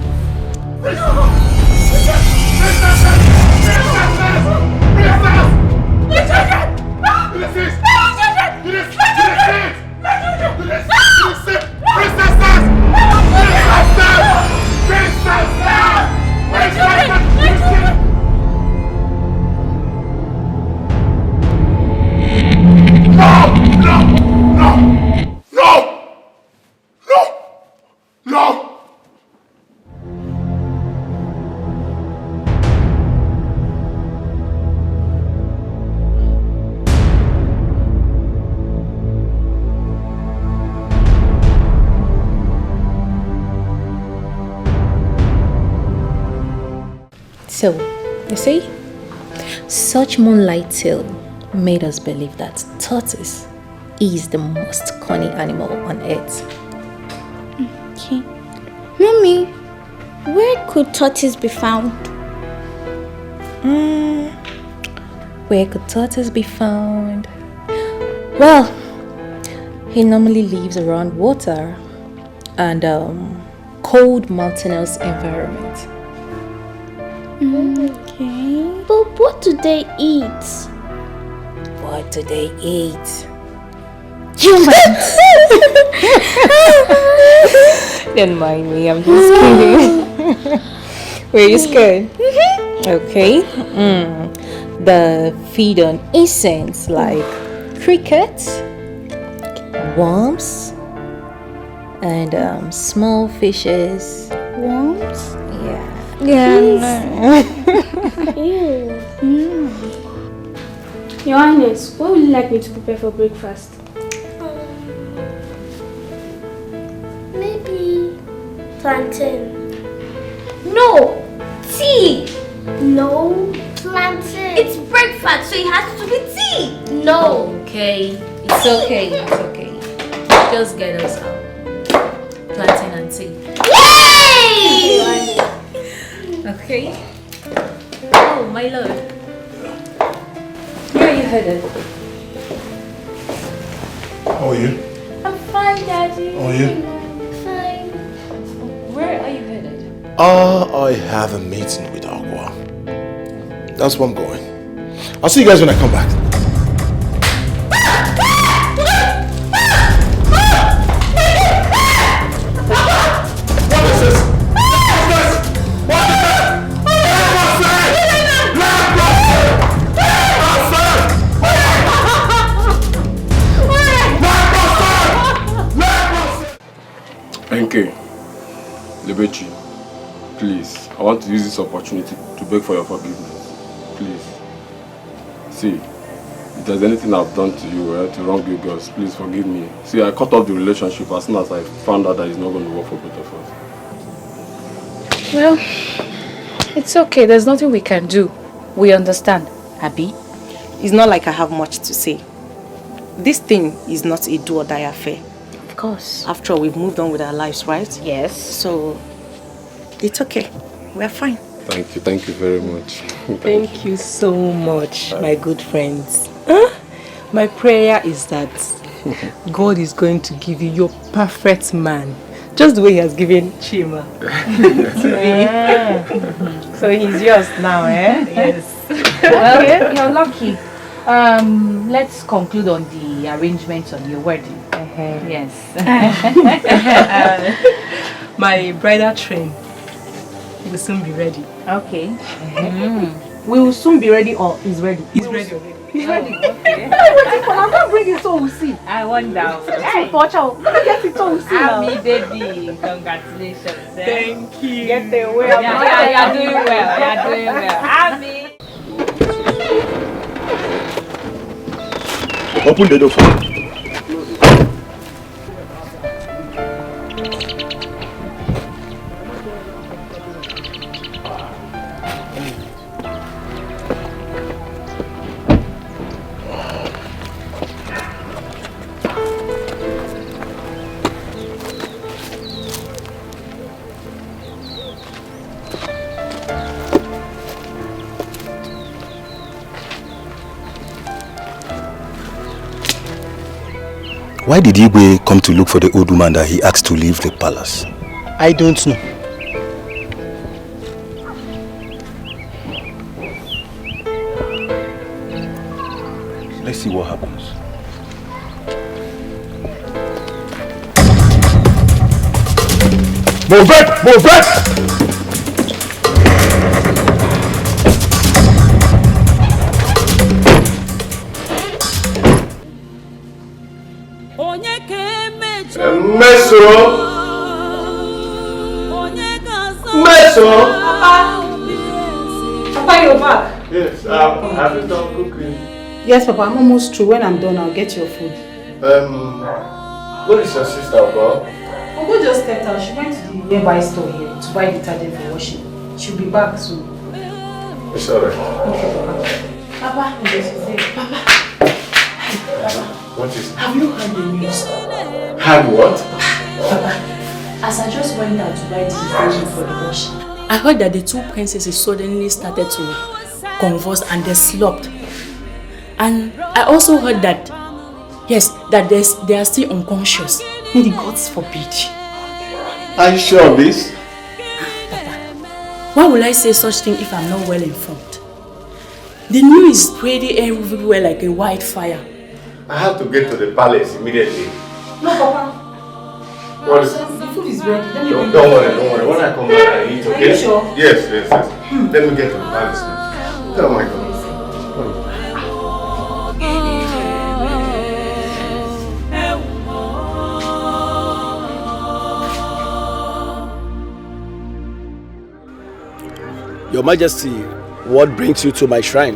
So, you see, such moonlight tale made us believe that tortoise is the most cunning animal on earth. Okay. Mommy, where could tortoise be found? Where could tortoise be found? Well, he normally lives around water and cold mountainous environment. Okay. But what do they eat? What do they eat? Humans! Don't mind me, I'm just kidding. Were you scared? Okay. They feed on insects like crickets, worms, and small fishes. Worms? Yeah. Your Highness, what would you like me to prepare for breakfast? Maybe plantain. No! Tea! No, plantain. It's breakfast, so it has to be tea! No. Okay. It's okay. It's okay. Just get us out. Plantain and tea. Yay! Okay. Oh, my lord. Where are you headed? How are you? I'm fine, Daddy. How are you? Fine. Where are you headed? I have a meeting with Agua. That's where I'm going. I'll see you guys when I come back. What is this? Enke, Lebechi, please, I want to use this opportunity to beg for your forgiveness. Please. See, if there's anything I've done to you, to wrong you girls, please forgive me. See, I cut off the relationship as soon as I found out that it's not going to work for both of us. Well, it's okay. There's nothing we can do. We understand. Abby? It's not like I have much to say. This thing is not a do or die affair. Of course. After all, we've moved on with our lives, right? Yes. So, it's okay. We're fine. Thank you very much. Thank you so much, my good friends. My prayer is that God is going to give you your perfect man, just the way he has given Chima to me. So he's yours now, eh? Yes. Well, you're lucky. Let's conclude on the arrangements on your wedding. Yes. My bridal train will soon be ready. Okay. We will soon be ready, or is ready? He's ready already. He's ready. Okay. I'm not bringing so we'll see. I wonder. Hey. Watch out. Let me get it so we'll see now. Happy baby. Congratulations. Thank you. Get the way. You're doing well. You're doing well. Happy. Open the door for me. Why did Igwe come to look for the old woman that he asked to leave the palace? I don't know. Let's see what happens. Move it! Move it! Meso! Meso! Papa, you're back? Yes, have you done cooking? Yes, Papa, I'm almost through. When I'm done, I'll get your food. What is your sister about? Ogo just stepped out. She went to the nearby store here to buy detergent for washing. She'll be back soon. It's alright. Papa. Papa. What is it? Have you heard the news? Heard what? Papa, as I just went out to buy the invitation for the wash, I heard that the two princesses suddenly started to converse and they slopped. And I also heard that, yes, that they are still unconscious. May the gods forbid. Are you sure of this? Papa, why will I say such thing if I'm not well informed? The news is spreading everywhere like a wildfire. I have to get to the palace immediately. No, Papa. What is The food is ready. Let me bring Don't worry. When I come back, I eat, okay? Are you sure? Yes. Let me get to the palace now. Oh my God. Your Majesty, what brings you to my shrine?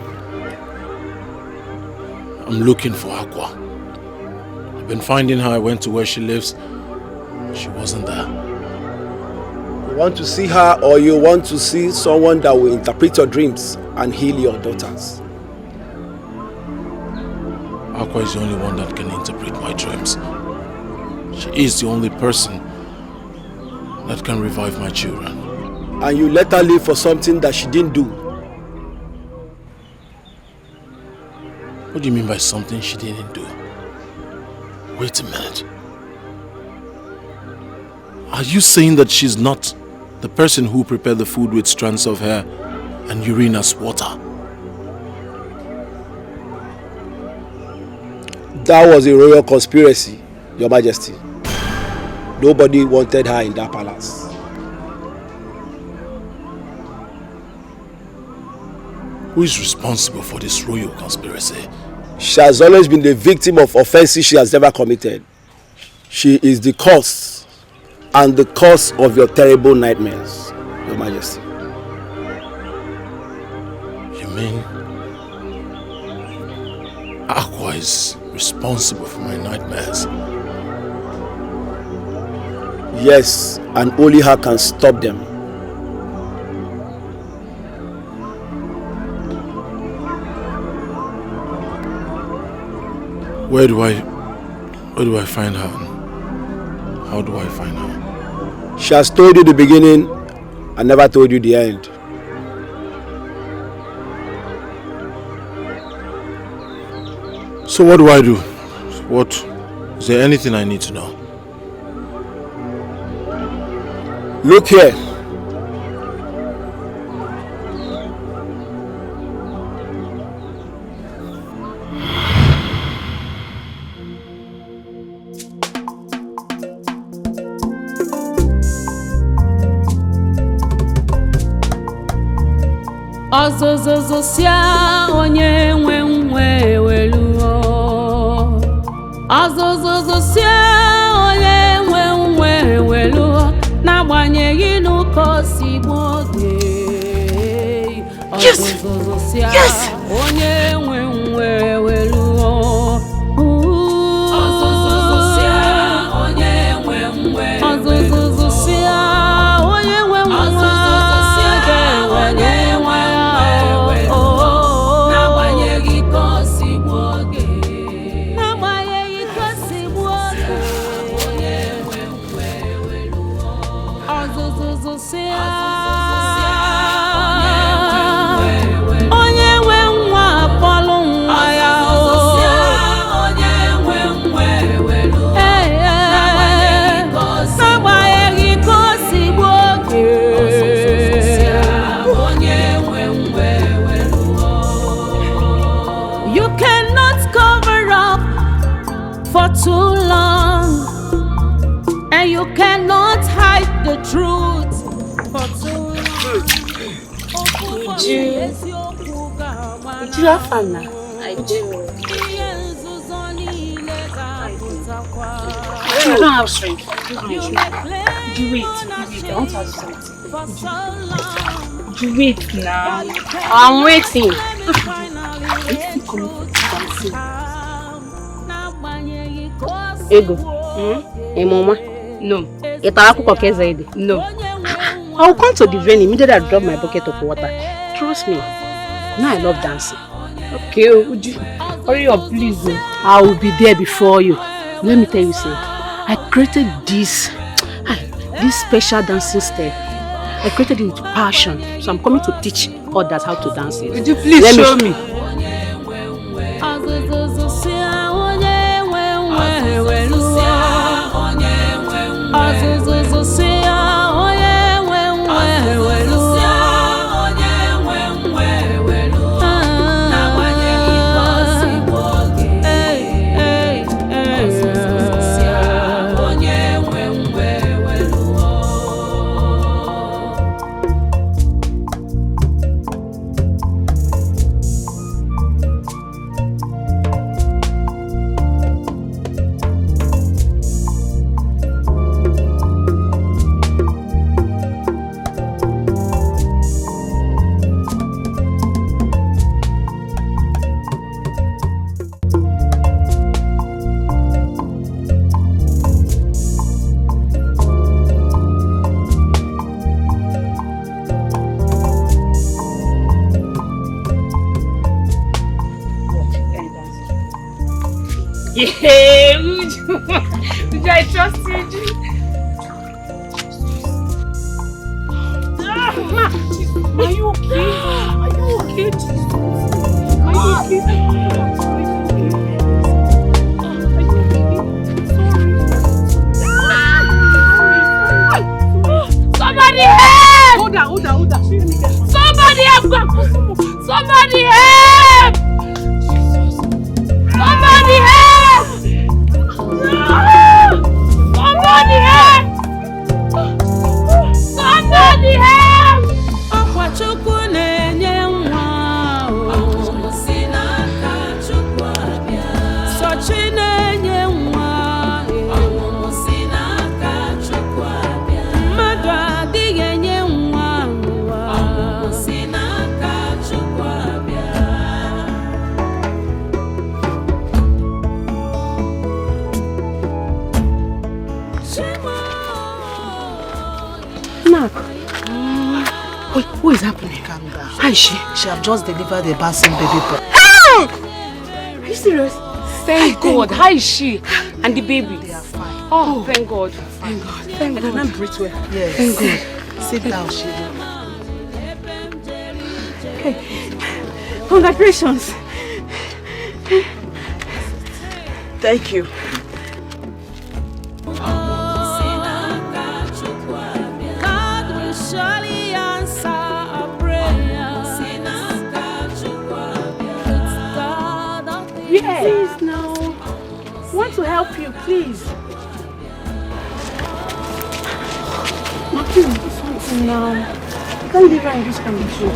I'm looking for Aqua. I've been finding her. I went to where she lives. She wasn't there. You want to see her, or you want to see someone that will interpret your dreams and heal your daughters? Aqua is the only one that can interpret my dreams. She is the only person that can revive my children. And you let her live for something that she didn't do? What do you mean by something she didn't do? Wait a minute. Are you saying that she's not the person who prepared the food with strands of hair and urine as water? That was a royal conspiracy, Your Majesty. Nobody wanted her in that palace. Who is responsible for this royal conspiracy? She has always been the victim of offenses she has never committed. She is the cause and the cause of your terrible nightmares, Your Majesty. You mean Aqua is responsible for my nightmares? Yes, and only her can stop them. Where do I find her? How do I find her? She has told you the beginning and never told you the end. So what do I do? Is there anything I need to know? Look here. Ọzọzọzọ sia onye nwe nwe weluo. Ọzọzọzọ sia onye nwe nwe weluo. N'agbanyeghị n'ụkọ si gboge. Ọzọzọzọ sia onye nwe nwe weluo. Ọzọzọzọ sia onye nwe nwe. Ọzọzọzọ sia onye nwe nwe. Ọzọzọzọ sia onye nwe. Too long, and you cannot hide the truth for too long. Did you have fun now? I do. I don't have strength. Would you wait? I want to ask you something. Would you wait now? I'm waiting. Are you still coming for dancing? Ego. Mama? No. No. I'll come to the venue immediately I drop my bucket of water. Trust me. Now I love dancing. Okay, would you hurry up, please? I will be there before you. Let me tell you, say, I created this special dancing step. I created it with passion, so I'm coming to teach others how to dance it. Would you please show me? Yeah, Uju, I trust you, Uju. Are you okay? Are you okay, Jesus? Are you okay? Somebody help! Hold on. Somebody help! Somebody help! Somebody help! Somebody help! Somebody help! Chukwu na-enye nwa o si n'aka Chukwu abịa. Sochi na-enye nwa o si n'aka Chukwu abịa. Mmadụ adịghị enye nwa o si n'aka Chukwu abịa. Mark, what is happening? Calm down. How is she? She have just delivered a bouncing baby boy. Are you serious? Thank God. How is she? And the baby? They are fine. Oh, thank God. Thank God. Thank God. Can I breathe well? Yes. Thank God. Sit down, Shiva. Hey, congratulations. Thank you. Surely answer a prayer. Please now. I want to help you, please. No, please do something now. I can't leave her in this condition.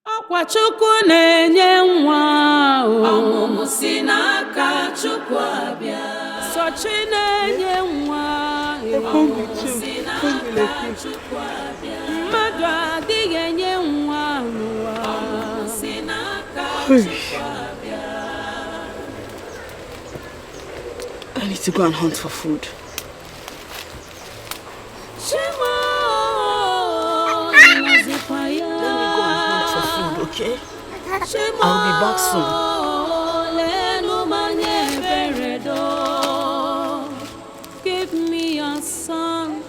Ọkwa Chukwu na-enye nwa o si n'aka Chukwu abịa. Sochi na-enye nwa o si n'aka Chukwu abịa. Mmadụ adịghị enye nwa o si n'aka Chukwu abịa. I need to go and hunt for food. Okay? I'll be back soon. Give me a son.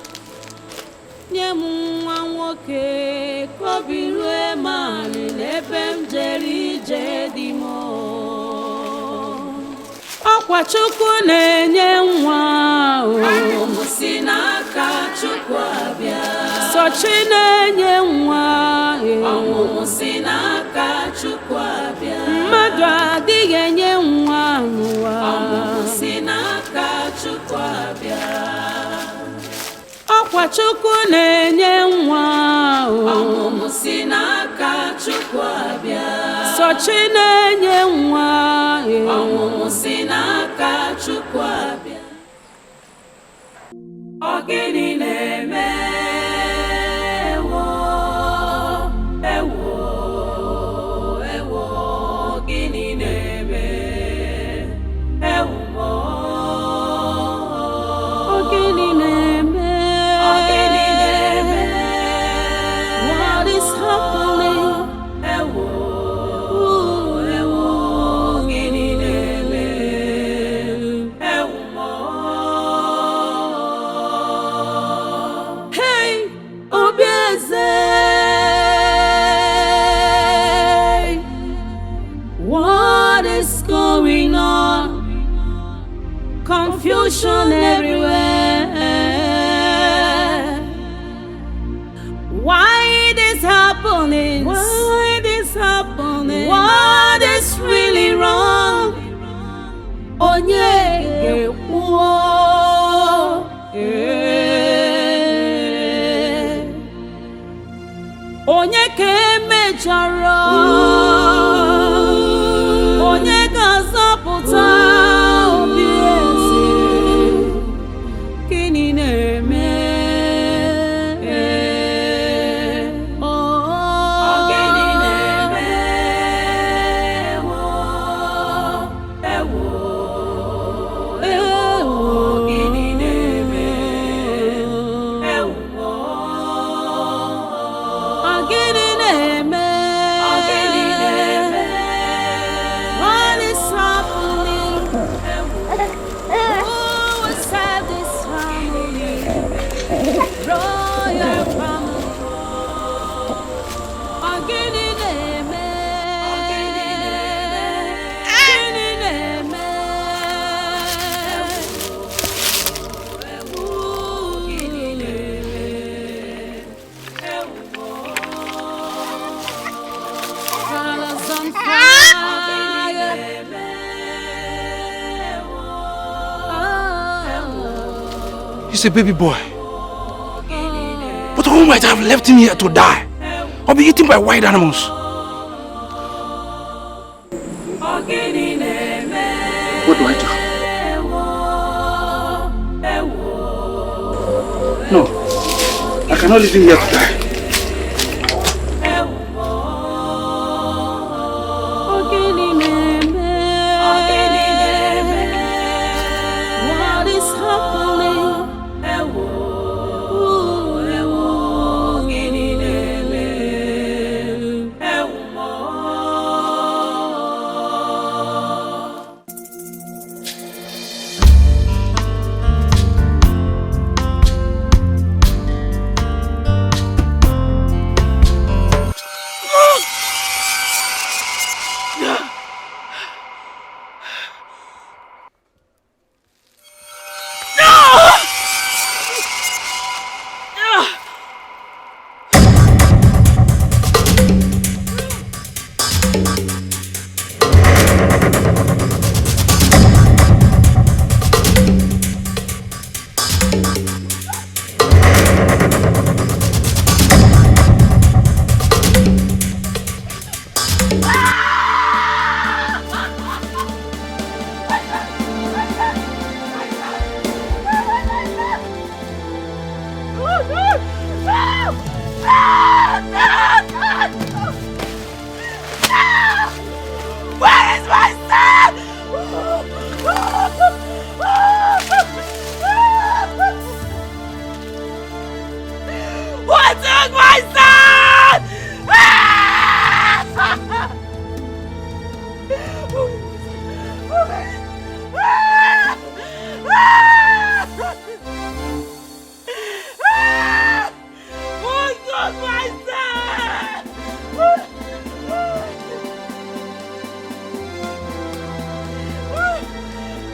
Ọkwa Chukwu na-enye nwa o si n'aka Chukwu abịa. Sochi na-enye nwa o si n'aka Chukwu abịa. Mmadụ adịghị enye nwa o si n'aka Chukwu abịa. Ọkwa Chukwu na-enye nwa o si n'aka Chukwu abịa. Sochi na-enye nwa o si n'aka Chukwu abịa. Ọ gịnị na-eme ewo gịnị na-eme ewo ọ gịnị na-eme this happening? Why this happening? What is really wrong? Onye onye ke mejọrọ onye ga-azọpụta obi eze gịnị na-eme gịnị na-eme gịnị na-eme gịnị na-eme what is happening? Who will save this family? Royal family. Gịnị na-eme? Gịnị na-eme? Colors on fire. He's a baby boy. But who might have left him here to die? Or be eaten by wild animals? What do I do? No. I cannot leave him here to die. What is happening? Where is my son? What took my son? What took my son?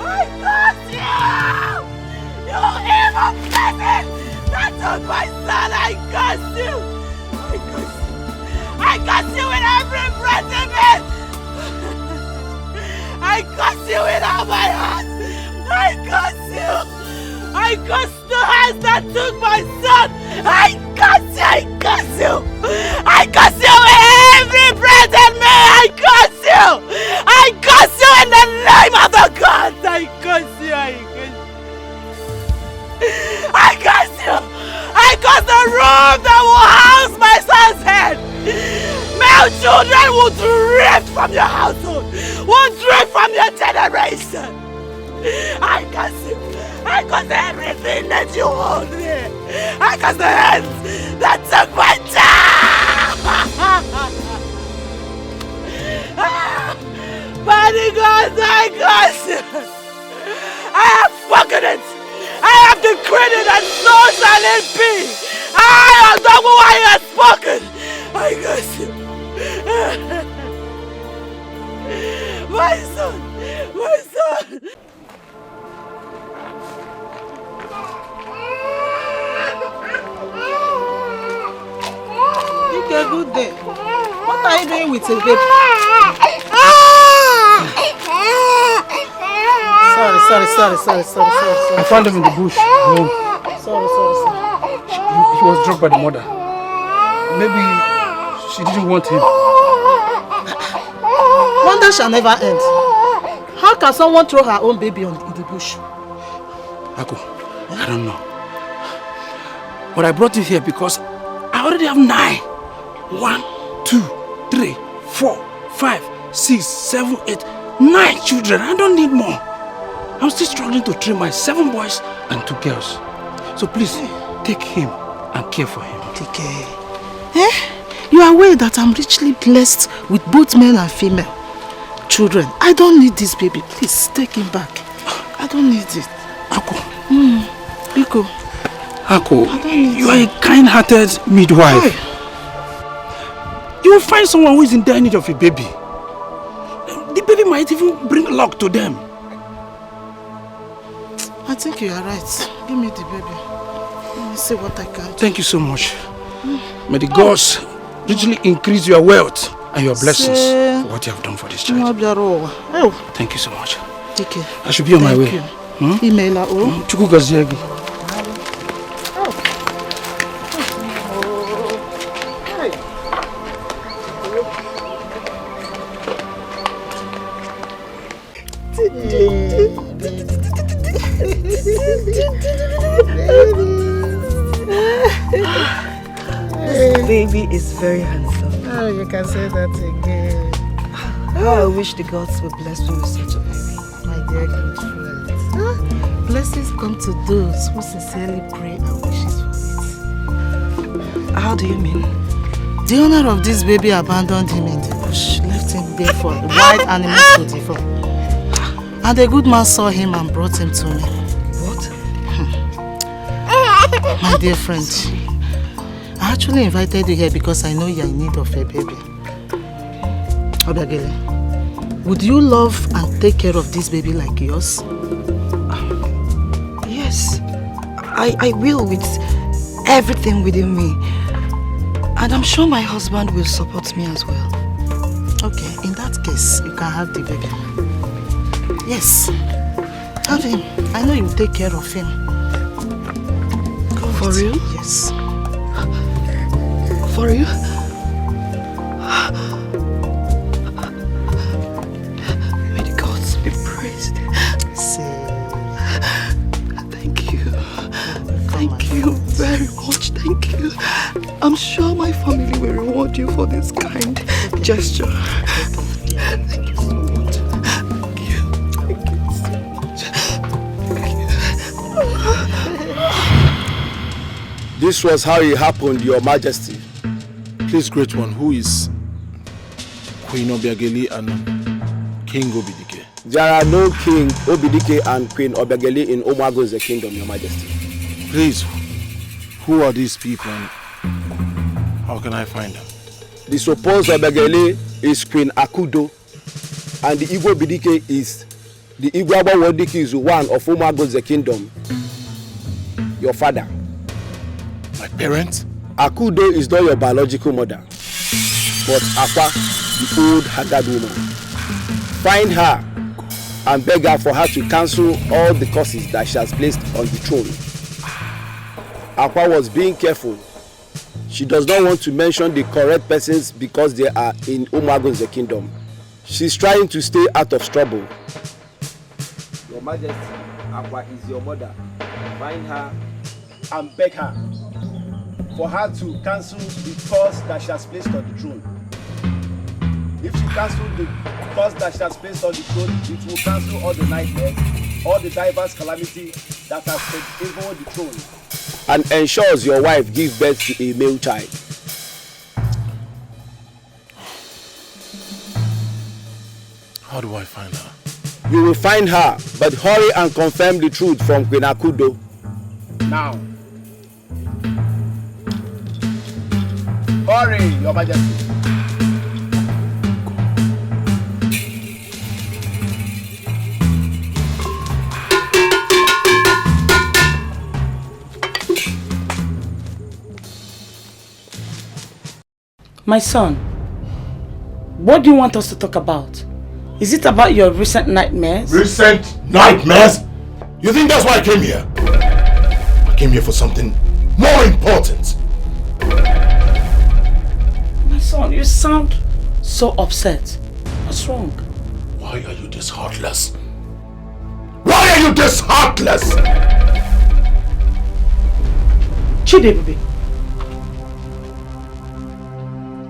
I got you! You evil peasant! That took my son! I got you! I got you! I got you in every breath of it! I got you in all my heart! I got you! I got the hands that took my son! I got you! I got you! I got you in every breath in me! I got you! I got you in the name of the gods! I got you! I got you! I got the room that will house my son's head! Male children will drift from your household! Will drift from your generation! I got you! I got everything that you hold there! I got the hands that took my child! Mighty God, I got you! I have spoken it! I have decreed it, and so shall it be! I am the one I have spoken! I got you! My son! My son! Ike! a good day. What are you doing with a baby? Sorry. I found him in the bush. Sorry. He was dropped by the mother. Maybe she didn't want him. Wonder shall never end. How can someone throw her own baby in the bush? Ako, I don't know. But I brought you here because I already have 9. 1, 2, 3, 4, 5, 6, 7, 8, 9 children. I don't need more. I'm still struggling to train my 7 boys and 2 girls. So please, take him and care for him. Take care. You are aware that I'm richly blessed with both male and female children. I don't need this baby. Please, take him back. I don't need it. Ako. Biko. Ako, you are a kind-hearted midwife. You will find someone who is in dire need of a baby. The baby might even bring luck to them. I think you are right. Give me the baby. Let me see what I can do. Thank you so much. May the gods richly increase your wealth and your blessings for what you have done for this child. Thank you so much. Take care. I should be on my way. Email Chukwu gazie gị. This baby is very handsome. Oh, you can say that again. I wish the gods would bless me with such a baby. My dear good friend. Blessings come to those who sincerely pray and wishes for it. How do you mean? The owner of this baby abandoned him in the bush, left him there for wild animals to devour. And a good man saw him and brought him to me. What? My dear friend, I actually invited you here because I know you are in need of a baby. Obiagele, would you love and take care of this baby like yours? Yes, I will with everything within me. And I'm sure my husband will support me as well. Okay, in that case, you can have the baby. Yes, have him. I know you will take care of him. For real? Yes. For you? May the gods be praised. Thank you. Thank you very much. Thank you. I'm sure my family will reward you for this kind gesture. Thank you so much. Thank you. Thank you so much. This was how it happened, Your Majesty. Please, Great One, who is Queen Obiageli and King Obidike? There are no King Obidike and Queen Obiageli in Omago's kingdom, Your Majesty. Please, who are these people and how can I find them? The supposed Obiageli is Queen Akudo, and the Igbo Obidike is the Igbo Abawodike is one of Omago's kingdom. Your father. My parents? Akudo is not your biological mother, but Akwa, the old haggard woman. Find her and beg her for her to cancel all the curses that she has placed on the throne. Akwa was being careful. She does not want to mention the correct persons because they are in Umago's kingdom. She's trying to stay out of trouble. Your Majesty, Akwa is your mother. Find her and beg her for her to cancel the curse that she has placed on the throne. If she cancels the curse that she has placed on the throne, it will cancel all the nightmares, all the diverse calamity that has favored the throne, and ensures your wife gives birth to a male child. How do I find her? You will find her, but hurry and confirm the truth from Queen Akudo. Now. Hurry, Your Majesty. My son, what do you want us to talk about? Is it about your recent nightmares? Recent nightmares? You think that's why I came here? I came here for something more important. My son, you sound so upset. What's wrong? Why are you this heartless? Why are you this heartless? Chidebube.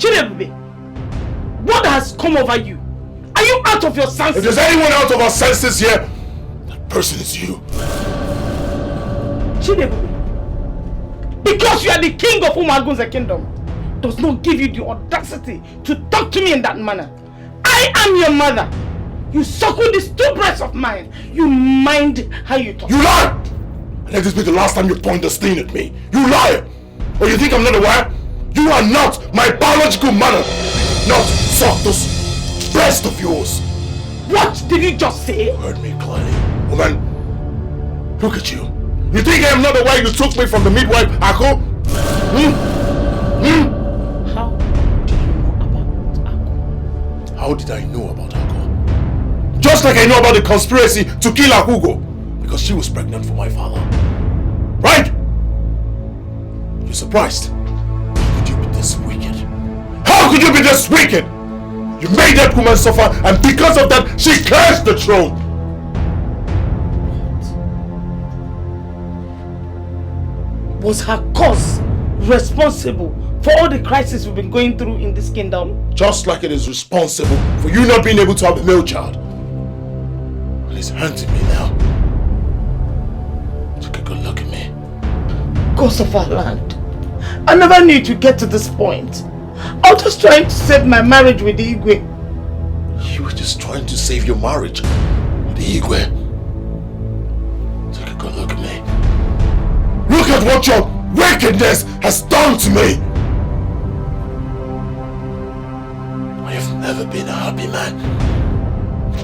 Chidebube, what has come over you? Are you out of your senses? If there's anyone out of our senses here, that person is you. Chidebube, because you are the king of Umagun's kingdom, does not give you the audacity to talk to me in that manner. I am your mother. You suckle these two breasts of mine. You mind how you talk. You lie! Let this be the last time you point this thing at me. You lie! Or you think I'm not aware? You are not my biological mother. Not suck those breasts of yours. What did you just say? You heard me clearly. Woman, look at you. You think I am not aware you took me from the midwife, Ako? How did I know about Ako? Just like I know about the conspiracy to kill Akugo. Because she was pregnant for my father. Right? You're surprised? How could you be this wicked? How could you be this wicked? You made that woman suffer, and because of that, she cursed the throne. Was her cause responsible for all the crises we've been going through in this kingdom? Just like it is responsible for you not being able to have a male child. And it's hurting me now. Take a good look at me. Gods of our land, I never knew to get to this point. I was just trying to save my marriage with the Igwe. You were just trying to save your marriage with the Igwe. Take a good look at me. Look at what your wickedness has done to me. I have never been a happy man.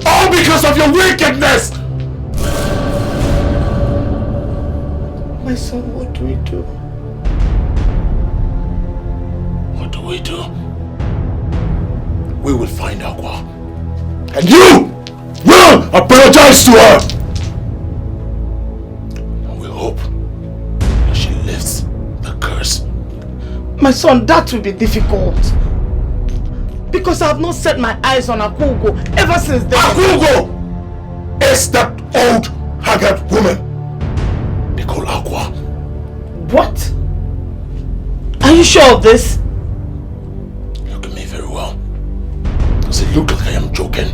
All because of your wickedness! My son, what do we do? What do we do? We will find Aqua. And you will apologize to her! And we'll hope that she lifts the curse. My son, that will be difficult. Because I have not set my eyes on Akugo ever since then. Akugo is that old, haggard woman they call Aqua. What? Are you sure of this? Look at me very well. Does it look like I am joking?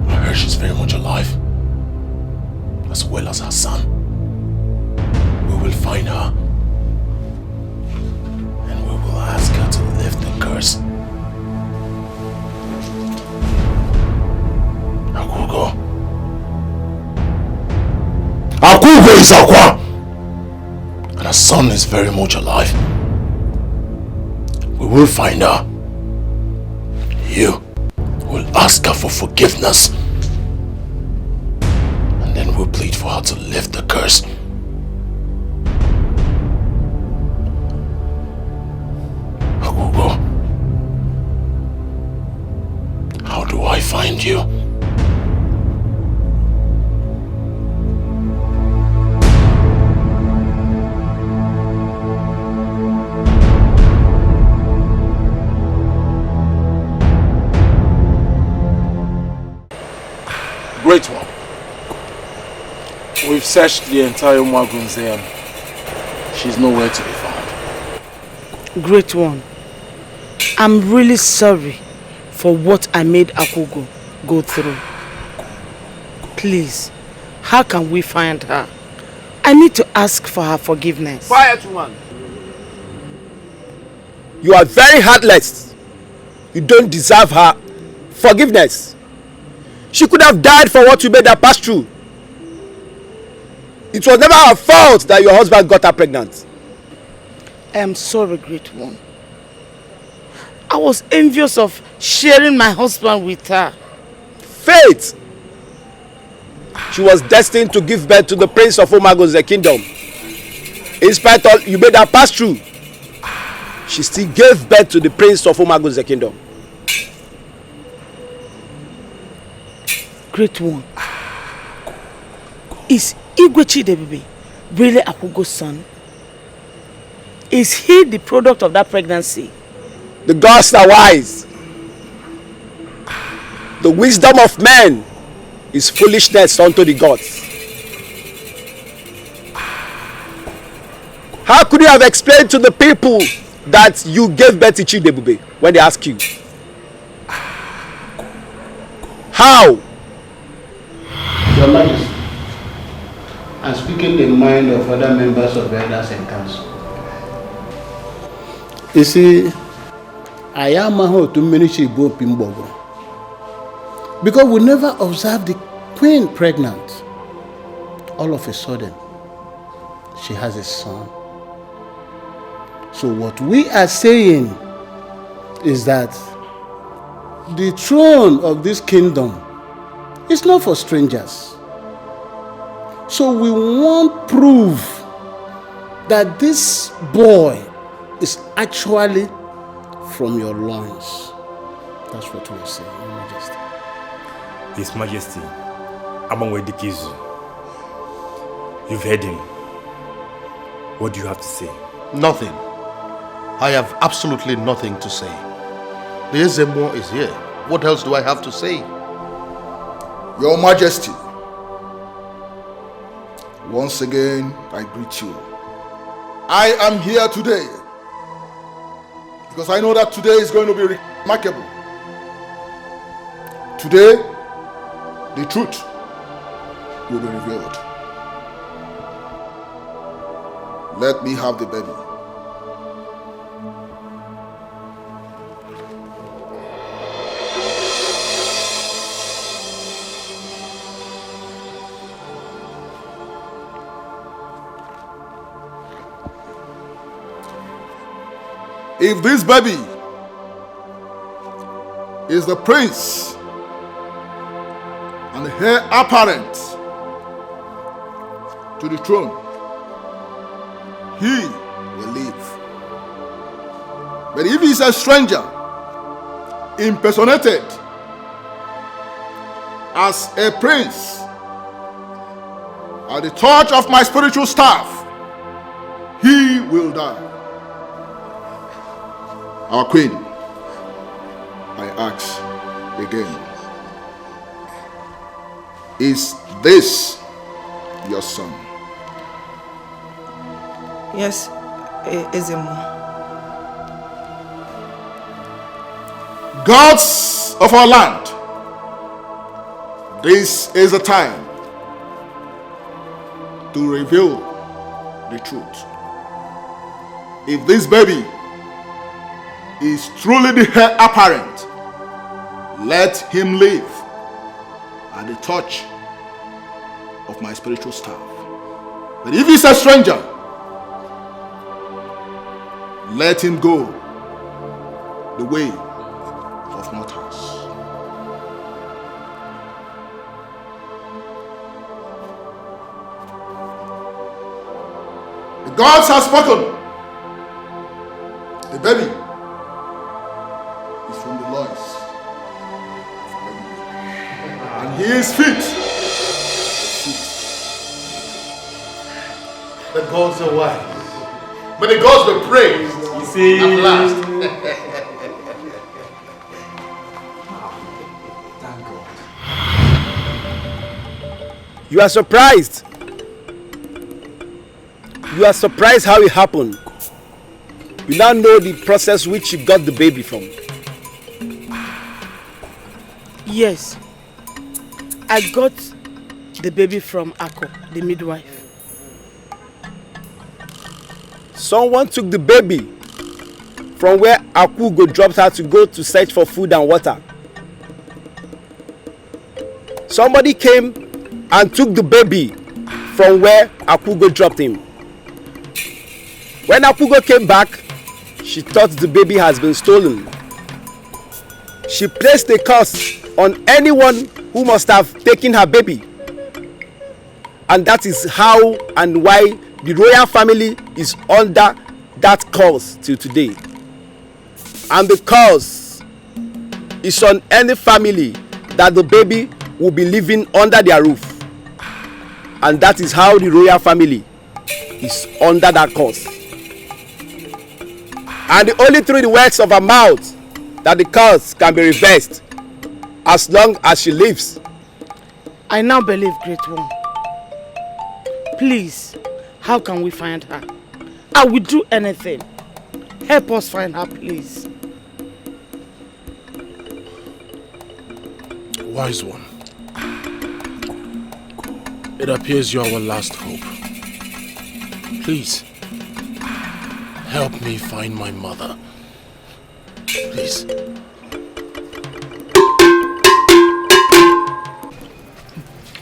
I heard she's very much alive. As well as her son. We will find her. And we will ask her to lift the curse. Akugo. Akugo is Aqua! And her son is very much alive. We will find her. You will ask her for forgiveness. And then we'll plead for her to lift the curse. Akugo. How do I find you? Great one. We've searched the entire Umagunze and she's nowhere to be found. Great one. I'm really sorry for what I made Akugo go through. Please, how can we find her? I need to ask for her forgiveness. Quiet one. You are very heartless. You don't deserve her forgiveness. She could have died for what you made her pass through. It was never her fault that your husband got her pregnant. I am sorry, great one. I was envious of sharing my husband with her. Fate! She was destined to give birth to the prince of Umagunze kingdom. In spite of you made her pass through. she still gave birth to the prince of Umago's kingdom. Great one. Is Igwe Chidebube really Akugo's son? Is he the product of that pregnancy? The gods are wise. The wisdom of men is foolishness unto the gods. How could you have explained to the people that you gave birth to Chidebube when they ask you? How? Your Majesty, I'm speaking the mind of other members of elders and council. You see, I am a to manage Pimbogo because we never observed the queen pregnant. All of a sudden, she has a son. So what we are saying is that the throne of this kingdom is not for strangers. So we want proof that this boy is actually from your loins. That's what we're saying, Your Majesty. His Majesty, Abangwedikizu, you've heard him. What do you have to say? Nothing. I have absolutely nothing to say. The Ezemo is here. What else do I have to say? Your Majesty, once again I greet you. I am here today because I know that today is going to be remarkable. Today, the truth will be revealed. Let me have the baby. If this baby is the prince and the heir apparent to the throne, he will live. But if he is a stranger, impersonated as a prince at the touch of my spiritual staff, he will die. Our queen, I ask again, is this your son? Yes, Ezemo. Gods of our land, this is the time to reveal the truth. If this baby is truly the heir apparent, let him live at the touch of my spiritual staff. But if he's a stranger, let him go the way of mortals. The gods have spoken. The baby is from the loins, and he is fit. The gods are wise. But the gods were praised at last. Thank God. You are surprised. You are surprised how it happened. You now know the process which you got the baby from. Yes. I got the baby from Ako, the midwife. Someone took the baby from where Akugo dropped her to go to search for food and water. Somebody came and took the baby from where Akugo dropped him. When Akugo came back, she thought the baby has been stolen. She placed a curse on anyone who must have taken her baby. And that is how and why the royal family is under that curse till today. And the curse is on any family that the baby will be living under their roof. And that is how the royal family is under that curse. And only through the words of her mouth that the curse can be reversed as long as she lives. I now believe, Great One. Please, how can we find her? I will do anything. Help us find her, please. Wise one. It appears you are our last hope. Please, help me find my mother. Please.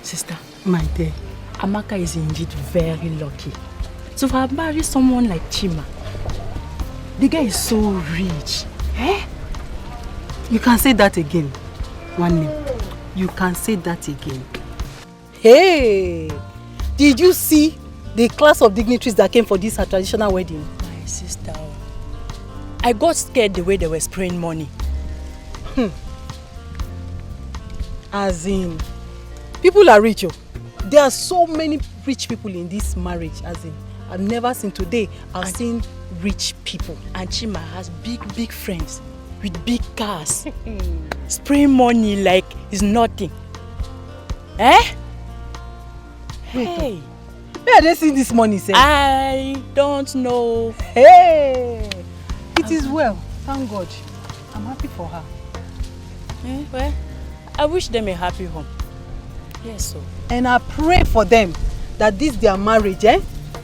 Sister, my dear, Amaka is indeed very lucky to have married someone like Chima. The guy is so rich. Eh? You can say that again, one name. You can say that again. Hey, did you see the class of dignitaries that came for this traditional wedding? My sister, I got scared the way they were spraying money. As in, people are rich. There are so many rich people in this marriage. As in, I've never seen today. I've seen rich people. And Chima has big friends with big cars. Spraying money like it's nothing. Eh? Hey, where are they seeing this money, sir? I don't know. Hey, it is well. Thank God. I'm happy for her. Well, I wish them a happy home. Yes, so. And I pray for them that this their marriage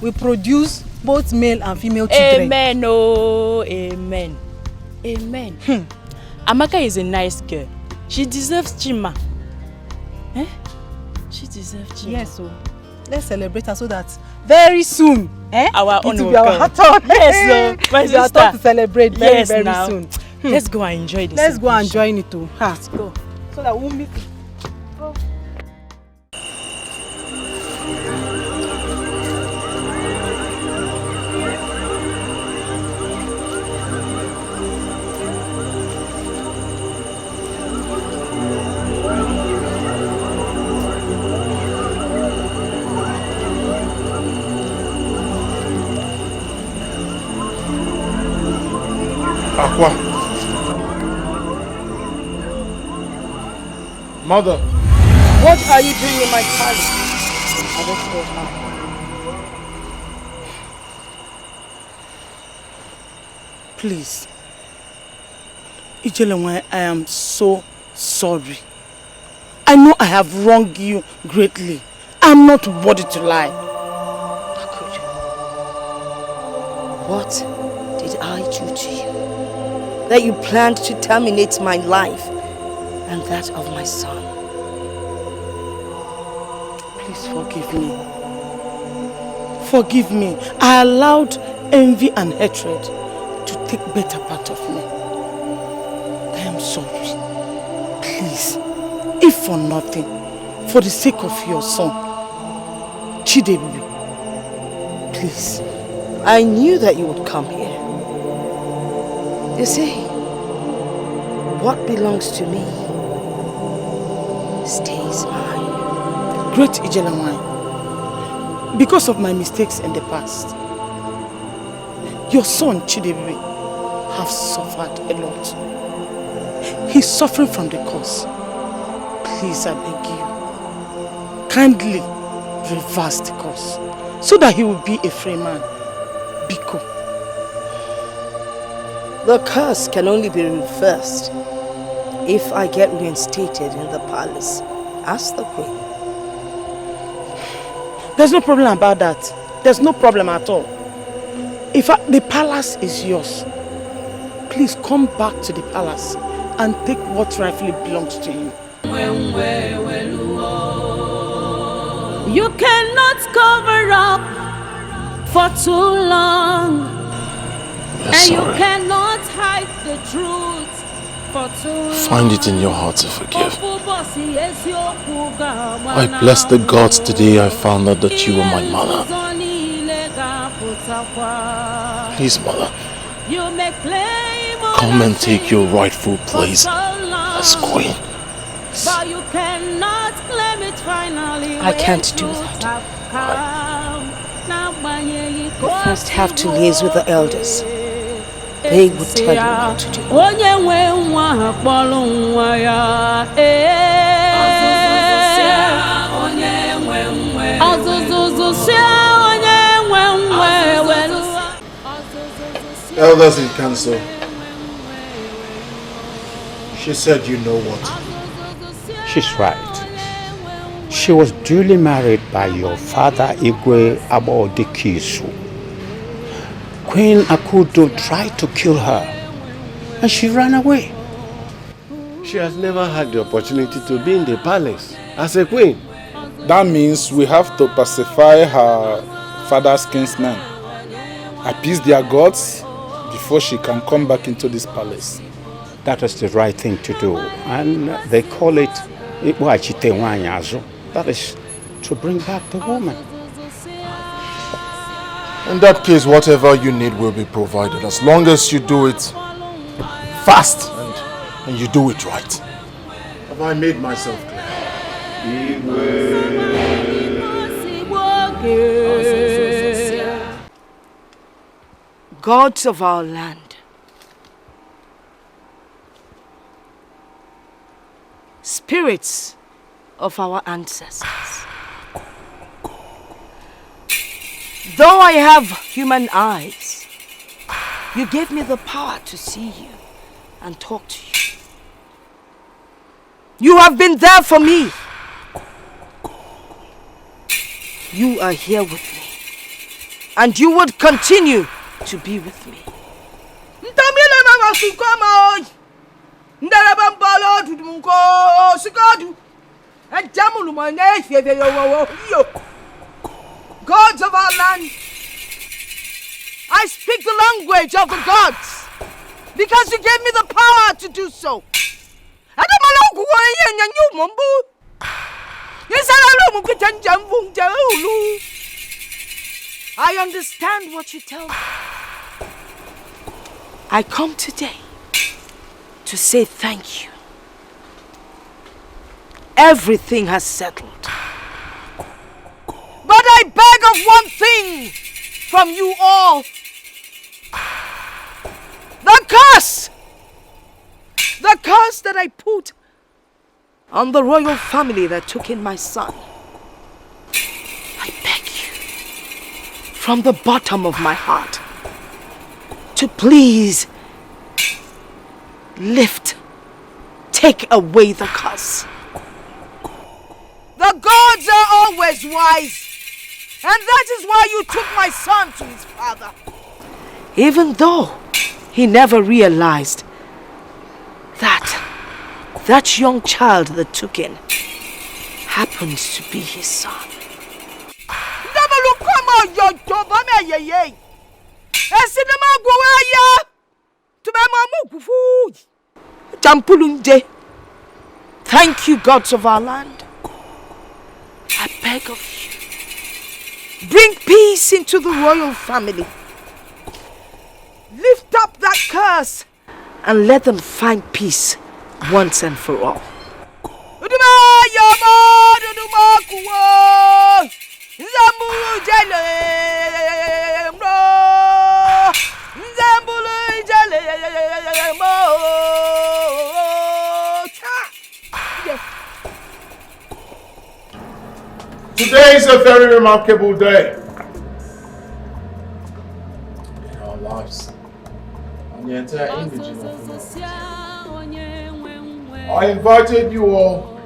will produce both male and female children. Amen, oh, amen. Amen. Amaka is a nice girl. She deserves Chima. Eh? She deserves Chima. Yes, so let's celebrate her so that very soon, our it will be our turn. Yes, so my sister. Our turn to celebrate very soon. Let's go and enjoy this. Let's go and join it too. Let's go. So that we'll meet. Aqua. Mother. What are you doing in my palace? I don't know how. Please. Ijelenwe, I am so sorry. I know I have wronged you greatly. I'm not worthy to lie. What did I do to you that you planned to terminate my life and that of my son? Please forgive me. Forgive me. I allowed envy and hatred to take better part of me. I am sorry. Please, if for nothing, for the sake of your son, Chidebubi, please. I knew that you would come here. You see, what belongs to me stays mine. Great Ijelanwai, because of my mistakes in the past, your son Chidebubi have suffered a lot. He's suffering from the cause. Please, I beg you, kindly reverse the cause so that he will be a free man. Biko. The curse can only be reversed if I get reinstated in the palace as the queen. There's no problem about that. There's no problem at all. The palace is yours, please come back to the palace and take what rightfully belongs to you. You cannot cover up for too long, and you cannot hide the truth for too long. Find it in your heart to forgive. I bless the gods the day I found out that you were my mother. Please, mother, come and take your rightful place as queen. I can't do that. You first have to liaise with the elders. They would tell you what to do. Elders in council, she said you know what. She's right. She was duly married by your father Igwe Abodikisu. Queen Akudo tried to kill her and she ran away. She has never had the opportunity to be in the palace as a queen. That means we have to pacify her father's kinsmen, appease their gods before she can come back into this palace. That is the right thing to do, and they call it that is to bring back the woman. In that case, whatever you need will be provided, as long as you do it fast and you do it right. Have I made myself clear? Gods of our land, spirits of our ancestors, though I have human eyes, you gave me the power to see you and talk to you. You have been there for me. You are here with me, and you would continue to be with me. Gods of our land, I speak the language of the gods because you gave me the power to do so. I understand what you tell me. I come today to say thank you. Everything has settled. But I beg of one thing from you all. The curse! The curse that I put on the royal family that took in my son. I beg you, from the bottom of my heart, to please take away the curse. The gods are always wise, and that is why you took my son to his father. Even though he never realized that young child that took in happens to be his son. Thank you, gods of our land. I beg of you, bring peace into the royal family. Lift up that curse and let them find peace once and for all. Today is a very remarkable day in our lives and the entire indigenous community. I invited you all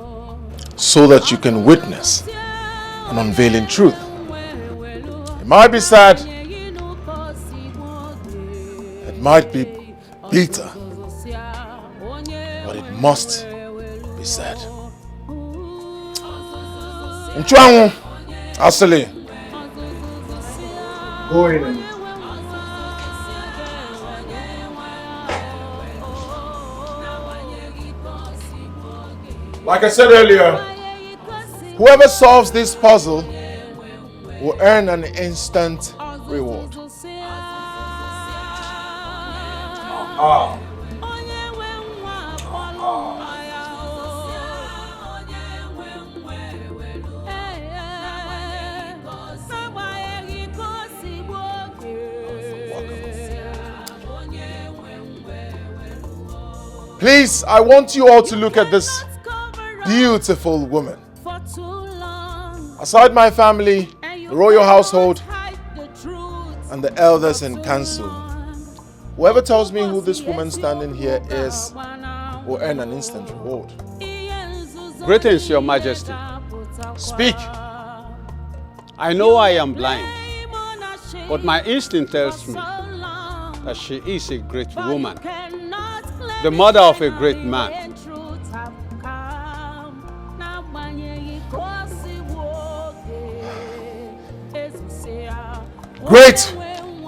so that you can witness an unveiling truth. It might be sad, it might be bitter, but it must be said. Nchuanwu, Asili, go in and like I said earlier, whoever solves this puzzle will earn an instant reward. Please, I want you all to look at this beautiful woman. Aside my family, the royal household, and the elders in council, whoever tells me who this woman standing here is will earn an instant reward. Greetings, Your Majesty. Speak. I know I am blind, but my instinct tells me that she is a great woman, the mother of a great man. Great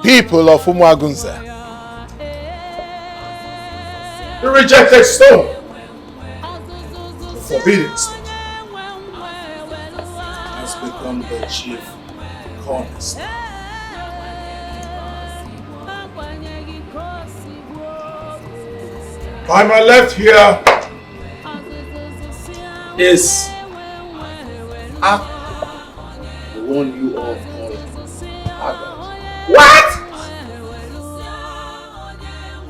people of Umuagunze. The rejected stone. The forbidden stone has become the chief cornerstone. By my left here is Aku, the one you all call Aga. What?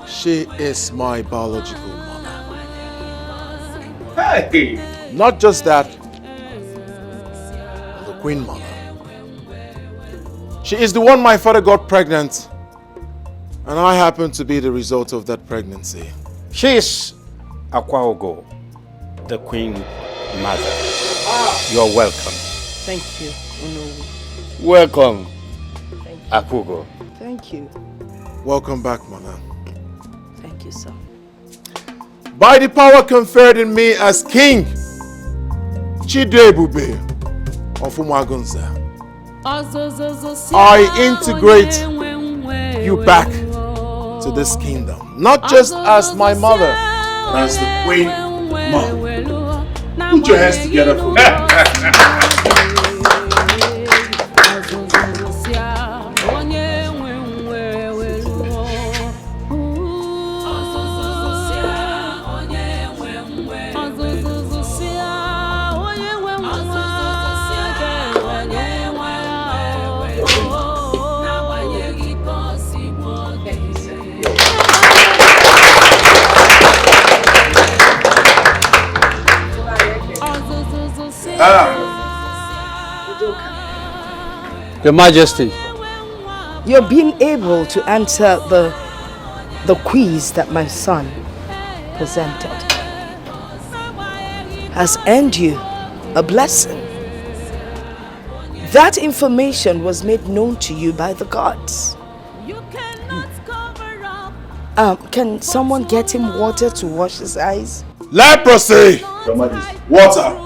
She is my biological mother. Hey! Not just that, the queen mother. She is the one my father got pregnant, and I happen to be the result of that pregnancy. She is Akwaogo, the queen mother. You're welcome. Thank you, Unowu. Welcome, Akugo. Thank you. Welcome back, mother. Thank you, sir. By the power conferred in me as king, Chidebube of Umuagunze, I integrate you back to this kingdom. Not just as my mother, but as the queen mother. Put your hands together for me. Your Majesty. You're being able to answer the quiz that my son presented has earned you a blessing. That information was made known to you by the gods. Can someone get him water to wash his eyes? Leprosy! Your Majesty. Water!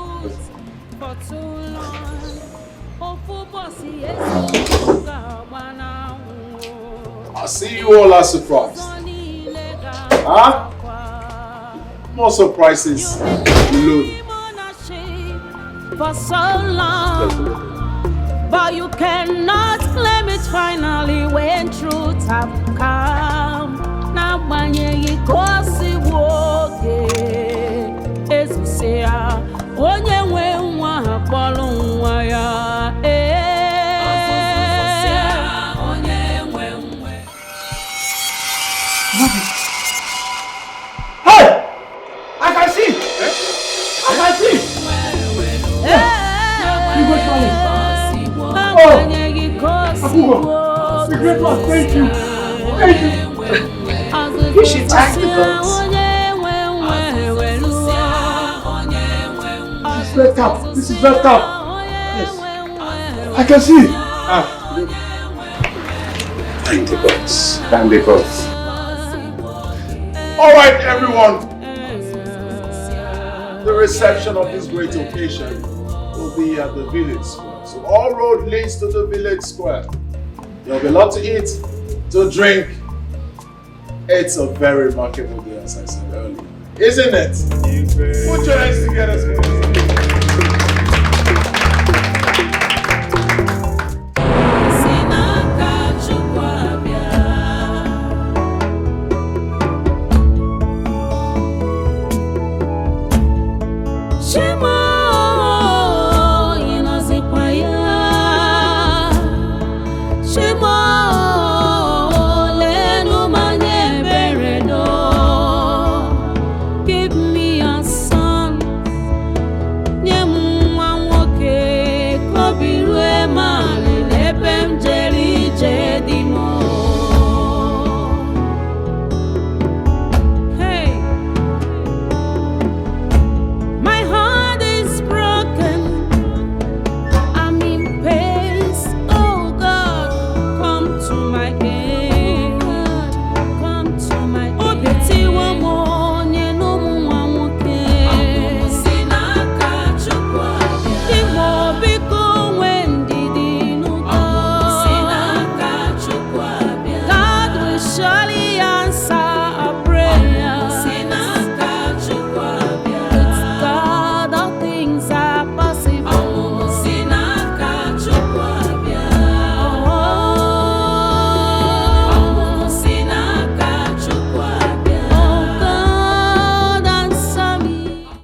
I see you all are surprised. Huh? More surprises below. For so long, but you cannot claim it finally when truth have come. Now when you go see woke, as you say, onye we nwa akpọrọ nwa ya. Hey! I can see! I can see! You go Oh! Akugo! The great one, thank you! Thank you! You should thank the gods. This is red up! This is red up! Yes. I can see! Thank the gods. Thank the gods. All right, everyone. The reception of this great occasion will be at the village square. So all road leads to the village square. There'll be a lot to eat, to drink. It's a very remarkable day, as I said earlier. Isn't it? Put your hands together, please.